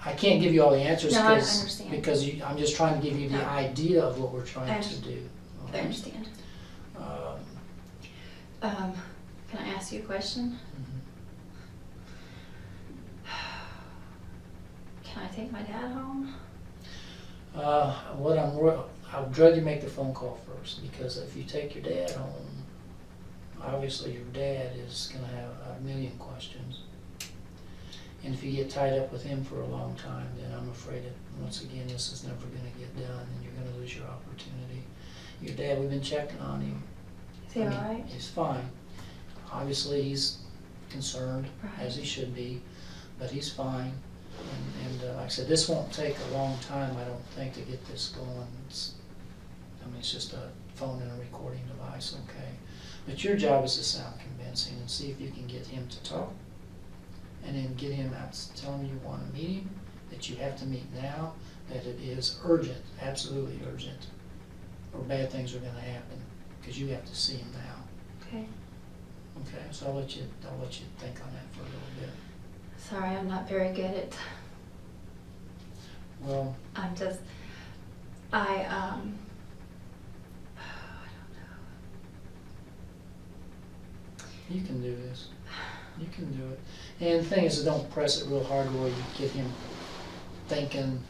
I can't give you all the answers No, I understand. because I'm just trying to give you the No. idea of what we're trying I to do. all I right? understand. Um, Can I ask you a question? Can I take my dad home? I'd rather you make the phone call first, because if you take your dad home, obviously your dad is gonna have a million questions. And if you get tied up with him for a long time, then I'm afraid that, once again, this is never gonna get done, and you're gonna lose your opportunity. Your dad, we've been checking on him. Is he I mean, alright? He's fine. Obviously, he's concerned, Right. as he should be, but he's fine. And like I said, this won't take a long time, I don't think, to get this going. It's just a phone and a recording device, okay? But your job is to sound convincing and see if you can get him to talk. And then get him out, tell him you want to meet him, that you have to meet now, that it is urgent, absolutely urgent, or bad things are gonna happen, because you have to see him now. Okay. Okay, so I'll let you think on that for a little bit. Sorry, I'm not very good at. Well, I'm just. I don't you can do this. You can do it. And the thing is, don't press it real hard where you get him thinking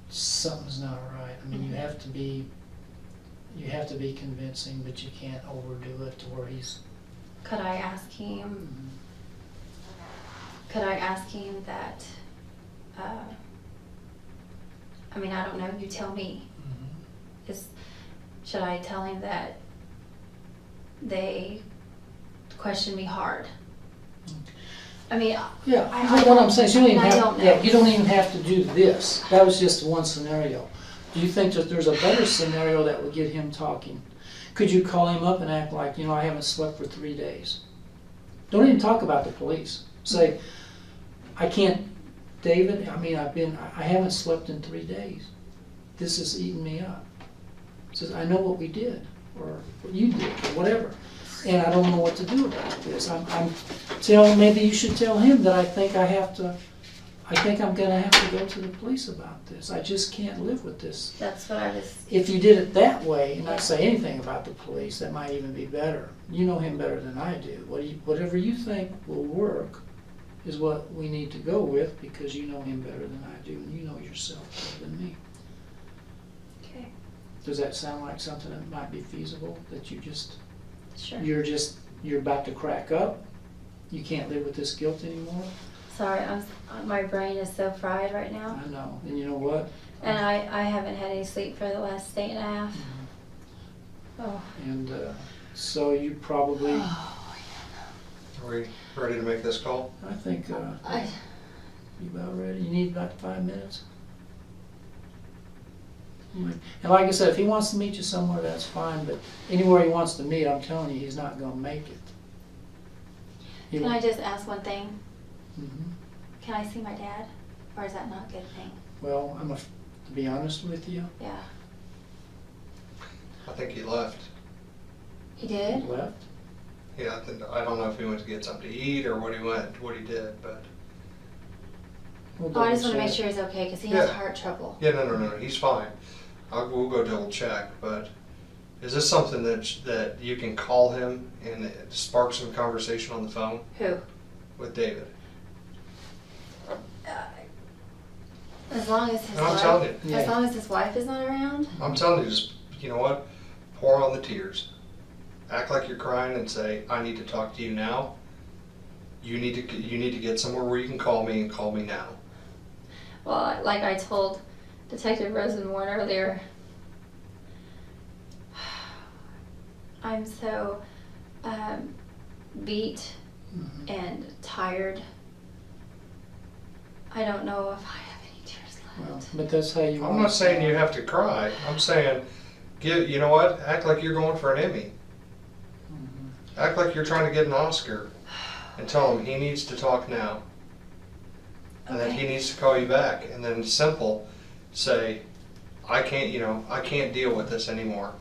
something's not right. I mean, you have to be convincing, but you can't overdo it to where he's. Could I ask him? Could I ask him that? I mean, I don't know. You tell me. Should I tell him that they questioned me hard? I mean, Yeah, I what I'm saying is you I don't know. you don't even have to do this. That was just one scenario. Do you think that there's a better scenario that would get him talking? Could you call him up and act like, I haven't slept for 3 days? Don't even talk about the police. Say, I can't, David, I haven't slept in 3 days. This is eating me up. Says, I know what we did, or what you did, or whatever. And I don't know what to do about this. Maybe you should tell him that I think I'm gonna have to go to the police about this. I just can't live with this. that's what I was. If you did it that way and not say anything about the police, that might even be better. You know him better than I do. Whatever you think will work is what we need to go with, because you know him better than I do, and you know yourself better than me. Okay. Does that sound like something that might be feasible, that Sure. you're about to crack up? You can't live with this guilt anymore? Sorry, my brain is so fried right now, I know. And you know what? and I haven't had any sleep for the last day and a half. Oh. And so you probably, Are we ready to make this call? I think, you about ready? You need about 5 minutes? And like I said, if he wants to meet you somewhere, that's fine, but anywhere he wants to meet, I'm telling you, he's not gonna make it. He Can I won't- just ask one thing? Mhm. Can I see my dad? Or is that not a good thing? Well, to be honest with you, Yeah. I think he left. He he did? left. Yeah, I don't know if he went to get something to eat or what he did, but We'll Oh, I just double want to make check. sure he's okay because he has Yeah. heart trouble. yeah, no, he's fine. We'll go double check, but is this something that you can call him and it spark some conversation on the phone Who? with David? As long as his And I'm wife. telling you, Yeah. As long as his wife is not around. I'm telling you, just, you know what? Pour on the tears. Act like you're crying and say, I need to talk to you now. You need to get somewhere where you can call me and call me now. Well, like I told Detective Rosenborn earlier, I'm so beat Mhm. and tired. I don't know if I have any tears Well, left. but that's how you. I'm want not it. saying you have to cry. I'm saying, you know what? Act like you're going for an Emmy. Mhm. Act like you're trying to get an Oscar. And tell him he needs to talk now. And that he Okay. needs to call you back. And then simple, say, I can't deal with this anymore.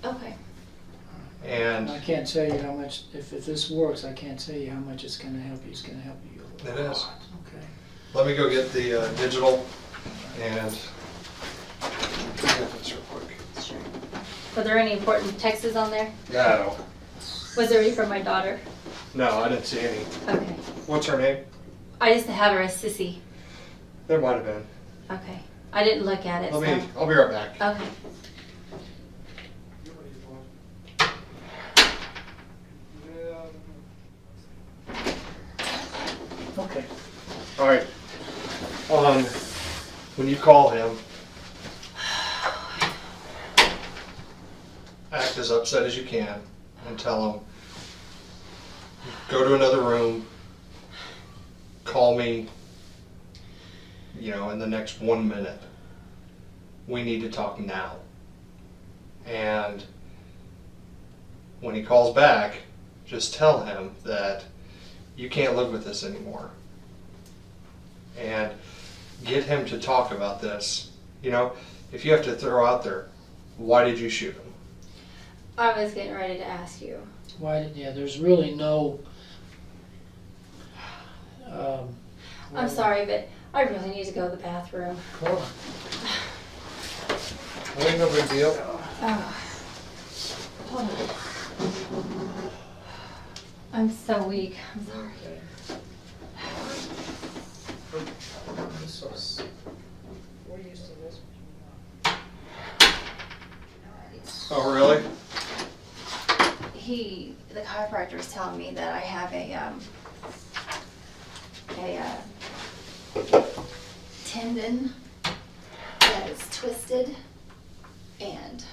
Okay. And I can't tell you how much. If this works, I can't tell you how much it's going to help you. It's going to help you a It is. lot. Okay. let me go get the digital and get this real quick. Sure. Were there any important texts on there? No. Was there any from my daughter? No, I didn't see any. Okay. What's her name? I used to have her as Sissy. There might have been. Okay. I didn't look at it. I'll so. be right back. Okay. Okay. All right. When you call him, act as upset as you can and tell him, go to another room, call me, in the next 1 minute. We need to talk now. And when he calls back, just tell him that you can't live with this anymore. And get him to talk about this. If you have to throw out there, why did you shoot him? I was getting ready to ask you. There's really no. I'm sorry, but I really need to go to the bathroom. Come on. Ain't no big deal. Oh. Hold on. I'm so weak. I'm sorry. We're used to this. Oh, really? The chiropractor is telling me that I have a tendon that is twisted and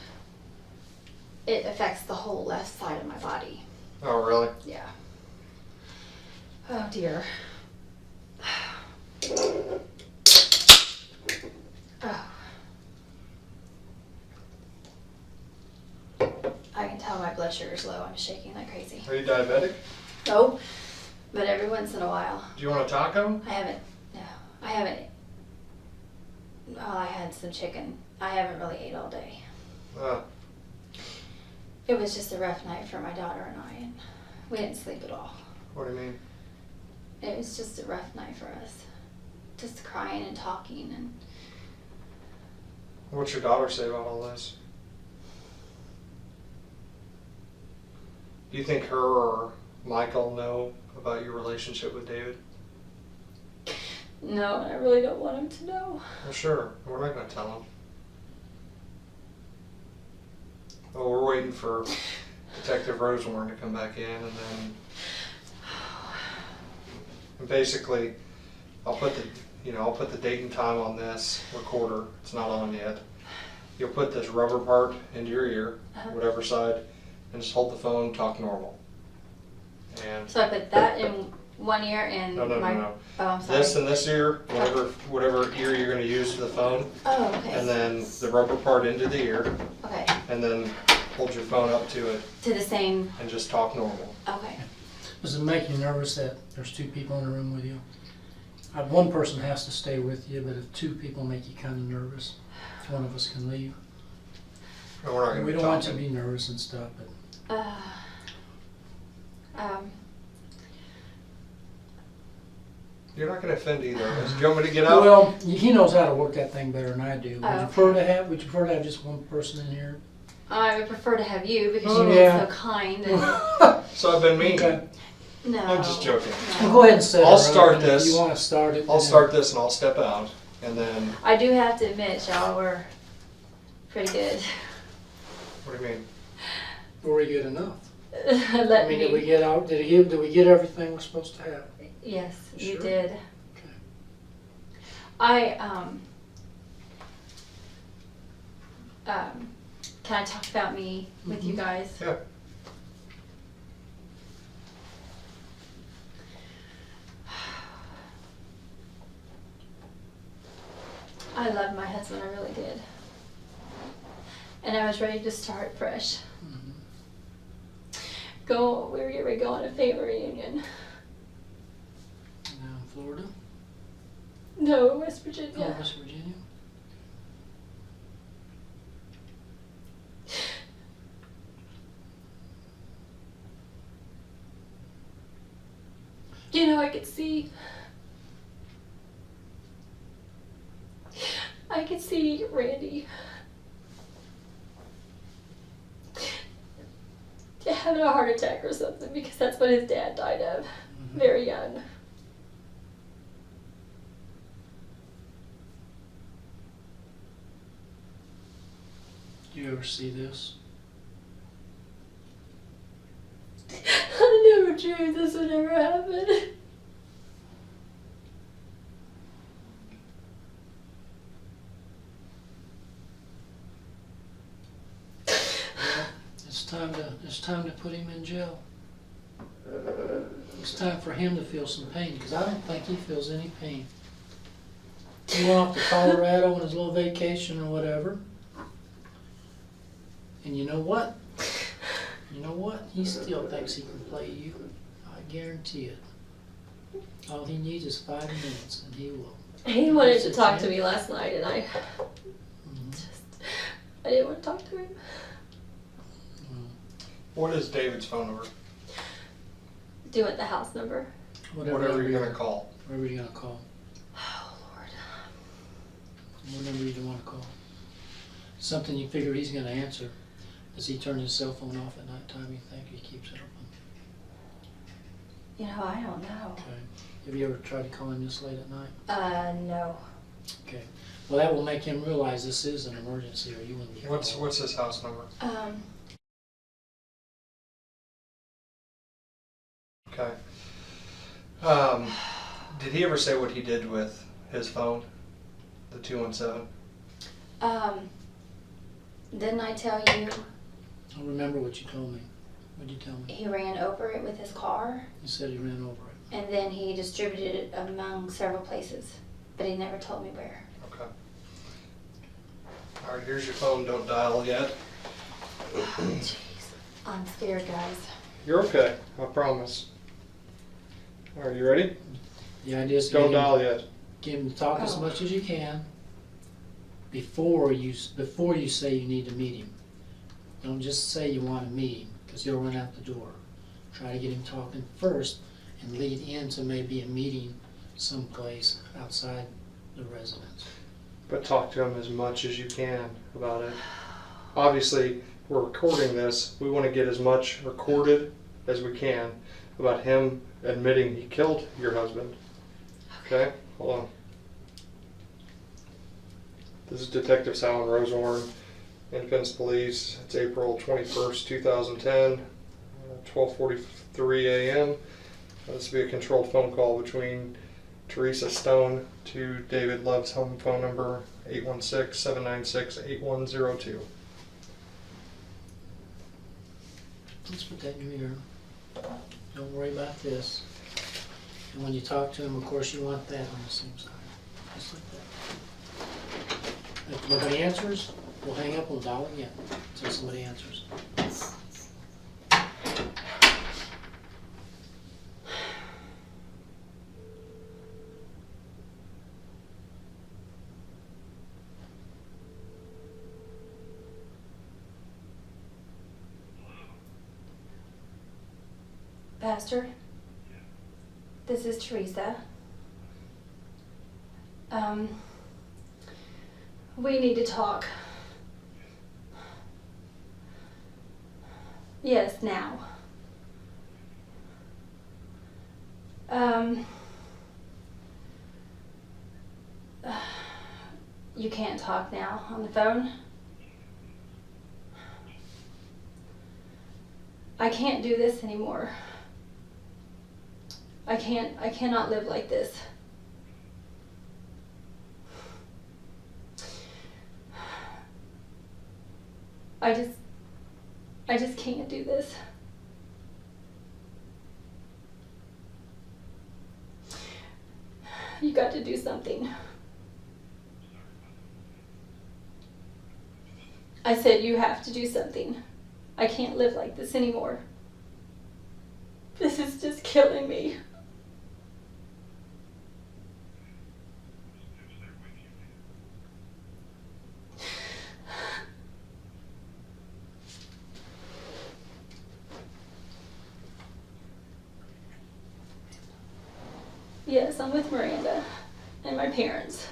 it affects the whole left side of my body. Oh, really? Yeah. Oh dear. Oh. I can tell my blood sugar's low. I'm shaking like crazy. Are you diabetic? No, but every once in a while. Do you want a taco? I haven't. Well, I had some chicken. I haven't really ate all day. It was just a rough night for my daughter and I, and we didn't sleep at all. What do you mean? It was just a rough night for us. Just crying and talking and What's your daughter say about all this? Do you think her or Michael know about your relationship with David? no, I really don't want him to know. Well, sure. We're not going to tell him. Well, we're waiting for Detective Rosenborn to come back in, and then basically, I'll put the date and time on this recorder. It's not on yet. You'll put this rubber part into your ear, whatever side, and just hold the phone, talk normal. And So I put that in one ear and no. Oh, I'm sorry. This in this ear, whatever ear you're going to use for the phone, Oh, okay. and then the rubber part into the ear, Okay. and then hold your phone up to it To the same. and just talk normal. Okay. Does it make you nervous that there's two people in the room with you? One person has to stay with you, but if two people make you kind of nervous, one of us can leave. No, we're not gonna We be don't want you to talking. be nervous and stuff, but You're not gonna offend either of us. Do you want me to get out? well, he knows how to work that thing better than I do. Would Oh, you okay. Would you prefer to have just one person in here? I would prefer to have you because Oh, you're yeah. so kind. And So I've been mean. Okay. no, I'm just joking. Well, no. go ahead and set I'll her up, start and this. If you want to start it, I'll then- start this and I'll step out, and then. I do have to admit, y'all were pretty good. What do you mean? Were we good enough? I Let mean, me. did we get out? Did we get everything we're supposed to have? Yes, you Sure. did. Okay. Can I talk about me with you guys? Yeah. I loved my husband, I really did. And I was ready to start fresh. We were getting ready to go on a family reunion. Down in Florida? No, West Oh, Virginia. West Virginia? You know, I could see Randy having a heart attack or something because that's what his dad died of, very young. Do you ever see this? I never dreamed this would ever happen. It's time to put him in jail. It's time for him to feel some pain, because I don't think he feels any pain. He went off to Colorado on his little vacation or whatever. And you know what? He still thinks he can play you. I guarantee it. All he needs is 5 minutes and he will. He wanted to talk to me last night and I Mhm. I didn't want to talk to him. What is David's phone number? Do you want the house number? Whatever you're gonna call. Whatever you're gonna call. Oh, Lord. What number you want to call? Something you figure he's gonna answer. Does he turn his cell phone off at night time, you think? He keeps it open? You know, I don't know. Okay. Have you ever tried to call him this late at night? No. Okay. Well, that will make him realize this is an emergency, or you wouldn't get called. What's his house number? Okay. Did he ever say what he did with his phone? The 217? Didn't I tell you I don't remember what you told me. What did you tell me? he ran over it with his car? You said he ran over it. And then he distributed it among several places, but he never told me where. Okay. Alright, here's your phone. Don't dial yet. Jeez, I'm scared, guys. You're okay. I promise. Alright, you ready? The idea is to Don't dial yet. get him to talk as Oh. much as you can before you say you need to meet him. Don't just say you want to meet him, because he'll run out the door. Try to get him talking first and lead into maybe a meeting someplace outside the residence. But talk to him as much as you can about it. Obviously, we're recording this. We want to get as much recorded as we can about him admitting he killed your husband. Okay? Hold on. This is Detective Sal and Rosehorn, Independence Police. It's April 21st, 2010, 12:43 a.m. This will be a controlled phone call between Theresa Stone to David Love's home phone number, 816-796-8102. Let's put that in your ear. Don't worry about this. And when you talk to him, of course, you want that on the same side. Just like that. If nobody answers, we'll hang up, we'll dial again until somebody answers. Pastor, this is Theresa. We need to talk. Yes, now. You can't talk now on the phone? I can't do this anymore. I cannot live like this. I just can't do this. You got to do something. I said you have to do something. I can't live like this anymore. This is just killing me. Yes, I'm with Miranda and my parents.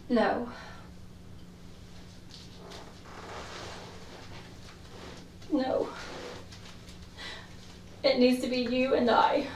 No. No. It needs to be you and I.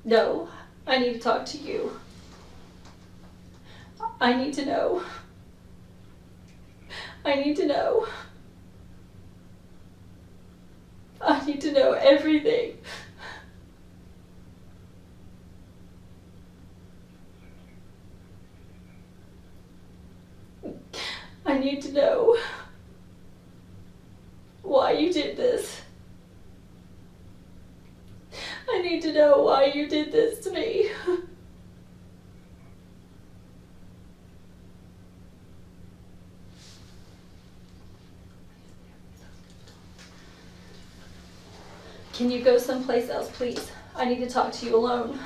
No, I need to talk to you. I need to know. I need to know. I need to know everything. I need to know why you did this. I need to know why you did this to me. Can you go someplace else, please? I need to talk to you alone.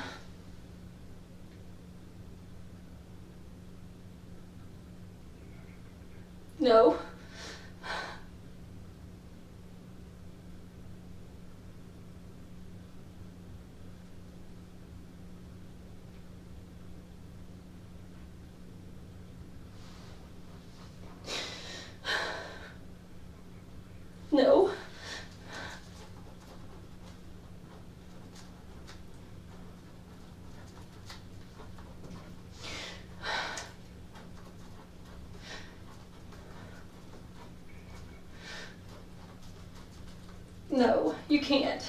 No. No. No, you can't.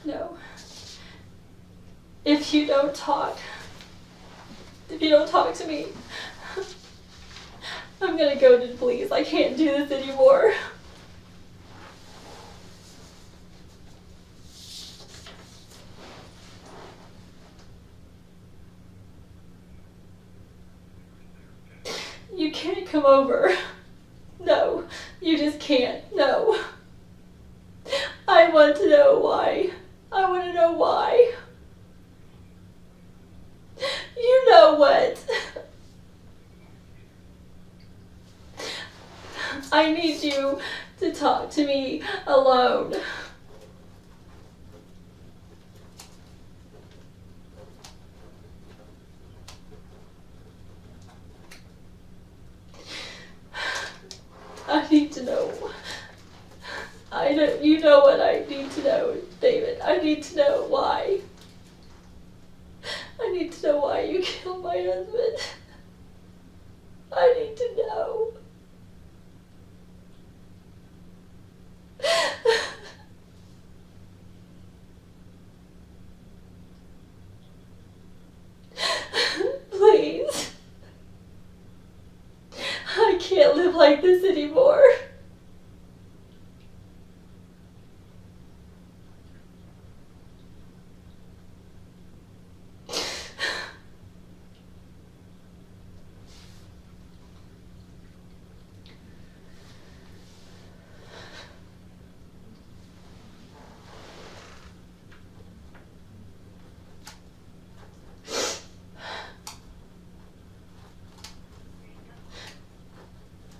No. If you don't talk to me, I'm gonna go to the police. I can't do this anymore. You can't come over. No, you just can't. No. I want to know why. I want to know why. You know what? I need you to talk to me alone. I need to know. You know what I need to know, David. I need to know why. I need to know why you killed my husband. I need to know. like this anymore.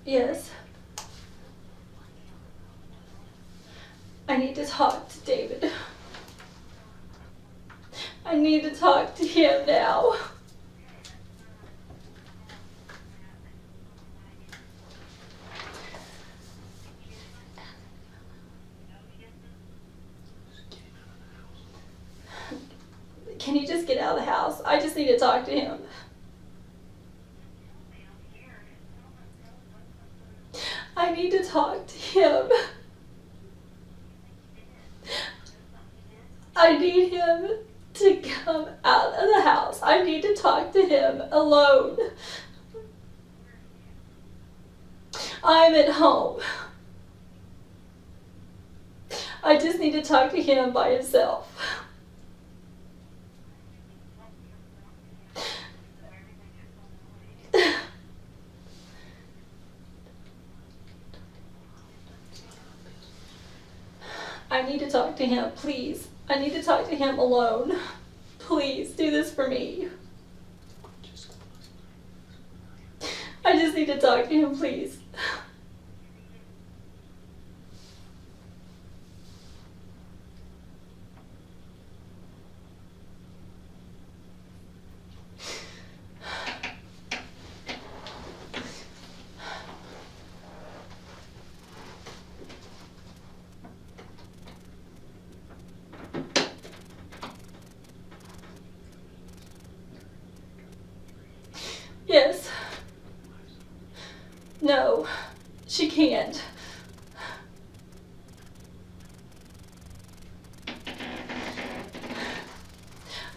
Yes. I need to talk to David. I need to talk to him now. Can you just get out of the house? I just need to talk to him. I need to talk to him. I need him to come out of the house. I need to talk to him alone. I'm at home. I just need to talk to him by himself. I need to talk to him, please. I need to talk to him alone. Please, do this for me. I just need to talk to him, please. Yes. No, she can't.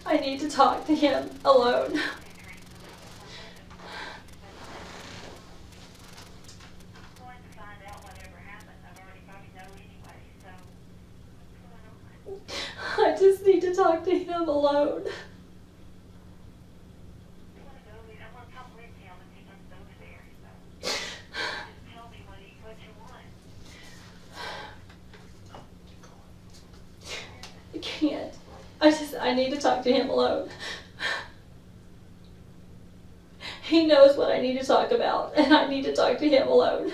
I need to talk to him alone. I just need to talk to him alone. I can't. I need to talk to him alone. He knows what I need to talk about, and I need to talk to him alone.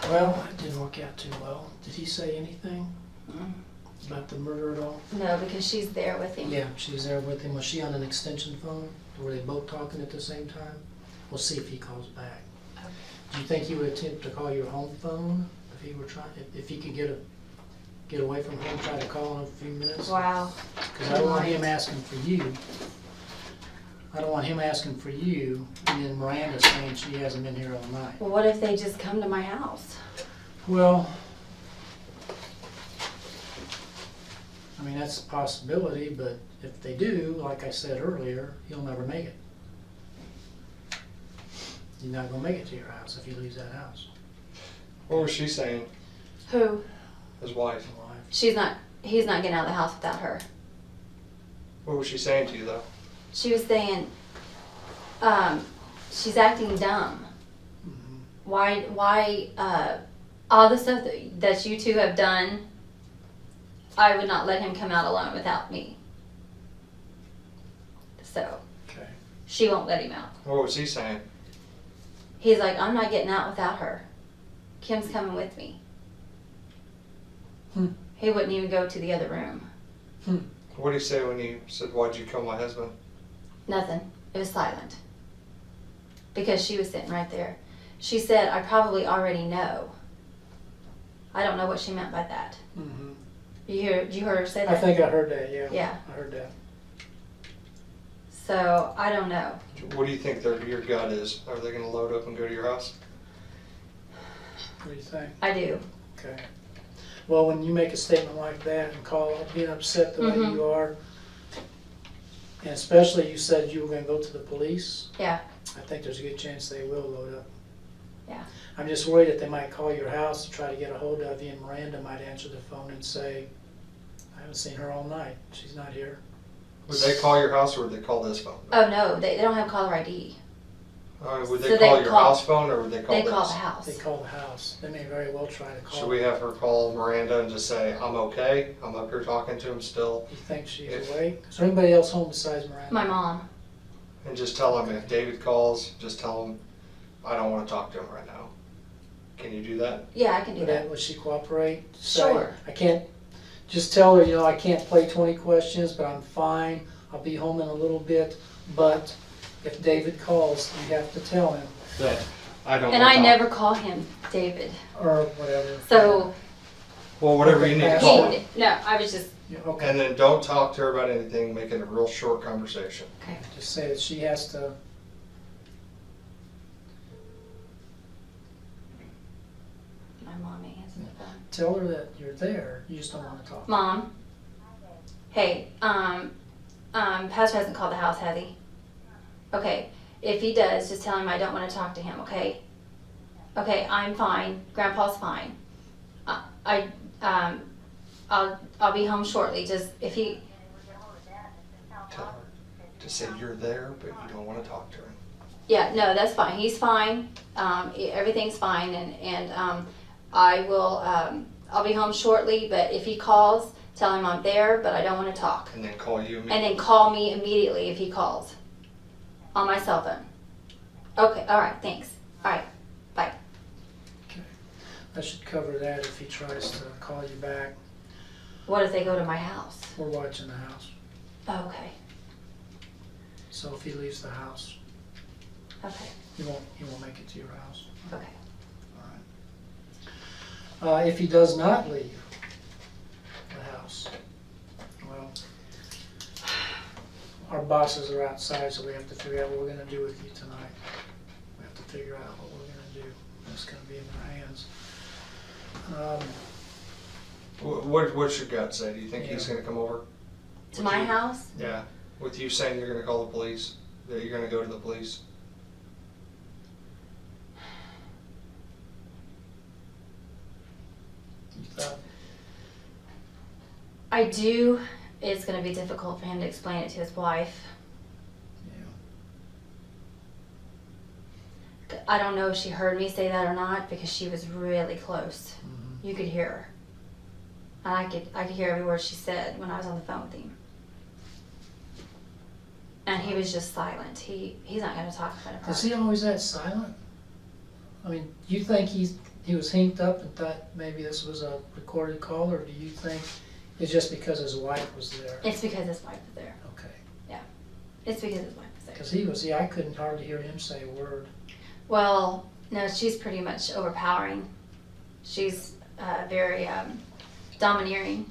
Well, it didn't work out too well. Did he say anything about the murder at all? No, because she's there with him. Yeah, she was there with him. Was she on an extension phone? Were they both talking at the same time? We'll see if he calls back. Okay. Do you think he would attempt to call your home phone if he were trying? If he could get away from home, try to call in a few minutes? Wow. Because I don't want him asking for you. I don't want him asking for you, and then Miranda saying she hasn't been here all night. Well, what if they just come to my house? Well, I mean, that's a possibility, but if they do, like I said earlier, he'll never make it. He's not gonna make it to your house if he leaves that house. What was she saying? Who? His wife. He's not getting out of the house without her. What was she saying to you though? She was saying, she's acting dumb. Why, all the stuff that you two have done, I would not let him come out alone without me. So, Okay. she won't let him out. What was he saying? He's like, I'm not getting out without her. Kim's coming with me. He wouldn't even go to the other room. What did he say when you said, "Why'd you kill my husband"? Nothing. It was silent. Because she was sitting right there. She said, I probably already know. I don't know what she meant by that. Mm-hmm. Did you hear her say that? I think I heard that, yeah. Yeah. I heard that. So, I don't know. What do you think your gut is? Are they going to load up and go to your house? What do you think? I do. Okay. Well, when you make a statement like that and call being upset the way Mhm. you are, and especially you said you were going to go to the police, Yeah. I think there's a good chance they will load up. Yeah. I'm just worried that they might call your house to try to get a hold of you, and Miranda might answer the phone and say, I haven't seen her all night. She's not here. Would they call your house or would they call this phone? Oh, no, they don't have caller ID. Would So they they call your call- house phone or would they call They this? call the house. They call the house. They may very well try to call. Should we have her call Miranda and just say, I'm okay, I'm up here talking to him still, You think she's If- awake? Is there anybody else home besides Miranda? My mom. and just tell him if David calls, just tell him, I don't want to talk to him right now. Can you do that? Yeah, I can do that. Would she cooperate? Say, Sure. I can't, just tell her, I can't play 20 questions, but I'm fine. I'll be home in a little bit, but if David calls, you have to tell him, That I don't And want I to talk. never call him David. or whatever. So, Well, whatever you need to call him. no, I was just, Yeah, okay. And then don't talk to her about anything, make it a real short conversation. okay. Just say that she has to, My mom answered the phone. tell her that you're there, you just don't want to talk. Mom. Hey, Pastor hasn't called the house, has he? Okay. If he does, just tell him I don't want to talk to him, okay? Okay, I'm fine. Grandpa's fine. I'll be home shortly. Just if he, Tell her to say you're there, but you don't want to talk to him. yeah, no, that's fine. He's fine. Everything's fine, and I will. I'll be home shortly. But if he calls, tell him I'm there, but I don't want to talk. And then call you And then call me immediately if he calls. On my cell phone. Okay, alright, thanks. Alright, bye. That should cover that if he tries to call you back. What if they go to my house? We're watching the house. Oh, okay, So if he leaves the house, okay, he won't make it to your house. okay. All right. If he does not leave the house, well, our bosses are outside, so we have to figure out what we're gonna do with you tonight. We have to figure out what we're gonna do. It's gonna be in our hands. What's your gut say? Do you think he's Yeah. going to come over? To With my you? house? Yeah. With you saying you're going to call the police, that you're going to go to the police. You thought, I do. It's gonna be difficult for him to explain it to his wife. yeah. I don't know if she heard me say that or not because she was really close. Mhm. You could hear her. And I could hear every word she said when I was on the phone with him. And he was just silent. He's not gonna talk in front of her. Is he always that silent? I mean, do you think he was hinked up and thought maybe this was a recorded call, or do you think it's just because his wife was there? It's because his wife was there. Okay. It's because his wife was there. Because I couldn't hardly hear him say a word. Well, no, she's pretty much overpowering. She's very domineering.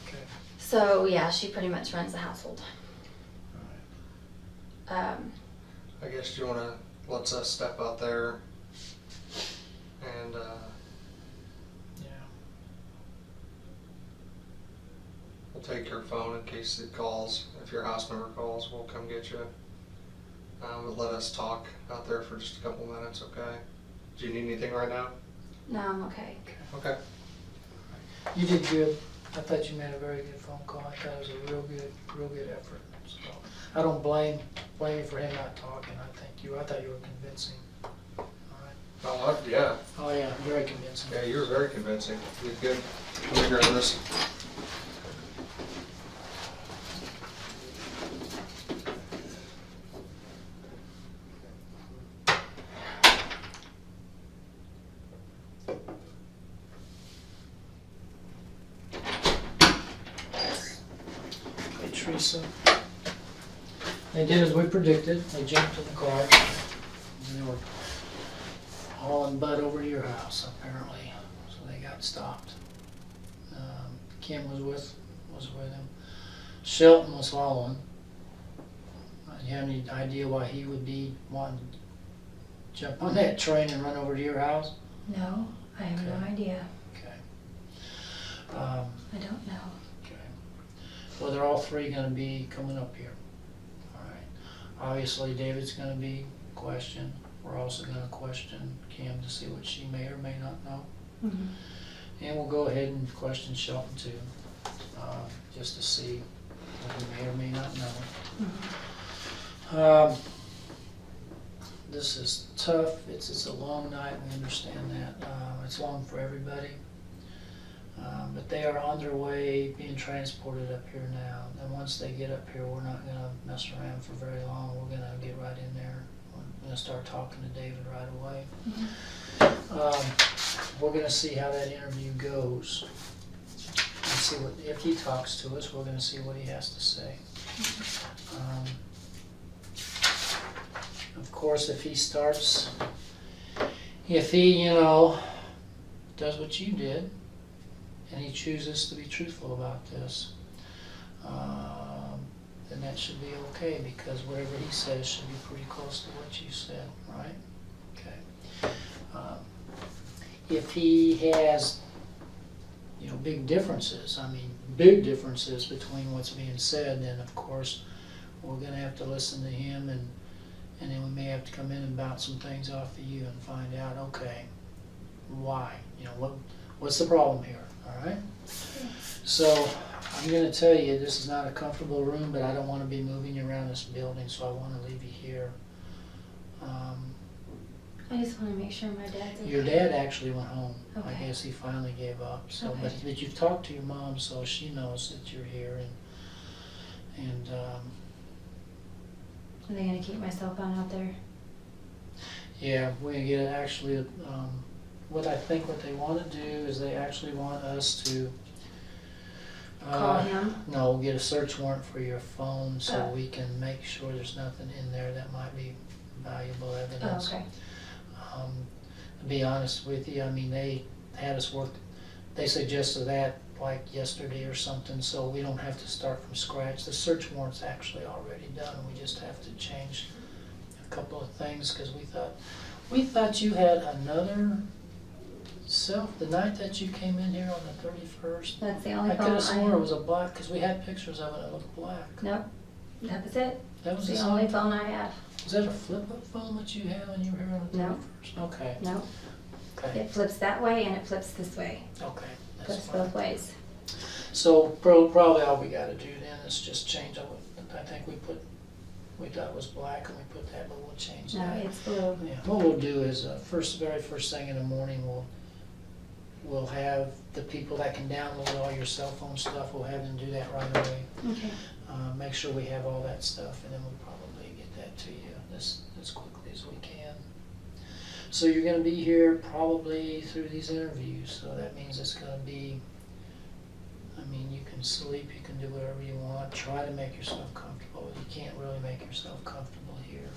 Okay. So yeah, she pretty much runs the household. All right. I guess you want to let us step out there and Yeah. we'll take your phone in case it calls. If your house member calls, we'll come get you. But let us talk out there for just a couple minutes, okay? Do you need anything right now? No, I'm okay. Okay. You did good. I thought you made a very good phone call. I thought it was a real good effort. So I don't blame you for him not talking. I thought you were convincing. All right. Oh, yeah. Oh yeah, very convincing. Yeah, you were very convincing. You did good. Let me grab this. Hey, Theresa. They did as we predicted. They jumped in the car and they were hauling butt over to your house, apparently. they got stopped. Kim was with him. Shelton was following. Do you have any idea why he would be wanting to jump on that train and run over to your house? No, I have no Okay. idea. Okay. I don't know. Okay. Well, they're all three going to be coming up here. All right. Obviously, David's going to be questioned. We're also going to question Kim to see what she may or may not know. Mm-hmm. And we'll go ahead and question Shelton too, just to see what he may or may not know. Mm-hmm. This is tough. It's a long night. We understand that. It's long for everybody. But they are on their way being transported up here now. And once they get up here, we're not going to mess around for very long. We're going to get right in there. We're going to start talking to David right away. Mm-hmm. We're going to see how that interview goes. And see what, if he talks to us, we're going to see what he has to say. Of course, if he, does what you did, and he chooses to be truthful about this, then that should be okay, because whatever he says should be pretty close to what you said, right? Okay. If he has, big differences between what's being said, then of course we're going to have to listen to him, and then we may have to come in and bounce some things off of you and find out, okay, why? What's the problem here? All right. So I'm going to tell you, this is not a comfortable room, but I don't want to be moving you around this building, so I want to leave you here. I just want to make sure my dad's okay. Your dad actually went home. Okay. I guess he finally gave up. So, Okay. but you've talked to your mom, so she knows that you're here, and Are they going to keep my cell phone out there? yeah, we get actually. What they want to do is they actually want us to Call him? No, get a search warrant for your phone so Oh. we can make sure there's nothing in there that might be valuable Oh, evidence. okay. To be honest with you, they had us work, they suggested that like yesterday or something, so we don't have to start from scratch. The search warrant's actually already done. We just have to change a couple of things, because we thought you had another the night that you came in here on the 31st. That's the only I phone could have sworn have. it was a black, because we had pictures of it, it looked black. Nope. That was it. That was It's the the only same. phone I have. Was that a flip-up phone that you had when you were here on the 31st? No. Okay. Nope. Okay. It flips that way and it flips this way. Okay. That's Flips fine. both ways. So probably all we got to do then is just change. I think we thought it was black and we put that, but we'll change No, that. it's blue. Yeah. What we'll do is very first thing in the morning we'll have the people that can download all your cell phone stuff. We'll have them do that right away. Okay. Make sure we have all that stuff, and then we'll probably get that to you as quickly as we can. So you're going to be here probably through these interviews, so that means it's going to be, you can sleep, you can do whatever you want, try to make yourself comfortable. You can't really make yourself comfortable here.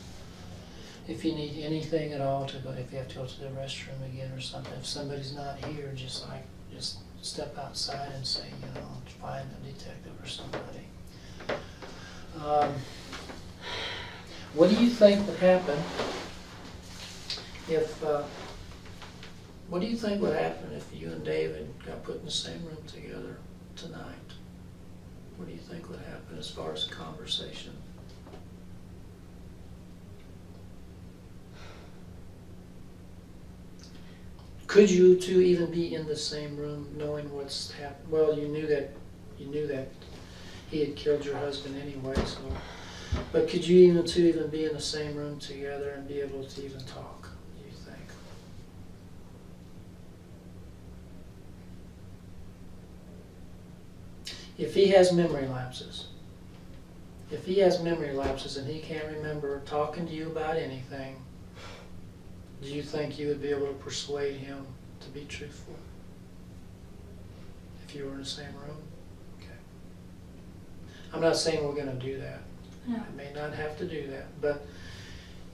If you need anything at all to go, if you have to go to the restroom again or something, if somebody's not here, just step outside and say, find a detective or somebody. What do you think would happen if you and David got put in the same room together tonight? What do you think would happen as far as a conversation? Could you two even be in the same room knowing what's happened? Well, you knew that he had killed your husband anyway, so. But could you two even be in the same room together and be able to even talk, do you think? If he has memory lapses, and he can't remember talking to you about anything, do you think you would be able to persuade him to be truthful if you were in the same room? Okay. I'm not saying we're going to do that. No. I may not have to do that, but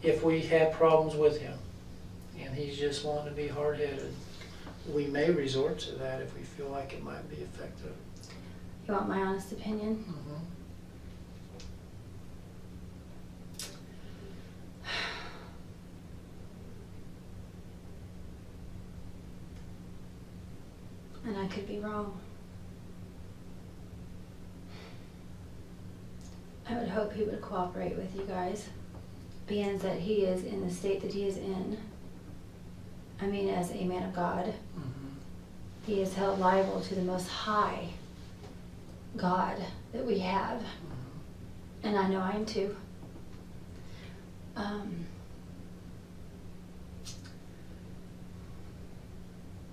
if we have problems with him and he's just wanting to be hard-headed, we may resort to that if we feel like it might be effective. You want my honest opinion? Mhm. And I could be wrong. I would hope he would cooperate with you guys, being that he is in the state that he is in. I mean, as a man of God, Mhm. he is held liable to the most high God that we have. And I know I am too.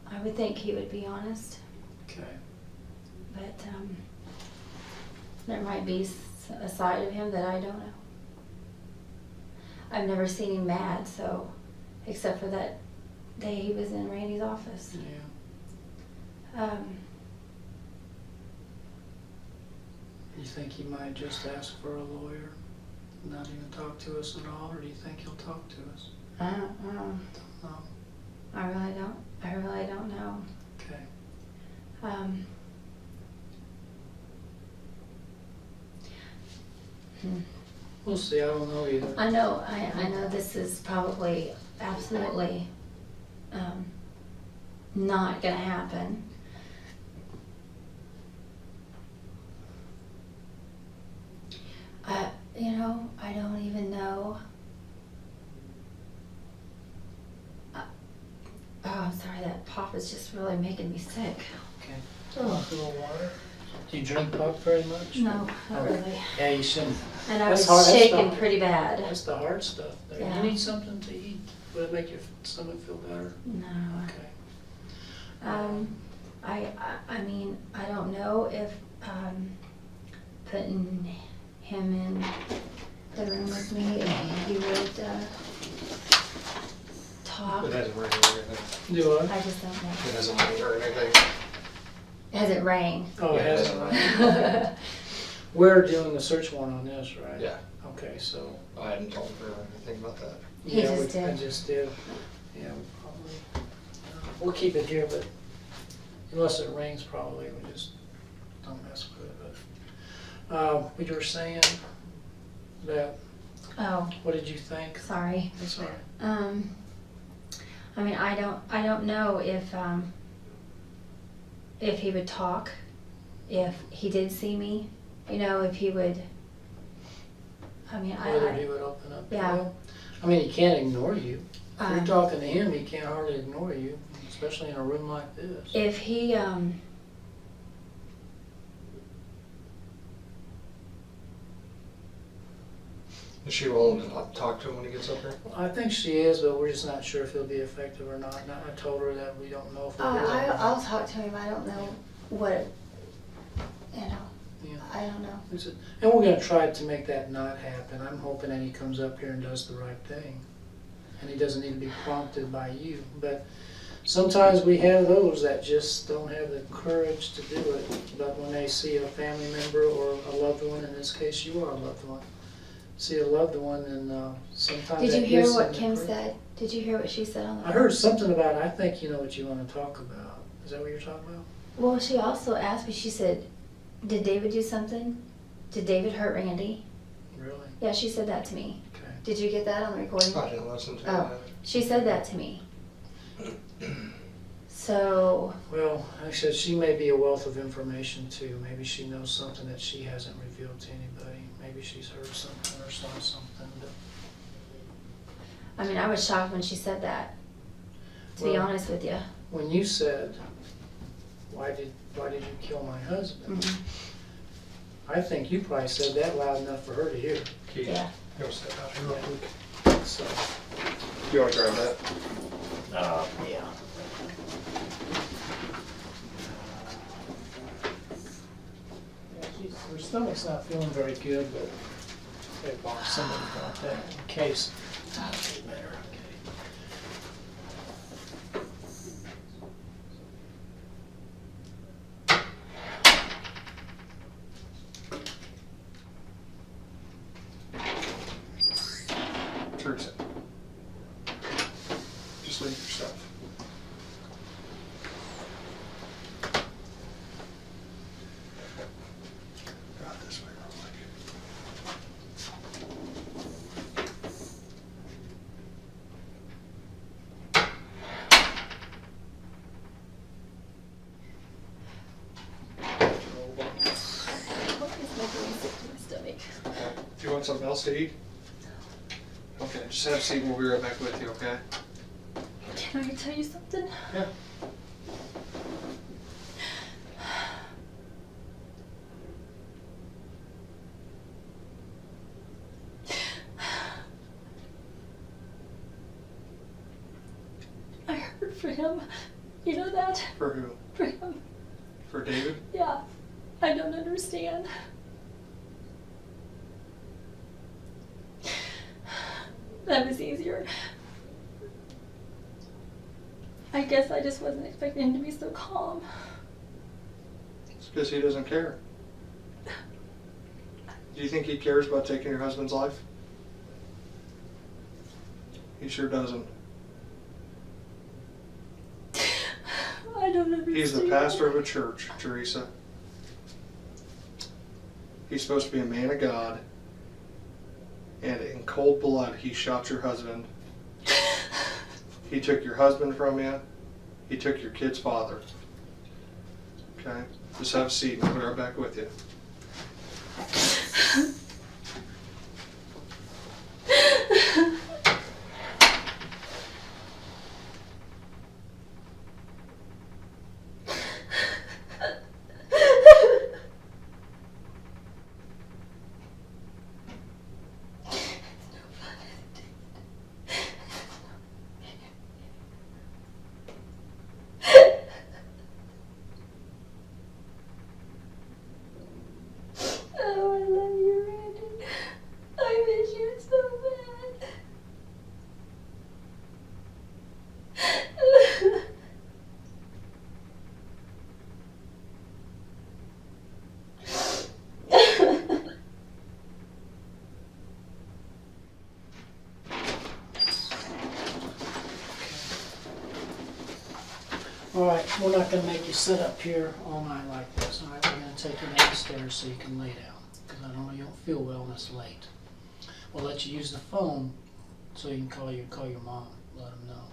I would think he would be honest, Okay. but there might be a side of him that I don't know. I've never seen him mad, so, except for that day he was in Randy's office. Yeah. You think he might just ask for a lawyer, not even talk to us at all, or do you think he'll talk to us? I don't know. No. I really don't know. Okay. We'll see. I don't know either. I know this is probably absolutely not gonna happen. I don't even know. Oh, I'm sorry, that pop is just really making me sick. Okay. A little water. Do you drink pop very much? No, not really. Yeah, you shouldn't. And I That's was hard- that's shaking the- pretty bad. That's the hard stuff there. Yeah. You need something to eat. Would it make your stomach feel better? No. Okay. I mean, I don't know if putting him in the room with me, if he would talk. It hasn't rained or anything. Do what? I just don't It know. hasn't rained or anything. Has it rained? Oh, it Yeah, hasn't. it Right? We're doing the search warrant on this, right? Yeah, Okay, so. I hadn't told her anything about that. He Yeah, just I did. just did. Yeah, we probably. We'll keep it here, but unless it rains, probably we just don't mess with it. But what you were saying that. Oh, What did you think? sorry. That's all right. I mean, I don't know if he would talk, if he did see me, if he would. I mean, Whether he would open up. Yeah. Well, I mean, he can't ignore you. If you're Um, talking to him, he can't hardly ignore you, especially in a room like this. if he Is she willing to talk to him when he gets up here? I think she is, but we're just not sure if he'll be effective or not. And I told her that we don't know if it will. I'll talk to him. I don't know what, Yeah. I don't know. And we're gonna try to make that not happen. I'm hoping that he comes up here and does the right thing. And he doesn't need to be prompted by you. But sometimes we have those that just don't have the courage to do it. But when they see a family member or a loved one, in this case you are a loved one, see a loved one, and sometimes Did that you hear gives what them the Kim courage. said? Did you hear what she said on the I heard something about, I think you know what you want to talk about. Is that what you're talking about? Well, she also asked me, she said, did David do something? Did David hurt Randy? Really? Yeah, she said that to me. Okay. Did you get that on the recording? I didn't listen to Oh. that. She said that to me. So, Well, like I said, she may be a wealth of information too. Maybe she knows something that she hasn't revealed to anybody. Maybe she's heard something or saw something. But I mean, I was shocked when she said that, to be Well- honest with you. when you said, why did you kill my husband? Mhm. I think you probably said that loud enough for her to hear. Keith, Yeah. you want to step out here real quick? So, You want to grab that? yeah. Her stomach's not feeling very good, but they bought somebody about that in case. That'll be better, okay. Teresa. Just leave your stuff. find something else to eat? Okay, just have a seat and we'll be right back with you, okay? Can I tell you something? Yeah. I heard for him. You know that? For who? For him. For David? Yeah. I don't understand. That was easier. I guess I just wasn't expecting him to be so calm. It's because he doesn't care. Do you think he cares about taking your husband's life? He sure doesn't. I don't understand. He's the pastor of a church, Theresa. He's supposed to be a man of God. And in cold blood, he shot your husband. He took your husband from you. He took your kid's father. Okay? Just have a seat and I'll be right back with you. Oh, I love you, Randy. I miss you so bad. All right, we're not gonna make you sit up here all night like this. All right, we're gonna take you downstairs so you can lay down, because I know you don't feel well and it's late. We'll let you use the phone so you can call your mom, let them know.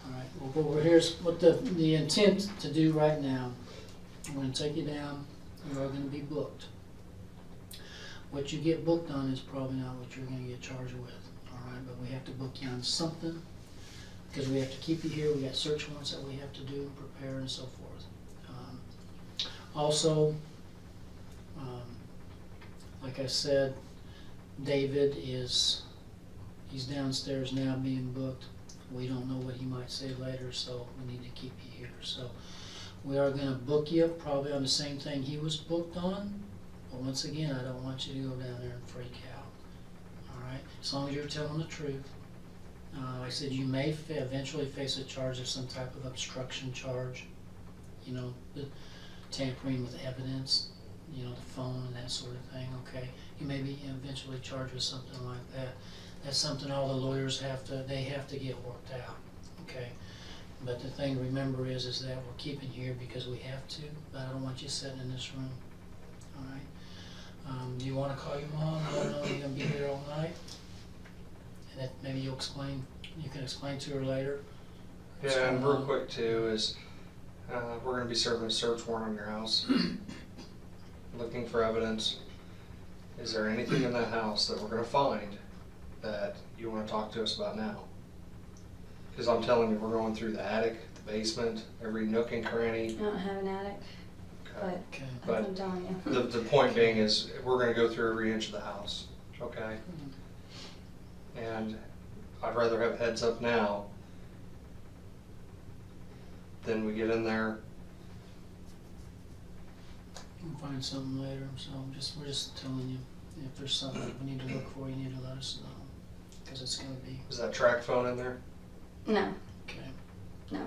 All right, we'll go over. Here's what the intent to do right now. I'm gonna take you down. You are gonna be booked. What you get booked on is probably not what you're gonna get charged with. All right, but we have to book you on something, because we have to keep you here. We got search warrants that we have to do, prepare, and so forth. Also, like I said, David he's downstairs now being booked. We don't know what he might say later, so we need to keep you here. So we are going to book you probably on the same thing he was booked on. But once again, I don't want you to go down there and freak out. All right, as long as you're telling the truth. Like I said, you may eventually face a charge of some type of obstruction charge, you know, the tampering with evidence, you know, the phone and that sort of thing, okay? You may be eventually charged with something like that. That's something all the lawyers have to get worked out, okay? But the thing to remember is that we're keeping you here because we have to, but I don't want you sitting in this room, all right? Do you want to call your mom and let her know you're going to be here all night? And that maybe you can explain to her later. Yeah, and real quick too is we're going to be serving a search warrant on your house, looking for evidence. Is there anything in that house that we're going to find that you want to talk to us about now? Because I'm telling you, we're going through the attic, the basement, every nook and cranny. I don't have an attic, Okay. Okay. but that's what I'm telling you. The point being is we're going to go through every inch of the house, okay? And I'd rather have heads up now than we get in there. We'll find something later, so we're just telling you, if there's something that we need to look for, you need to let us know, because it's going to be, Is that track phone in there? No, okay. no.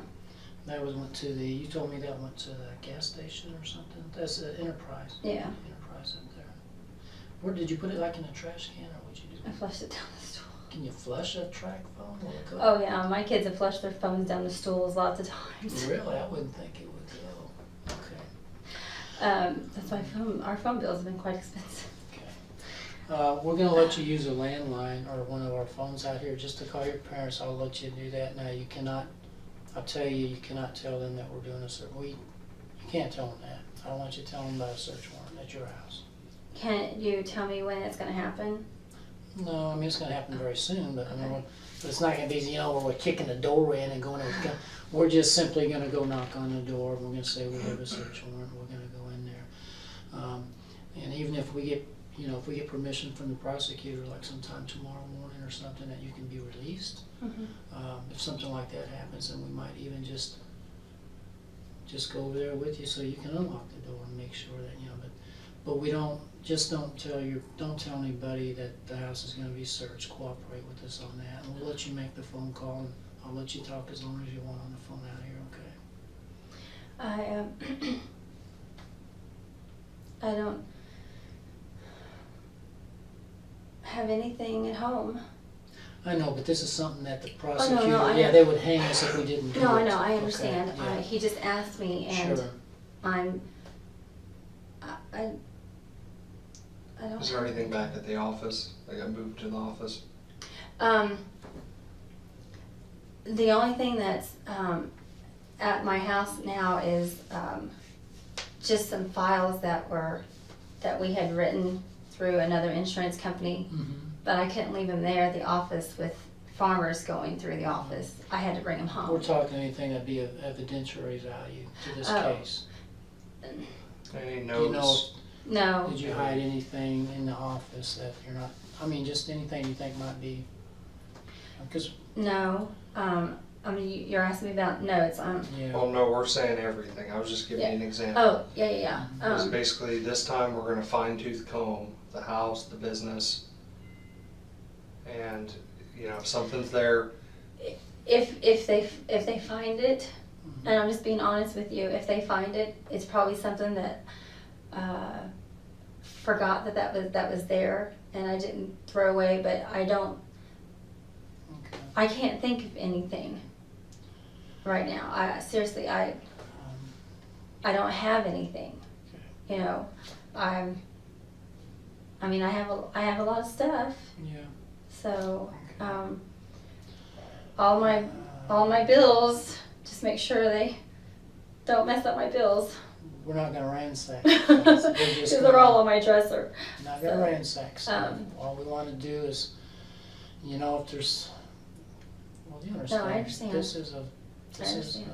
That went to you told me that went to the gas station or something? That's Enterprise. Yeah. Enterprise up there. Where did you put it, like in a trash can, or what'd you do? I flushed it down the stool. Can you flush a track phone? Will it go? Oh yeah, my kids have flushed their phones down the stools lots of times. Really? I wouldn't think it would go. Okay. That's why our phone bills have been quite expensive. Okay. We're going to let you use a landline or one of our phones out here just to call your parents. I'll let you do that. Now, you cannot, I'll tell you, you cannot tell them that we're doing a search. You can't tell them that. I don't want you to tell them about a search warrant at your house. Can you tell me when it's gonna happen? No, I mean, it's gonna happen very soon, but I mean, Okay. but it's not gonna be, where we're kicking the door in and going, we're just simply gonna go knock on the door, we're gonna say we have a search warrant, we're gonna go in there. And even if we get, if we get permission from the prosecutor, like sometime tomorrow morning or something, that you can be released, if something like that happens, then we might even just go over there with you so you can unlock the door and make sure that, but we don't tell anybody that the house is gonna be searched. Cooperate with us on that, and we'll let you make the phone call, and I'll let you talk as long as you want on the phone out here, okay? I don't have anything at home. I know, but this is something that the no, prosecutor, I know. they would hang us if we didn't do it. No, I know, I Okay, understand. yeah. He just asked me, and Sure. I don't. Is there anything back at the office? They got moved to the office? The only thing that's at my house now is just some files that we had written through another insurance company, but I couldn't leave them there at the office with farmers going through the office. I had to bring them home. We're talking anything that'd be of evidentiary value to this Oh. case. Any Do you know, notes? No. did you hide anything in the office that you're not, just anything you think might be, because, No. You're asking me about notes. yeah. Well, no, we're saying everything. I was just giving you an example. Oh, yeah. It's basically this time we're gonna fine tooth comb the house, the business, and if something's there, If they find it, and I'm just being honest with you, if they find it, it's probably something that forgot that was there, and I didn't throw away. But Okay. I can't think of anything right now. I don't have anything. I have a lot of stuff. Yeah. So all my bills, just make sure they don't mess up my bills. We're not gonna ransack. Because they're all on my dresser. Not gonna So, ransack stuff. All we wanna do is, if there's, well, you understand. No, I understand. This is understand.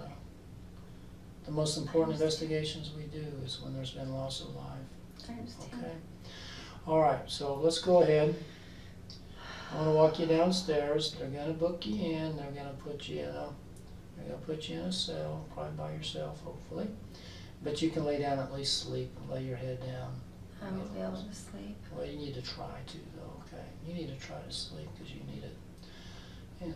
the most important investigations we do is when there's been loss of life. I understand. Okay. All right, so let's go ahead. I'm gonna walk you downstairs. They're gonna book you in. They're gonna put you in a cell, probably by yourself, hopefully. But you can lay down, at least sleep, and lay your head down. I won't be able to sleep. Well, you need to try to, though. Okay, you need to try to sleep because you need it. And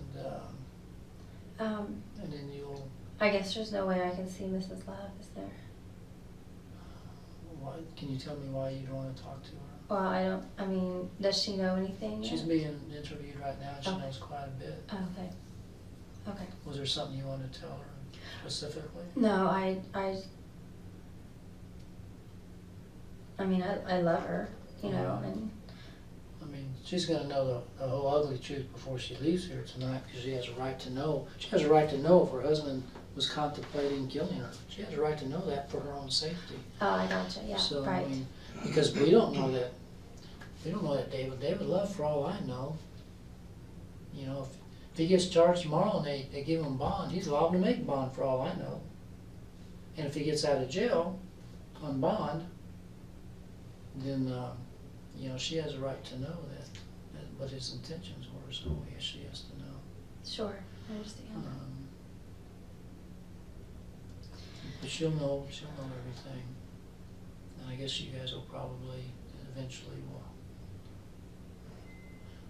then you'll. I guess there's no way I can see Mrs. Love, is there? Can you tell me why you don't want to talk to her? Well, does she know anything yet? She's being interviewed right now, and she Okay. knows quite a bit. Okay. Was there something you wanted to tell her specifically? No, I love her, and She's going to know the whole ugly truth before she leaves here tonight, because she has a right to know. She has a right to know if her husband was contemplating killing her. She has a right to know that for her own safety. oh, I gotcha, yeah, So, right. Because we don't know that. We don't know that David Love, for all I know. If he gets charged tomorrow and they give him bond, he's liable to make bond for all I know. And if he gets out of jail on bond, then she has a right to know that what his intentions were. So yes, she has to know. Sure, I understand. But she'll know everything. And I guess you guys will probably eventually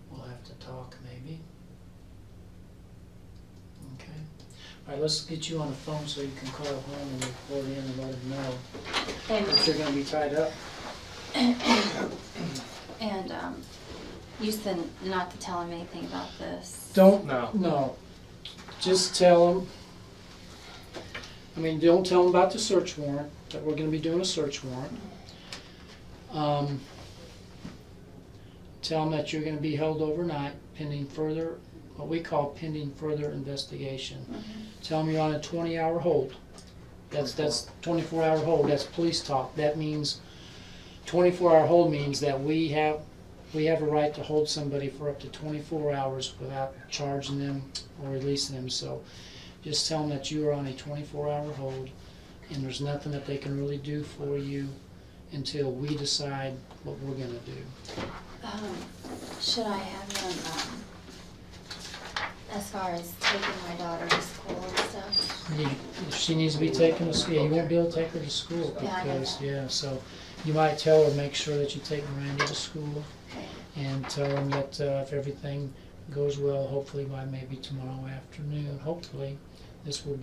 we'll have to talk maybe. Okay. All right, let's get you on the phone so you can call home and report in and let them know that you're going to be tied up. And you said not to tell him anything about this. No. Just tell them. Don't tell them about the search warrant, that we're going to be doing a search warrant. Tell them that you're going to be held overnight pending further, what we call pending further investigation. Tell them you're on a 20-hour hold. That's 24-hour hold. That's police talk. That means 24-hour hold means that we have a right to hold somebody for up to 24 hours without charging them or releasing them. So just tell them that you are on a 24-hour hold, and there's nothing that they can really do for you until we decide what we're going to do. Should I have them, as far as taking my daughter to school and stuff? If she needs to be taken to school, you won't be able to take her to school Yeah, I know because, that. so you might tell her, make sure that you take Miranda to school, Okay. and tell them that if everything goes well, hopefully by maybe tomorrow afternoon, hopefully things will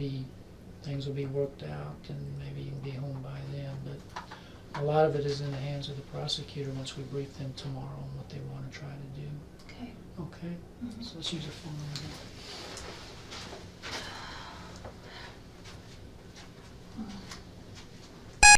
be worked out, and maybe you can be home by then. But a lot of it is in the hands of the prosecutor once we brief them tomorrow on what they want to try to do. Okay. Okay? Mhm. So let's use a phone number.